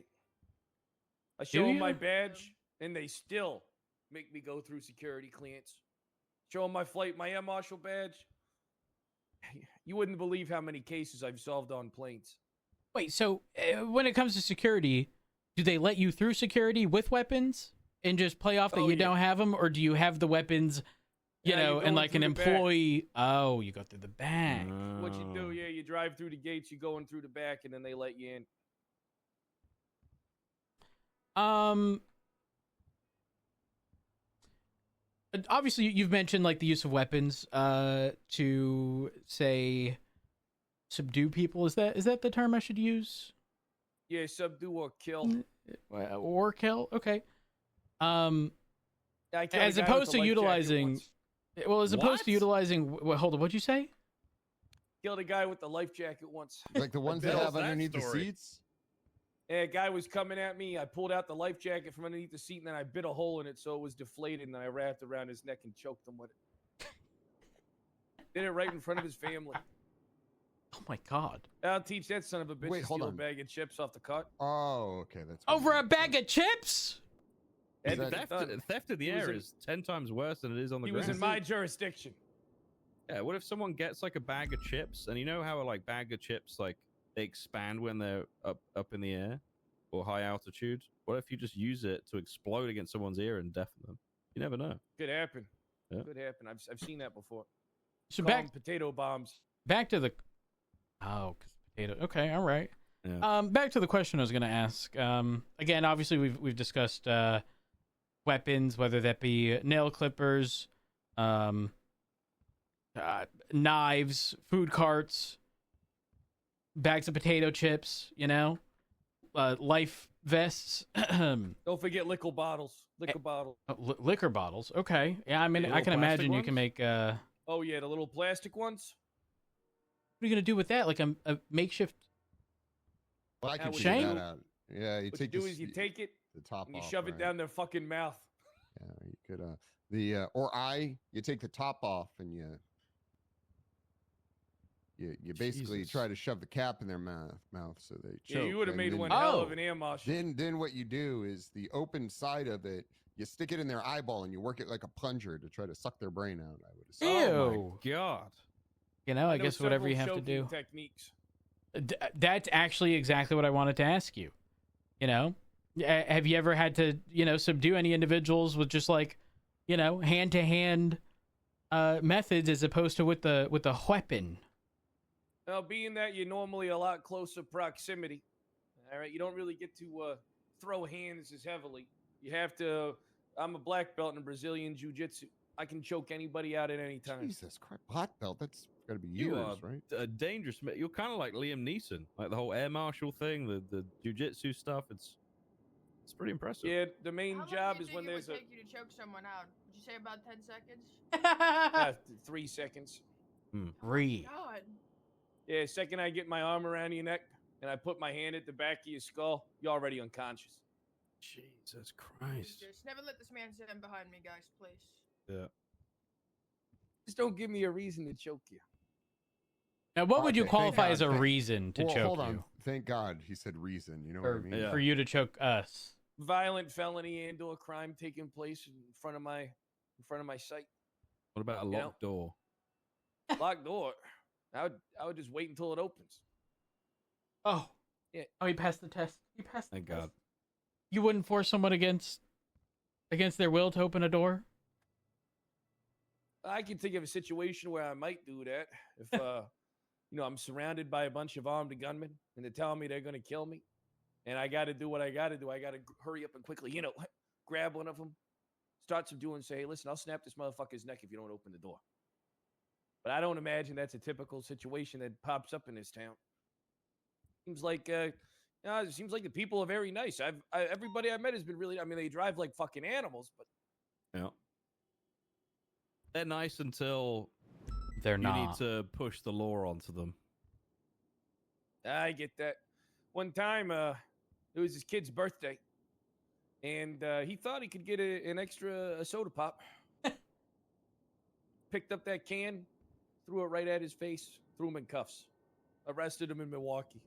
I show them my badge, and they still make me go through security clearance. Show them my Air Marshal badge. You wouldn't believe how many cases I've solved on planes. Wait, so when it comes to security, do they let you through security with weapons and just play off that you don't have them, or do you have the weapons, and like an employee? Oh, you go through the back. What you do, you drive through the gates, you go in through the back, and then they let you in. Obviously, you've mentioned like the use of weapons to say subdue people. Is that the term I should use? Yeah, subdue or kill. Or kill. Okay. As opposed to utilizing. Well, as opposed to utilizing. Well, hold on. What'd you say? Killed a guy with the life jacket once. Like the ones that have underneath the seats? Yeah, a guy was coming at me. I pulled out the life jacket from underneath the seat, and then I bit a hole in it so it was deflated, and then I wrapped it around his neck and choked him with it. Did it right in front of his family. Oh my god! I'll teach that son of a bitch to steal a bag of chips off the cart. Oh, okay, that's over a bag of chips. Theft in the air is 10 times worse than it is on the ground. He was in my jurisdiction. Yeah, what if someone gets like a bag of chips, and you know how like bag of chips like they expand when they're up in the air or high altitude? What if you just use it to explode against someone's ear and deafen them? You never know. Could happen. Yeah. Could happen. I've seen that before. So Call them potato bombs. Back to the. Oh, potato. Okay, all right. Yeah. Back to the question I was going to ask. Again, obviously we've discussed weapons, whether that be nail clippers, knives, food carts, bags of potato chips, life vests. Don't forget liquor bottles. Liquor bottles. Liquor bottles. Okay. Yeah, I mean, I can imagine you can make. Oh yeah, the little plastic ones. What are you gonna do with that? Like a makeshift? Well, I can shank? that out. Yeah, you What take you do is you take it, the top and you off, shove it right? down their fucking mouth. Yeah, you could you take the top off and you basically try to shove the cap in their mouth so they choke. Yeah, you would have made then- one hell of an air marshal. Then what you do is the open side of it, you stick it in their eyeball and you work it like a plunger to try to suck their brain out. I would assume. Ew. Oh my god. I guess whatever you have to do. Techniques. That's actually exactly what I wanted to ask you. You know, have you ever had to, subdue any individuals with just like, hand-to-hand methods as opposed to with a weapon? Well, being that you're normally a lot closer proximity, all right, you don't really get to throw hands as heavily. You have to. I'm a black belt in Brazilian Jiu-Jitsu. I can choke anybody out at any time. Jesus Christ, black belt. That's got to be You years, are right? dangerous. You're kind of like Liam Neeson, like the whole air marshal thing, the jiu-jitsu stuff. It's pretty impressive. Yeah, the main How long job do you is when think it there's would a take you to choke someone out? Would you say about 10 seconds? 3 seconds. 3. God. Yeah, second I get my arm around your neck and I put my hand at the back of your skull, you're already unconscious. Jesus Christ. Just never let this man stand behind me, guys, please. Yeah. Just don't give me a reason to choke you. Now, what would you Okay, qualify thank as a God. reason to Well, choke hold on. you? Thank God he said reason. You know Or what I mean? for you to choke us? Violent felony and/or crime taking place in front of my sight. What about a You know? locked door? Locked door. I would just wait until it opens. Oh. Yeah. Oh, he passed the test. He passed the Thank test. God. You wouldn't force someone against their will to open a door? I can think of a situation where I might do that if I'm surrounded by a bunch of armed gunmen and they're telling me they're going to kill me, and I got to do what I got to do. I got to hurry up and quickly, grab one of them, start subduing, say, "Hey, listen, I'll snap this motherfucker's neck if you don't open the door." But I don't imagine that's a typical situation that pops up in this town. Seems like it seems like the people are very nice. Everybody I've met has been really. I mean, they drive like fucking animals, but Yeah. They're nice until they're you not. need to push the law onto them. I get that. One time, it was his kid's birthday, and he thought he could get an extra soda pop. Picked up that can, threw it right at his face, threw him in cuffs, arrested him in Milwaukee.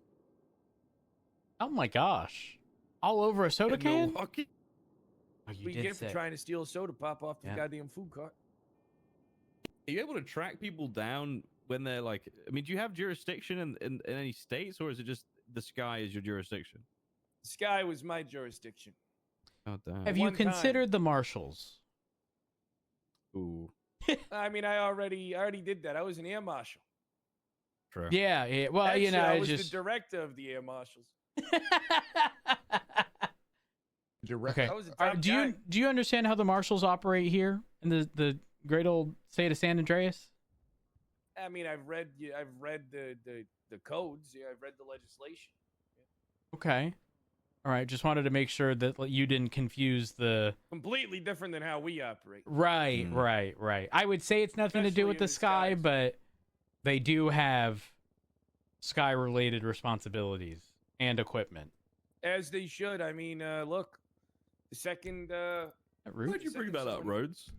Oh my gosh! All over a soda can? Milwaukee? Oh, you We did get for say. trying to steal a soda pop off the Yeah. goddamn food cart. Are you able to track people down when they're like? I mean, do you have jurisdiction in any states, or is it just the sky is your jurisdiction? The sky was my jurisdiction. Oh damn! Have you considered the marshals? Ooh. I mean, I already did that. I was an air marshal. True. Yeah, yeah. Well, Actually, I was just the director of the air marshals. okay. I was a top Do guy. you understand how the marshals operate here in the great old state of San Andreas? I mean, I've read the codes. Yeah, I've read the legislation. Okay. All right. Just wanted to make sure that you didn't confuse the. Completely different than how we operate. Right, right. I would say it's nothing to do Especially with in the the sky, skies. but they do have sky-related responsibilities and equipment. As they should. I mean, look, the second. Why'd you bring that up, Rhodes?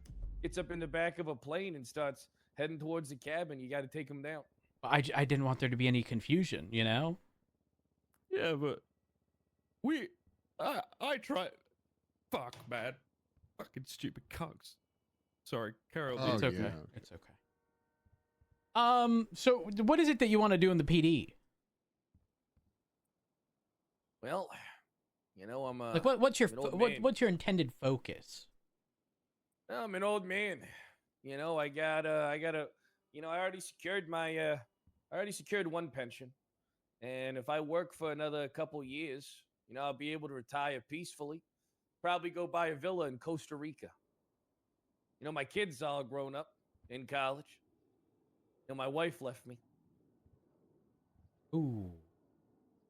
Gets up in the back of a plane and starts heading towards the cabin. You got to take him down. I didn't want there to be any confusion, you know? Yeah, but I try. Fuck, man. Fucking stupid cunks. Sorry, Carol. It's okay. It's okay. So what is it that you want to do in the PD? Well, I'm Like what's your I'm an old man. what's your intended focus? I'm an old man. I got I already secured I already secured one pension. And if I work for another couple years, I'll be able to retire peacefully. Probably go buy a villa in Costa Rica. My kids all grown up in college. My wife left me. Ooh.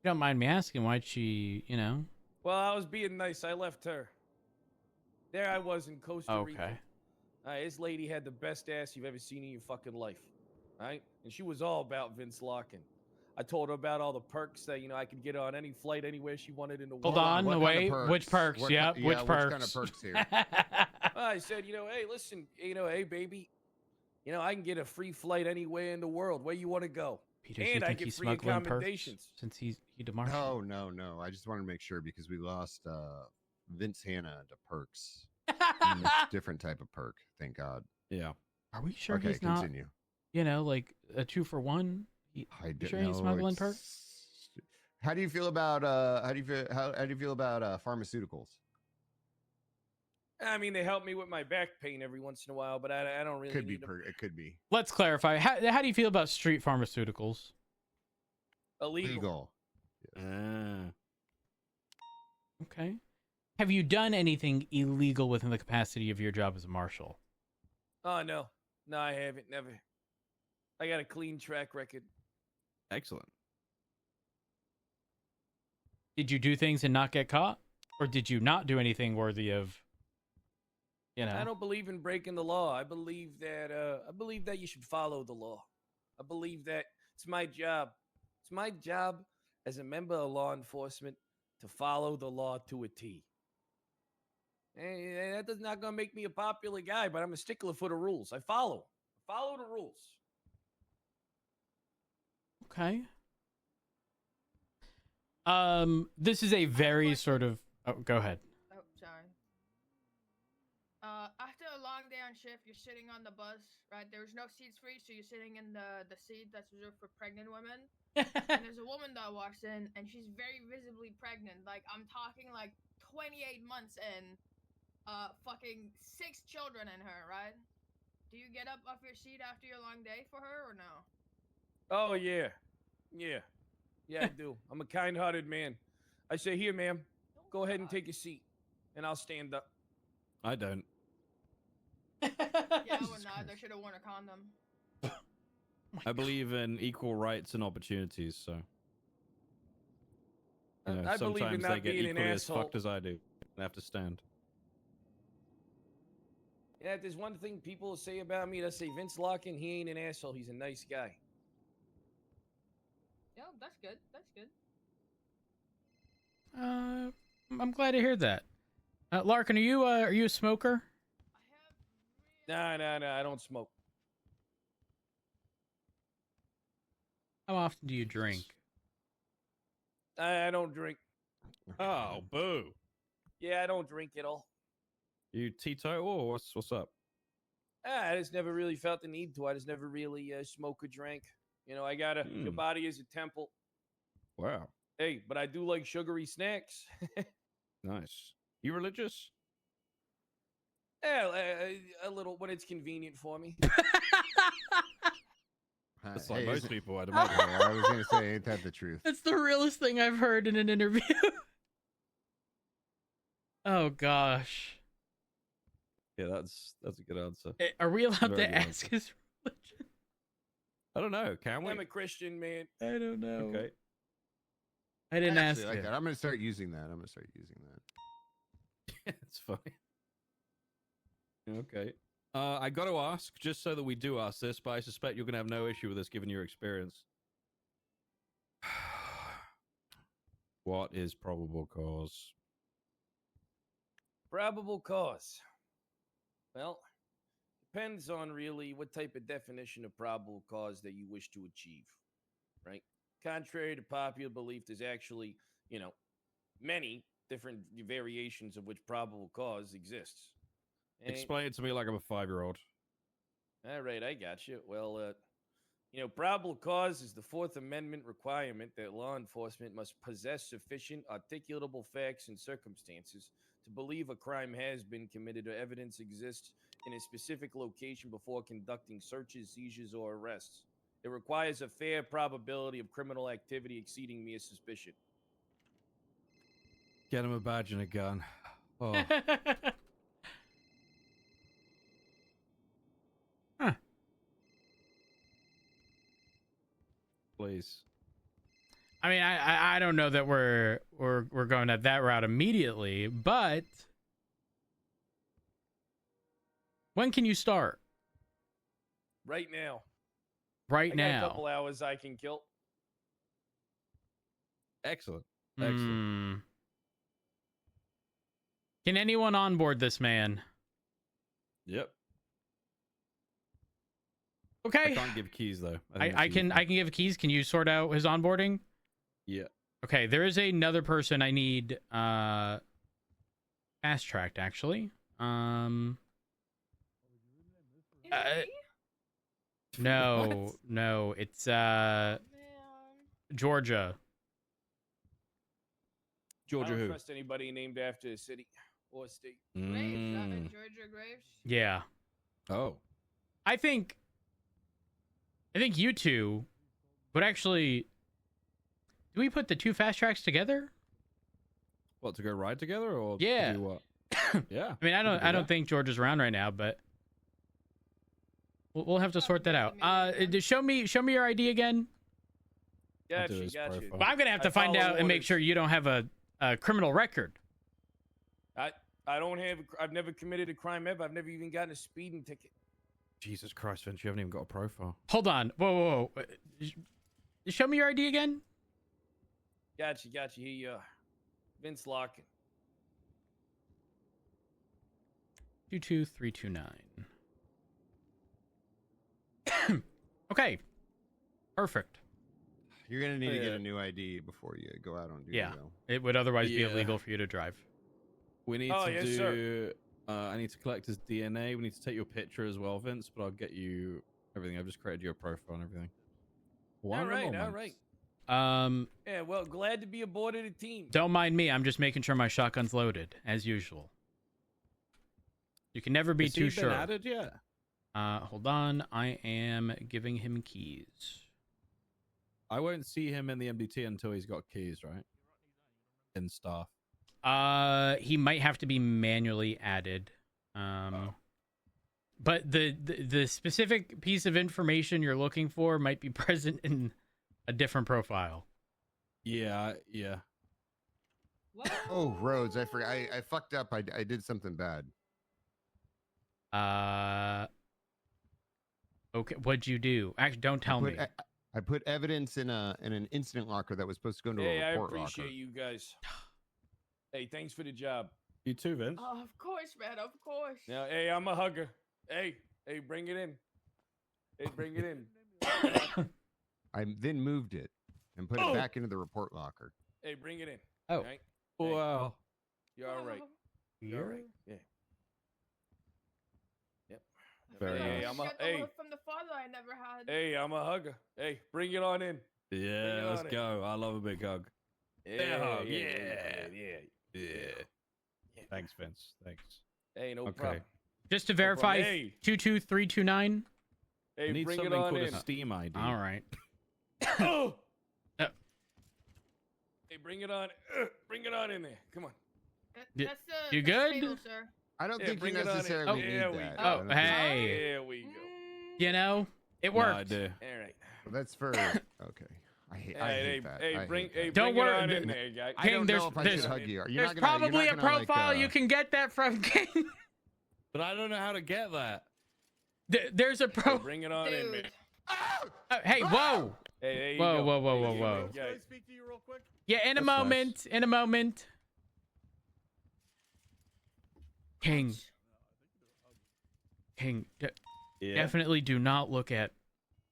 You don't mind me asking why'd she, Well, I was being nice. I left her. There I was in Costa Rica. This lady had the best ass you've ever seen in your fucking life. Right? And she was all about Vince Larkin. I told her about all the perks that, I could get on any flight anywhere she wanted in the world. Hold on, wait. Which perks? Which perks? Which kind of perks here? I said, hey, listen, hey, baby, I can get a free flight anywhere in the world. Where you want to go? Peter, and you I think get he's free smuggling perks accommodations. since he demarched? No. I just wanted to make sure because we lost Vince Hanna to perks. Different type of perk. Thank God. Yeah. Are we sure Okay, he's not? continue. Like a 2-for-1? I don't sure he's know, smuggling perks? How do you feel about how do you feel about pharmaceuticals? I mean, they help me with my back pain every once in a while, but I don't really Could be need them. it could be Let's clarify. How do you feel about street pharmaceuticals? Illegal. Okay. Have you done anything illegal within the capacity of your job as a marshal? Oh, no. No, I haven't. Never. I got a clean track record. Excellent. Did you do things and not get caught? Or did you not do anything worthy of, you know? I don't believe in breaking the law. I believe that you should follow the law. I believe that it's my job. It's my job as a member of law enforcement to follow the law to a T. And that's not going to make me a popular guy, but I'm a stickler for the rules. I follow the rules. Okay. This is a very sort of... Oh, go ahead. Oh, sorry. After a long day on shift, you're sitting on the bus, right? There's no seats free, so you're sitting in the seat that's reserved for pregnant women. And there's a woman that walks in, and she's very visibly pregnant. Like, I'm talking like 28 months in, fucking 6 children in her, right? Do you get up off your seat after your long day for her, or no? Oh, yeah. Yeah, I do. I'm a kind-hearted man. I say, here, ma'am, go ahead and take a seat, and I'll stand up. I don't. Yeah, I would not. They should have worn a condom. I believe in equal rights and opportunities, so. You know, I believe in sometimes not they get being an equally as asshole. fucked as I do. They have to stand. Yeah, if there's one thing people say about me, let's say Vince Larkin, he ain't an asshole. He's a nice guy. Yeah, that's good. That's good. I'm glad to hear that. Larkin, are you a smoker? No, I don't smoke. How often do you drink? I don't drink. Oh, boo. Yeah, I don't drink at all. You teetotal or what's up? I just never really felt the need to. I just never really smoked or drank. You know, your body is a temple. Wow. Hey, but I do like sugary snacks. Nice. You religious? Yeah, a little when it's convenient for me. That's like Hey, most isn't- people, I'd imagine. I was gonna say, ain't that the truth? That's the realest thing I've heard in an interview. Oh gosh. Yeah, that's a good answer. Are we allowed Very to good ask answer. his religion? I don't know. Can we? I'm a Christian, man. I don't know. Okay. I didn't ask Actually like him. that. I'm gonna start using that. It's funny. Okay. I got to ask, just so that we do ask this, but I suspect you're going to have no issue with this given your experience. What is probable cause? Probable cause. Well, depends on really what type of definition of probable cause that you wish to achieve, right? Contrary to popular belief, there's actually, many different variations of which probable cause exists. Explain it to me like I'm a 5-year-old. All right, I got you. Well, probable cause is the Fourth Amendment requirement that law enforcement must possess sufficient articulable facts and circumstances to believe a crime has been committed or evidence exists in a specific location before conducting searches, seizures, or arrests. It requires a fair probability of criminal activity exceeding mere suspicion. Get him a badge and a gun. Oh. Please. I mean, I don't know that we're going at that route immediately, but when can you start? Right now. Right I got now. a couple hours I can kill. Excellent. Excellent. Can anyone onboard this man? Yep. Okay. I can't give keys though. I can give keys. Can you sort out his onboarding? Yeah. Okay, there is another person I need fast tracked actually. No, no, it's Georgia. I Georgia don't who? trust anybody named after a city or state. Graves, Georgia Graves. Yeah. Oh. I think you two would actually. Do we put the two fast tracks together? What, to go ride together or Yeah. to do what? Yeah. I mean, I we can do don't that. think George is around right now, but we'll have to sort that out. Show me your ID again. Got do you, his got you. Well, I'm gonna have to find follow out and make orders. sure you don't have a criminal record. I don't have. I've never committed a crime ever. I've never even gotten a speeding ticket. Jesus Christ, Vince, you haven't even got a profile. Hold on. Whoa. Show me your ID again. Got you. He, Vince Larkin. 22329. Okay. Perfect. You're gonna need to get a new ID before you go out on duty. Yeah. Though. It would otherwise be Yeah. illegal for you to drive. We need Oh, to yes, do. sir. I need to collect his DNA. We need to take your picture as well, Vince. But I'll get you everything. I've just created your profile and everything. All right. Yeah, well, glad to be aboard of the team. Don't mind me. I'm just making sure my shotgun's loaded as usual. You can never be Has he too been sure. added yet? Hold on. I am giving him keys. I won't see him in the MDT until he's got keys, right? In staff. He might have to be manually added. But the specific piece of information you're looking for might be present in a different profile. Yeah. Oh, Rhodes, I forgot. I fucked up. I did something bad. Okay, what'd you do? Actually, don't tell me. I put evidence in an incident locker that was supposed to go into Hey, a I report appreciate locker. you guys. Hey, thanks for the job. You too, Vince. Oh, of course, man. Of course. Now, hey, I'm a hugger. Hey, bring it in. Hey, bring it in. I then moved it and put it back into the report locker. Hey, bring it in. Oh. Right? Wow. You're all right. You're all right. Yeah. Yep. Very hey, nice. I'm Get the hey, look from the father I never had. hey, I'm a hugger. Hey, bring it on in. Yeah, let's go. I love a big hug. Yeah. Thanks, Vince. Thanks. Hey, no Okay. problem. Just to verify, Hey. 22329. Hey, I need bring something it on called in. a Steam ID. All right. Oh! Hey, bring it on. Bring it on in there. Come on. That's the You that's the good? table, sir. I don't Yeah, think you bring it on in. necessarily Oh, need there we that. go. I Oh, don't think- hey. There we go. You know, it No, worked. I do. All right. That's for okay. I hate that. Hey, I bring, hate that. hey, Don't bring worry. it on in there, guy. I don't King, know if I should hug you. You're There's not gonna, probably you're a not gonna, profile like, you can get that from King. But I don't know how to get that. There's a pro. Bring it on in, man. Hey, whoa. Hey, there you Whoa, go. whoa, whoa, There whoa, you whoa. go, guy. Speak to you real quick. Yeah, in a That's nice. moment. In a moment. King. Yeah. Definitely do not look at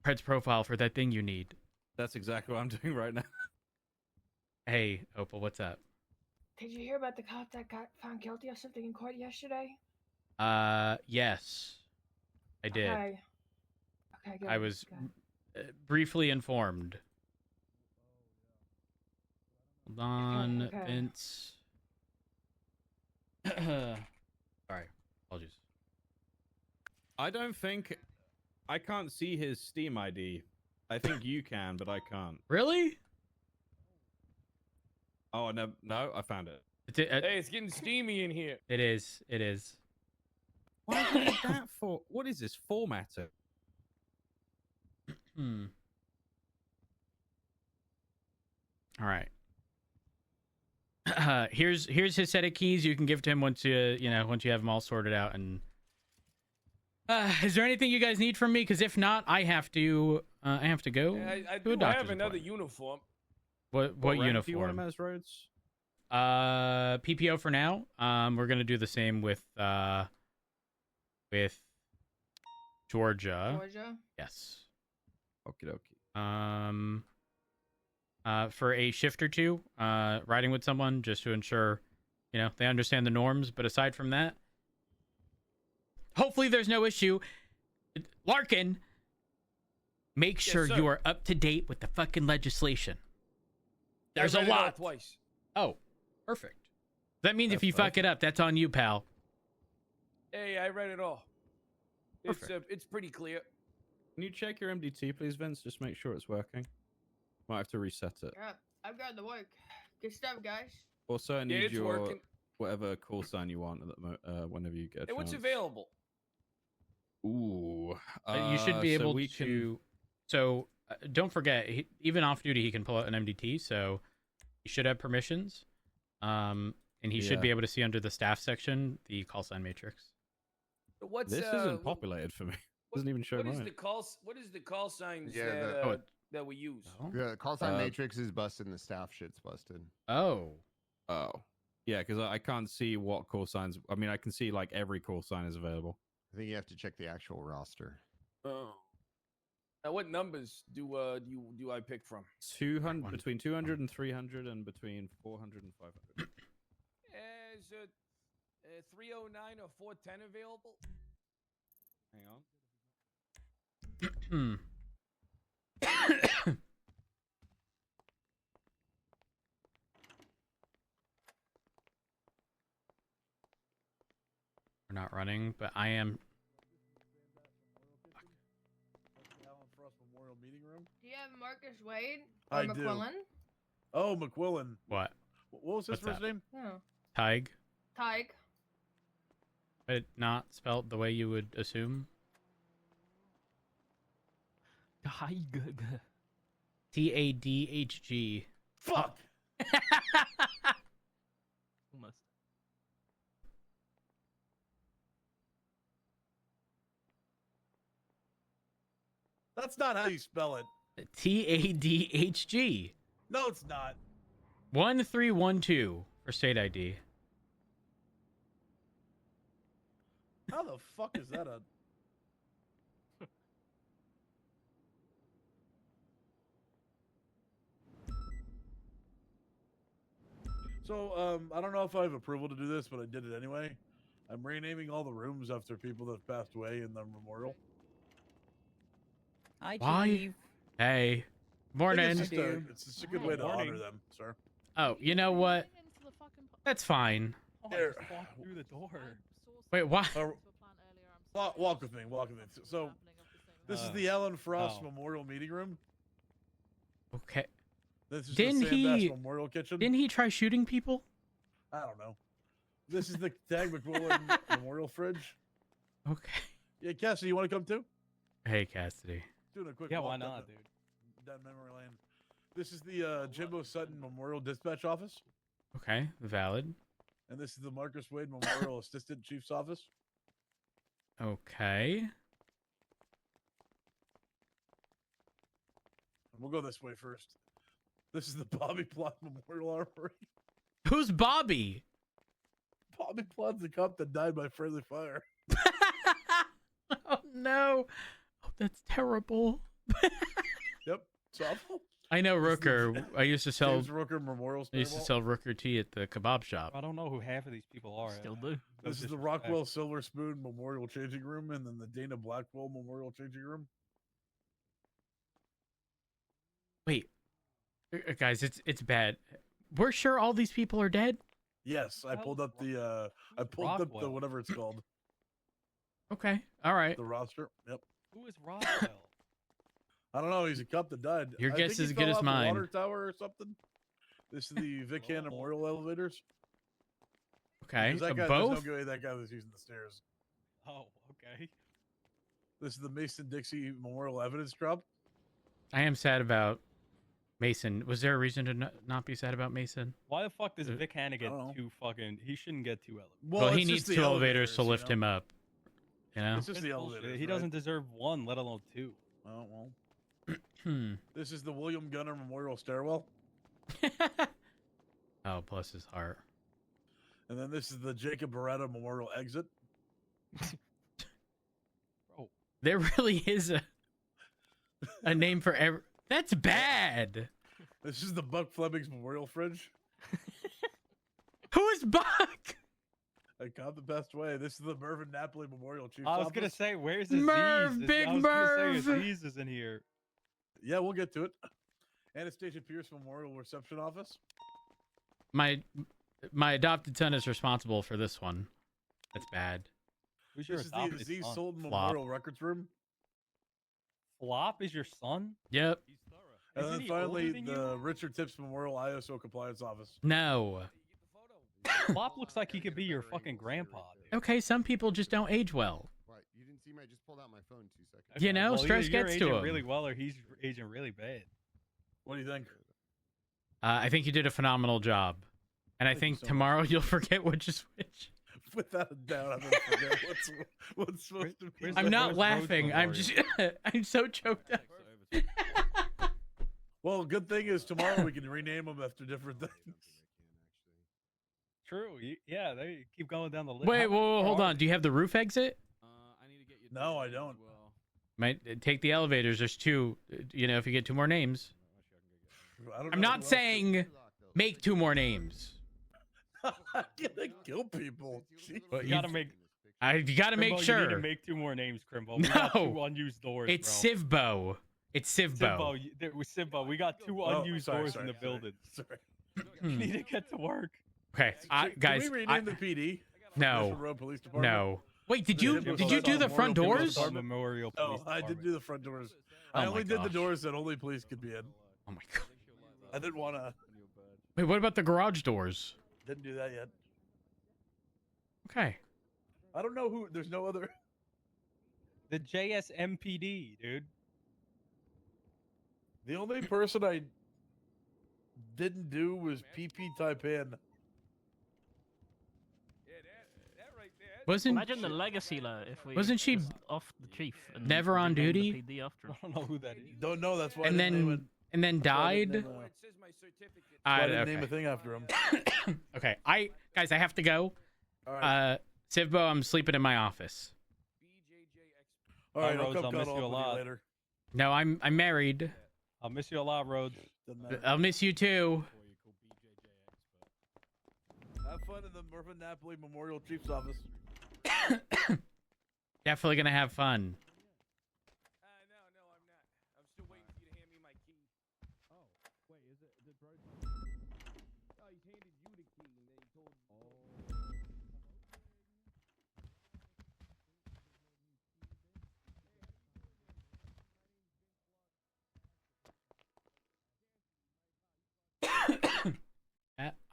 Pred's profile for that thing you need. That's exactly what I'm doing right now. Hey, Opal, what's up? Did you hear about the cop that got found guilty of something in court yesterday? Yes. I did. Okay. Okay, good. I was good. briefly informed. Hold on, okay. Vince. Sorry. Apologies. I don't think I can't see his Steam ID. I think you can, but I can't. Really? Oh, no, I found it. Hey, it's getting steamy in here. It is. It is. Why do you need that for? What is this formatter? All right. Here's his set of keys you can give to him once you have them all sorted out. And is there anything you guys need from me? Because if not, I have to go. Yeah, I to a do doctor's have another appointment. uniform. What rank uniform? do you want him as, Rhodes? PPO for now. We're gonna do the same with Georgia. Georgia? Yes. Okie dokie. For a shift or two, riding with someone just to ensure, they understand the norms. But aside from that, hopefully there's no issue. Larkin, make sure sir. you are up to date with the fucking legislation. There's I a read it all lot. twice. Oh, perfect. That means if That's you fuck it up, that's on you, pal. Hey, I read it all. It's pretty clear. Can you check your MDT, please, Vince? Just make sure it's working. Might have to reset it. Yeah, I've got the work. Good stuff, guys. Also, I Yeah, need it's your working. whatever call sign you want whenever you get a Hey, what's chance. available? You should be so able we to. can- So don't forget, even off duty, he can pull out an MDT. So he should have permissions. And he should be Yeah. able to see under the staff section the call sign matrix. What's This isn't populated for me. Doesn't even show What is mine. the call? What is the call signs Yeah, that we use? The call sign matrix is busted and the staff shit's busted. Oh. Yeah, because I can't see what call signs. I mean, I can see like every call sign is available. I think you have to check the actual roster. Oh. Now, what numbers do I pick from? 200 between 200 and 300, and between 400 and 500. Is 309 or 410 available? Hang on. We're not running, but I am. Alan Frost Memorial Meeting Room. Do you have Marcus Wade or I do. McQuillan? Oh, McQuillan. What? What was his What's first that? name? Oh. Tig, Tyke. but not spelled the way you would assume. Tadhg. Fuck. Almost. That's not how you spell it. Tadhg. No, it's not. 1312 for state ID. How the fuck is that a? So, I don't know if I have approval to do this, but I did it anyway. I'm renaming all the rooms after people that have passed away in the memorial. Hi, Why? Chief. Hey. Morning. It's just a good way to honor them, sir. Oh, you know what? That's fine. Here. Through the door. Wait, what? Walk with me. Walk with me. So, this is the Alan Frost Memorial Meeting Room. Okay. This is Didn't the Sam he? Bass Memorial Kitchen. Didn't he try shooting people? I don't know. This is the Tag McMillan Memorial Fridge. Okay. Yeah, Cassidy, you want to come too? Hey, Cassidy. Doing a quick Yeah, walk why down not, the- Down memory lane. This is the Jimbo Sutton Memorial Dispatch Office, Okay, valid. and this is the Marcus Wade Memorial Assistant Chief's Office. Okay. We'll go this way first. This is the Bobby Plot Memorial Armory. Who's Bobby? Bobby Plot's the cop that died by friendly fire. Oh no. Oh, that's terrible. Yep, it's awful. I know Rooker. I used to sell. James Rooker Memorial I used to Stairwell. sell Rooker tea at the kebab shop. I don't know who half of these people are. Still do. This is the Rockwell Silver Spoon Memorial Changing Room, and then the Dana Blackwell Memorial Changing Room. Wait, guys, it's bad. We're sure all these people are dead. Yes, I pulled up the Rockwell? whatever it's called. Okay, all right. The roster. Yep. Who is Rockwell? I don't know. He's a cop that died. Your I guess think he is as fell good as off a mine. Water tower or something. This is the Vic Hanna Memorial Elevators. Okay, 'Cause that guy, both. There's no way that guy was using the stairs. Oh, okay. This is the Mason Dixie Memorial Evidence Drop. I am sad about Mason. Was there a reason to not be sad about Mason? Why the fuck does Uh, Vic Hanna get I don't know. two fucking? He shouldn't get two elevators. Well, he it's needs just two the elevators to you lift know? him up. You know. It's just the That's bullshit. elevators. He right? doesn't deserve one, let alone two. Oh well. Hmm. This is the William Gunner Memorial Stairwell, Oh, bless his heart. and then this is the Jacob Beretta Memorial Exit. There really is a name for every. That's bad. This is the Buck Fleming's Memorial Fridge. Who is Buck? A cop that passed away. This is the Mervyn Napoli Memorial Chief's I was Office. gonna say, where's Aziz? Merv, Is- Big I was gonna say Merv. Aziz is in here. Yeah, we'll get to it. Anastasia Pierce Memorial Reception Office. My adopted son is responsible for this one. That's bad. Who's your This is the adopted Z son? Sultan Flop. Memorial Records Room. Flop is your son? Yep. And Isn't then he finally, older than you? the Richard Tips Memorial ISO Compliance Office. No. Flop looks like he could be your fucking grandpa. Dude. Okay, some people just don't age well. What? You didn't see me? I just pulled out my phone 2 seconds. You know, Well, stress either you're gets to aging him. really well, or he's aging really bad. What do you think? I think you did a phenomenal job. And I Thank you think so much. tomorrow you'll forget which is which. Without a doubt, I'm gonna forget what's supposed to be. I'm not laughing. I'm just I'm so choked up. Well, good thing is tomorrow we can rename them after different things. True. Yeah, they keep going down the list. Wait, whoa, hold on. Do you have the roof exit? No, I don't. Might take the elevators. There's 2. You know, if you get 2 more names. I don't I'm know not who else- saying make 2 more names. I'm gonna kill people. Jeez. But you gotta make. You gotta make Crimbo, sure. You need to make 2 more names, Crimbo. We got No. 2 unused doors. It's bro. Sivbo. It's Sivbo. Sivbo. We got 2 Oh, unused sorry, doors sorry, in the sorry, building. Sorry. You need to get to work. Okay, Can guys. we rename the PD? No. National Road Police Department? No. Wait, did The you Hippo did you do the Memorial front Police doors? Department? No, I didn't do the front doors. Oh I my only did the gosh. doors that only police could be in. Oh my god. I didn't want to. Wait, what about the garage doors? Didn't do that yet. Okay. I don't know who. There's no other. The JSMPD, dude. The only person I didn't do was PP Taipan. Wasn't Imagine the legacy, though, if we wasn't she just off the chief and never on renamed the duty? PD after him. I don't know who that is. Don't know. That's why. and I didn't name it. then That's why I died? didn't name, that's why I didn't name a thing after him. Okay, guys, I have to go. All right. Sivbo, I'm sleeping in my office. All right, Rhodes, I'll I'll come miss cuddle you a up with you lot. later. No, I'm married. I'll miss you a lot, Rhodes. I'll miss you too. Have fun in the Mervyn Napoli Memorial Chief's office. Definitely gonna have fun.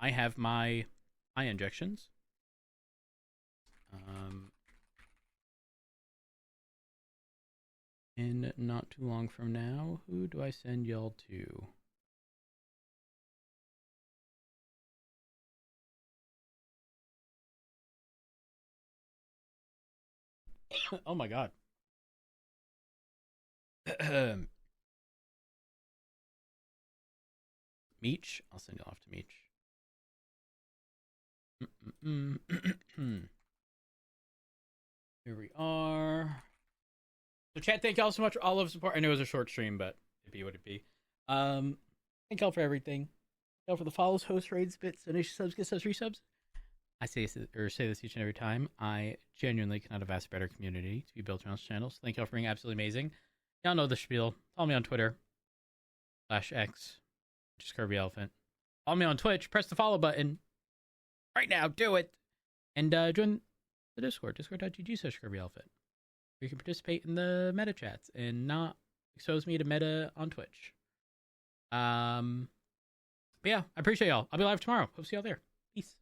I have my eye injections. And not too long from now, who do I send y'all to? Oh my god. Meech? I'll send you off to Meech. Here we are. So chat, thank y'all so much for all of the support. I know it was a short stream, but it'd be what it be. Thank y'all for everything. Thank y'all for the follows, host raids, bits, donation subs, get subs, resubs. I say this each and every time. I genuinely cannot have asked a better community to be built around this channel. So thank y'all for being absolutely amazing. Y'all know the spiel. Follow me on Twitter /X, which is Curvyelephant. Follow me on Twitch. Press the follow button right now. Do it. And join the Discord, discord.gg/Curvyelephant. Where you can participate in the meta chats and not expose me to meta on Twitch. But yeah, I appreciate y'all. I'll be live tomorrow. Hope to see y'all there. Peace.